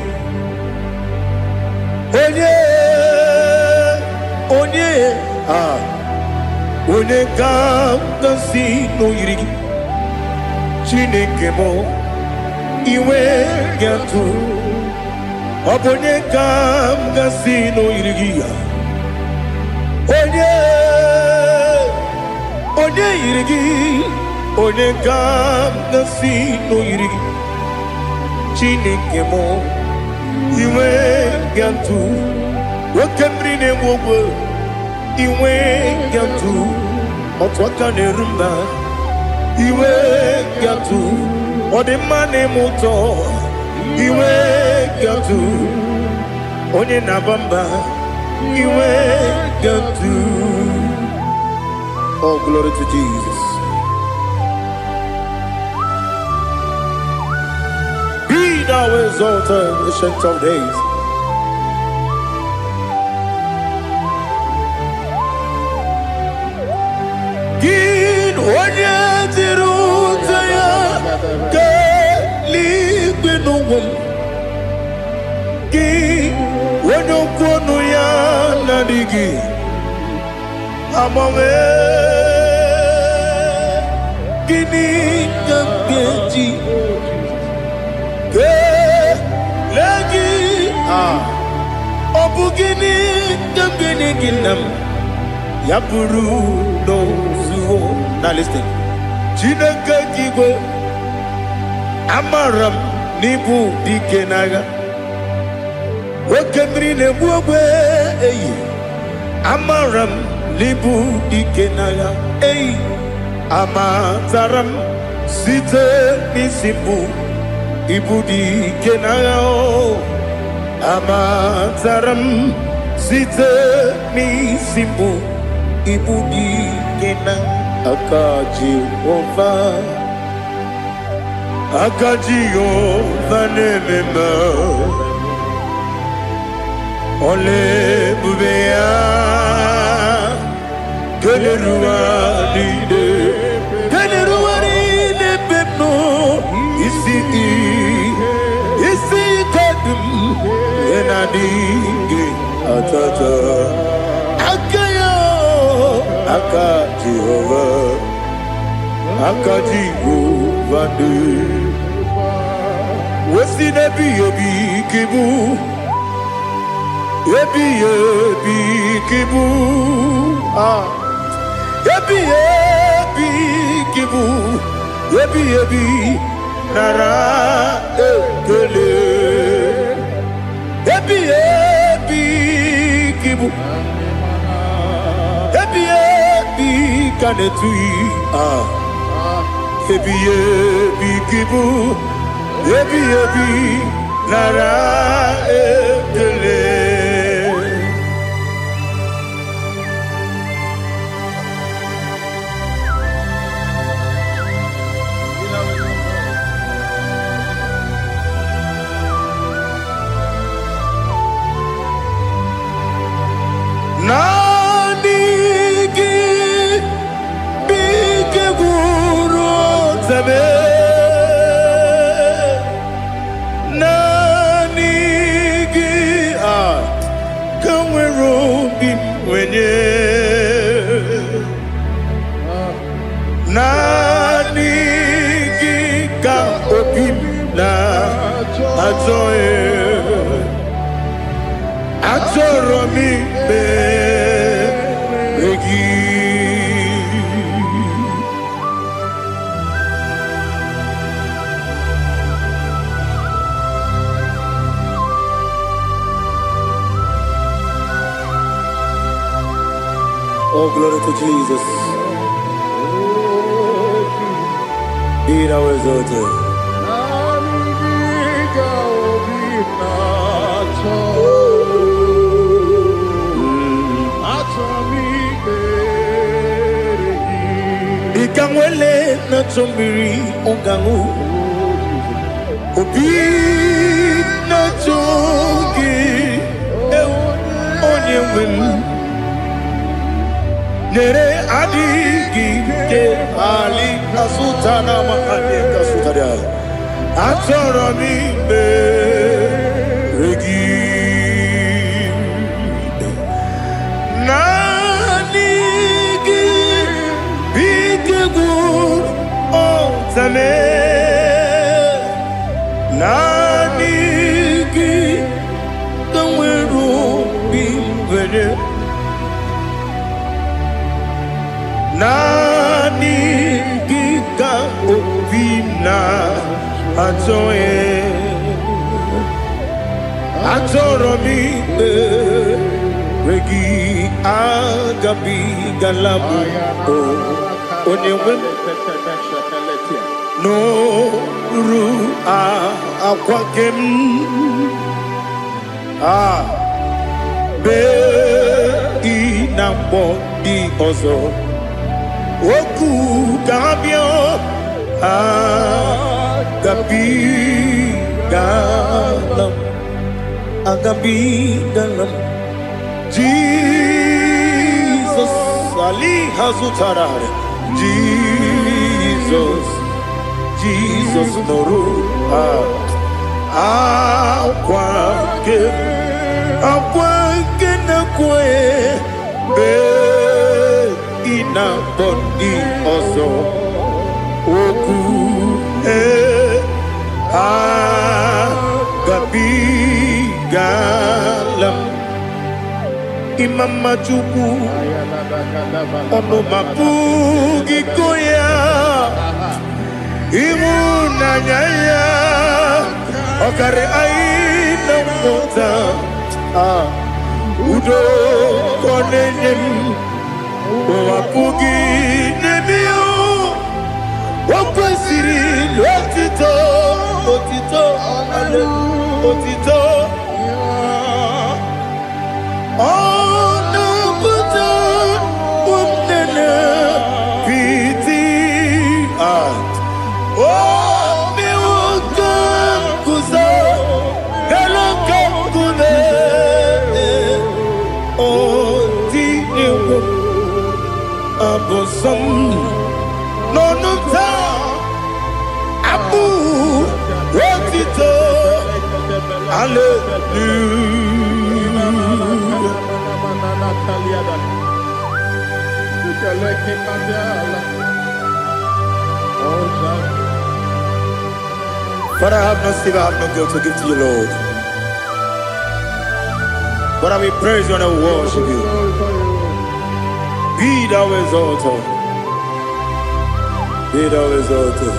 Onye ka kasi no yiri Chineke mo iwe gatu Obonye ka kasi no yiri Onye yiri Onye ka kasi no yiri Chineke mo iwe gatu Wakemri ne wogo iwe gatu Otwaka ne rumba iwe gatu Odemane moto iwe gatu Onye nabamba iwe gatu. Oh, glory to Jesus. Be thou exalted, ancient of days. Gid onye tiruta ya keligbe n'ụwa gị onye okwu ọnụ ya na-adịghị agbanwe gịnị ka m ga-eji kelee gị ọ bụ gịnị ka m ga-enye gị nna m ya bụrụ n'ozuo na listen Chineke gị igwe amara m n'ibu dike n'agha oke mmiri na-egbu ogwe eyi amara m n'ibu dike n'agha eyi amatara m site n'isi mbụ ibu dike n'agha amatara m site n'isi mbụ ibu dike n'agha aka Jehova na-ememe ole ebube ya keleruwa niile pepno isi kadum enadinge atata aka Jehova ne wesi nebi ebi kibu ebi kibu ebi kibu ebi nara ekele ebi kibu ebi kanetui ebi kibu ebi nara ekele. achọrọ m ikpere gị. Oh, glory to Jesus. Be thou exalted. Ikangwele na chombiri ongangu obi na chogi onye wem nere adigi ke ali kasutana ma ade kasutaria achọrọ m ikpere gị. Naanị gị bidegwu ọtame, naanị gị ka nwere obi nwere, naanị gị ka obi na-achọ achọrọ m ikpere gị agabigala bụ onye nwe n'oru akwa gị m bee ị na-akpọ dị ọzọ okwu ga-abịa agabigalam Jesus Ali Hazutara Jesus noru akwake na kwe be ina body ọzọ okwu agabigalam Imama Chukwu ọnụ mapụghị ko ya ịhụnanya ya ọkarị anyị na mmụta udo ka ọ na-enye m apụghị n'ebe ya o kwesịrị otito otito ọnụpụta ụmụnne piti omewoke guzo eloke gude otinewo abụsọm n'ọnụta abụ otito Father, I have no silver, I have no gold to give to you, Lord. But I will praise you and I will worship you. Be thou exalted. Be thou exalted.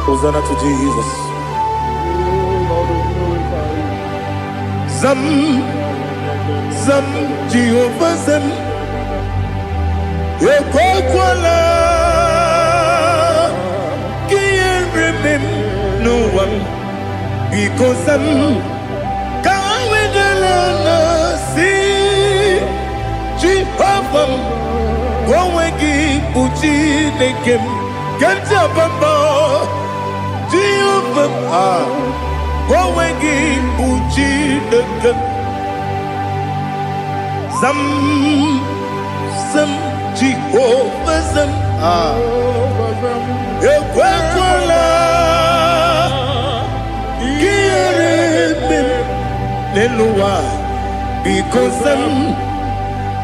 Hosanna to Jesus. Zam Jehovah Zam Ekwakwala Can't remember no one because Zam Kawedalana see Jehovah Gwawegi Uchi Nekem Kantabamba Jehovah Gwawegi Uchi Nekem Zam Jehovah Zam Ekwakwala Kieremem Neluwa because Zam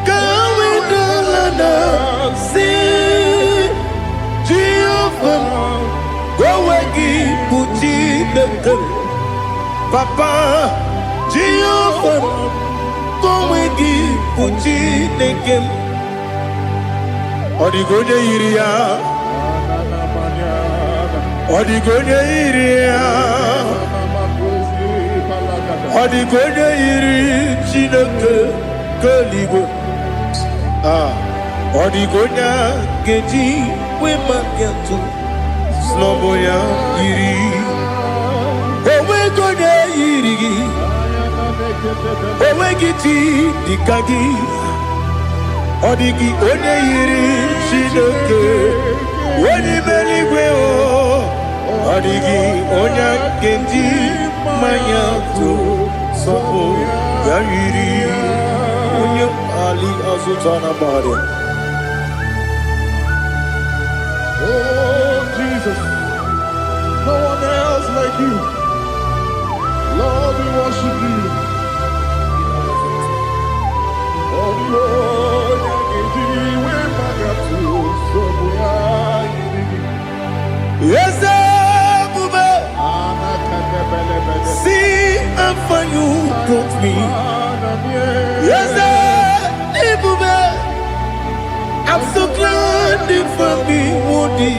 Kawedalana see Jehovah Gwawegi Uchi Nekem Papa Jehovah, come again, Uchi Nekem. Odigonya Iria, Odigonya Iria, Odigonya Iri, Chineke, Kaligo. Odigonya Geji, Wemakiatu, Sloboya Iri. Owegonya Iri, Owegiti, Dikagi. Odigi onye yiri Chineke onye merigwe o Odigi onye kenji manya tu sopo ya yiri onye ali azutana mare. Oh Jesus, no one else like you. Lord, we worship you. Oh Lord. Yes, see how far you brought me. Yes, I'm so glad you found me, Woody.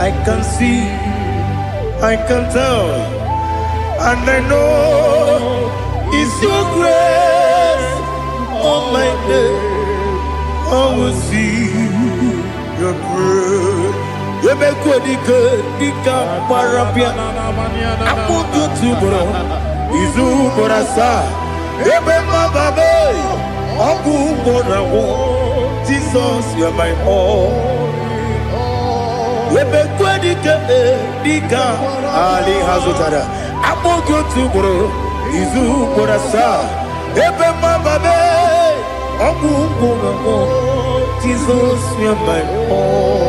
I can see, I can tell, and I know it's your grace on my day. I will see your grace. You make what you could, you can't parapia. I put you to bro. Izu Borasa. You make my baby. Aku Borawo. Jesus, you're my all. You make what you could, you can't. Ali Hazutara. I put you to bro. Izu Borasa. You make my baby. Aku Borawo. Jesus, you're my all.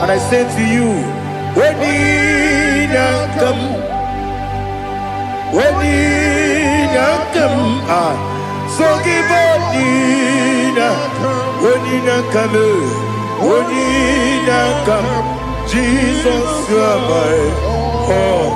And I say to you, when you come, so give up, when you come, Jesus, you are my all.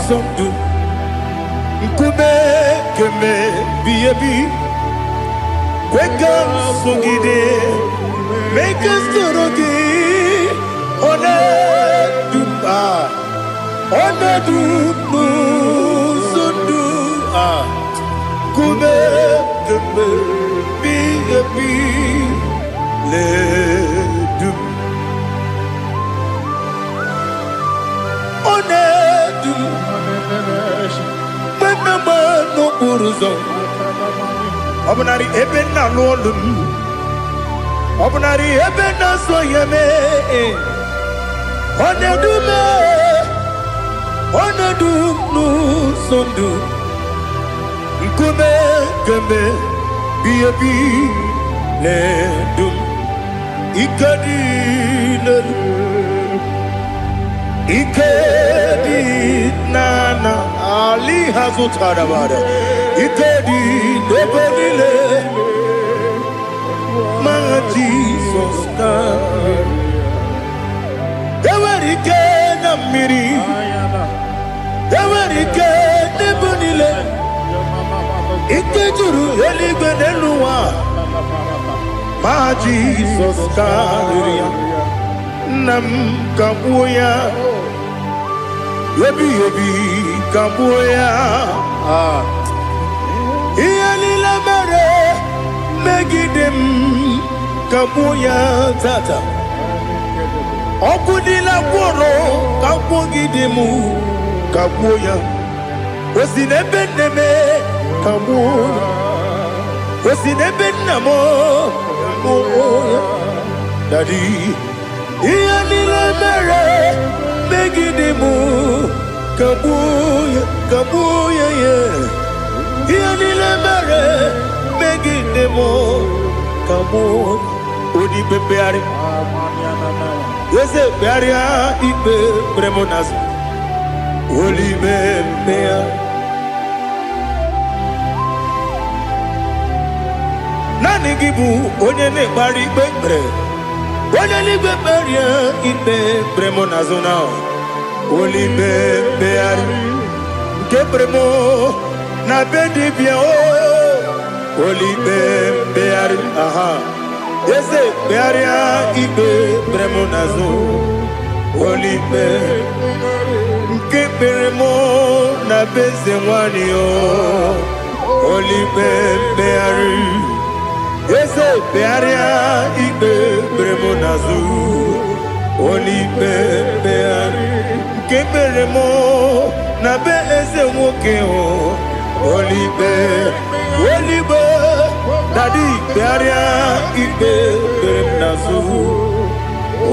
Something Nkube keme biyebi Kweka sogide Make us torogi One dumba One dumbu Sundu Nkube keme biyebi Le dum One no buruzo Obunari ebena lolum Obunari ebena soyeme Onedume Onedunu sondu Nkume keme biyebi Ledum Ikadi Ikedi nana Ali Hazutara bada Ikedi nebelile Ma Jesus na Ewerike na miri Ewerike nebelile Ikejuru eligwe neluwa Ma Jesus na Nam kabuya Yebi kabuya Iyalila mere Megidem kabuya tata Okudila kworo Kabugidemu kabuya Osinebeneme kabuya Osinebenamo kabuya Daddy Iyalila mere Megidemu kabuya kabuya yeah Iyalila mere Megidemu kabuya mo odi bebeari yese bearia ibe bremonas oli bebea nani gibu onye ne bari bebre onye ni beberia ibe bremonas na oli bebeari gebremo na bedi bia o oli bebeari aha yese bearia ibe bremonazo oli be gebremo na beze wani o oli bebeari yese bearia ibe bremonazo oli bebeari gebremo na beze woke o Olibe, Daddy, Bearia, Ibe, Bernazu,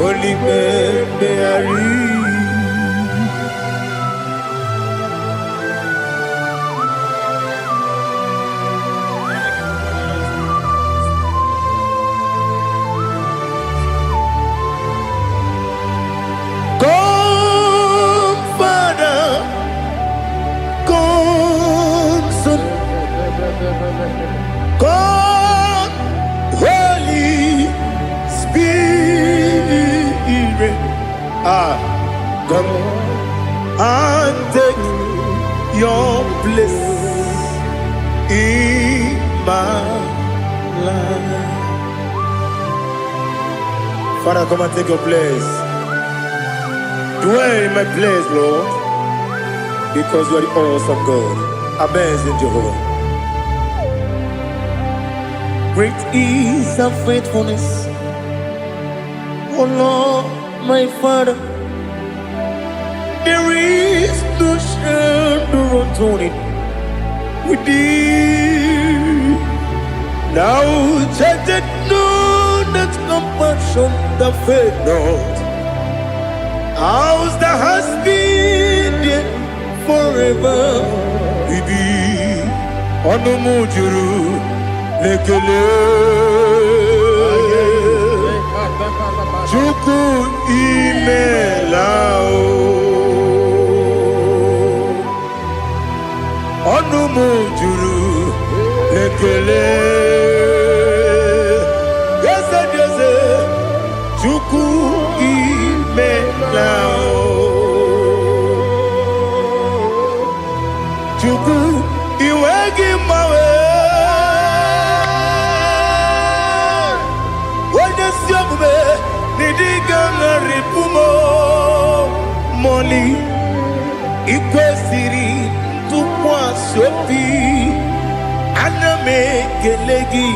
Olibe, Beari. God, Holy Spirit, come and take your place in my life. Father, come and take your place. Dwell in my place, Lord, because you are the awesome God. Amazing Jehovah. Great is thy faithfulness, O Lord, my Father. There is no shadow unto it with thee. Now judgeth know that compassion that faith not. Ours that has been there forever with thee. Onomujuru. Lekele Chuku imelao Onumujuru Lekele Yese Chuku imelao Chuku iwegi mawe Ripumo Moli Ikwesiri Tukwa Sopi Aname Kelegi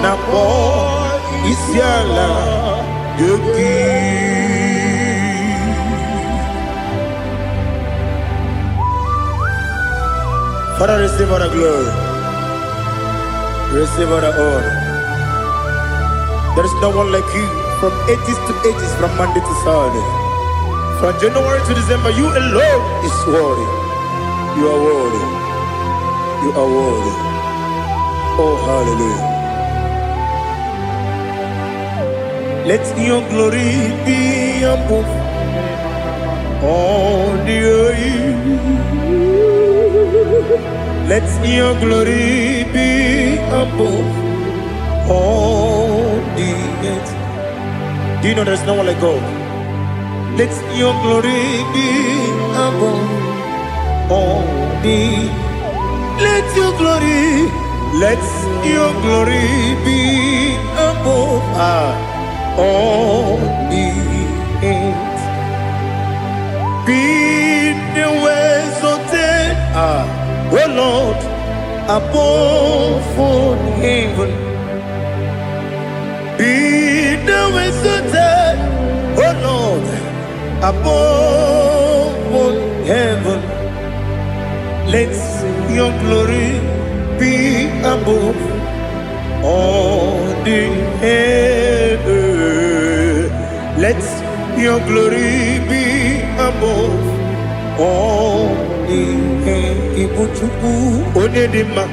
Napo Isiala Yogi. Father, receive all the glory, receive all the honor. There is no one like you. From ages to ages, from Monday to Saturday, from January to December, you alone is worthy. You are worthy. You are worthy. Oh, hallelujah. Let your glory be above all the earth. Let your glory be above all the earth. Do you know there's no one like God? Let your glory be above all the. Let your glory be above all the earth. Be the ways of death, oh Lord, above all heaven. Be the ways of death, oh Lord, above all heaven. Let your glory be above all the earth. Let your glory be above all the earth. Ibuchuku onedima,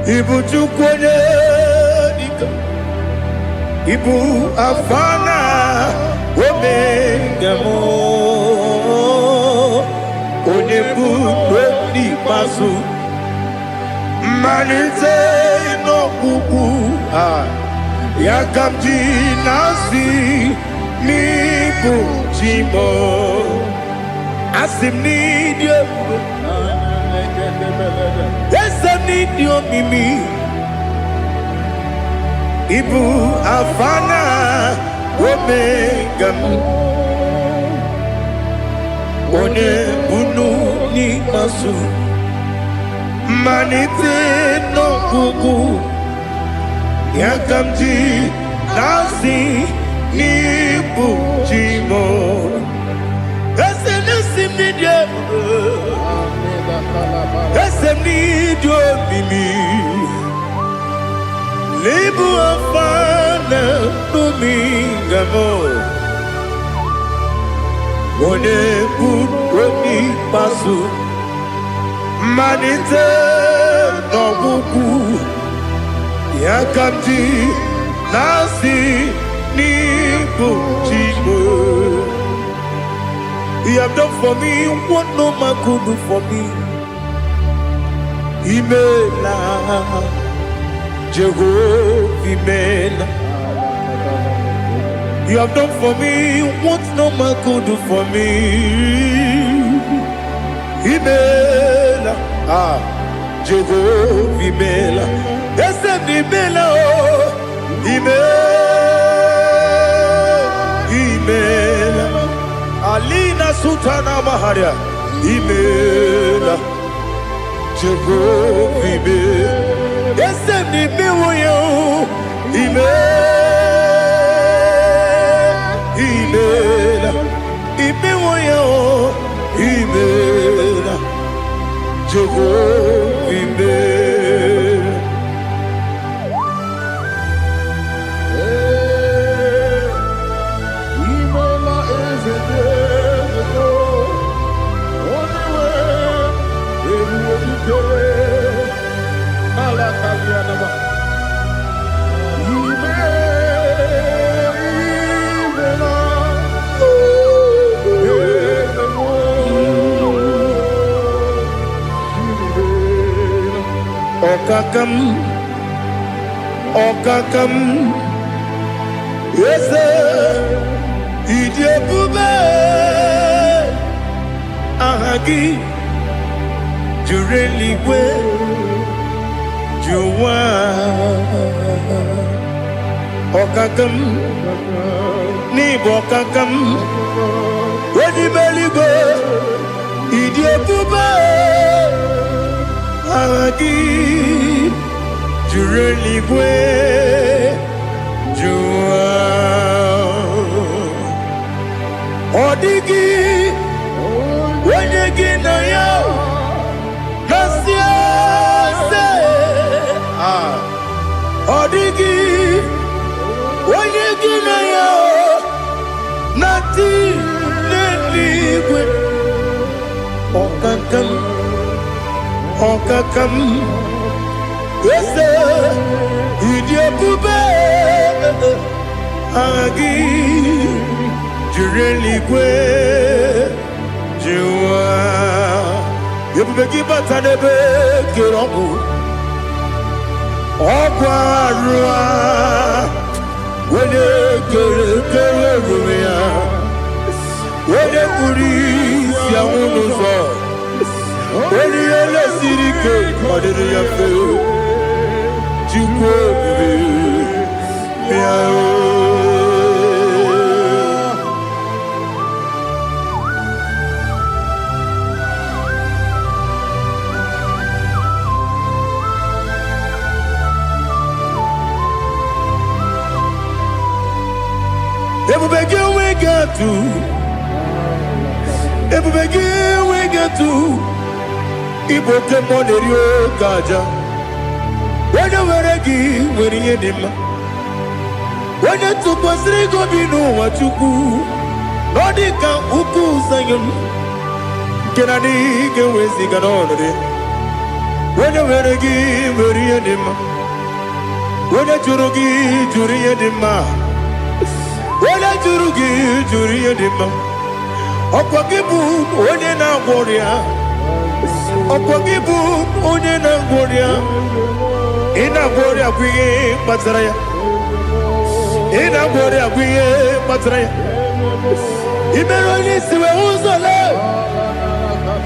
Ibuchuku onedima. Ibu afana omega mo onebu ni masu manite no kuku yakamji nasi mi bujimo asim ni dio asim ni dio mimi Ibu afana omega one bunu ni masu manite no kuku yakamji nasi ni bujimo esem ni dio mimi Libu afana dominga mo One budoni pasu Manite no buku Yakamji nasi ni bujimo He have done for me what no man could do for me Imela Jehovah Imela You have done for me what no man could do for me Imela Jehovah Imela Yes, Imela Imela Alina Sultana Maharia Imela Jehovah Imela Yes, Imela Jehovah Imela Imela is a day only way everyone can Malakalianaba Okakam Yes Idiabube Ahagi Jureligwe Juwa Okakam Nibo Okakam Wedi Beligwe Idiabube Ahagi Jureligwe Juwa Odigi Wenyegi na yo Nasia se Odigi Wenyegi na yo Nati Neligwe Okakam Okakam Yes, Idiabube Agi Jureligwe Juwa Yebubeki batanebe Kiroku Okwarua Wene kere rumia Wene kuri Siya unuzo Wene yele sirike Madere ya feo Chukwu Miao Ebubege we get to Iboke monerio kaja Wena weregi weri edima Wena tupo srigo binu wachuku Nodika uku sayum Kenani kewezi ganonore Wena weregi weri edima onye jụrụ gị jụrụ ihe dị mma, onye jụrụ gị jụrụ ihe dị mma. Ọkwa gị bụ onye na-agwọ ọrịa, ọkwa gị bụ onye na-agwọ ọrịa. Ị na-agwọ ọrịa bụ ihe kpatara ya, ị na-agwọ ọrịa bụ ihe kpatara ya. I mere onye isi wee ụzọ lee,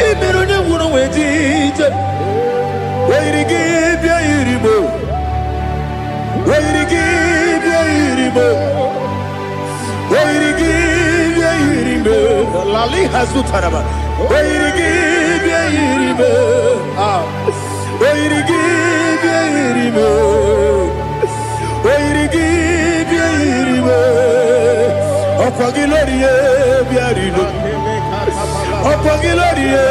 I mere onye gwụrụ wee dị ije. Weyiri gị bịa yiri mo, weyiri gị bịa yiri mo, weyiri gị bịa yiri mo. Lali hazutara ma, weyiri gị bịa yiri mo, weyiri gị bịa yiri mo, weyiri gị bịa yiri mo. Ọkwa gị lórí ye bịa rilo, ọkwa gị lórí ye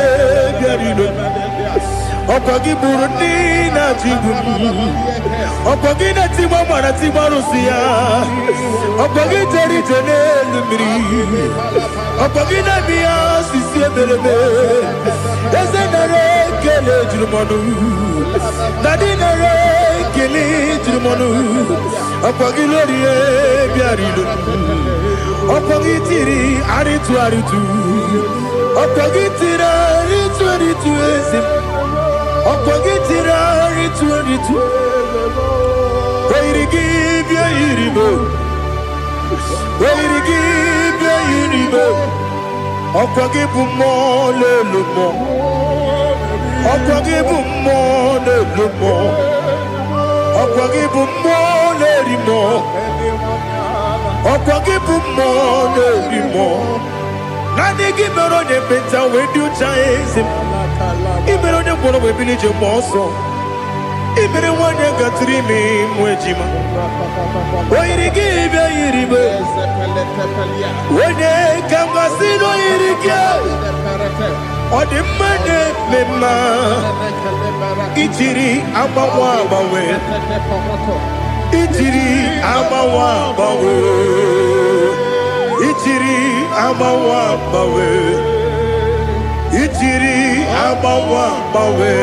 bịa rilo. Ọkwa gị bụrụ ndị na-achịgbu m, ọkwa gị na-etigbu mara tigbu arụsị ya, ọkwa gị jere ije n'elu mmiri, ọkwa gị na-eme ya sisi emereme. Eze nara ekele juru m ọnụ, na dị nara ekele juru m ọnụ. Ọkwa gị lórí ya bịara ilo, ọkwa gị tiri arịtụ arịtụ, ọkwa gị tiri arịtụ arịtụ eze. Ọkwa gị tiri arịtụ arịtụ, weyiri gị bịa yiri mo, weyiri gị bịa yiri mo. Ọkwa gị bụ mmụọ n'elu mmụọ, ọkwa gị bụ mmụọ n'elu mmụọ, ọkwa gị bụ mmụọ n'eri mmụọ, ọkwa gị bụ mmụọ n'eri mmụọ. Naanị gị mere onye ekpenta wee dị ụcha eze. I mere onye gwọrọ wee bili ije mmụọ ọsọ. I mere nwanyị gatụrụ ime mụ ejima. Oyiri gị bịa yiri mo, onye ka m gasị n'oyiri gị. Ọ dị mma na-eme mma, ijiri agbanwe agbanwe, ijiri agbanwe agbanwe, ijiri agbanwe agbanwe, ijiri agbanwe agbanwe.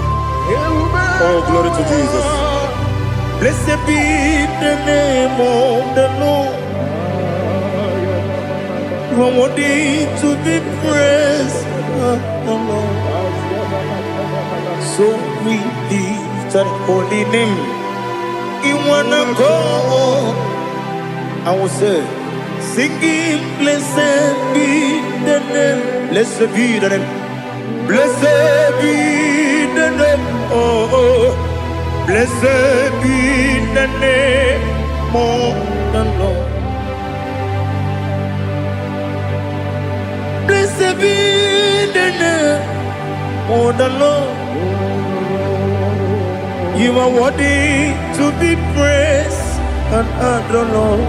Oh, glory to Jesus. Blessed be the name of the Lord. You are worthy to be praised, oh Lord. So we lift that holy name. You wanna go? I will say, singing, blessed be the name, blessed be the name, blessed be the name, oh, blessed be the name of the Lord. Blessed be the name of the Lord. You are worthy to be praised and adored, Lord.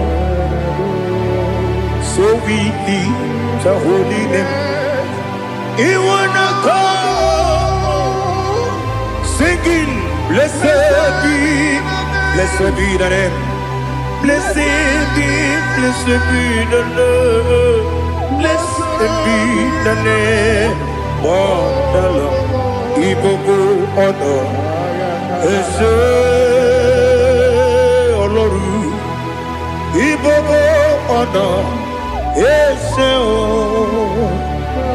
So we lift the holy name. You wanna go singing, blessed be the name, blessed be the Lord, blessed be the name of the Lord. Ibogo honor, ese oloru. Ibogo honor, ese o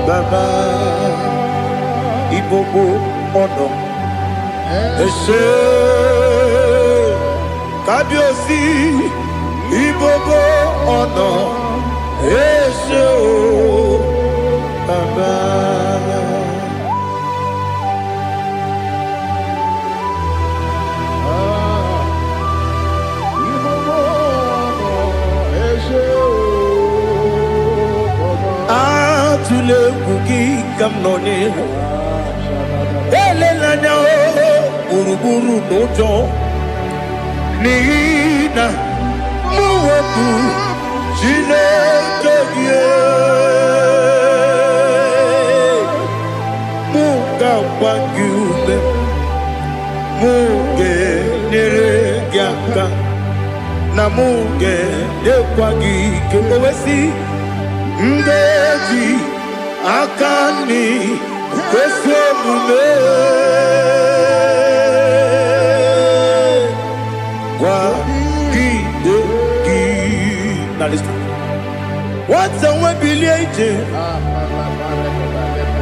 Baba. Ibogo honor, ese Kábíyèsí. Ibogo honor, ese o Baba. Atule kuki kamnoni, elelanya o uruburu nojo, nina muweku chineke muga wagyume, muge nere gyaka na muge dekwagi kewesi ngeji akani kwesemume kwa gidegi. Now listen. What's a webileje?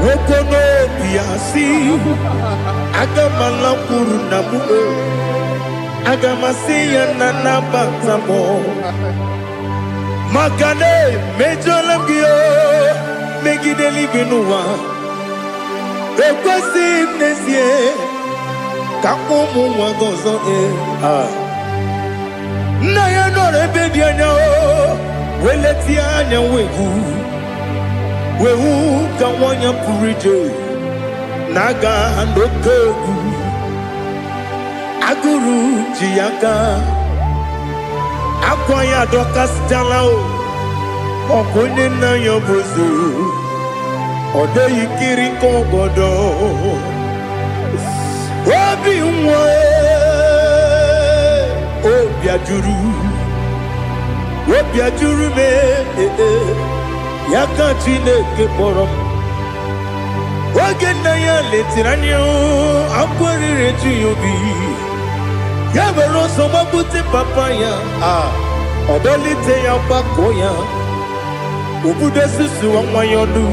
Wokono biasi agamala kurunamu agamasiya nanabatamo makane mejolamgio megideli genuwa ekwesi nesie kakomu wagozo na ya nore bedianya weleti anya wehu kawanya purije naga ndokewu aguru jiyaga akwaya dokastalao okonye na yobozo ode yikiri kogodo obi nwa obi ajuru me yaka Chineke kpọrọ m oge nna ya letiri anya akwarịrị eju ya obi ya mere ọsọ gbapute papa ya ọdọlite ya gbakọ ya obodo susu nwa ya ọnụ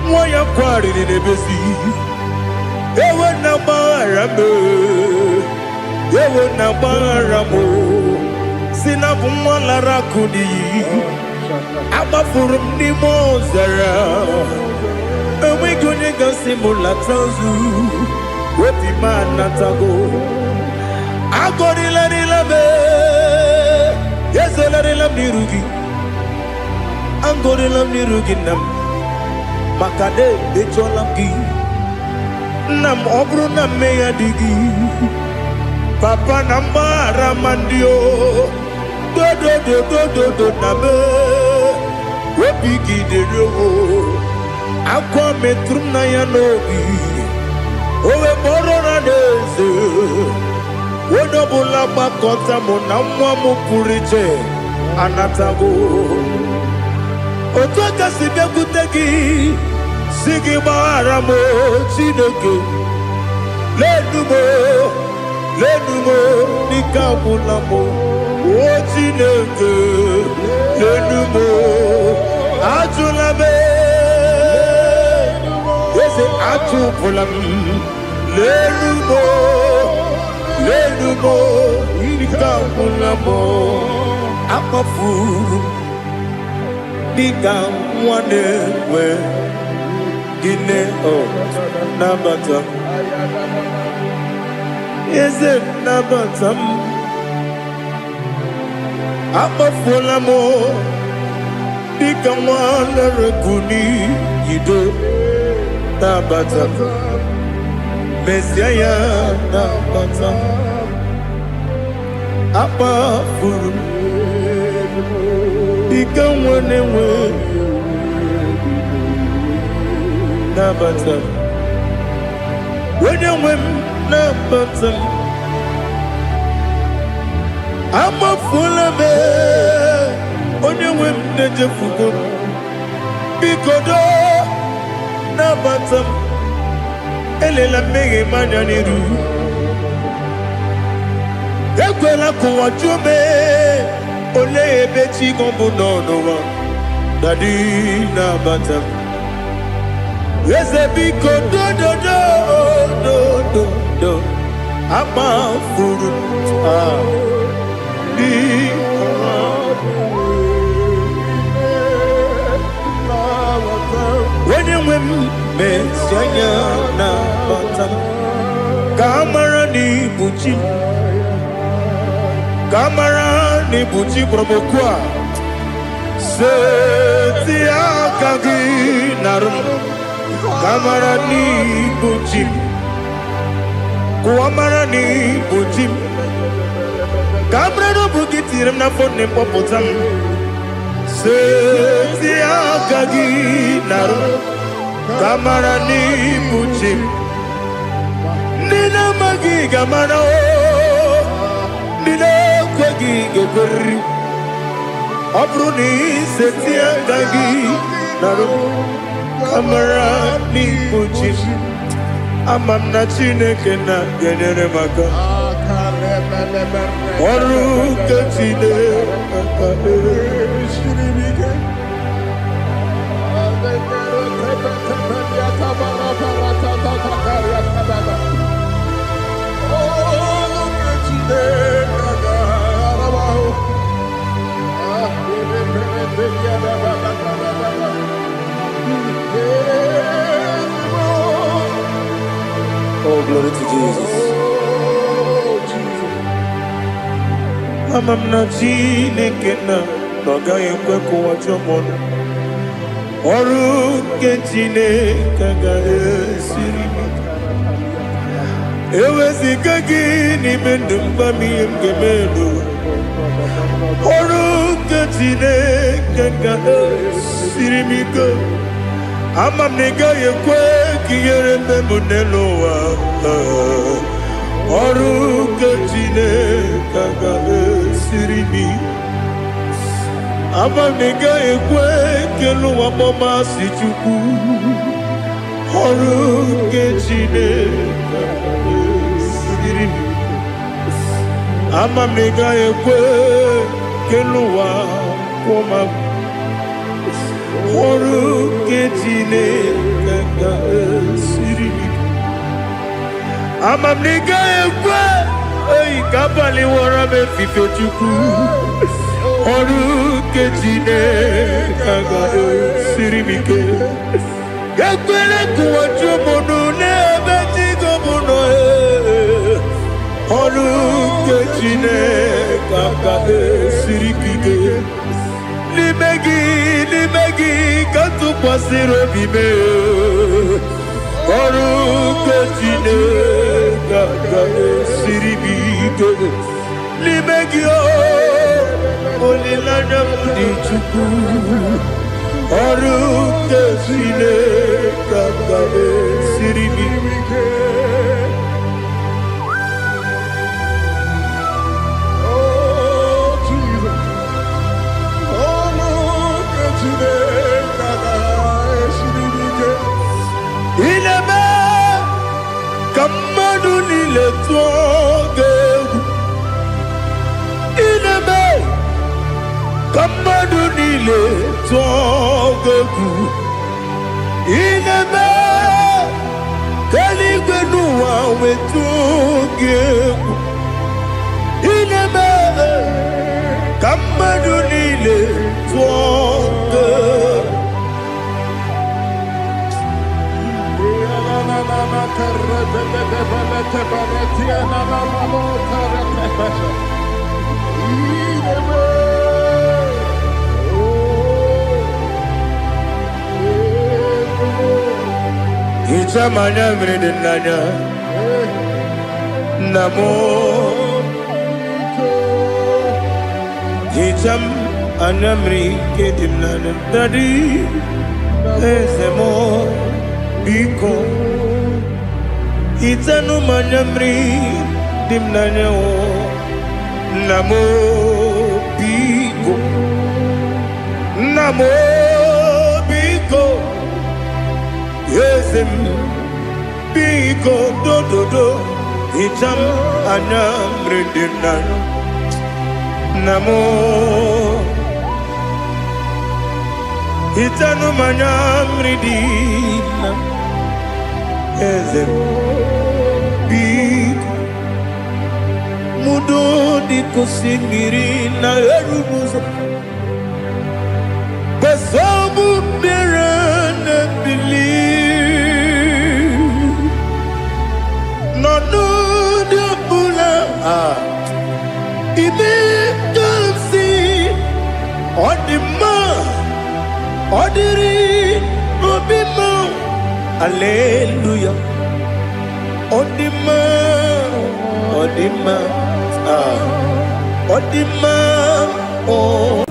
nwa ya kwarịrị n'ebezi ewe na gbaghara m si na bụ nwa lara akụ n'iyi agbafuru m n'ime ọzara enweghị onye ga-asị m lata ozu obi m anatago agọrịlarịla m ezelarịla m n'iru gị agọrịla m n'iru gị nna m maka na emechọla m gị nna m ọ bụrụ na mmehie dị gị papa na mgbaghara ma ndị o dodododododo na me obi gị dịrị owo akwa metụrụ na ya n'obi owe kpọrọ na n'eze onye ọbụla gbakọta mụ na nwa m pụrụ iche anatago otu aka si bịakwute gị si gị gbaghara m Chineke lenumo dịka agwụla m o Chineke lenumo ajụla m eze atụpụla m lenumo dịka agwụla m akpafuru dịka nwa na-enwe gịnị nabata eze nabata m akpafuola m dịka nwa na-erekuni yido nabata m mesia ya nabata m akpafuru dịka nwa na-enwe nabata m onye nwe m nabata m amafuola m onye nwe m na-ejefugo m biko do nabata m elela mmehie m anya n'iru ekwela ka ụwa jụọ m olee ebe chi gị bụ n'ụwa dadi nabata m eze biko do akpafuru onye nwe m mesi anya nabata m ka amara n'ibu chi ka amara n'ibu chi gwara m okwu a seti aka gị narụ m kamara n'ibu chi m kuamara n'ibu chi m kamara n'obu gị tiri m n'afọ na mkpọpụta m seti aka gị narụ kamara n'ibu chi m ndị na-amaghị ga-amara o ndị na-ekweghị ga-ekweriri Abruni setia gagi naru kamera ni puji amam na Chineke na genyere maka ọrụ nke Chineke Oh, glory to Jesus. amam na Chineke na ọ gaghị ekwe ka ụwa jọọ m ọnụ. Ọrụ nke Chineke ga-esiri m ike. Eweziga gị n'ime ndụ m, gwa m ihe m ga-eme n'ụwa. Ọrụ nke Chineke ga-esiri m ike. Ama m na ị gaghị ekwe ka ihere mee m n'elu ụwa. Ọrụ nke Chineke ga-esiri m ike. Ama m na ị gaghị ekwe ka elu ụwa gbamasị Chukwu. Ọrụ nke Chineke ga-esiri m ike. Ama m na ị gaghị ekwe ka elu ụwa kwụọ m. Ọrụ nke Chineke ga-esiri m ike. Ama m na ị gaghị ekwe ka abalị wara m efife Chukwu. Ọrụ nke Chineke ga-esiri m ike. Ekwela ka ụwa jụọ m ọnụ n'ebe Chi gị nọ. Ọrụ nke Chineke ga-esiri m ike. N'ime gị ka tụkwasịrị obi m. Ọrụ nke Chineke ga-esiri m ike. N'ime gị olileanya m dị Chukwu. Ọrụ nke Chineke ga-esiri m ike. Ineme ka mmadụ niile tụọ gị egwu. Ineme ka mmadụ niile tụọ gị egwu. Ineme ka eluigwe n'ụwa wee tụọ gị egwu. Ineme ka mmadụ niile tụọ gị egwu. Ichamanya mrede nanya namo Icham anamri kedim nana dadi ezemo biko Itanu manyamri dimnanya o namo biko yesem biko do icham anyamri dimnanya namo itanu manyamri dimnanya yesem biko mudo di kusingiri na erumuzo besobu birane believe no de bula ibe kamsi odima odiri obima hallelujah odima oh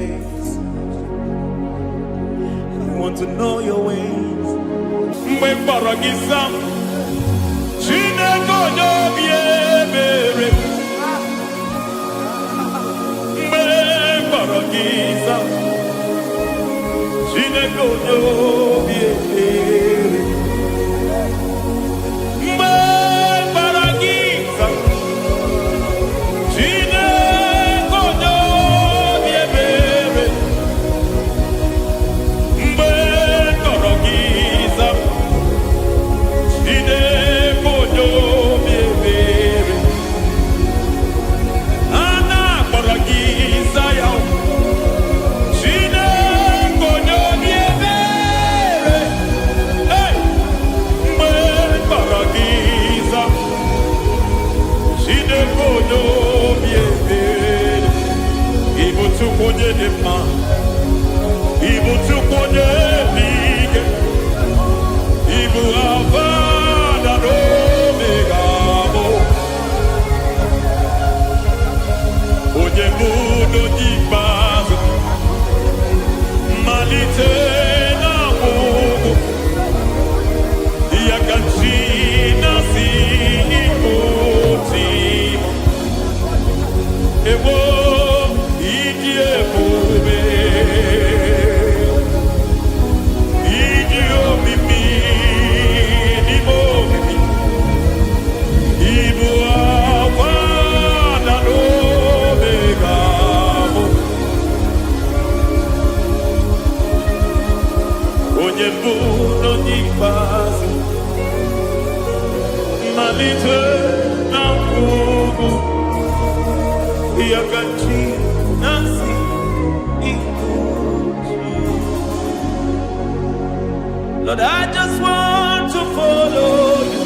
ways. I want to know your ways. Mgbe mkpọrọ gị sam, Chineke onye obi ebere. Mgbe mkpọrọ gị sam, Chineke onye obi ebere. Mgbe mkpọrọ gị sam, Chineke onye obi ebere. Mgbe mkpọrọ gị sam, Chineke onye obi ebere. A na-akpọrọ gị Zion, Chineke onye obi ebere. Hey! Mgbe mkpọrọ gị Zion, Chineke onye obi ebere. Ị bụ Chukwu onye dị mma, ị bụ Chukwu onye dị ike, ị bụ Alfa na Omega bụ onye bụ n'onye ikpeazụ, mmalite na ọgwụgwụ, ya ka chi na-asị ịbụ Tim. Ewo ịdị ebube, ịdị omimi n'ime omimi, ịbụ Alfa na Omega bụ onye mbụ n'onye ikpeazụ, mmalite na ọgwụgwụ, ya ka chi na-asị ịbụ chi. Lord, I just want to follow you,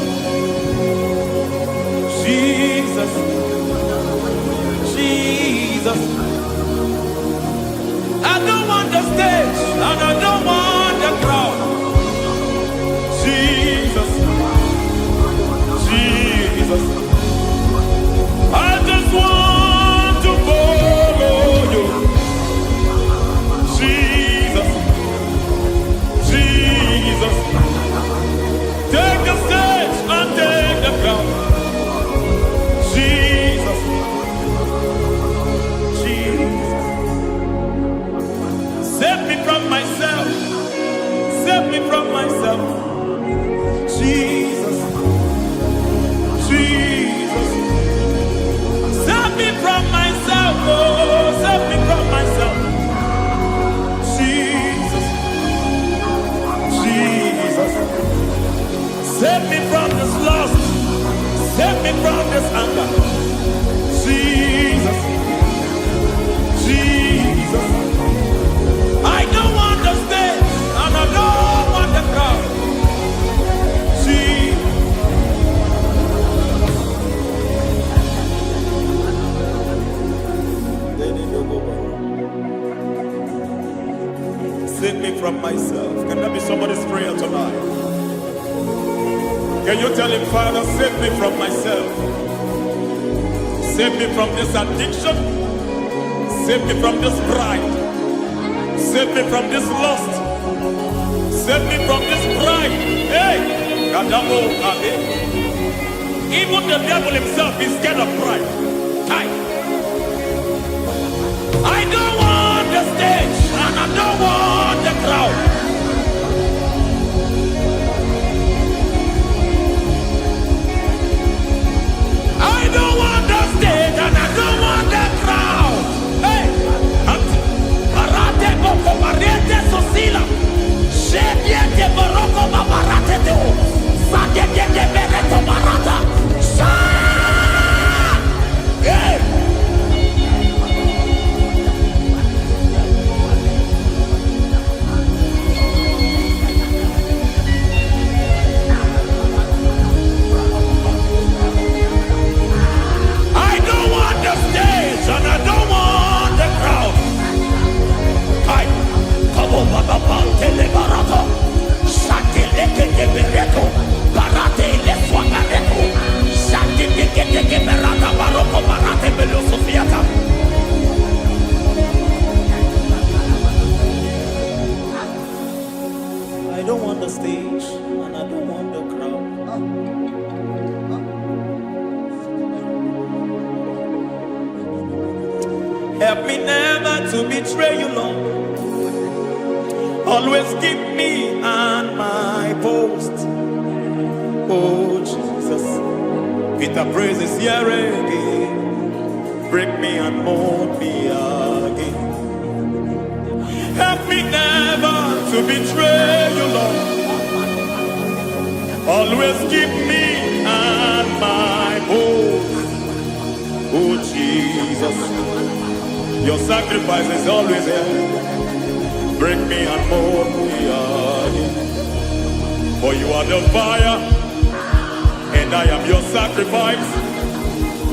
Jesus, Jesus. I don't want the stage and I don't want the crowd. Jesus, Jesus. I just want to follow you, Jesus, Jesus. Take the stage and take the crown. Jesus, Jesus. Save me from myself, save me from myself. Jesus, Jesus. Save me from myself, oh, save me from myself. Jesus, Jesus. Save me from this lust, save me from this anger. Jesus, Jesus. I don't want the stage and I don't want the crowd. Jesus. Save me from myself. Can that be somebody's prayer tonight? Can you tell him, Father, save me from myself? Save me from this addiction. Save me from this pride. Save me from this lust. Save me from this pride. Hey! Kadamo Kabe. Even the devil himself is scared of pride. Hi. I don't want the stage and I don't want the crowd. I don't want the stage and I don't want the crowd. Hey, Barate Boko Barete Sosila, Shebiete Baroko Babarate Teo, Sadete Bereto Barata, Hey! the stage and I don't want the crowd. Help me never to betray you, Lord. Always keep me on my post. Oh Jesus, Peter praises here again. Break me and mold me again. Help me never to betray you, Lord. Always keep me on my post. Oh Jesus, your sacrifice is always here. Break me and mold me again. For you are the fire, and I am your sacrifice.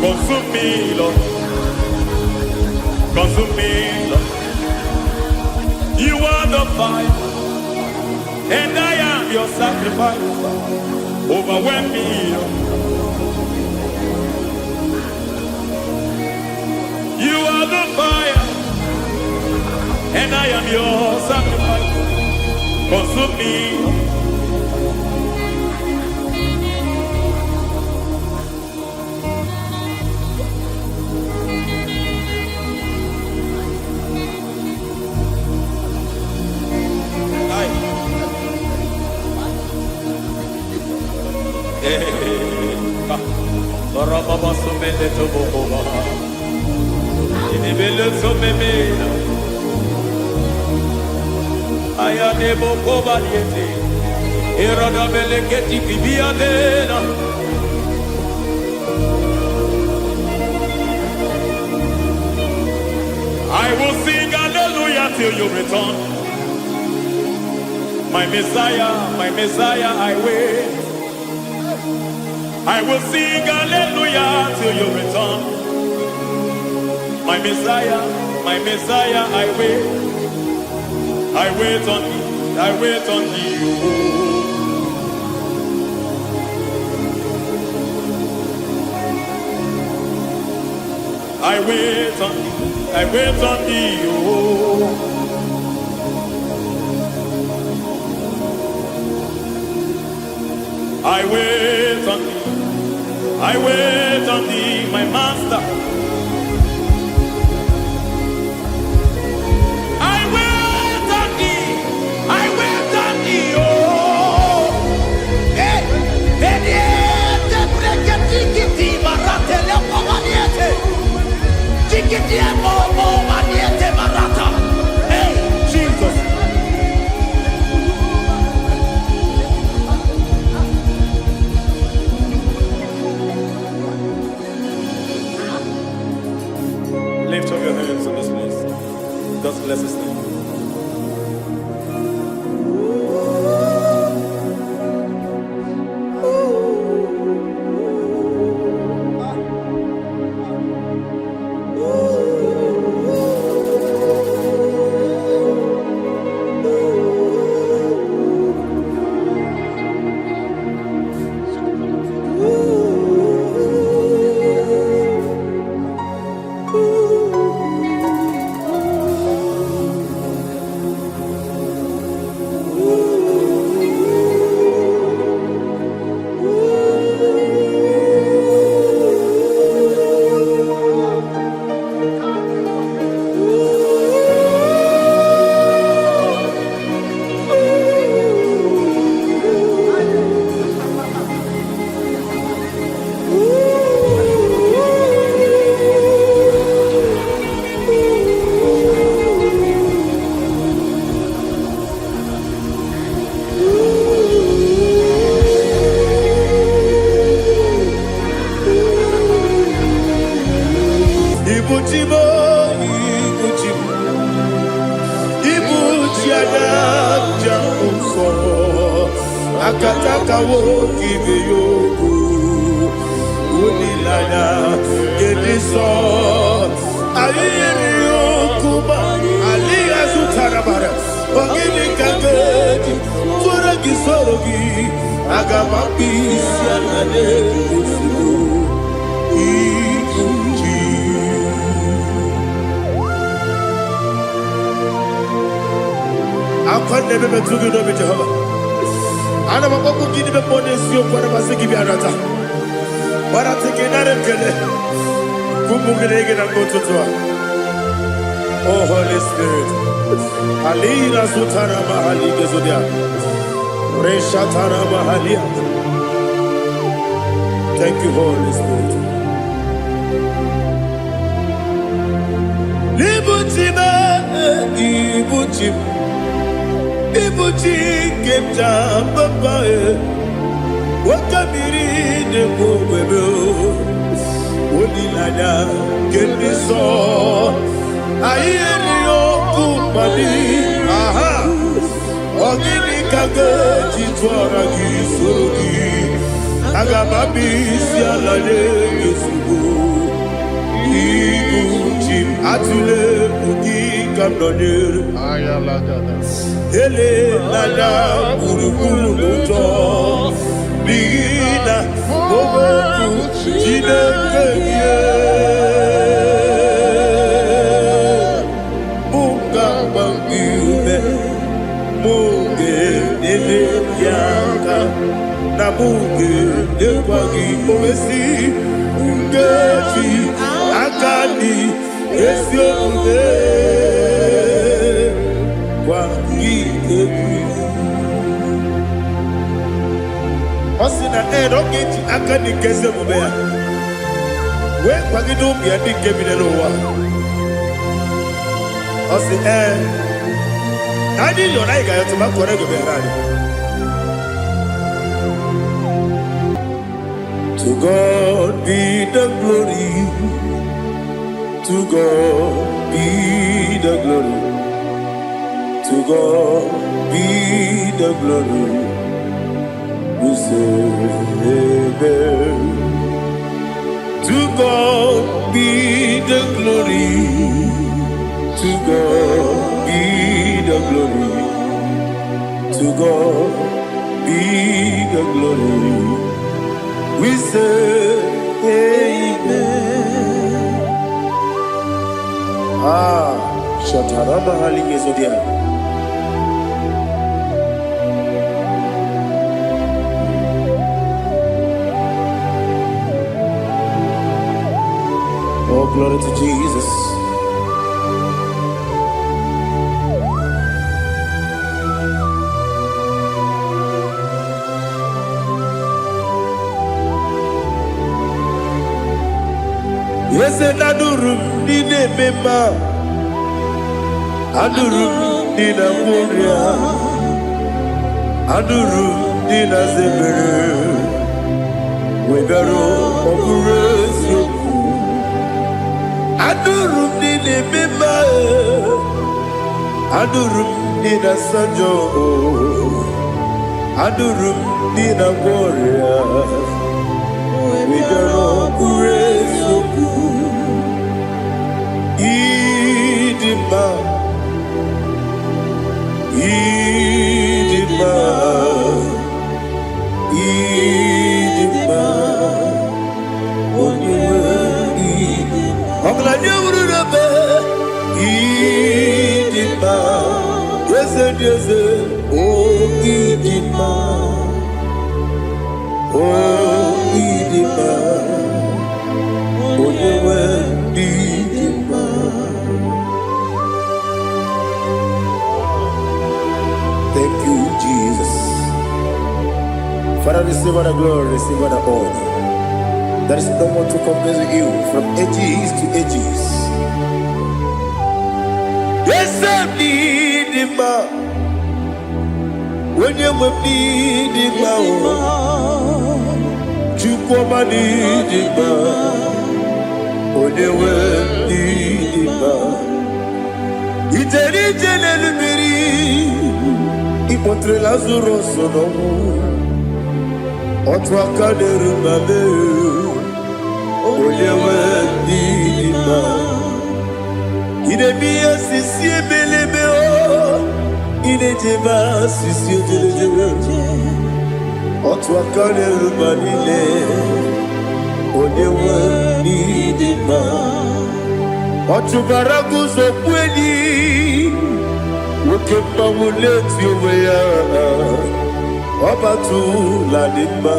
Consume me, Lord. Consume me, Lord. You are the fire, and I am your sacrifice. Overwhelm me, Lord. You are the fire, and I am your sacrifice. Consume me. Baba somele to boba. Ini bele someme. Aya ne boko baliete. Erada bele keti bibia dena. I will sing hallelujah till you return. My Messiah, I wait. I will sing hallelujah till you return. My Messiah, I wait. I wait on thee, I wait on thee. I wait on thee, I wait on thee. Oh. I wait on thee. I wait on thee, my master. I wait on thee. I wait on thee, oh. Hey, Bediete, breke tikiti, marate lepo maniete. Tikiti emo maniete marata. Hey, Jesus. Lift up your hands in this place. Just bless his name. Akataka wo give yoku unilada gediso ayiri yokuba ali azutarabara ogini kangeti tura gisorogi agama pisia nane kufu ikuji akwande bebe tugi no be Jehovah. Ana makoku gini be bonesi o kwa basi gibi arata. Bara teke nare kele. Kumugirege na gototoa. Oh Holy Spirit. Alira sutara mahali gezodia. Resha tara mahalia. Thank you, Holy Spirit. Ibuchi kemja papa wakamiri de bobebe onilanya kendiso ayeni okupani aha ogini kage jitwara gisorogi agababi sialale yesugo ibuchi atule ugi kamdonyer Ayalagada. ele nana buruburu luto bina oboku jinekeye munga bangiume munge nene yaka na munge nekwagi owesi ngeji akani esiomude Osina rokeji akani keze mubea. We kwagido bia di kebine wa. Osi nadi yo na iga yo tuma kore go berani. To God be the glory. To God be the glory. To God be the glory. We say amen. To God be the glory. To God be the glory. To God be the glory. We say amen. Shataraba haligezodia. Oh, glory to Jesus. Yes, and Adurum did a member. Adurum did a warrior. Adurum did a zebra. We got all Adurum did a member. Adurum did a sanjo. Adurum did a warrior. We got all praise. Idima, Idima, Idima. Idima, yes, oh Idima, oh Idima, oh Idima. Thank you, Jesus. Father, receive all the glory, receive all the honor. There is no one to compare with you from ages to ages. Yes, I need him. When you need him, you come and need him. When you need him, it's a little bit. Ipotre Lazaro sonomu, otwa kaderu mabe. Oyewe dima, idemiya sisi belebe o, idejeba sisi ojelejebe. Otwa kaderu manile, oyewe dima. Otubaraku zokweni, wokepa muleti oweya. Obatula Dima,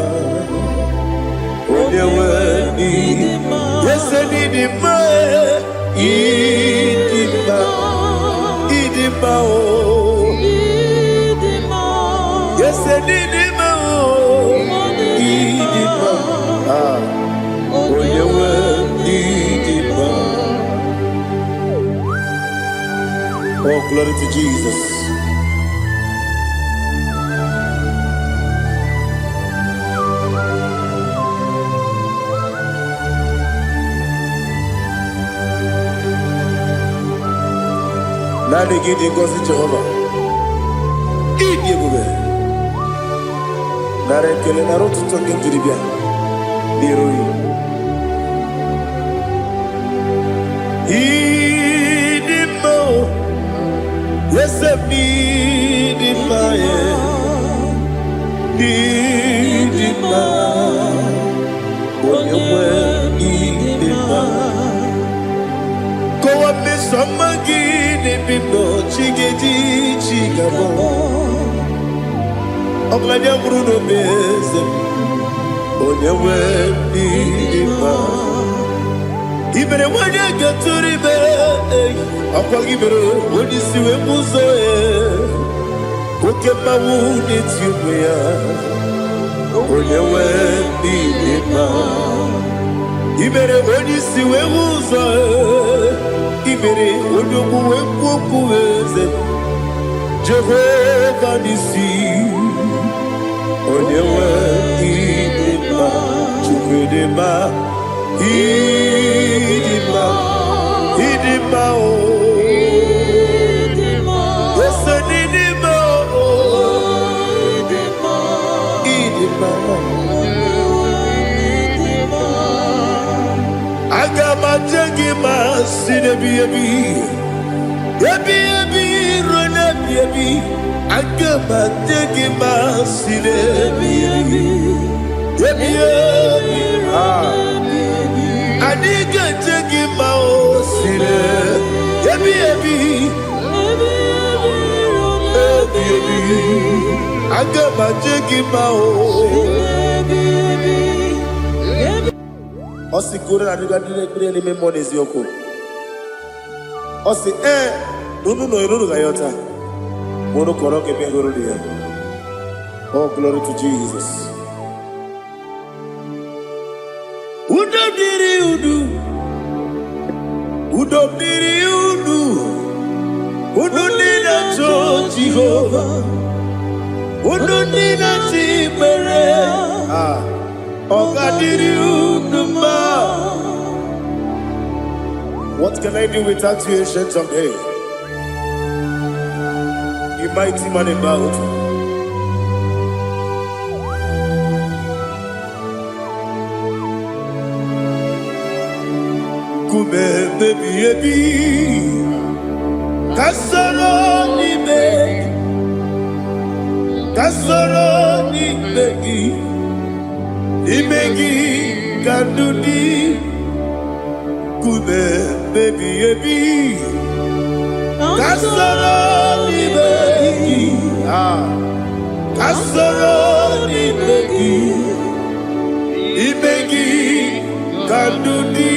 Onyeweni, yes, Idima, Idima, Idima, yes, Idima, Idima, Onyeweni, Idima. Oh, glory to Jesus. Nani gidi ngozi Jehovah. Idi ebube. Nara ekele nara otuto nke njiri bịa n'iru ya. Idi mma o. Ese m n'idi mma ya. Idi mma. Onye nwe idi mma. Kowa mesoma gị n'ebimo chigedi chigabo. Ọbụladị bụrụ n'obe eze onye nwe idi mma. Ibere nwanyị ga-atụrụ ime ọkwa gị mere onye isi wee bụ ụzọ oke mmanwụ n'eti onwe ya onye nwe idi mma. Ibere onye isi wee bụ ụzọ ibere onye okwu wee kwuo okwu eze Jehova n'isi onye nwe idi mma. Chukwu dị mma, idi mma, idi mma o. Ese n'idi mma o. Idi mma. Aga m aje gị ma si n'ebi ebi, ebi ebi ruo n'ebi ebi. Aga m aje gị ma si n'ebi ebi, ebi ebi. Adịghị aje gị ma o si n'ebi ebi, ebi ebi. Aga m aje gị ma o. Osi kore na diga dire n'ime mmụọ n'eziokwu. Osi nunu no eruru ga yọta. Mụrụ kọrọ ka ebe hụrụ ya. Oh, glory to Jesus. Udo dịrị udu. Udo dịrị udu. Udo dị na-achọ Jehova. Udo dị na-achọ ikpere. What can I do without you, ancient of days? You mighty man about. Kume baby ebi, kasoro ni begi, kasoro ni begi. Imegi kandudi kume baby ebi kasoro ni begi kasoro ni begi imegi kandudi.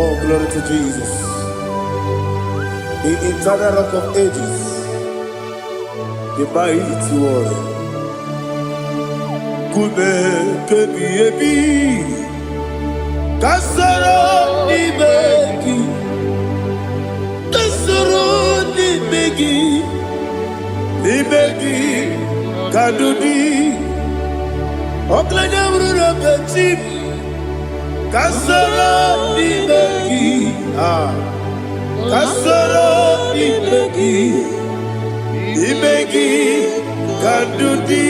Oh, glory to Jesus, the eternal rock of ages, the mighty one. Kume kebi ebi, kasoro ni begi, kasoro ni begi, ni begi kadudi. Oklanya bruna beti, kasoro ni begi, kasoro ni begi. Imegi kadudi.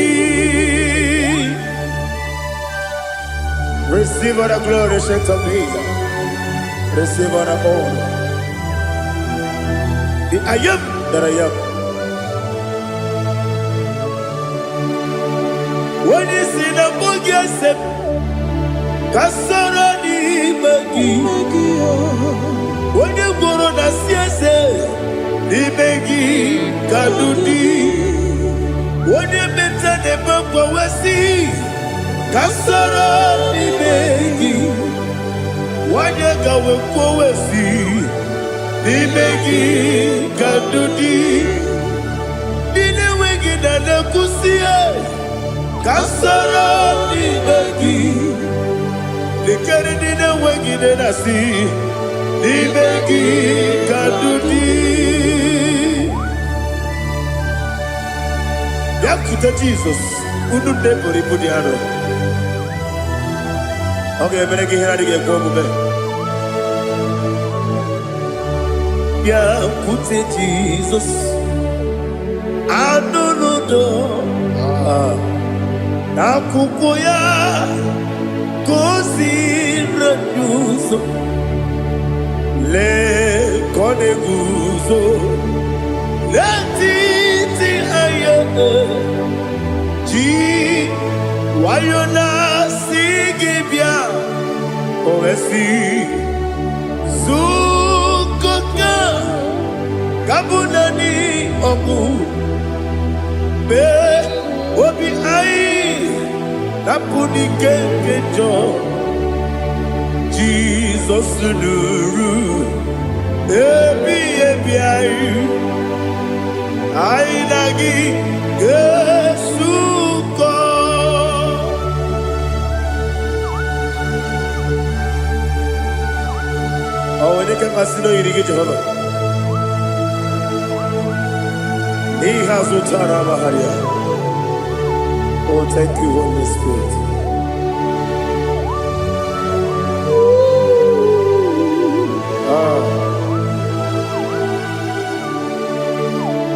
Receive all the glory, shake of Jesus. Receive all the honor. The I am that I am. When you see the book, you say, kasoro ni imegi. When you go on the CSA. kadudi. Onye meta n'ebe mgbanwesi kasara n'ime gị. Onye gawe mgbanwesi n'ime gị kadudi. Ndị na-enweghị na na-ekwusi kasara n'ime gị. Lekere ndị na-enweghị na na-asị n'ime gị kadudi. Yakute Jesus, unu ndebori ibu dị arọ. Ọ ga-emere gị ihe adịghị ekwe omume. Yakute Jesus, anụ n'udo. N'akwụkwọ ya gosiri n'ụzọ. Lee ka ọ na-eguzo n'etiti anyị. Ji wayo na-asị gị bịa, o wesi zukọta ka bụ naanị ọgụ. Mee obi anyị napụ n'ike nke njọ. Jizọs nụrụ ebi anyị. Anyị na gị ga-esukọ. Onye ka mmasị n'oyiri gị Jehova, n'ihe azụtara amaghara ya. Oh, thank you, Holy Spirit.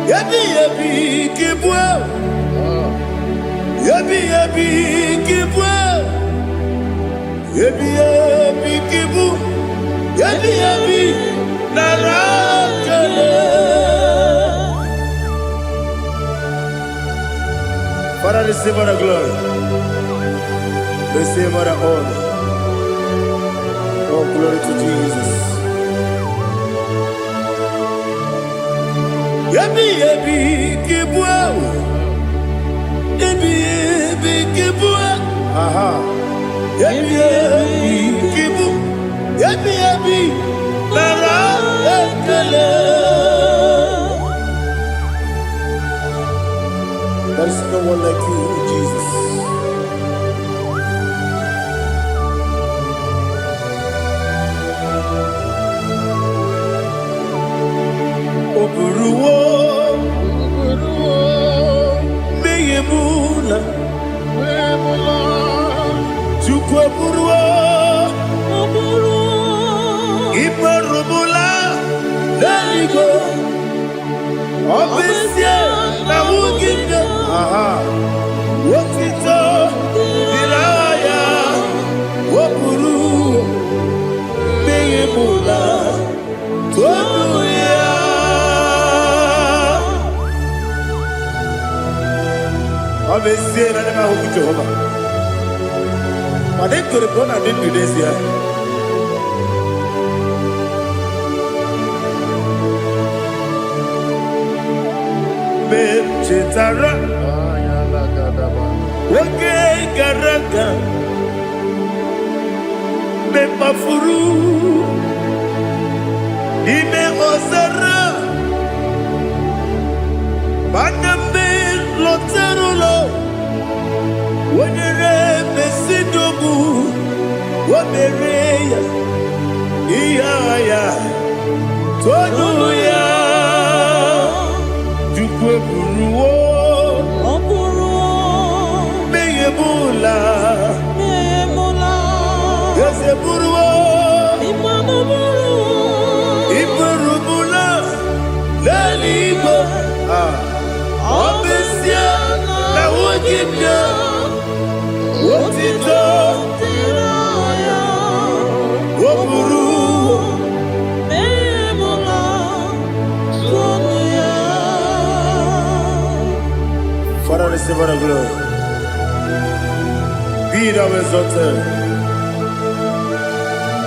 Yebi kibwe, yebi kibwe, yebi kibu, yebi narakale. Father, receive our glory, receive our honor. Oh, glory to Jesus. Yebi kibwe, yebi kibwe, aha. Yebi kibu, yebi nara ekele. There is no one like you, Jesus. Oburuwo, meyemula, chukwu oburuwo, imerumula, n'eluigwe, obesie na wugide, otito dịrị ya, oburuwo, meyemula, tonu ya. Obesie na nema huku Jehova. Madem kore bona din dudesia. Chetara, oge gara aga, mefuru n'ime ọzara, mana mbe lọtara ụlọ, wonyere mesi n'ogbu, o mere ya, ihe agha, tonu ya. Chukwu eburuwo, meyemula, eze buruwo, iburumula, n'eluigwe, obesie na wugide, otito oburuwo. Father, receive our glory. Be thou exalted,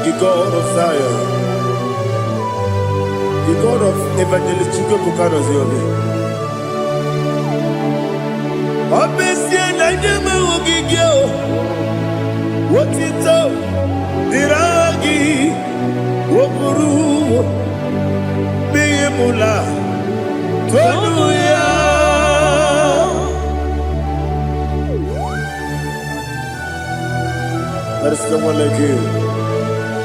the God of Zion, the God of Evangelist Chukwu Bukano Ziobe. Obesia na nyama ogigio. Wotito diragi wopuru biyemula tonuya. There is someone like you.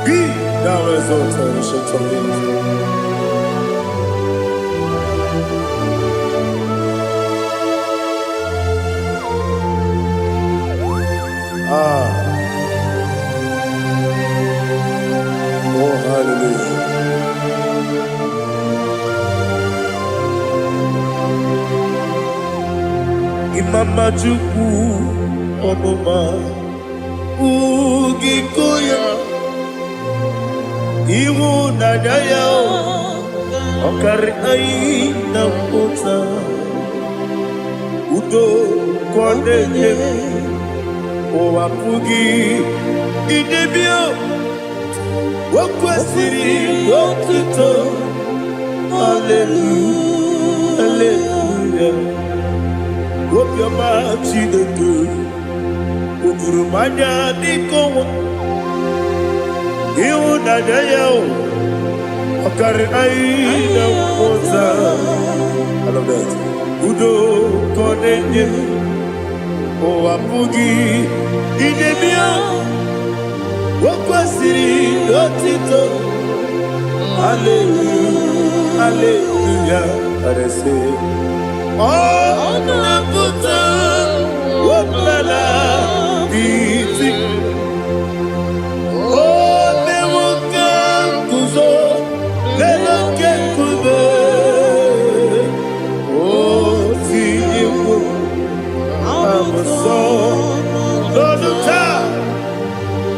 Be thou exalted and shall torment. Oh, hallelujah. Imama Chukwu Omuma Ugikoya Iwu Nadaya Okari Aina Mota Udo Kondeye Owapugi Idebio Wakwasiri Wakito Hallelujah Hallelujah Wopiama Chideku Ukurumanya Nikowa Iwu Nadaya Okari Aina Mota I love that Udo Kondeye Owapugi Idebio Wakwasiri Lotito Hallelujah Hallelujah I say Oh Naputa Wapala Biti Oh Mewoka Kuzo Leloke Kube Oh Tiyimu Amaso Loduta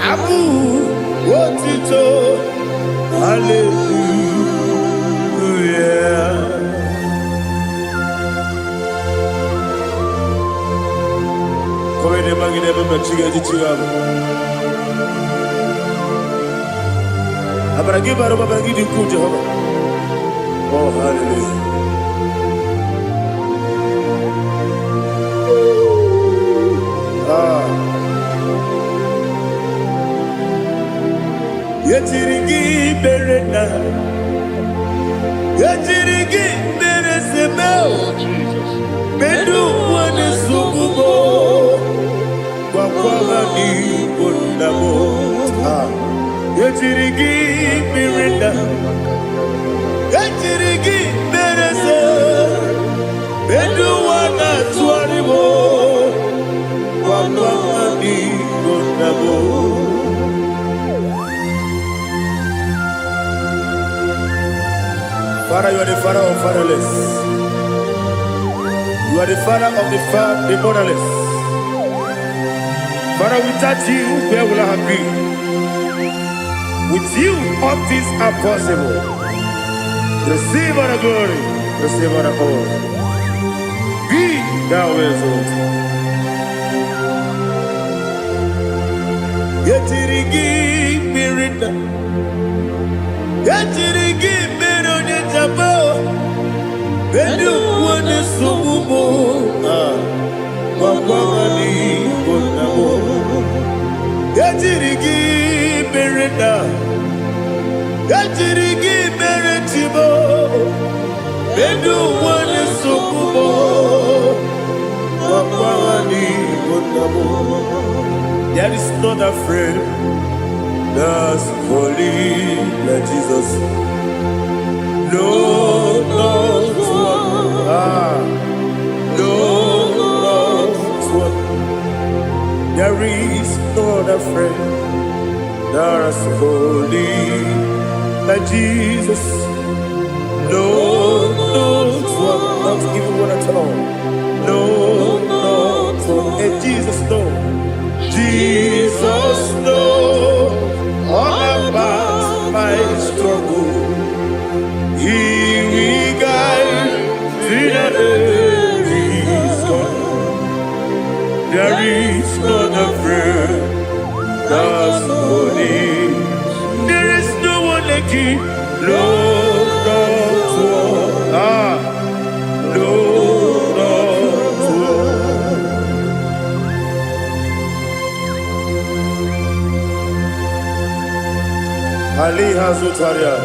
Abu Wotito Hallelujah Come ne magine baba chiga di chiga Abragi baro baba gidi ku Jehovah Oh hallelujah Yetirigi berena Yetirigi beresebel Bedu wane sububo Kwa ni bondabo Yetirigi berena Yetirigi berese Bedu wana tuaribo Kwa ni bondabo Father, you are the father of fatherless. You are the father of the motherless. Father, without you, where will I have been? With you, all things are possible. Receive all the glory, receive all the honor. Be thou exalted. Yetirigi mirina, yetirigi mirona jabo, bedu wane sububo, wapamani bonamo. Yetirigi mirina, yetirigi miretibo, bedu wane sububo, wapamani bonamo. There is not a friend that's holy like Jesus. No, not one. No, not one. There is not a friend that's holy like Jesus. No, not one. Not even one at all. No, not one. And Jesus knows. Jesus knows all about my struggle. He will guide me there is gone. There is not a friend that's holy. There is no one like you. No, not one. No, not one. Ali Hazutaria.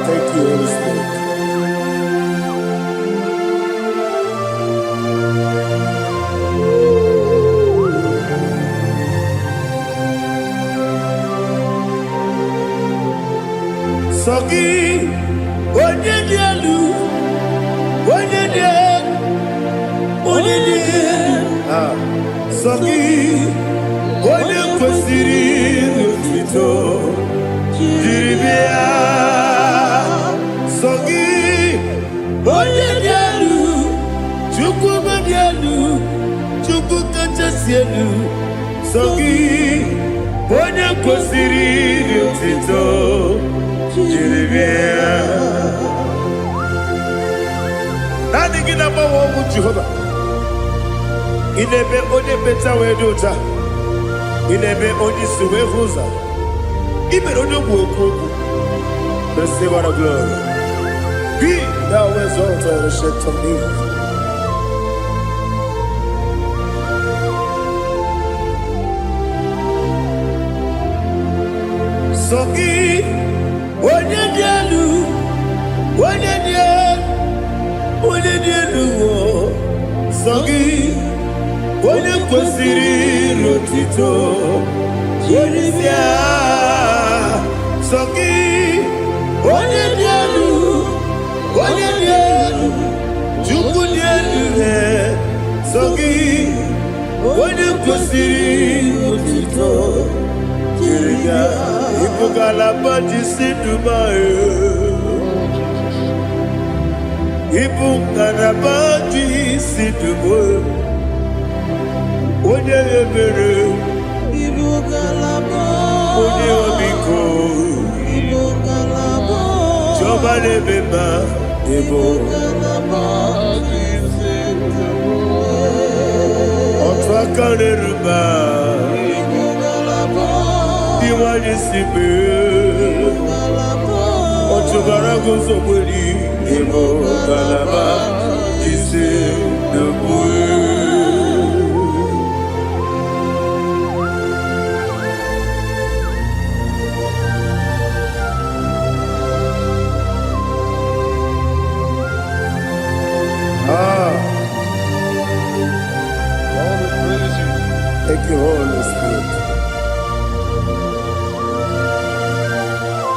Thank you, Holy Spirit. Sogi, Onyedielu, Sogi, Onyekwesiri Otito, Jiribia. Sogi, Onyedielu, Chukwumedielu, Chukwukachasielu. Sogi, Onyekwesiri Otito, Jiribia. Nani gina mawa mu Jehovah. Inebe onye beta we dota. Inebe onye suwe huza. Ibe onye woku. Receive our glory. Be thou exalted and shed to me. Sogi, onye dielu, Sogi, Onyekwesiri Otito, Jiribia. Sogi, Onyedielu, Chukwudielu. Sogi, Onyekwesiri Otito, Jiribia. Ibugalaba Jisidubae. Ibugalaba Jisidubae. Onye ebere, onye omiko, Jọba n'ebeba, otu aka n'eruba, iwanye sibe, otu gara guzo gberi, Ibugalaba Jisidubae. Thank you, Holy Spirit.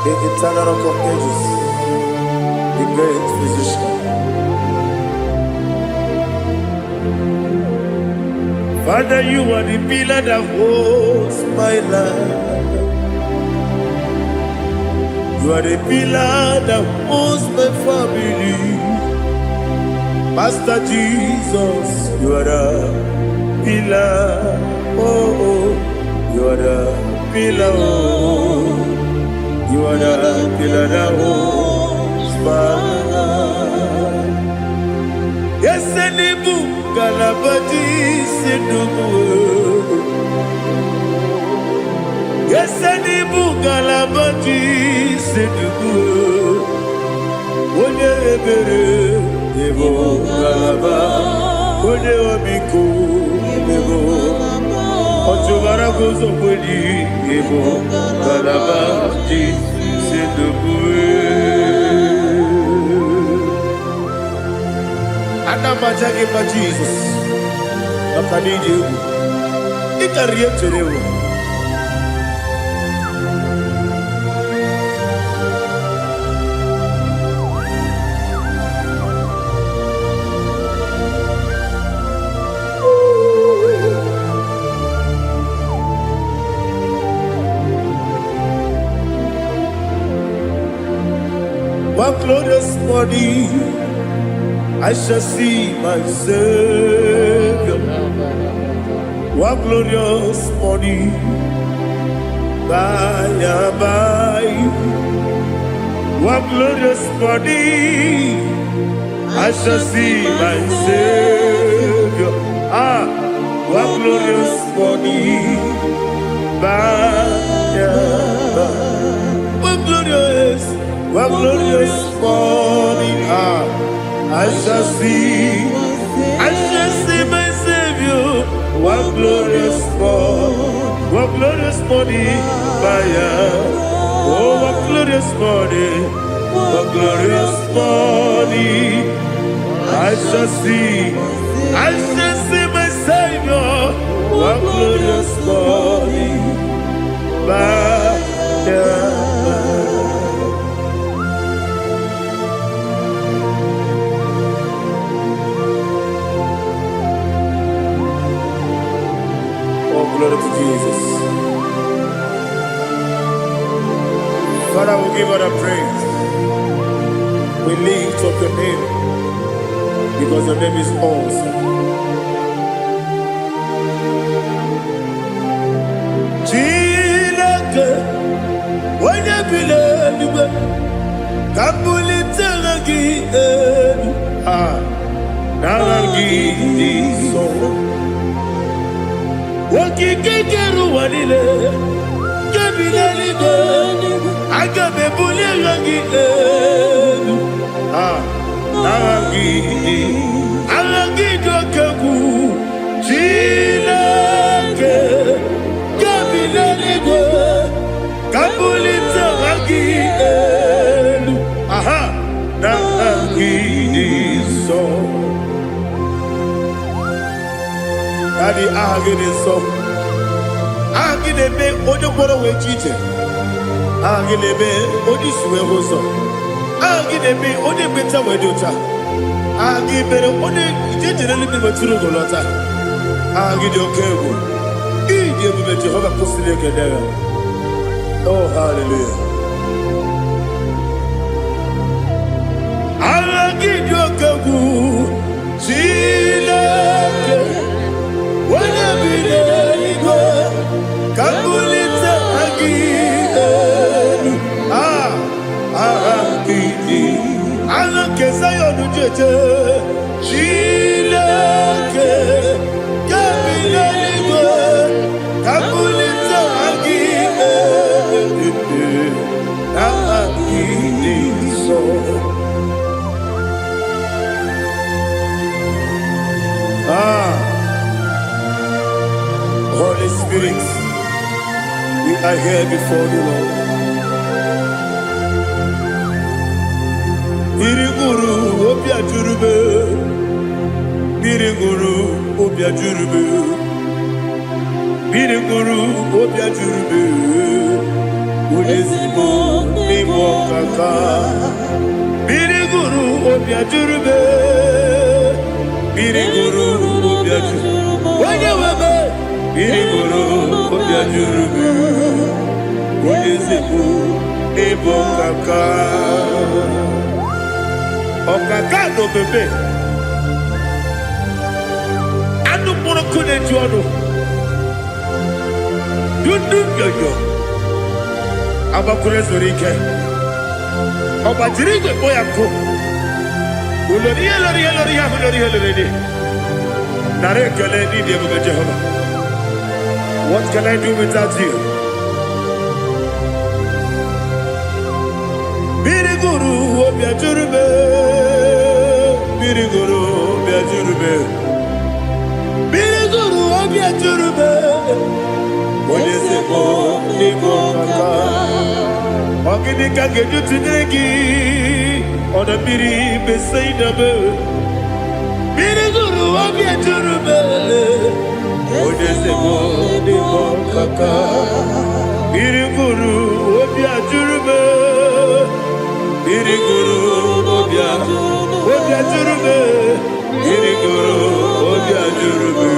The eternal rock of ages, the great physician. Father, you are the pillar that holds my life. You are the pillar that holds my family. Master Jesus, you are the pillar. Oh, you are the pillar. Oh, you are the pillar that holds my life. Yes, Enibu Galabati Sidubu. Yes, Enibu Galabati Sidubu. Onye ebere, Ibu Galaba. Onye omiko, Ibu. Otubara gozo kweli, Ibu Galaba Jisidubu. Anamajage pa Jesus. Akanije. Ikariyeterewo. One glorious morning, I shall see my Savior. One glorious morning, by and by. One glorious morning, I shall see my Savior. One glorious morning, by and by. One glorious morning, I shall see my Savior. one glorious morning, oh, one glorious morning, one glorious morning. I shall see my Savior, one glorious morning, Oh, glory to Jesus. Father, we give all the praise. We lift up your name because your name is awesome. Chineke, onye bileliwe, kabulitela gị elu, nara gị iso. Okike kere ụwa niile, kebileliwe, aga m ebulie gị elu, nara gị dị oke egwu. Chineke, kebileliwe, kabulitela gị elu, nara gị iso. Daddy, so Agidebe, Odoboro Wejite, Agidebe, Odisue Hoso, Agidebe, Odebeta Wedota, Agibere, Ode, generally be Maturu Golota, Agidio Kebu, Idiom Jehovah Postile Kedera. Oh, hallelujah. Agidio Kebu, Chileke. Wanya bileligo, kabulita agidelu, agidi, alakeza yonujeje, chileke, kabileligo, kabulita agidelu, agidi so. Holy Spirit, we are here before you, Lord. Biriguru obia jurube, Biriguru obia jurube, Biriguru obia jurube, Udesibo nimo kaka, Biriguru obia jurube, Biriguru obia jurube, Wanyawebe. Biriguru obia jurube, Udesibo nimo kaka. Okaka no bebe. Anu mono kune juano. Dundu yoyo. Abakure zorike. Obajirige boyako. Uloriya. Nare kele ni devu Jehovah. What can I do without you? Biriguru obia jurube, Biriguru obia jurube, Biriguru obia jurube, Odesibo nimo kaka. Ogini kageju tinegi, Oda biri besaidabe, Biriguru obia jurube, Odesibo nimo kaka. Biriguru obia jurube, Biriguru obia jurube, Biriguru obia jurube,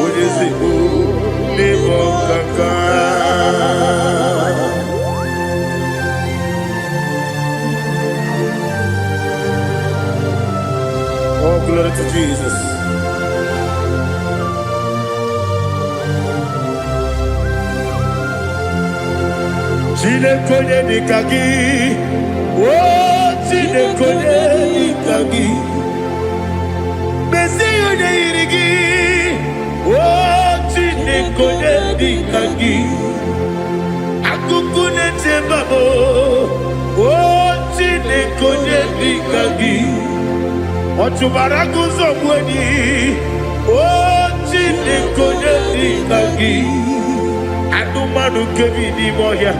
Odesibo nimo kaka. Oh, glory to Jesus. Chinekonye nikagi, oh chinekonye nikagi, Mesiyo ne irigi, oh chinekonye nikagi, Akukune tembabo, oh chinekonye nikagi, Otubaragu zomweni, oh kagi anụmanụ kebi n'ime ọhịa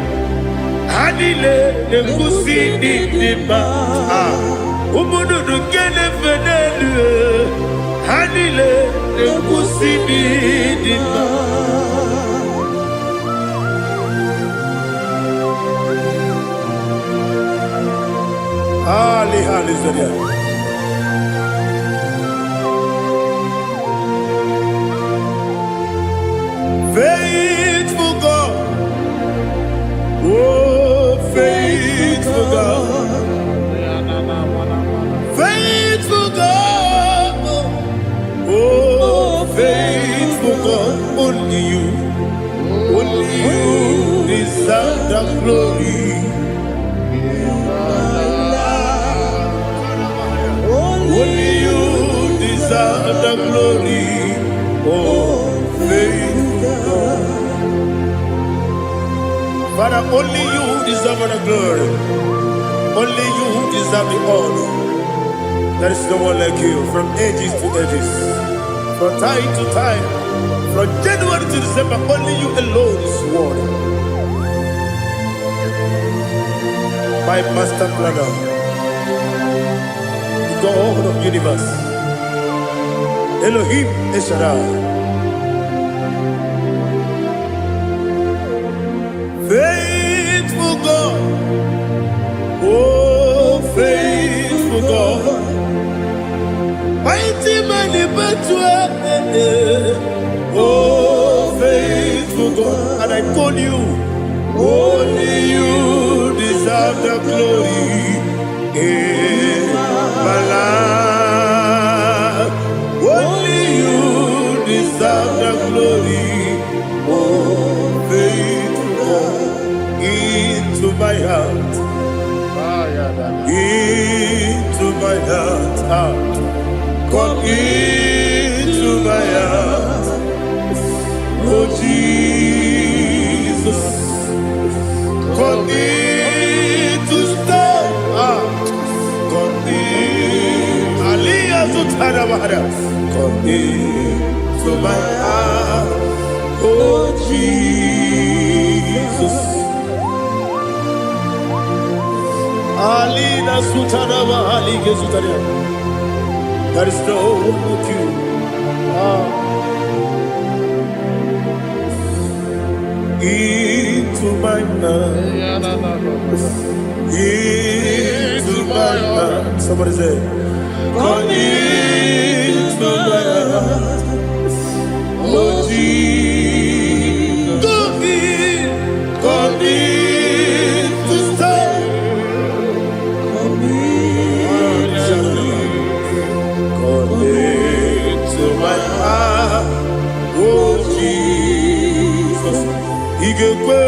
ha niile na-ekwusi n'ịdị mma ụmụ nnụnụ nke na-efe n'elu ha niile na-ekwusi n'ịdị mma. Hallelujah. Faithful God, oh faithful God, faithful God, oh faithful God, only you deserve the glory. Only you deserve the glory, oh faithful God. Father, only you deserve the glory. Only you deserve the honor. There is no one like you from ages to ages, from time to time, from January to December. Only you alone is worthy. My master planner, God of universe, Elohim Eshadai, faithful God, oh faithful God, mighty man in battle, oh faithful God, and I call you, only you deserve the glory. My life, only you deserve the glory, oh faithful God, into my heart, come into my heart, oh Jesus, come in to stay, come into my heart, oh Jesus. Alina Sutanaba Alige Sutaria. There is no one like you. Into my heart, into my heart. Somebody say, come into my heart, oh Jesus. Come in to stay. Come into my heart, oh Jesus. Igekwe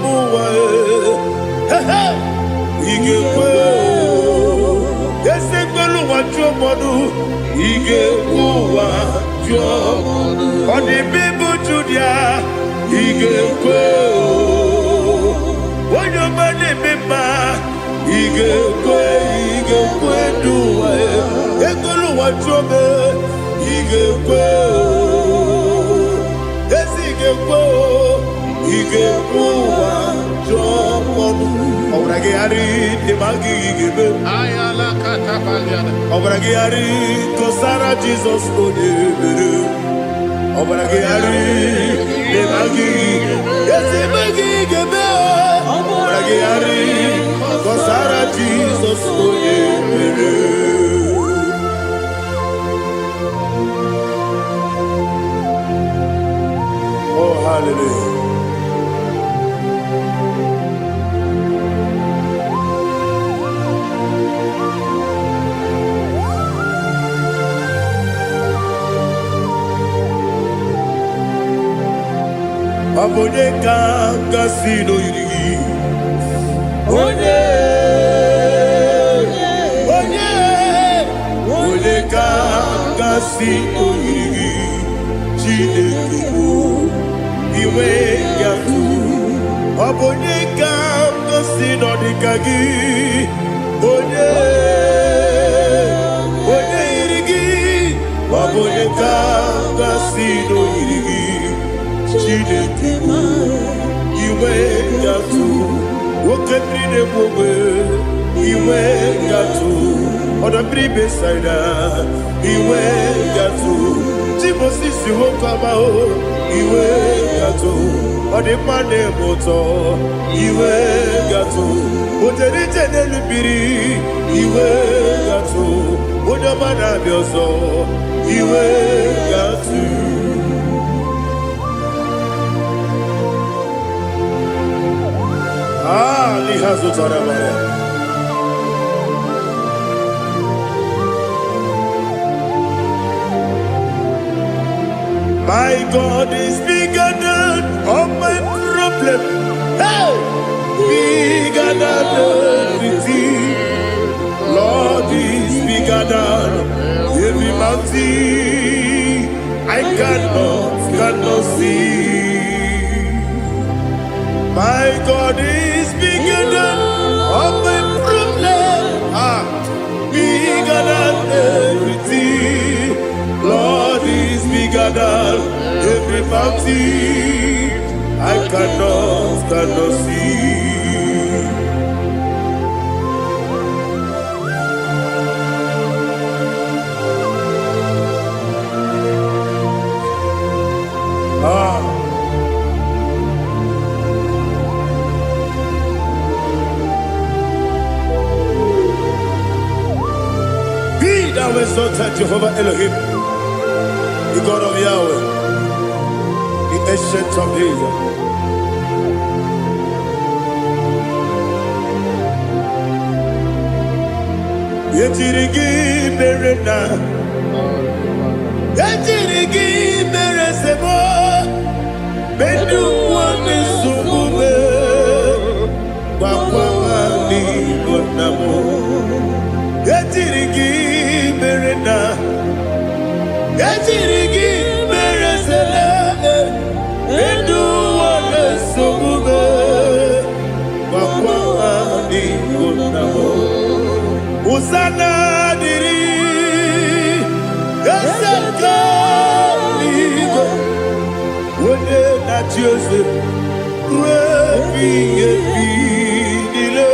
muwa, igekwe esegbelu waju modu, igekwe waju odi bibu judia, igekwe onyo mani mima, igekwe duwa, egbelu waju me, igekwe esigekwe. Obragari de magi gebe. Ayala katapaliana. Obragari kosara Jesus odebere. Obragari de magi. Yesi magi gebe. Obragari kosara Jesus odebere. Oh hallelujah. Abone kanga sino yirigi, onye kanga sino yirigi, Chineke bụ iwe yatu. Abone kanga sino dikagi, onye si n'oyiri gị Chineke iwe ga-atụ nwoke mmiri na-egbu ogbe iwe ga-atụ ọdọ mmiri Besaida iwe ga-atụ chi Moses nwoke amahụ iwe ga-atụ ọ dị mma na-eme ụtọ iwe ga-atụ otere ije n'elu mmiri iwe ga-atụ onye ọma na-abịa ọzọ iwe ga-atụ liha zụtara mara My God is bigger than all my problem. Hey! Bigger than everything. Lord is bigger than every mountain I cannot see. My God is bigger than all my problem. Bigger than everything. Lord is bigger than every mountain I cannot see. Be thou exalted, Jehovah Elohim, the God of Yahweh, the ancient of days. Yetirigi berena, yetirigi beresebo, bedu wane sumube, wakwa ni gonamo. Yetirigi berena, yetirigi beresele, bedu wane sumube, wakwa ni gonamo. Usana diri esaka ligo wode na Joseph rebi dile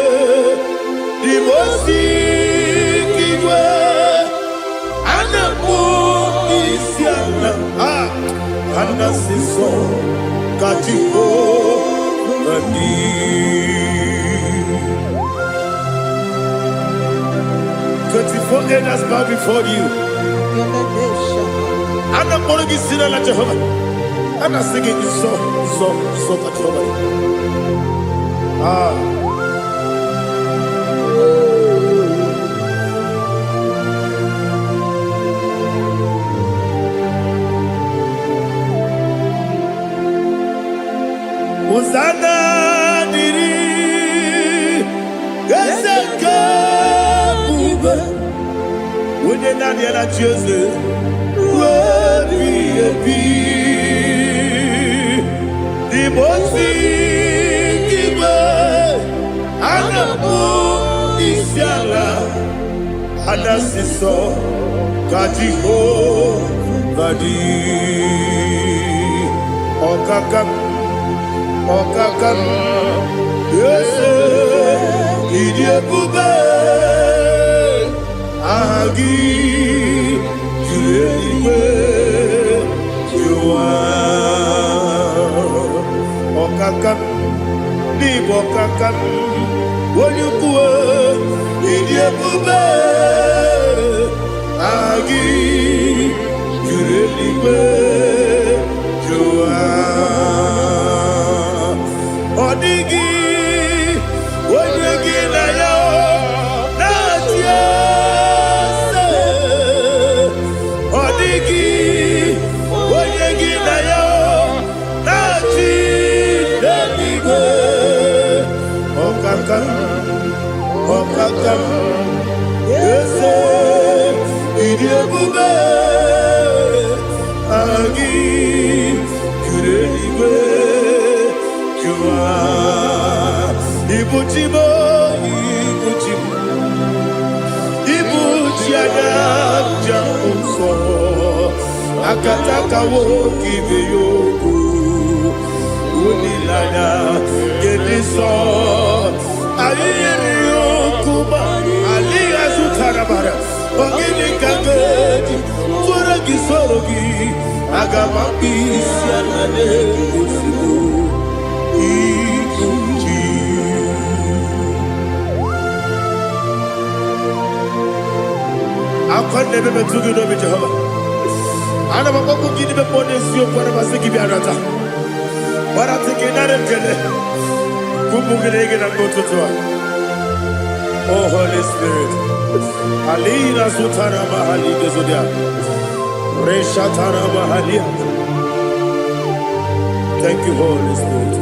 di mosi kiwe anapo isiana anasiso katiko ani 24 elders bow before you. I'm not going to sit like Jehovah. I'm not singing this song like Jehovah. Hosanna diri eseka Wouldn't not yet at Jesus, be the most giver, and the moon is yalla, and the sister, Kajiho, Vadi, Okakam, yes, Idiot Bube. Agi julewe juwa okakam ni bokakam wonyukwe idiebube agi julewe juwa odigi wonyegi na yo Okakam, yes, idiebube, agi, kureliwe, jua, ibuchibo, ibuchiada, jamso, akataka woki beyoku unilanya gediso ayiri yokuba aliya zutarabara ogini kagedi tora gisorogi agama bisianane kusibu ikuji akwande bebe tugi no be Jehovah ana bako gidi be bonesi okwana basiki bi arata bara teke nare kele kumugirege na gototoa. Oh Holy Spirit alina sutara mahali gezodia reshatara mahali. Thank you Holy Spirit.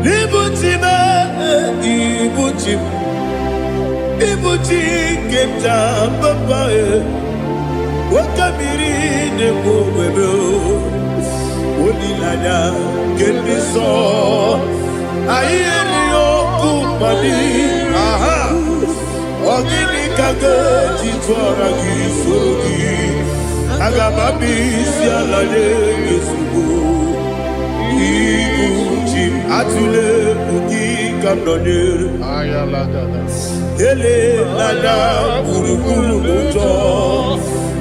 Libutime ibutim ibuti keta babae wakamiri ne bobebe onilanya kemiso ayeri okupali aha ogini kage titwara gisogi agamabisi alale gesugo ibuti atule bugi kamdonir ayalagada ele nana buruburu muto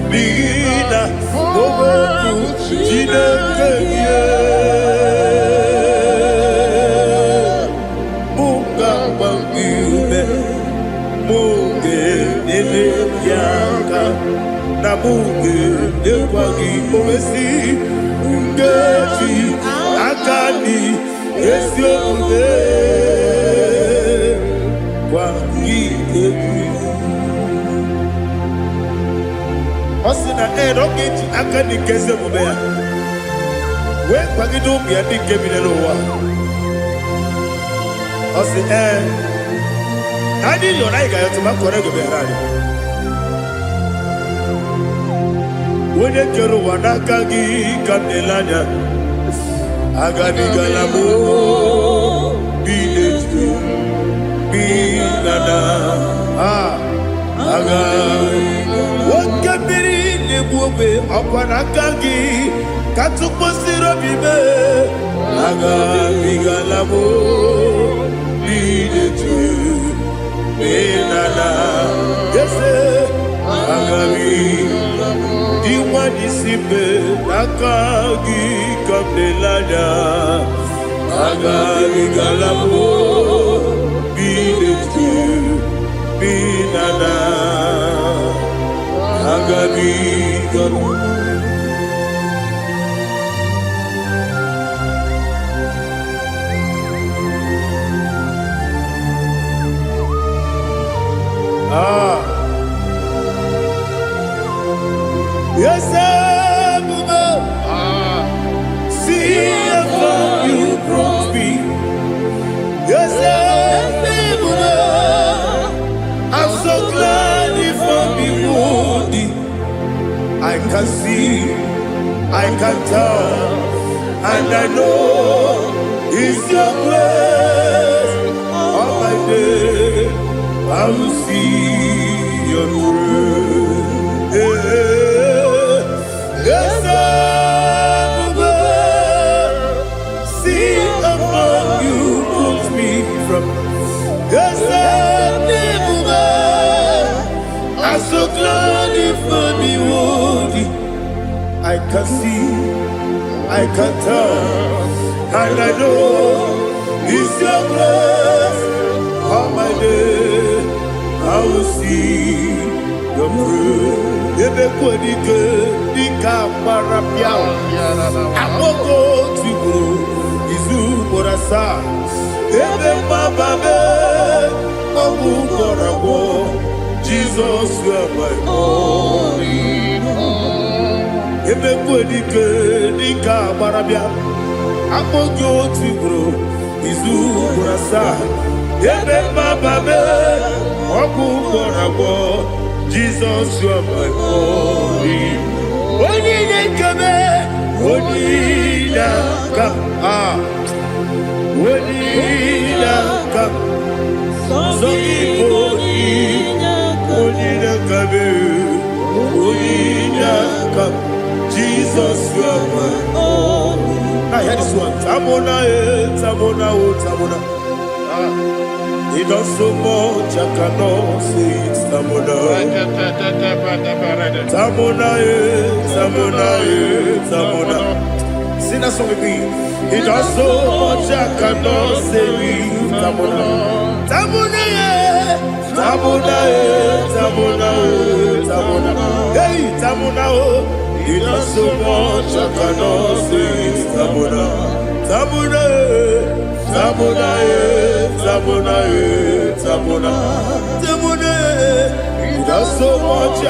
bigina oboku jinekeye munga bangiube munge nele yaka na munge nekwagi omesi ngeti akani esiode Osina rogeji akani keze mubea we kwagido mi adi kemine lowa osi adi yona iga yotu makore gebe harari wene kero wanakagi kamnelanya agani galamo binetu binana agani wakabiri nebuwe akwanakagi katuposiro bibe agani galamo binetu binana yese agani diwani simbe nakagi kamdelanya agani galamo binetu binana agani galamo. Yes, see how you brought me. Yes, I'm so glad you found me worthy. I can see, I can tell, and I know it's your grace. All my day, I will see your grace. Yes, see above you put me from. Yes, I'm so glad you found me worthy. I can see, I can tell, and I know it's your grace. All my day, I will see your grace. Ebe kwenike dika marapia Amoko tiburo izu morasa Ebe mababe Obu korabo Jesus you are my only home. Ebe kwenike dika marapia Amoko tiburo izu morasa Ebe mababe Obu korabo Jesus, you are my only. Onina kame, onina kam, onina kam. Onina kame, Uyinyaka, Jesus, you are my only. Now hear this one. Tamona, Tamona, Tamona. He does so much, I cannot say it. Tamona, Tamona, Tamona, Tamona. Sing that song with me. He does so much, I cannot say it. Tamona, Tamona, Tamona, Tamona, Tamona. Hey, Tamona, he does so much, I cannot say it. Tamona, Tamona, Tamona, Tamona, Tamona, Tamona. He does so much, I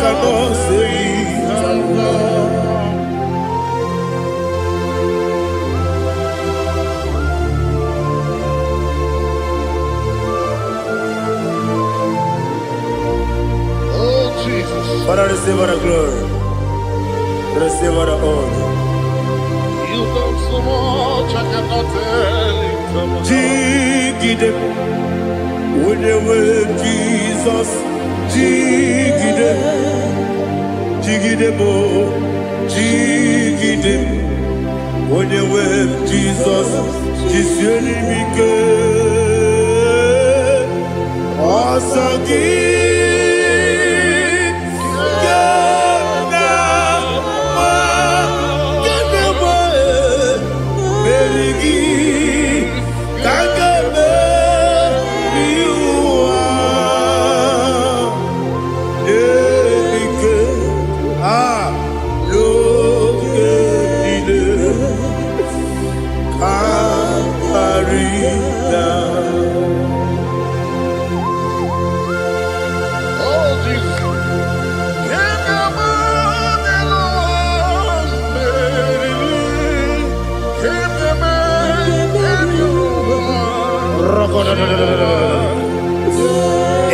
cannot say it. Tamona. Father, receive all the glory. Receive all the honor. You done so much, I cannot tell it. Jigide, with the word Jesus. Jigide, jigide mo, jigide, with the word Jesus. Jiseli mike, asagi.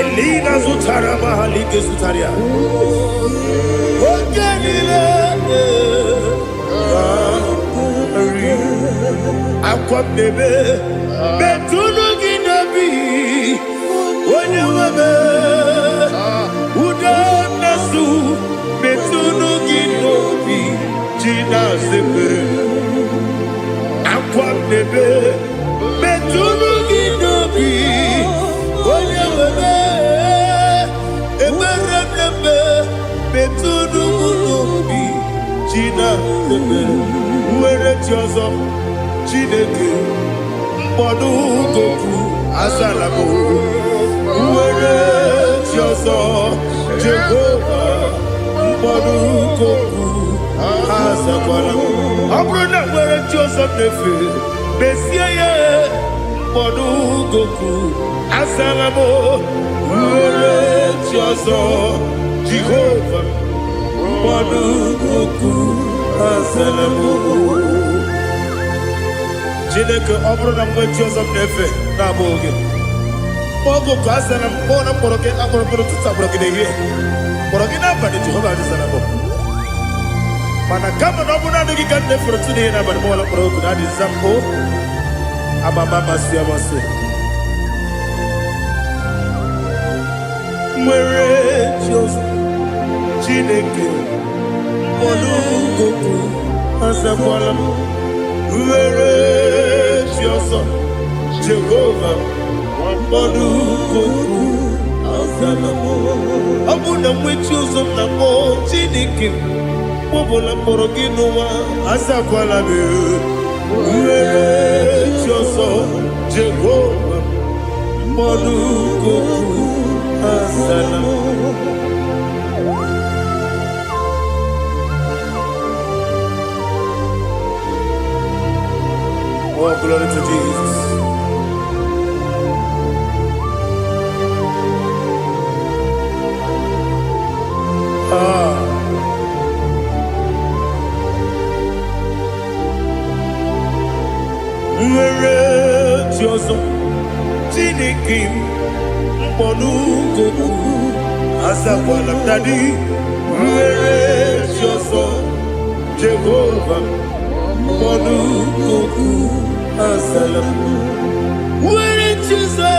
Elina Zutara Mahalike Zutaria. Aqua bebe, Betuno Ginabi, when you were Udanasu, Betuno Ginobi, Gina Zipper. Aqua bebe, Betuno Ginobi, when you were Betuno Ginobi, Gina Zipper. Where it yours up. Chineke mkpọdụ goku azalabo uwere chiozo Jehova mkpọdụ goku azakwala ọ bụrụ na nwere chiozo nefe besie ya mkpọdụ goku azalabo uwere chiozo Jehova mkpọdụ goku azalabo. Chineke ọ bụrụ na mgbe chi ọzọ m na-efe na-abụ oge ogo ka a sara m kpọọ na mkpọrọ gị akpọrọ mkpọrọ ụtụtụ akpọrọ gị n'ehihie mkpọrọ gị n'abalị Jehova adịzara m mana kama na ọ bụ naanị gị ka m na-efere tụ n'ihe n'abalị mọọla mkpọrọ ogu na adịza m o amama amasị amasị nwere chi ọzọ Chineke mkpọrọ ogu azakwala m were chi ọzọ Jehova mkpọdụ goku azala m. Ọ bụ na nwechi ụzọ m na mkpọ Chineke kpọbụla mkpọrọ gị n'ụwa azakwala m were chi ọzọ Jehova mkpọdụ goku azala m. Oh, glory to Jesus. Nwere chi ọzọ Chineke mkpọdụ goku azakwala m dadi. Nwere chi ọzọ Jehova mkpọdụ goku azala m. Nwere chi ọzọ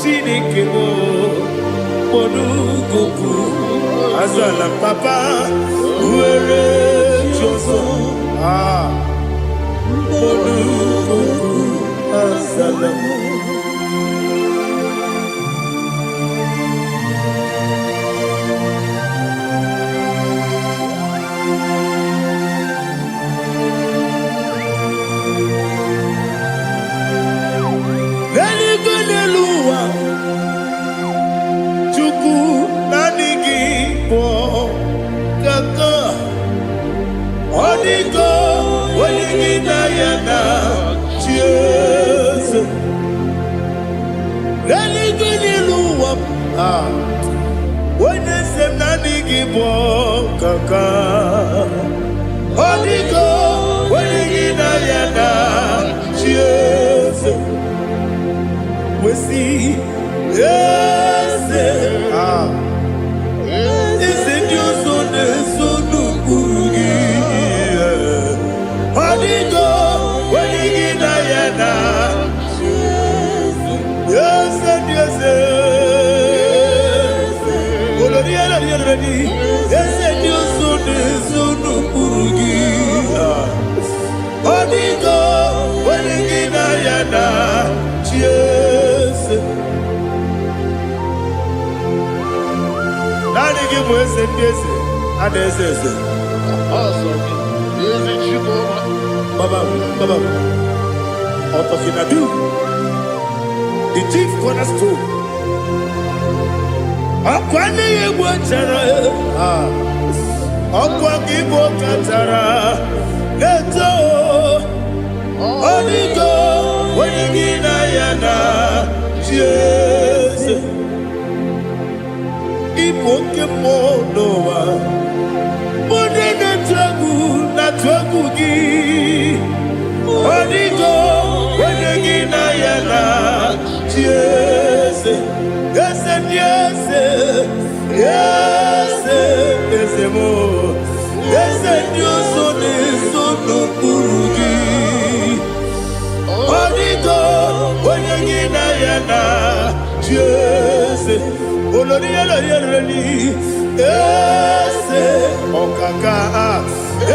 Chineke mkpọdụ goku Azala papa, uere choso. Olukuku azala. Hallelujah, Chuku nanigi po kaka. Onigo, onigi na yana cheers. Hallelujah, when sem nanigi po kaka. Onigo, onigi na yana cheers. We see, yes, is it your son, son of Burugi? Holigo, when you get Diana, yes, yes, yes, your son, son of Burugi. Holigo, when you get Diana, cheers. Nani give us a kiss and a sister. Awesome. Here's a chico. Baba, Otokinadu, the chief cornerstone. Akwani Wachara, Okwakibo Katara, Leto, Onigo, Wenigina Yana, Jesus. Ipokemonoa Monene tragu na tragugi Onigo Wenegi na yana Yes Yes Yes Yes Yes mo Yes Dios one sono kurugi Onigo Wenegi na yana Yes Olori ese okaka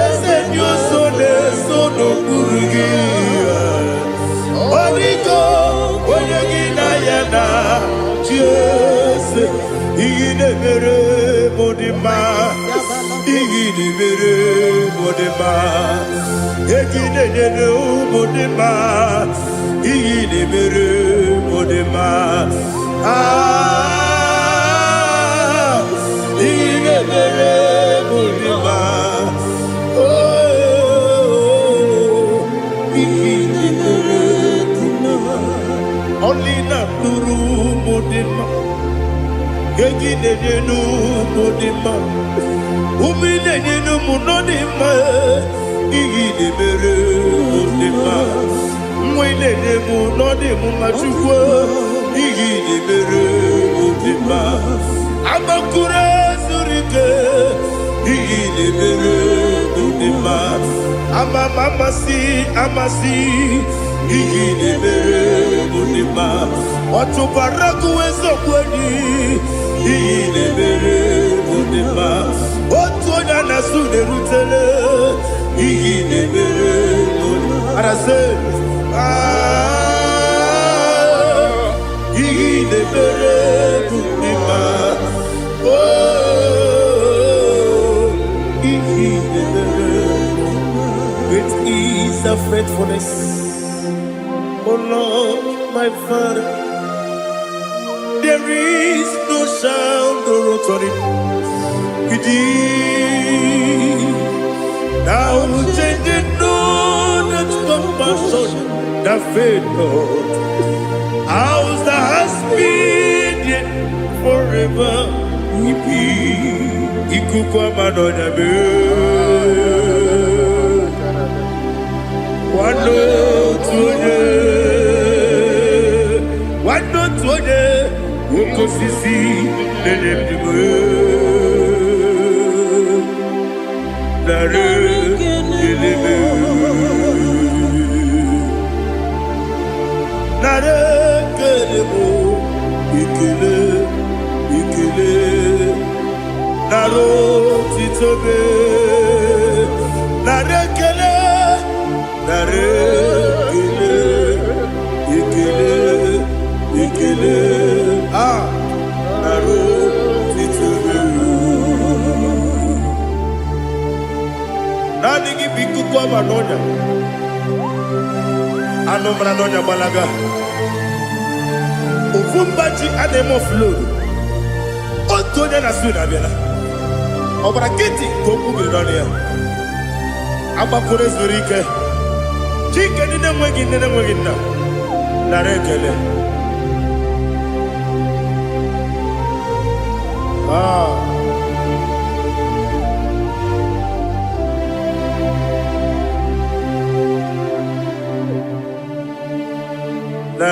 ese nyoso ne sono kurugi Onigo oyegina yana Jese igide mere modima igide mere modima egide ne modima igide mere modima Only not Nuru Mudima, Gaginu Mudima, Umilenu Munodima, Igide Bere Mudima, Mwilene Munodimu Machua, Igide Bere Mudima, Amakura Surike, Igide Bere Mudima, Amamasi, Amasi. Igide mere mudima watu baraku wezo kweni Igide mere mudima watu na sude rutele Igide mere mudima arase Igide mere mudima Igide mere great is the faithfulness. Oh Lord, my Father, there is no sound or authority. Thou changest not that compassion, that faith, Lord. Ours that has been yet forever. Ikukwa Madonna be. Wando tuone, wando tuone, uko sisi nenemdiwe, nare neleme, nare kelemo, ikele, ikele, naro titobe, narekele, narekele, ikele, ikele, naro titobe. Nani kibiku kwa manonya, anomra nonya balaga. Ufumbaji anemo flow. Otonya na suna biela. Obra kiti koku bironia. Aba kure zurike. Chike nine mwegi na. Narekele.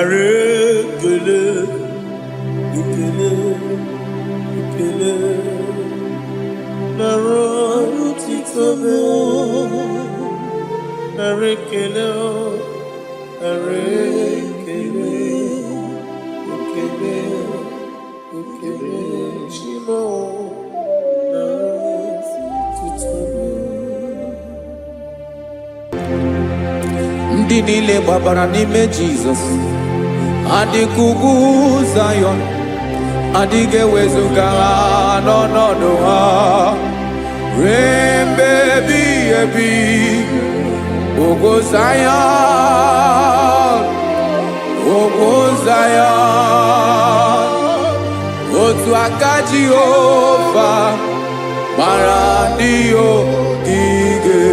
Narekele. Ikele. Ikele. Narotitobe. Narekele. Narekele. Ikele. Ikele. Shimo. Narotitobe. Ndị niile gbabara n'ime Jizọs adịkugwu Zayọn, adịghị ewezuga ha n'ọnọdụ ha ruo mgbe ebighị ebi. Ugwu Zayọn, ugwu Zayọn, otu aka Jehova gbara ndị ogige.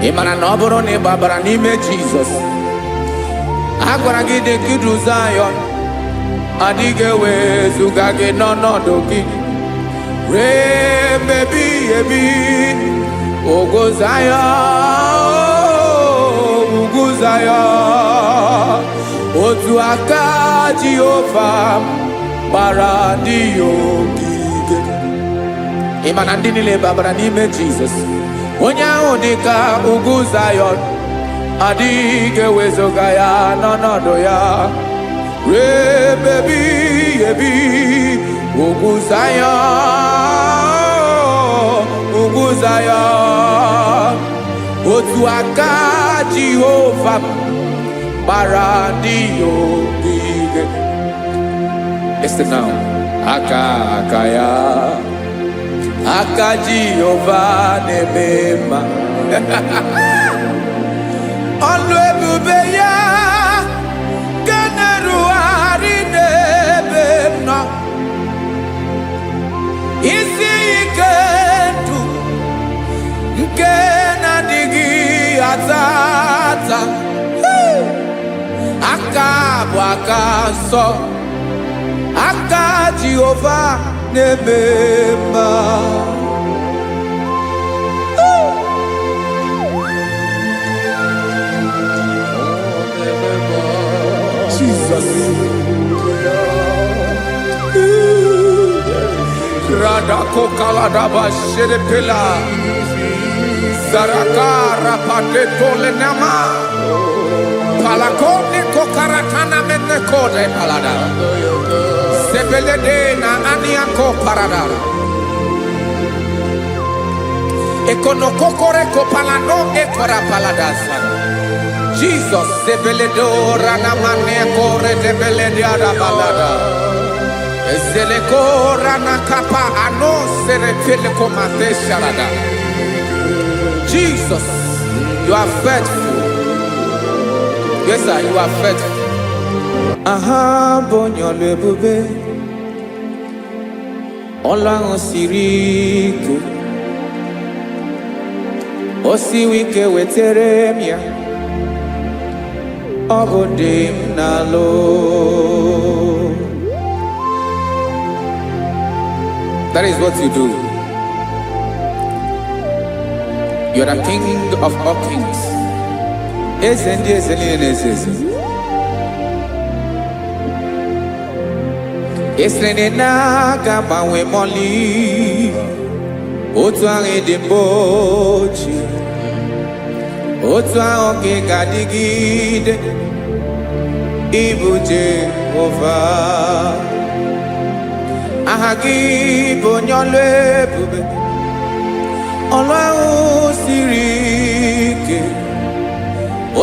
Ị mara na ọ bụrụ na ị gbabara n'ime Jizọs, a gwara gị dị nkiru Zayọn, adịghị ewezuga gị n'ọnọdụ gị ruo mgbe ebighị ebi. Ugwu Zayọn, ugwu Zayọn, otu aka Jehova gbara ndị ogige. Ị ma na ndị niile gbabara n'ime Jizọs, onye ahụ dị ka ugwu Zayọn, adịghị ewezuga ya n'ọnọdụ ya ruo mgbe ebighị ebi. Ugwu Zayọn, ugwu Zayọn, otu aka Jehova gbara ndị ogige. Listen now, aka ya, aka Jehova na-eme mma. Ọlụ ebube ya ga na-erugharị n'ebe m nọ. Isi ike ndụ nke na-adịghị ata ata. Aka bụ aka nsọ, aka Jehova na-eme mma. Jesus. Radako kaladaba sherepela Zarakara pateto lenama Palakone kokaratana menekode palada Sebelede na aniako paradara Ekonokokore kopalano ekora paladasa Jesus sebeledora na manekore debelediada balada Ezelekora na kapa ano serepele komate sharada. Jesus, you are faithful. Yes, sir, you are faithful. Aha, bonyo lebube. Ola osiriku. Osiwike weteremia. Obodim nalo. That is what you do. You are the King of all kings. Eze ndị eze niile na-eze eze. Esere na ga-agbanwe mọlị, otu ahụ dị mgbe ochie, otu ahụ ka ị ga-adịgide, ịbụ Jehova. Aha gị bụ onye ọlụ ebube, ọlụ ahụ siri ike.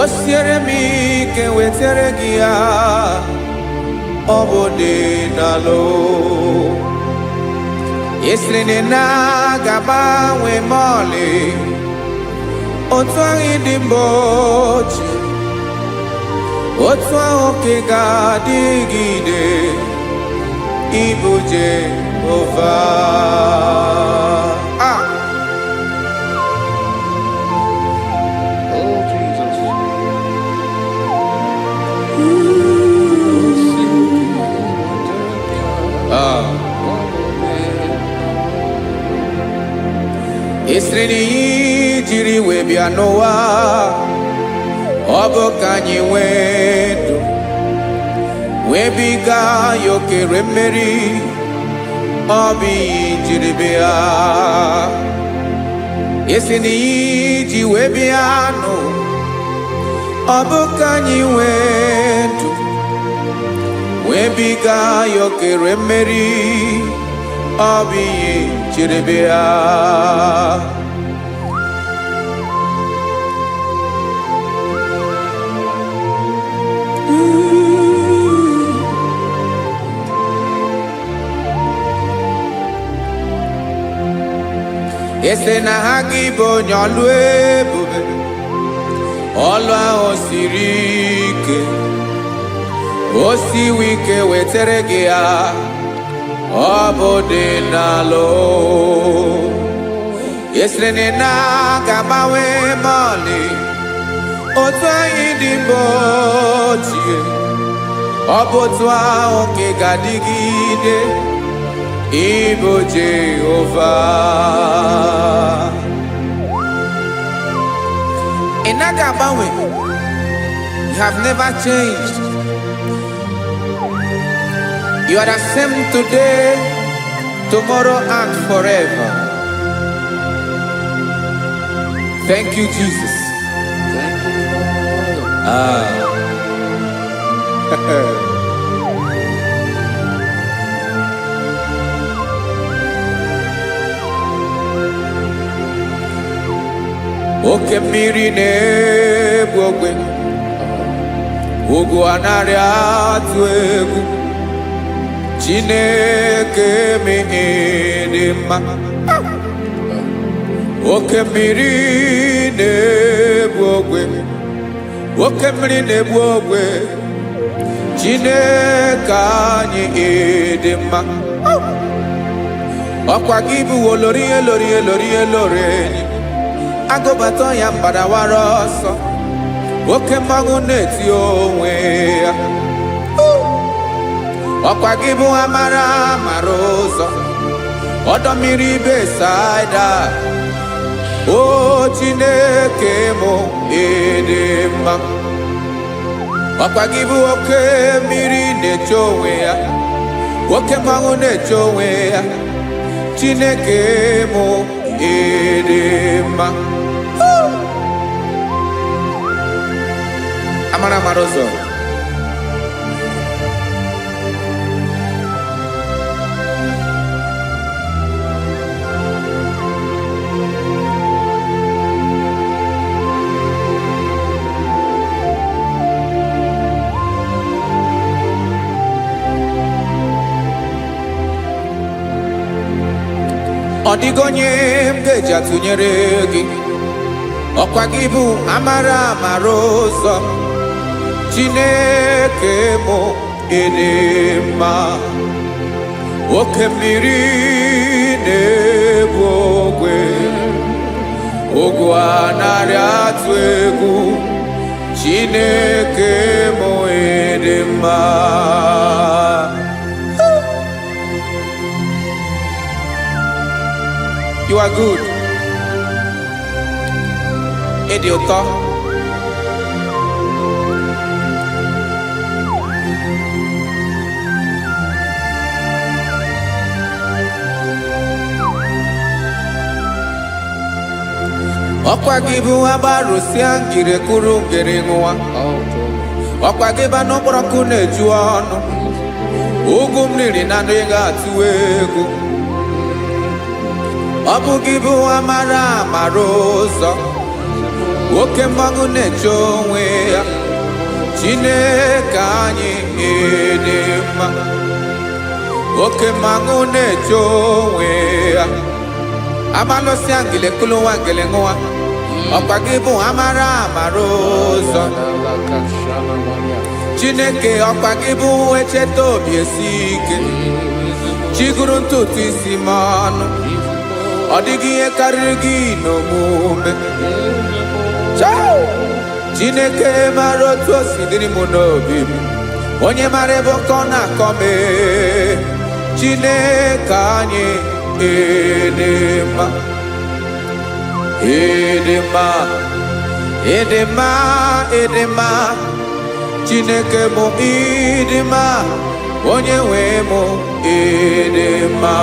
O siere m ike wetere gị ya, ọ bụ dị n'alụ. Esiri na ga-agbanwe ma ọlị, otu ahụ dị mgbe ochie, otu ahụ ka ị ga-adịgide, ịbụ Jehova. Oh, Jesus. Esiri na ihe jiri wee bịa n'ụwa, ọ bụ ka anyị nwee ndụ, wee biga ya okere mmeri, ọ bụ ihe jiri bịa. Esi na ihe ji wee bịa nụ, ọ bụ ka anyị nwee ndụ, wee biga ya okere mmeri, ọ bụ ihe jiri bịa. Ese na ha gị bụ onye ọlụ ebube, ọlụ ahụ siri ike. O siwe ike wetere gị ya, ọ bụ dị n'alụ. Esere na ga-agbanwe ma ọlị, otu anyị dị mgbe ochie, ọ bụ otu ahụ ka ị ga-adịgide, ịbụ Jehova. Ị naghị agbanwe. You have never changed. You are the same today, tomorrow, and forever. Thank you, Jesus. Thank you, Lord. Oke mmiri na-egbu ogwe, ugwu anaghị atụ egwu. Chineke mee dị mma. Oke mmiri na-egbu ogwe, oke mmiri na-egbu ogwe. Chineke anyị dị mma. Ọkwa gị bụ olori elori elori elori enyi, agụbata ya mbadawara ọsọ, oke mmanwụ na-eti onwe ya. Ọkwa gị bụ amara amara ụzọ, ọdọ mmiri Besaida. O Chineke mụ ịdị mma. Ọkwa gị bụ oke mmiri na-eche onwe ya, oke mmanwụ na-eche onwe ya. Chineke mụ ịdị mma. Amara amara ụzọ. Ọ dịghị onye m ga-eji atụnyere gị. Ọkwa gị bụ amara amara ụzọ. Chineke mụ ịdị mma. Oke mmiri na-egbu ogwe, ogwu anaghị atụ egwu. Chineke mụ ịdị mma. You are good. ịdị ụtọ. Ọkwa gị bụ agbarụsịa ngiri kwuru ngiri nwa. Ọkwa gị bụ n'ụkpọrọkụ na-eju ọnụ. Ugwu mmiri na ndị ga-atụ egwu. Ọ bụ gị bụ amara amara ụzọ. Oke mmanwụ na-eche onwe ya. Chineke anyị dị mma. Oke mmanwụ na-eche onwe ya. Amalụsịa ngile kulu nwa ngile nwa. Ọkwa gị bụ amara amara ụzọ. Chineke ọkwa gị bụ echeta obi esi ike. Chiguru ntutu isi m ọnụ. Ọ dịghị ihe karịrị gị n'omume. Chineke mara otu o si dịrị m n'obi m. Onye mara ebe ọkọ na-akọ m. Chineke anyị dị mma. Ịdị mma, ịdị mma, ịdị mma. Chineke mụ ịdị mma. Onye nwe mụ ịdị mma.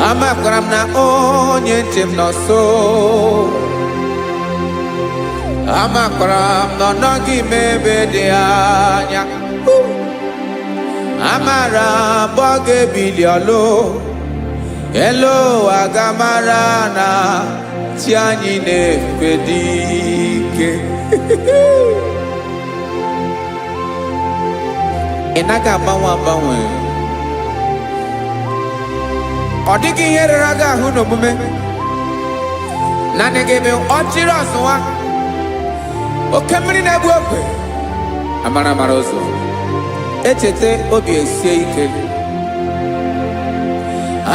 Amakwara m na onye nche m nọ nso. Amakwara m na ọ nọghị m ebe dị anya. Amara m ọ ga-ebili ọlụ. Elu ụwa ga-amara na chi anyị na-efe dị ike. Ị naghị agbanwe agbanwe. Ọ dịghị ihe rere gị ahụ n'omume. Naanị gị bụ ọchịrị ọzụwa. Oke mmiri na-egbu ogwe. Amara amara ụzọ. Echete obi esie ike.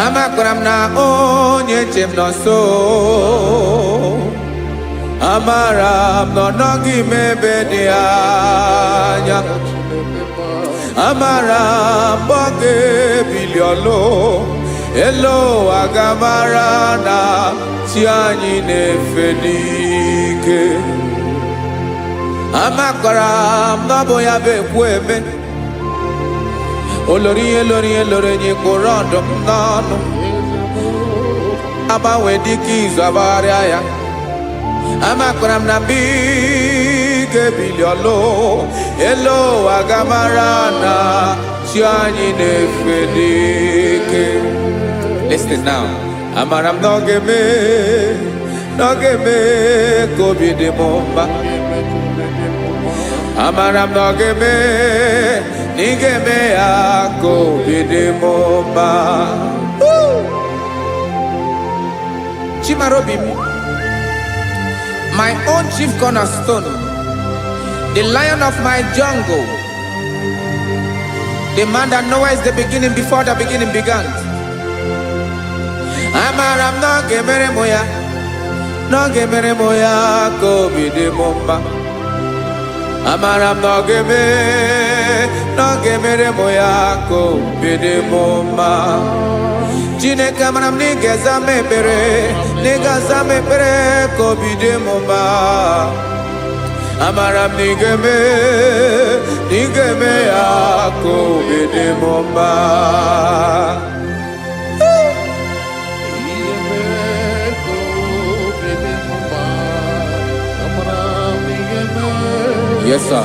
Amakwara m na onye nche m nọ nso. Amara m na ọ nọghị m ebe dị anya. Amara m ọ ga-ebili ọlụ. Elu ụwa ga-amara na chi anyị na-efe n'ike. Amakwara m na ọ bụ ya bụ ekwu eme. Olori ihe lori ihe lori enyi kpụrụ ọdụm n'ọnụ. Agbanwe dịka izu agbagharịa ya. Amakwara m na mgbe ị ga-ebili ọlụ. Elu ụwa ga-amara na chi anyị na-efe n'ike. Listen now. Amara m na ọ ga-eme ka obi dị m mma. Amara m na ọ ga-eme na ị ga-eme ya ka obi dị m mma. Chimara obi m, my own chief cornerstone, the lion of my jungle, the man that knows the beginning before the beginning began. Amara m na ọ ga-emere m ya, na ọ ga-emere m ya ka obi dị m mma. Amara m na ọ ga-emere m ya ka obi dị m mma. Chineke amara m na ị ga-aza m ekpere, na ị ga-aza m ekpere ka obi dị m mma. Amara m na ị ga-eme ya ka obi dị m mma. Yes, sir.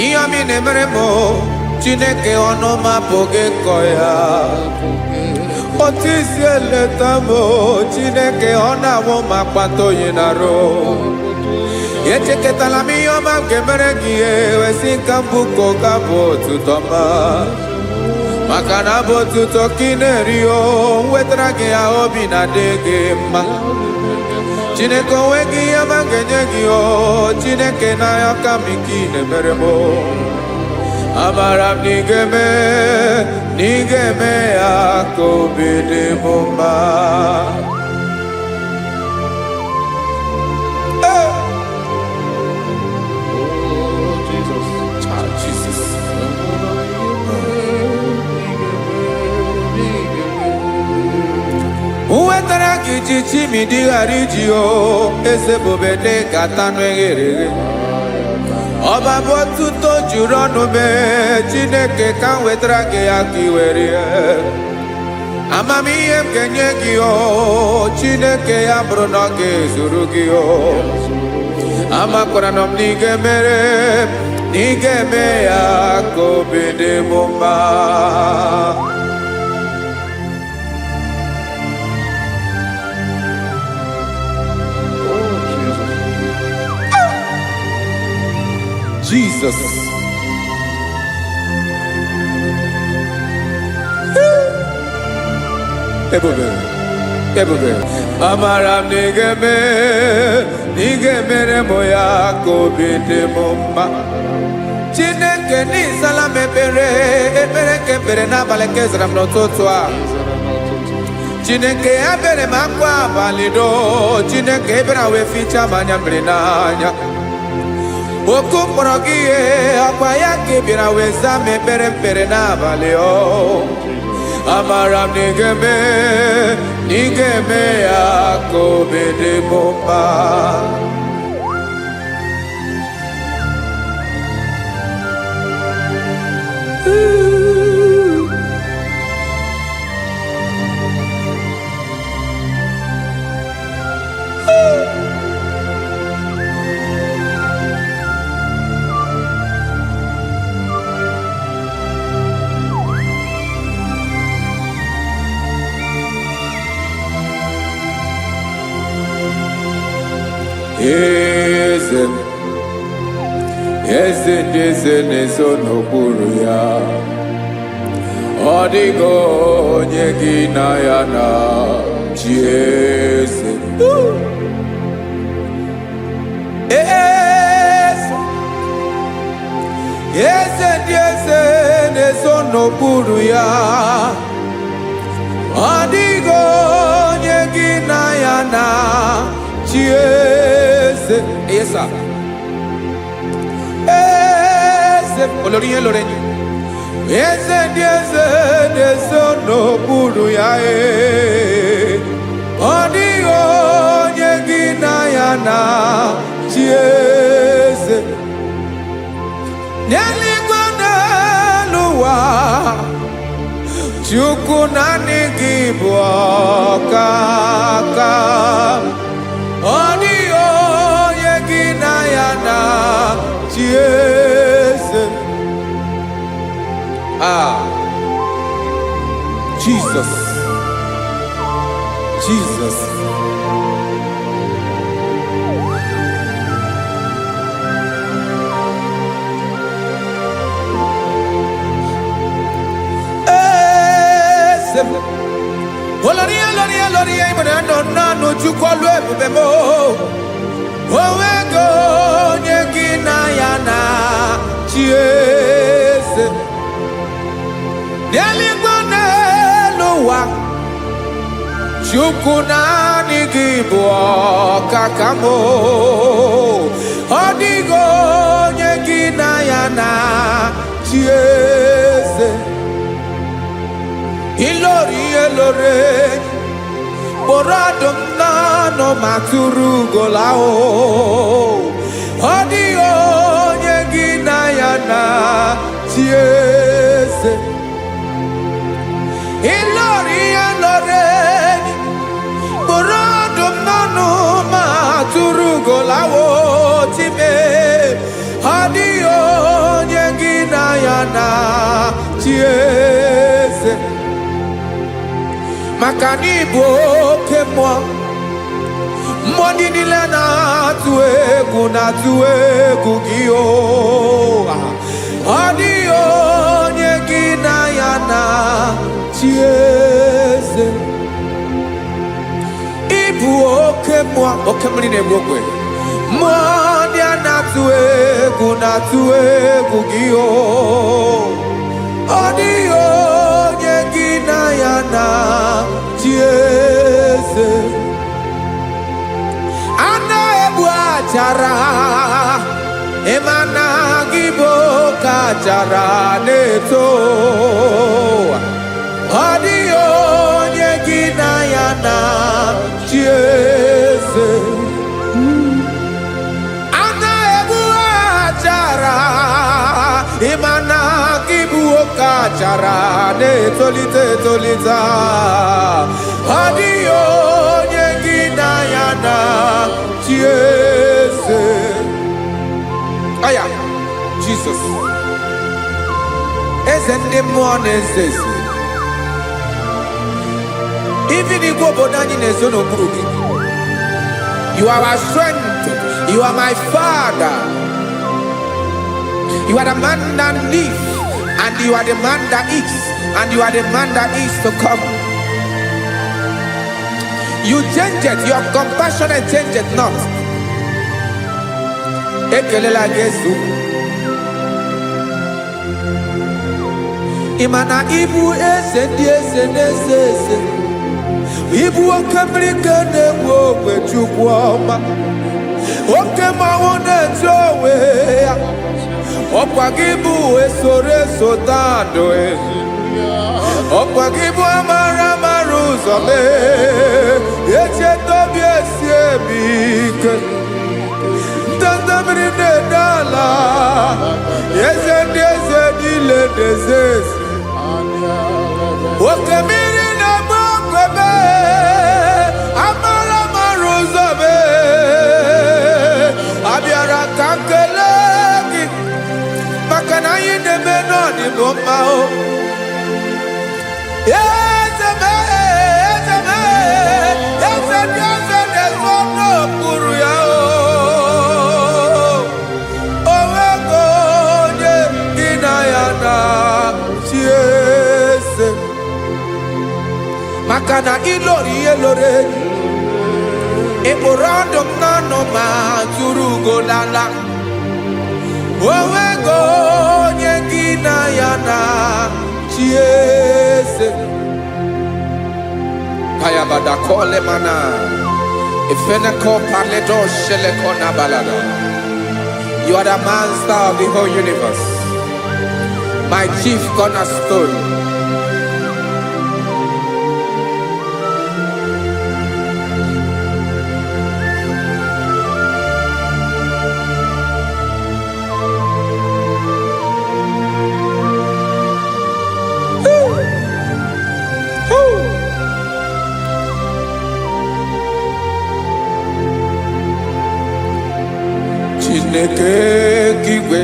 Ihe ọmị na-emere m Chineke ọnụ m apụghị ịkọ ya. Otu isi eleta m Chineke ọ na-awụ m akpata oyi n'arụ. Echeketala m ihe ọma m ga-emere gị ewesị ka m bụkọ ga bụ otuto ma. Maka na bụ otuto ka ị na-eri o, wetara gị ya obi na-adị gị mma. Chineke onweghị ihe ma ga-enye gị o Chineke n'anya ka m ike ị na-emere m amara m na ị ga-eme ya ka obi dị m mma. Uwetara gị chichi mi dịghara iji o eze bobede gata n'eghere ọba bụ otuto juru ọnụ mee Chineke ka m wetara gị ya ka i were amamihe m ga-enye gị o Chineke ya bụrụ na ọ ga-ezuru gị o amakwara na m na ị ga-eme ya ka obi dị m mma. Jesus. Ebube. Amara m na ị ga-emere m ya ka obi dị m mma. Chineke n'ịzala m ekpere ka ekpere n'abalị ka ezara m n'ụtụtụ a. Chineke ya bere m akwa abalị do Chineke ebere wee ficha m anya mmiri n'anya. Oku mkpọrọ gị ihe akwa ya ka ị bịara wee zaa m ekpere n'abalị o amara m na ị ga-eme ya ka obi dị m mma. Eze ndị eze na-ezo n'okpuru ya ọ dịghị onye gị na ya na chi eze. Eze ndị eze na-ezo n'okpuru ya ọ dịghị onye gị na ya na chi eze. Yes, sir. Olórí yẹn lórí ẹni eze ndị eze na-ezo n'okpuru ya ọ dịghị onye gị na ya na chi eze n'eluigwe n'elu ụwa Chukwu naanị gị bụ ọkaka ọ dịghị onye gị na ya na chi eze. Jesus. Oloria imana no Chukwu olu ebube mo owego onye gị na ya na chi eze n'eluigwe n'elu ụwa Chukwu naanị gị bụ ọkaka m ọ dịghị onye gị na ya na chi eze ilori kpọrọ ọdụm n'ọnụ ma tụrụ ugola ọ dịghị onye gị na ya na chi eze ilori kpọrọ ọdụm n'ọnụ ma tụrụ ugola time ọ dịghị onye gị na ya na chi eze maka na ịbụ oke mmụọ ndị niile na-atụ egwu gị ọ dịghị onye gị na ya na chi eze ịbụ oke mmụọ oke mmiri na-egbu ogwe mmụọ ndị a na-atụ egwu gị o ọ dịghị onye gị na ya na chi eze a na-egbu achara ịma na gị bụ ka achara na-eto ọ dịghị onye gị na ya na chi eze a na-egbu achara ịma na gị bụ ka achara na-etolite etolite ọ dịghị onye gị na ya na chi eze aya Jesus eze ndị mmụọ na-eze eze even igwe obodo anyị na-ezo n'okpuru gị you are our strength you are my father you are the man that lives and you are the man that eats and you are the man that is to come you change it your compassion and change it not ekelela gị ezu ịmana ibu eze ndị eze na-eze eze ibu oke mmiri nke na-egbu ogwe Chukwu ọma oke mmanwụ na-eche onwe ya ọkwa gị bụ esoro tando ọkwa gị bụ amara ụzọ mee echeta obi esi ebi ike ndanda mmiri na-ede ala eze ndị eze niile na-eze eze oke mmiri na-agba okwebe amara ụzọ mee abịara ka nkele gị maka na anyị na-eme n'ọdịbụ mma o eze ndị eze na-ezo n'okpuru ya o onwego onye gị na ya na chi eze maka na ịlori ihe lore ịkpụrụ ọdụ m n'ọnụ ma tụrụ ugo lala onwego onye gị na ya na chi eze Kayabada kole mana Ifeneko paledo sheleko nabalada you are the master of the whole universe my chief cornerstone Chineke kigwe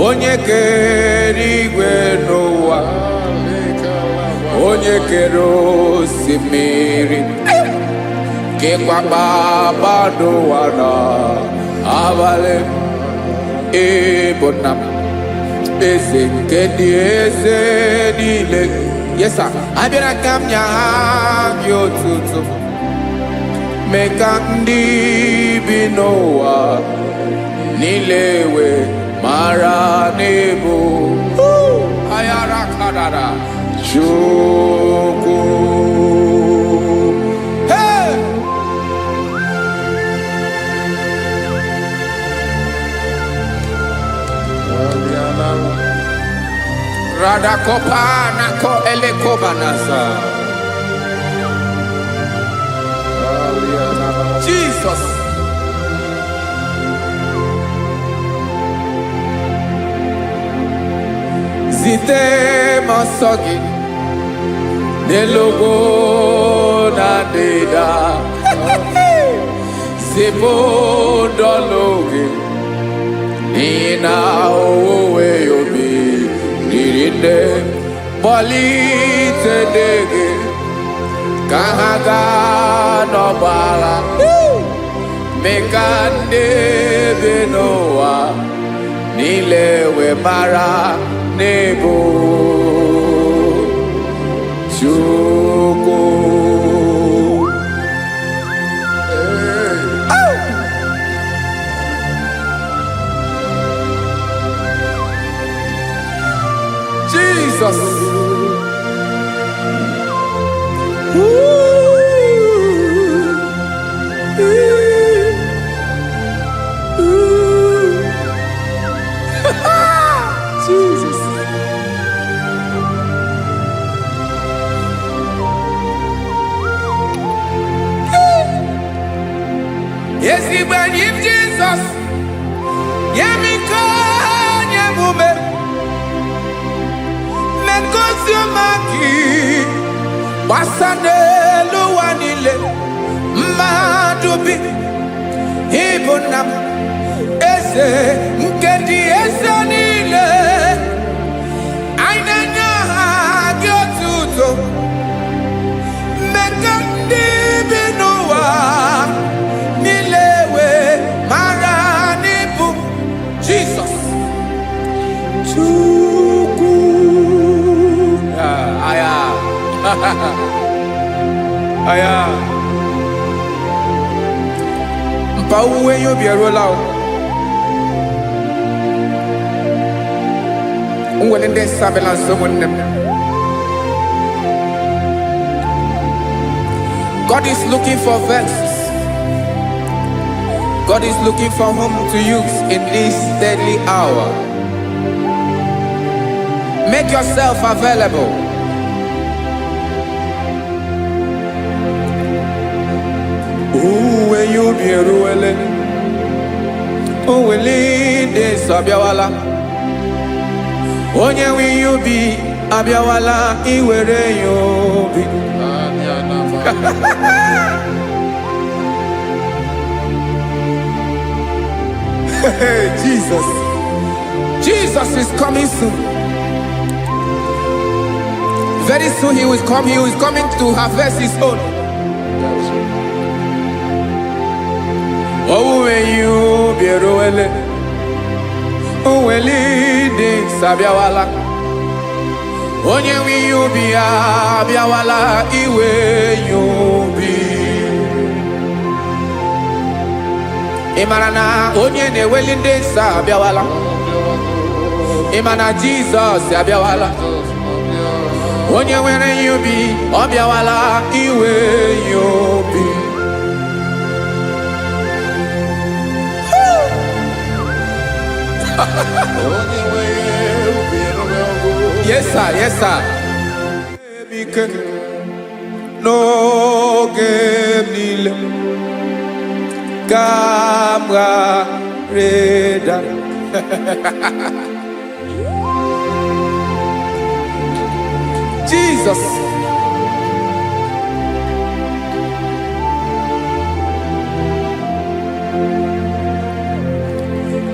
onye kere igwe n'ụwa onye kere osimiri kekwa kpakpando ụwa na abalị ịbụ nna m eze nke ndị eze niile yesa abịara ka m nya gị otuto mee ka ndị bi n'ụwa niile wee mara n'ebu ayara kadara Chukwu hey Radakopa nako elekobanasa Jesus zite masogi nelogo na deda zipo dologe nina owe yobi nirinde bolite dege kahaga no bala mekande benoa nilewe mara nebo Chukwu ezigbo enyi m Jizọs nye m ike nye m ume megosi ọma gị gbasa n'elu ụwa niile mmadụ bi ịbụ nna m eze nke dị eze niile anyị na-enye aha gị otuto mmeka ndị bi n'ụwa niile wee mara n'ịbụ Jizọs Chukwu aya aya mpa uwe yo bịaruola o nwere ndị sabela nso nwanne m. God is looking for verses. God is looking for whom to use in this deadly hour. Make yourself available. Uwe you be ruele. Uwe lide sabiawala. Onye wi you be abiawala iwere you be. Jesus. Jesus is coming soon. Very soon he will come. He is coming to harvest his own. Oh, when you be roele, oh, when leading sabiawala, onye wi you be abiawala iwe you be. Imarana onye ne welinde sabiawala, imana Jesus sabiawala. Onye were you be, obiawala iwe you be. Yes sir, yes sir. No game nile, camera reda. Jesus.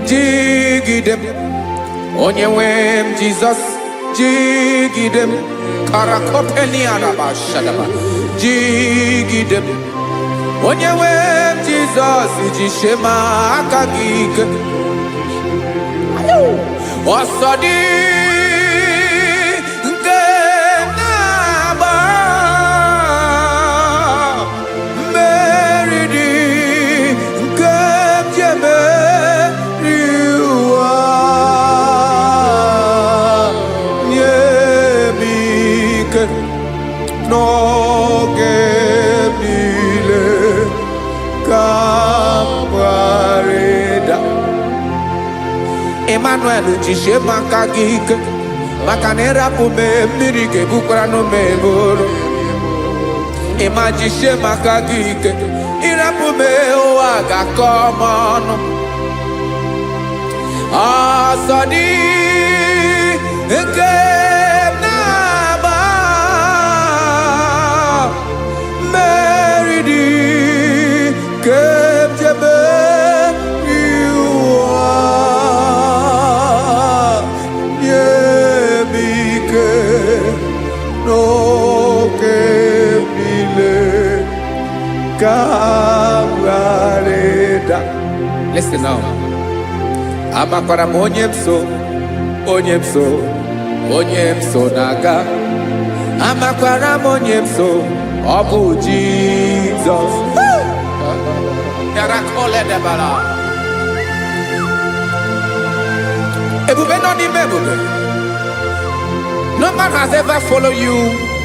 Jigidem, onye wem Jesus, jigidem, karakopeni araba shadaba, jigidem, onye wem Jesus, jishema akagike, osodi. No gemile camarada Emmanuel jishe makagike makanera pume mirike bukrano meboro Ema jishe makagike irapume oaga komono asadi eke Listen now. Amakwara onyemso naga. Amakwara onyemso obu Jesus. Yarakole debala. Ebube no ni mebube. No man has ever followed you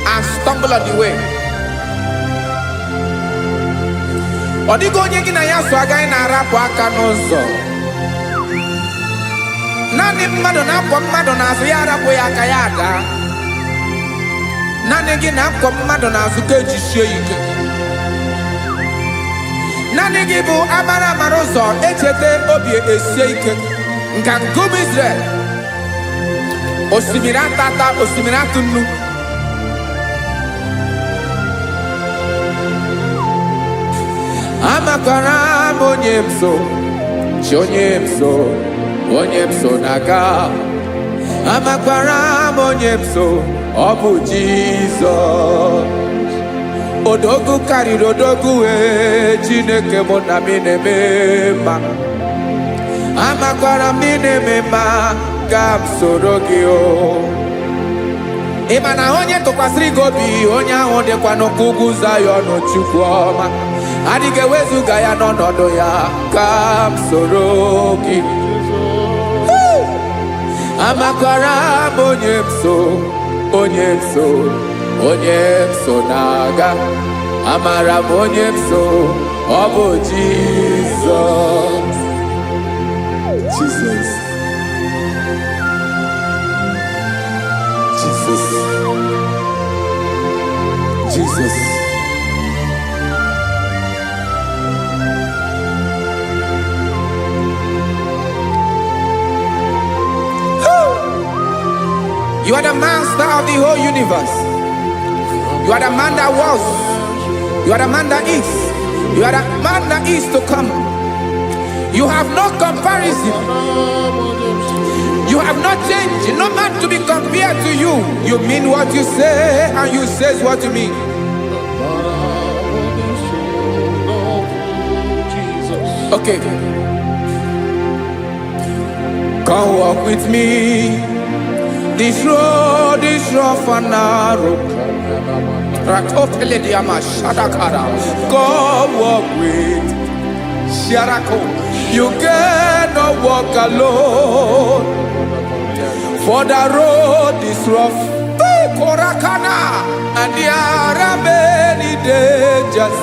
and stumbled on the way. Odigo onye gị na ya so agaghị na-arapụ aka n'ụzọ. Naanị mmadụ na-akwọ mmadụ n'azụ ya arapụ ya aka ya ada. Naanị gị na-akwọ mmadụ n'azụ ka ejisie ike. Naanị naanị gị bụ amara mara ụzọ echete obi esie ike nka nkume Israel osimiri atata osimiri atụ nnu amakwara m onye m so chi onye m so na-aga amakwara m onye m so ọ bụ Jizọs odogwu karịrị odogwu Chineke mụ na m na-eme mma amakwara m na-eme mma ka m soro gị o ị ma na onye tụkwasịrị gị obi onye ahụ dịkwa n'ụkwụ ugwu Zayọn Chukwu ọma adịghị ewezuga ya n'ọnọdụ ya ka m soro gị amakwara m onye m so na-aga amara m onye m so ọ bụ Jizọs Jesus. You are the master of the whole universe. You are the man that was. You are the man that is. You are the man that is to come. You have no comparison. You have not changed. No man to be compared to you. You mean what you say and you say what you mean. Okay. Come walk with me. This road is rough and narrow. Come walk with Sharako. You cannot walk alone. For the road is rough. Korakana. And there are many dangers.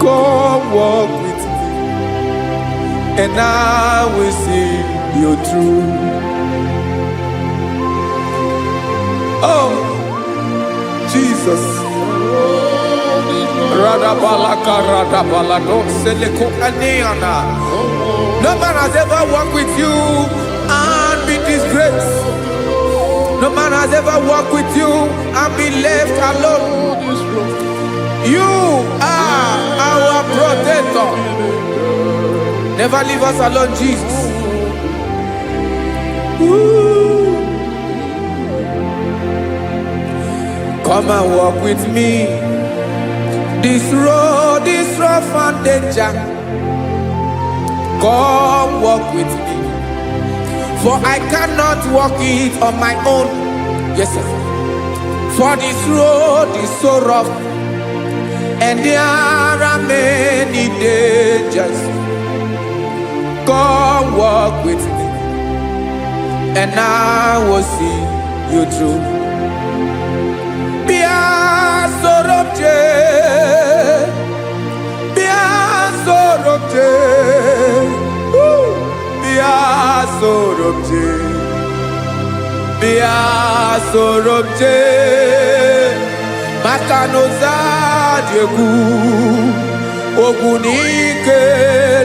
Come walk with me. And I will see you through. Oh, Jesus. No man has ever walked with you and been disgraced. No man has ever walked with you and been left alone. You are our protector. Never leave us alone, Jesus. Ooh. Come and walk with me. This road is rough and danger. Come walk with me. For I cannot walk it on my own. Yes, sir. For this road is so rough. And there are many dangers. Come walk with me. And I will see you through. Sorobje Makanoza Diegu Ogunike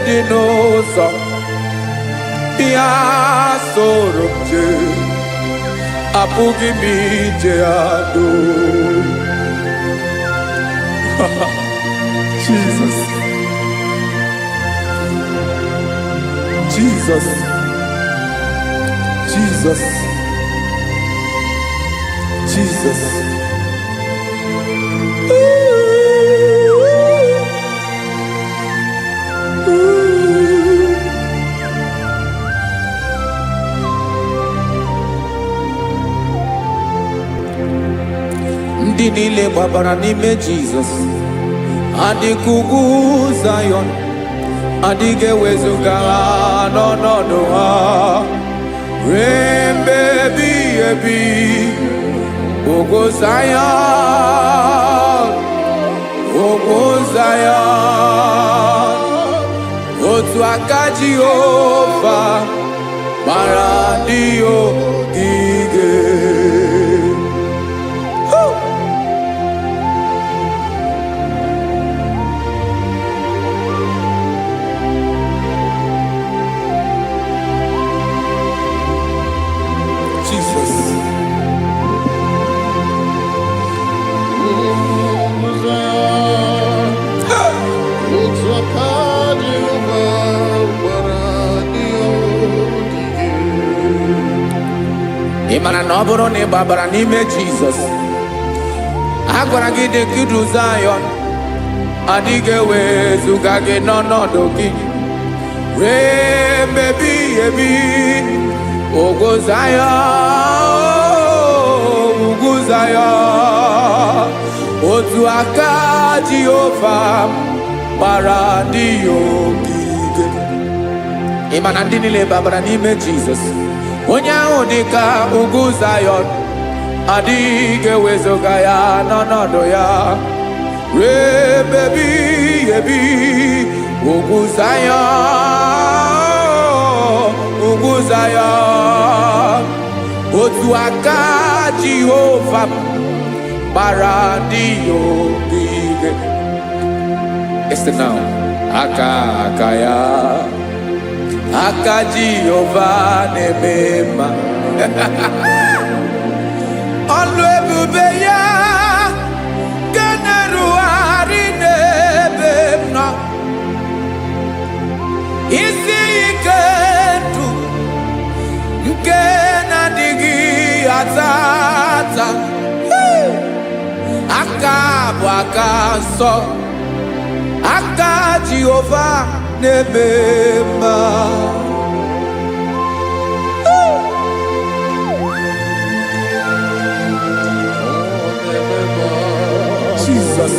Dinosa Bia Sorobje Apugi Mijeado Jesus. Ndị niile gbabara n'ime Jesus adịghị ugwu Zayọn adịghị ewezuga ha n'ọnọdụ ha ruo mgbe ebighị ebi. Ugwu Zayọn otu aka Jehova mara ndị ogige. ị mara na ọ bụrụ na ị gbabara n'ime Jizọs, a gwara gị dị ka idu Zayọn, adịghị ewezuga gị n'ọnọdụ gị ree mgbe ebighị ebi. Ugwu Zayọn, ugwu Zayọn, otu aka Jehova gbara ndị ya ogige. Ị ma na ndị niile babara n'ime Jizọs, onye ahụ dị ka ugwu Zayọn, adịghị ewezuga ya n'ọnọdụ ya ree mgbe ebighị ebi. Ugwu Zayọn, ugwu Zayọn, otu aka Jehova gbara ndị ya ogige. Listen now. Aka ya, aka Jehova na-eme mma. Ọlụ ebube ya ga na-erugharị n'ebe m nọ. Isi ike ndụ nke na-adịghị ata ata. Aka bụ aka nsọ, aka Jehova na-eme mma. Jesus.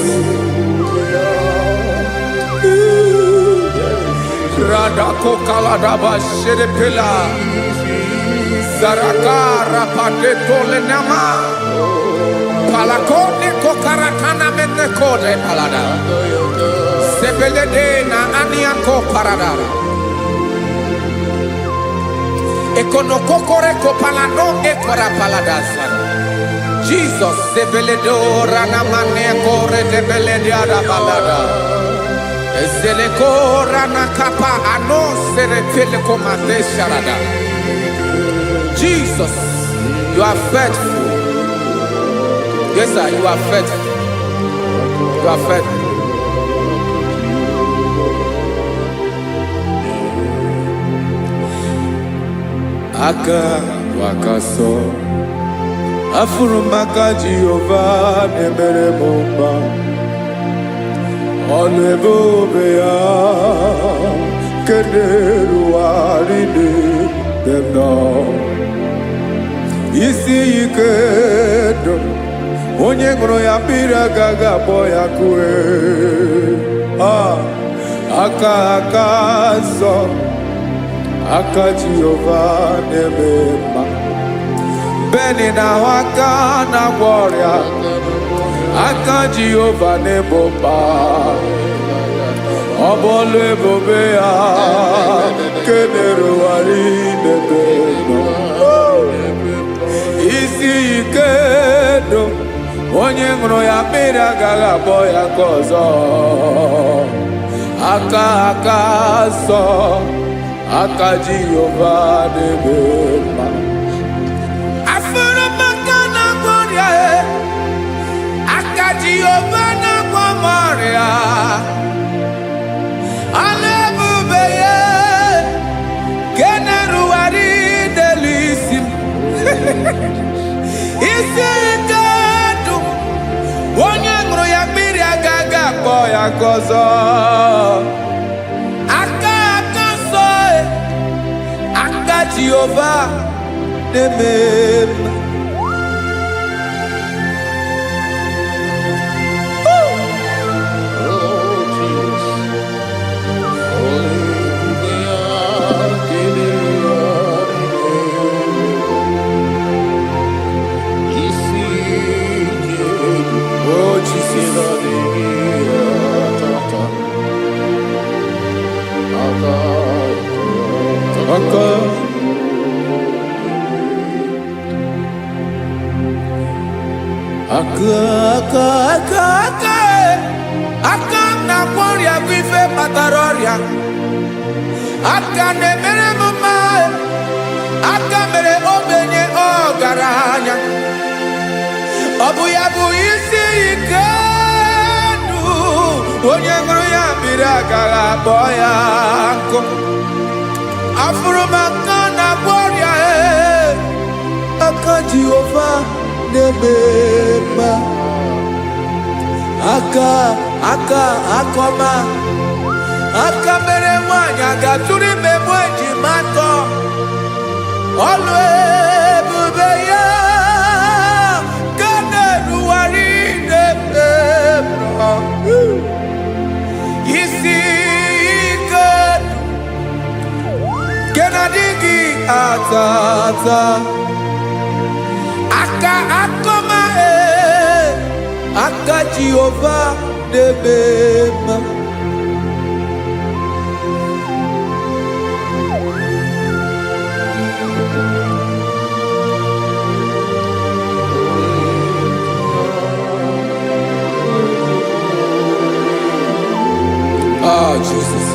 Radako kaladaba sherepela zarakara pateto lenama palakone kokaratana mene kode palada sebelede na aniako paradara ekono kokore kopalano ekora paladasa. Jesus sebeledo rana mane kore debelediada balada. Eselekora na kapa ano serepele komate sharada. Jesus, you are faithful. Yes, sir, you are faithful. You are faithful. Aka wakaso afurumaka Jehova nemere mumba. Ọlụ ebube ya kenerughari n'ebe m nọ. Isi ike ndụ onye ṅụrụ ya mmiri agaghị akpọ ya kue. Aka nsọ, aka Jehova na-eme mma. Beni na-ahụ aka na-agwọ ọrịa, aka Jehova na-ebo mma. Ọ bụ ọlụ ebube ya kenerughari n'ebe m nọ. Isi ike ndụ onye ṅụrụ ya mmiri agaghị akpọ ya ka ọzọ. Aka nsọ, aka Jehova na-eme mma. Afụrụmaka na-agwọ ọrịa, aka Jehova na-agwọ m ọrịa. Ọlụ ebube ya kenerughari n'elu isi m. Isi ike ndụ onye ṅụrụ ya mmiri agaghị akpọ ya ka ọzọ. Aka nsọ, aka Jehova na-eme mma. Aka na-agwọ ọrịa bụ ife kpatara ọrịa. Aka na-emere m mma, aka mere ogbenye ọgaranya. Ọ bụ ya bụ isi ike ndụ onye ṅụrụ ya mmiri agaghị akpọ ya nkụ. Afụrụmaka na-agwọ ọrịa, aka aka Jehova na-eme mma. Aka akọma, aka mere nwanyị ga-atụrụ ime mụ ejima atọ. Ọlụ ebube ya ka na-erugharị n'ebe mma. Isi ike nke na-adịghị ata ata. Aka akọma aka Jehova na-eme mma. Oh, Jesus.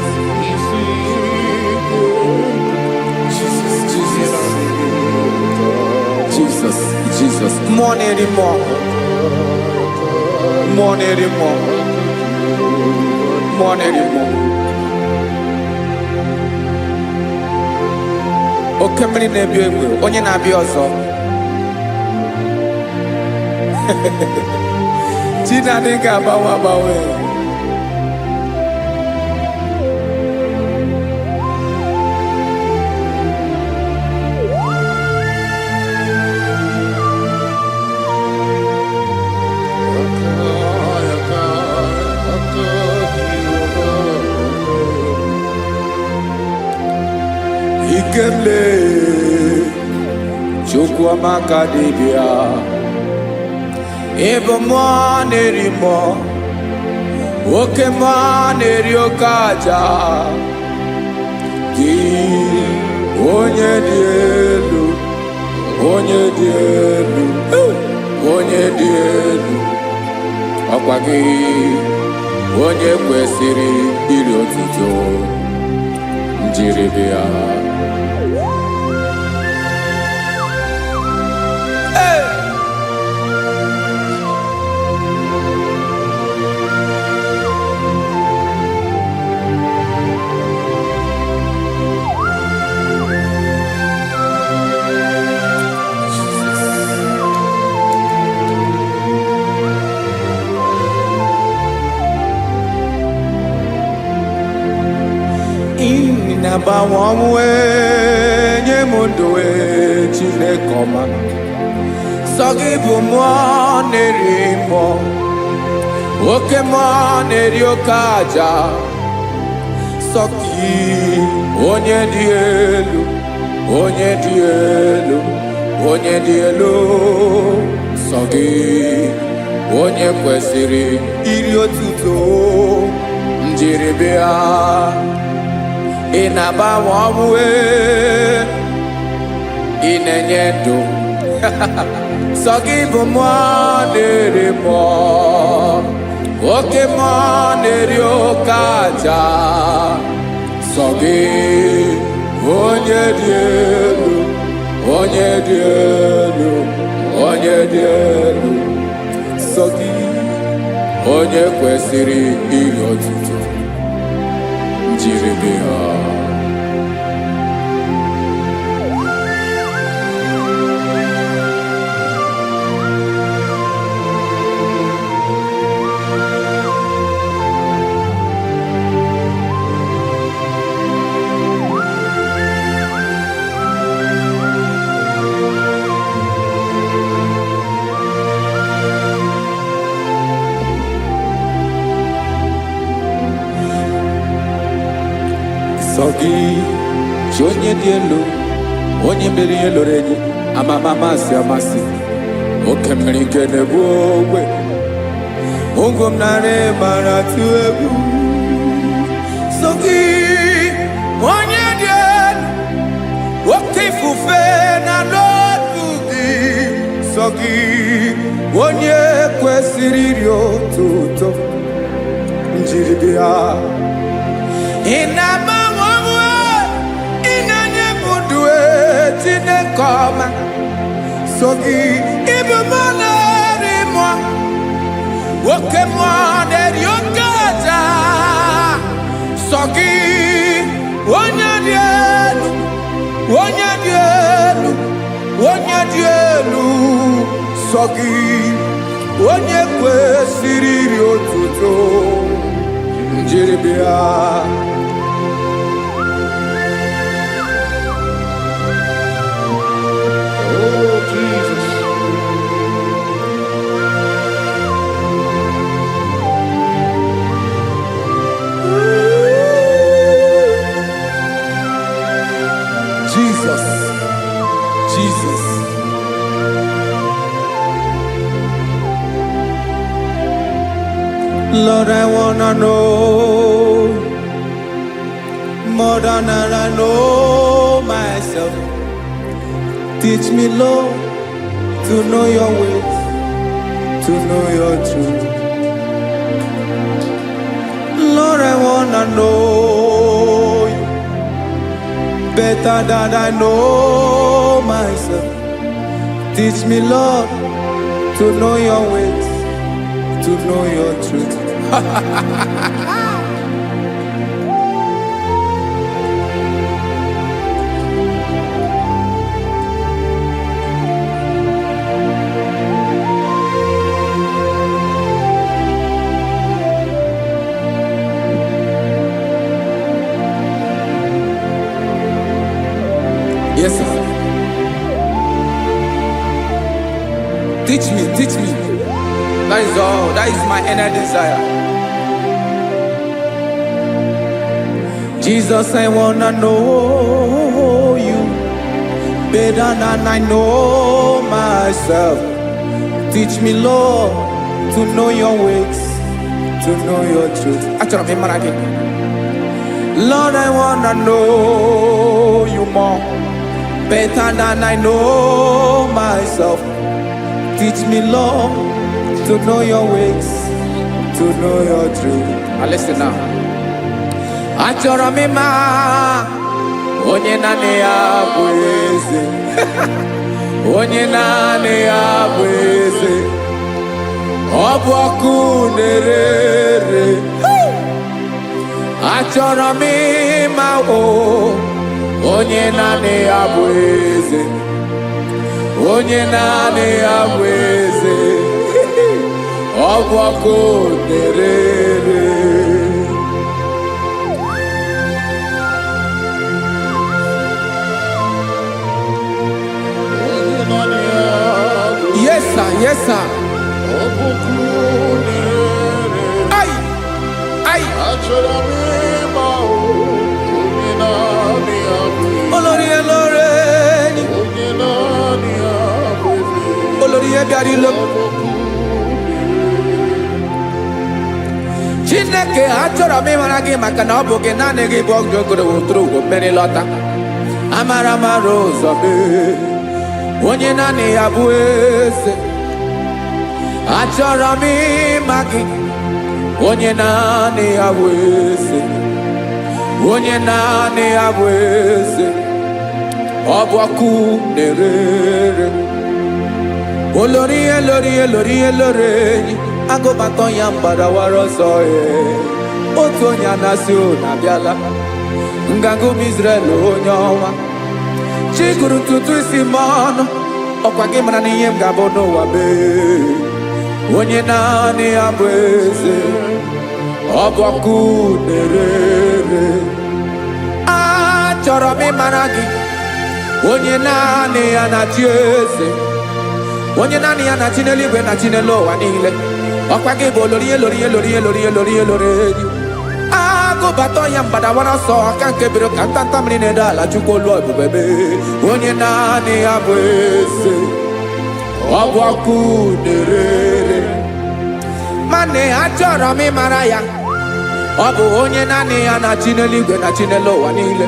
Jesus. More anymore. Oke mmiri na-ebi egbe, onye na-abịa ọzọ. Chi na-adịghị agbanwe. Ikele Chukwuamaka dibịa, ebe mmụọ na-eri mmụọ, oke mmụọ na-eri oke aja. Gị onye dị elu, onye dị elu, onye dị elu, ọkwa gị onye kwesịrị iri otuto. Njiribịa na-agbanwe ọnwụ nye m ndụ Chineke ọma. Sọ gị bụ mmụọ na-eri mmụọ, oke mmụọ na-eri oke aja. Sọ gị onye dị elu, onye dị elu, onye dị elu. Sọ gị onye kwesịrị iri otuto. Njiribịa ị na-agbanwe ọnwụ, ị na-enye ndụ. Sọ gị bụ mmụọ na-eri mmụọ, oke mmụọ na-eri oke aja. Sọ gị onye dị elu, onye dị elu, onye dị elu. Sọ gị onye kwesịrị iri otuto. Njiribịa sọ gị chi onye dị elu, onye mere ihe lụrụ enyi, amama amasị amasị. Oke mmiri nke na-egbu ogwe, ụgwọ m narị mara atụ egwu. Sọ gị onye dị elu, oke ifufe na n'ọdụ gị. Sọ gị onye kwesịrị iri otuto. Njiribịa ị na-agbanwe ọnwụ, ị na-enye m ndụ Chineke ọma. Sọ gị ịbụ mmụọ na-eri mmụọ, oke mmụọ na-eri oke aja. Sọ gị onye dị elu, onye dị elu, onye dị elu sọ gị onye kwesịrị iri otuto njiri bịa. Oh, Jesus. Jesus, Jesus. Lord, I wanna know more than I know myself. Teach me, Lord, to know your ways, to know your truth. Lord, I wanna know you better than I know myself. Teach me, Lord, to know your ways, to know your truth. Yes, sir. Teach me, teach me. That is all. That is my inner desire. Jesus, I wanna know you better than I know myself. Teach me, Lord, to know your ways, to know your truth. Actually, I'm again. Lord, I wanna know you more better than I know myself. Teach me, Lord, to know your ways, to know your truth. Listen now. Achọrọ m ịma onye naanị ya bụ eze. Onye naanị ya bụ eze. Ọ bụ ọkụ na-ere. Achọrọ m ịma onye naanị ya bụ eze. Onye naanị ya bụ eze. Ọ bụ ọkụ na-ere. Yes, sir. Yes, sir. Ay, ay. Olórí ẹlọ́rẹ́ ni. Olórí ẹbí àdìlọ́. Chineke achọrọ m ịmara gị maka na ọ bụ gị naanị gị bụ ọgụ ogologo wotoro ụgwọ mmeri lọta. Amara mara ụzọ mee. Onye naanị ya bụ eze. Achọrọ m ịma gị. Onye naanị ya bụ eze. Onye naanị ya bụ eze. Ọ bụ ọkụ na-ere. Olórí elórí enyi. Agụbatọ ya mgbadawara ọsọ ya. Otu onye anasị na-abịala. Nganga ụmụ Izrel onye ọma. Chi gụrụ ntutu isi m ọnụ. Ọkwa gị mara na ihe m ga-abụ n'ụwa mee. Onye naanị ya bụ eze. Ọ bụ ọkụ na-ere. Achọrọ m ịmara gị. Onye naanị ya na-achị eze. Onye naanị ya na-achị n'eluigwe na-achị n'elu ụwa niile. Ọkwa gị bụ olórí enyi. Agụbatọ ya mgbadawara ọsọ aka nke biri ka ntanta mmiri na-ede ala Chukwu olu ebube mee. Onye naanị ya bụ eze. Ọ bụ ọkụ na-ere. Mane achọrọ m ịmara ya. Ọ bụ onye naanị ya na-achị n'eluigwe na-achị n'elu ụwa niile.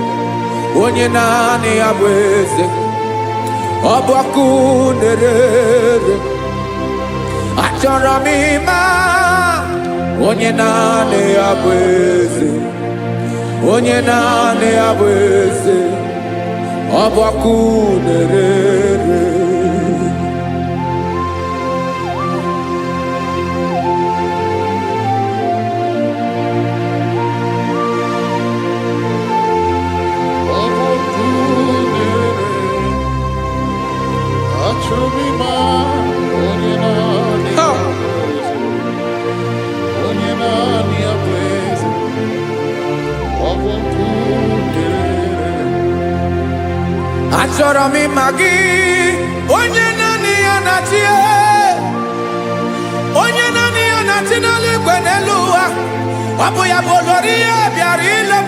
Onye naanị ya bụ eze. Ọ bụ ọkụ na-ere. Achọrọ m ịma onye naanị ya bụ eze. Onye naanị ya bụ eze. Ọ bụ ọkụ na-ere. achọrọ m ịma gị, onye naanị ya na-achị, onye naanị ya na-achị n'eluigwe n'elu ụwa. Ọ bụ ya bụ olori ya bịara ile m,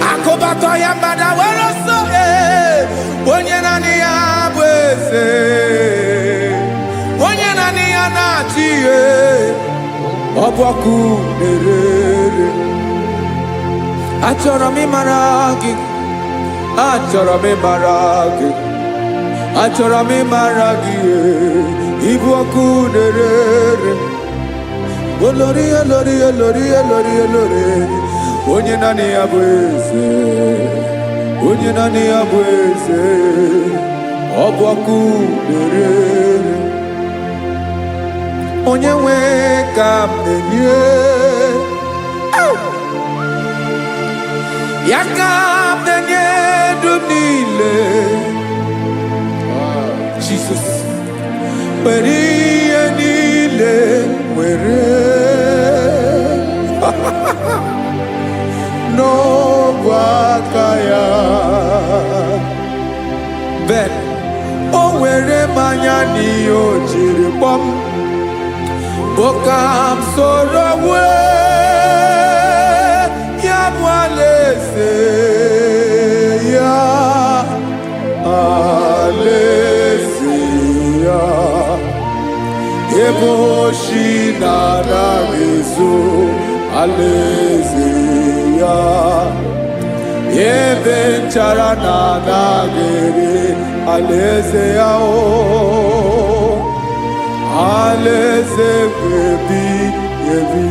akụbatọ ya mgbada were ọsọ. Onye naanị ya bụ eze, onye naanị ya na-achị ihe. Ọ bụ ọkụ na-ere. Achọrọ m ịmara gị, achọrọ m ịmara gị, achọrọ m ịmara gị. Ịbụ ọkụ na-ere. Olori, olori, olori, olori, olori. Onye naanị ya bụ eze, onye naanị ya bụ eze. Ọ bụ ọkụ na-ere. Onye nwe ka m na-enye, ya ka m na-enye ndụ m niile. Jesus, were ihe niile were n'ọbụ aka ya. Ben, o were mmanya n'ihe o jiri kpọọ m, boka m soro wee ya bụ alaeze ya, alaeze ya. Ebe oshi na-anaghị ezo, alaeze ya. Ebe nchara na-anaghị ere, alaeze ya. Alaeze ebi ebi.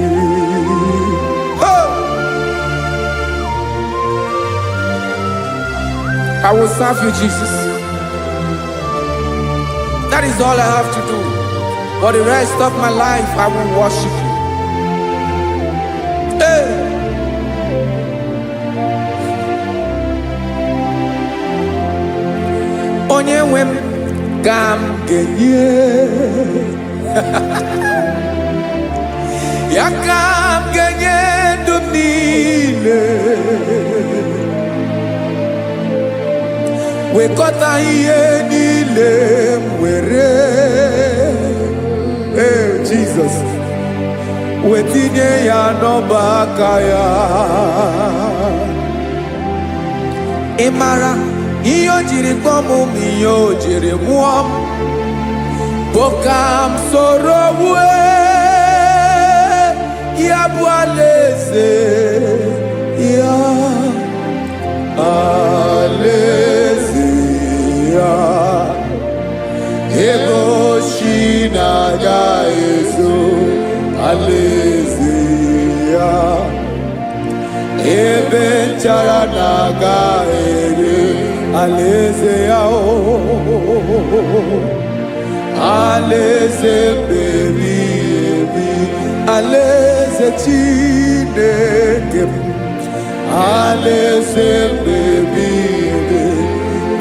I will serve you, Jesus. That is all I have to do. For the rest of my life, I will worship you. Hey. Onye nwe m ka m ga-enye, ya ka m ga-enye ndụ m niile. Wekọta ihe niile m were, Jesus, wetinye ya n'ọba aka ya. Ị mara ihe o jiri kpọọ m, ihe o jiri mụọ m, bụ ka m soro wee ya bụ alaeze ya, alaeze ya. Ebe oshi na-agaghị ezo, alaeze ya. Ebe nchara na-agaghị ere, alaeze ya. Alaeze ebi ebi, alaeze Chineke m. Alaeze ebi ebi,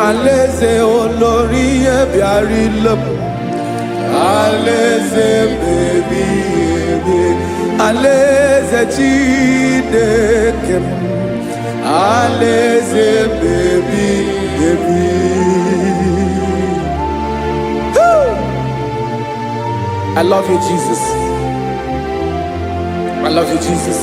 alaeze olori ya bịara ile m. Alaeze ebi ebi, alaeze Chineke m. Alaeze ebi ebi. I love you, Jesus. I love you, Jesus.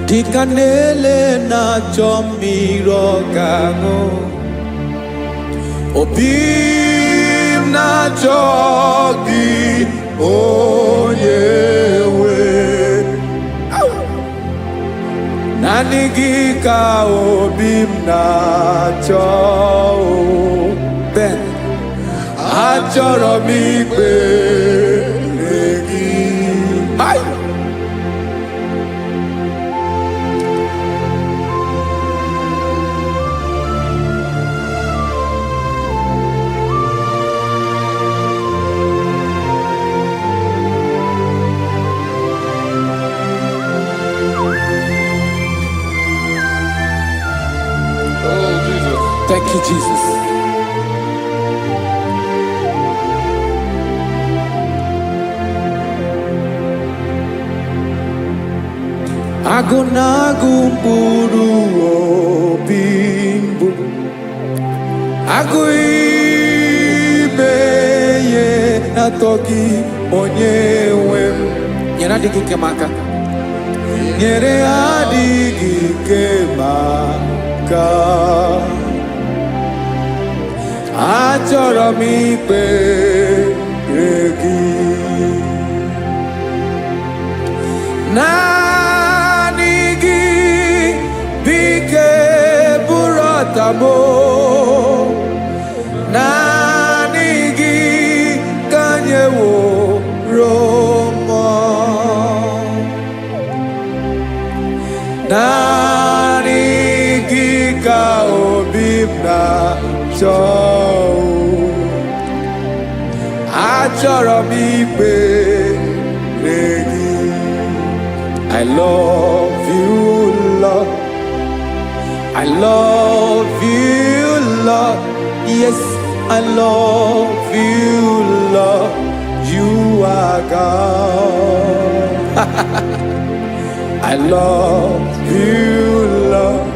Dịka na-ele na-achọ mmiri ọ ga-aṅụ, obi m na-achọ gị, onye nwe. Naanị gị ka obi m na-achọ. Ben, achọrọ m ikpere gị. Oh, Jesus. Thank you, Jesus. Agụnagụ mkpụrụ obi mbụ agụ ime ihe na-atọ gị onye nwe m. Nyere adịghị ike m aka, nyere adịghị ike m aka. Achọrọ m ikpere gị, naanị gị bike bụrụ ọtabo, naanị gị ka nyeworo m, naanị gị ka obi m na-achọ. Achọrọ m ikpere gị. I love you, Lord. I love you, Lord. Yes, I love you, Lord. You are God. I love you, Lord.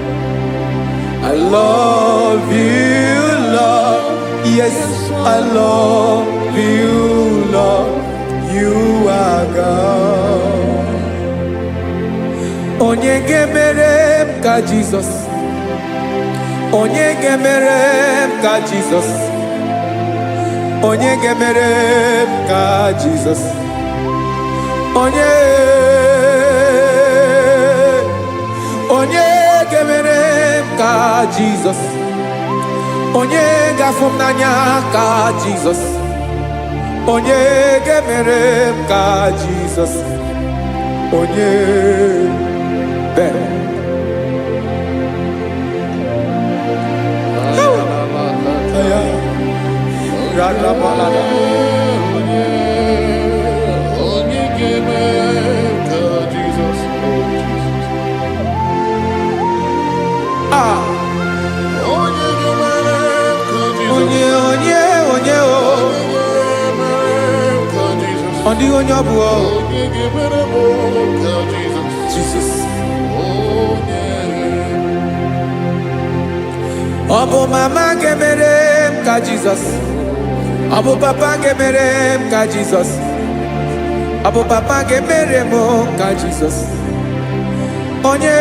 I love you, Lord. Yes, I love you, Lord. You are God. Onye gemere m ka Jesus, onye gemere m ka Jesus, onye gemere m ka Jesus, onye gemere m ka Jesus, onye gafụ m n'anya ka Jesus, onye gemere m ka Jesus, onye better. Jesus. Obu mama gemere m ka Jesus, obu papa gemere m ka Jesus, obu papa gemere m ka Jesus. Onye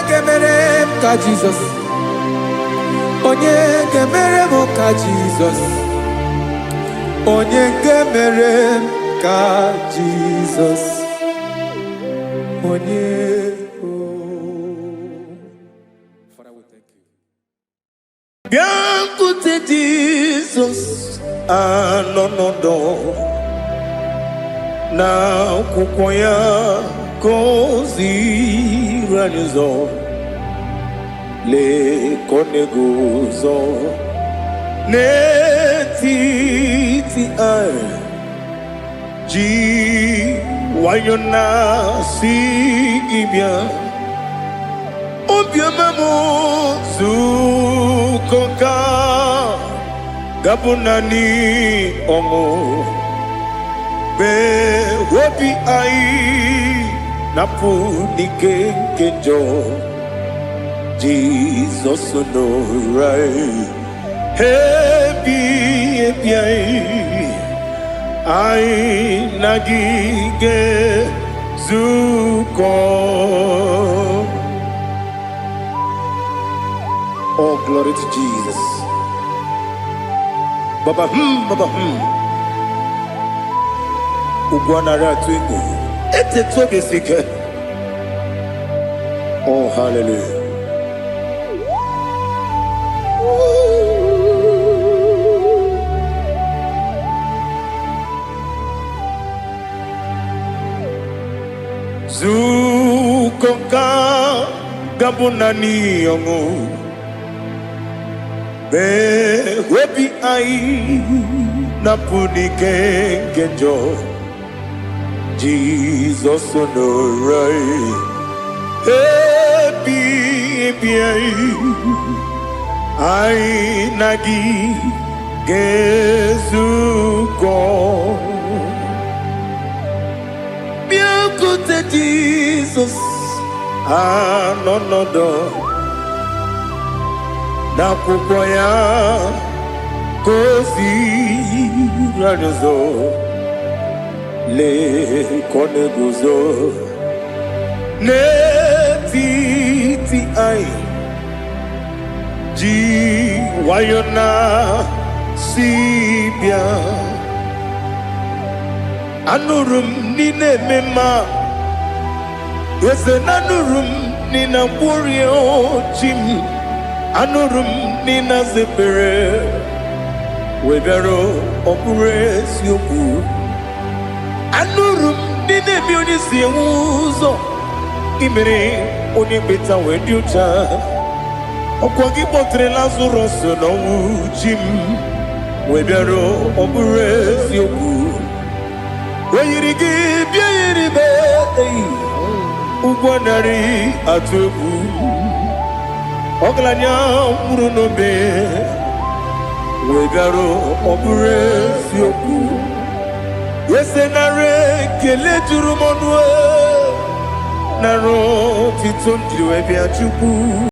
gemere m ka Jesus, onye gemere m ka Jesus, onye gemere m ka Jesus, onye. Biancote Jesus, anonodo na kukoya kozi ranizo le konegozo netiti ai ji wayona sigibia obiamamu zukoka gabunani omo be wobi ai napu nikenjo Jesus no right happy ai nagige zuko. Oh, glory to Jesus. Baba Ugwanara twingo. Ete toge sike. Oh, hallelujah. Zukoka gabunani yongo. Be webi ai napuni kenjo Jesus no right happy ai nagi gezuko. bịakute Jizọs anọ n'ọdọ n'akwụkwọ ya ka o ziri anyị ụzọ lee ka ọ na-eguzo n'etiti anyị ji nwayọọ na-si bịa. Anụrụ m n'ime eme mma eze na anụrụ m n'ina mkpụrụ ochi m anụrụ m n'ina zebere wee bịara ọ bụrụ eziokwu. Anụrụ m n'ina eme onye si enwe ụzọ imere onye kpeta wee dị ụcha. Ọkwa gị kpọtere Lazarọs n'ọnwụ chi m wee bịara ọ bụrụ eziokwu. O yiri gị bịa yiri be ụgwọ narị atụ egwu. Ọgaranya nwụrụ n'obe wee bịara ọ bụrụ eziokwu. Ese nara ekele juru m ọnụ nara otito m jiri wee bịa Chukwu.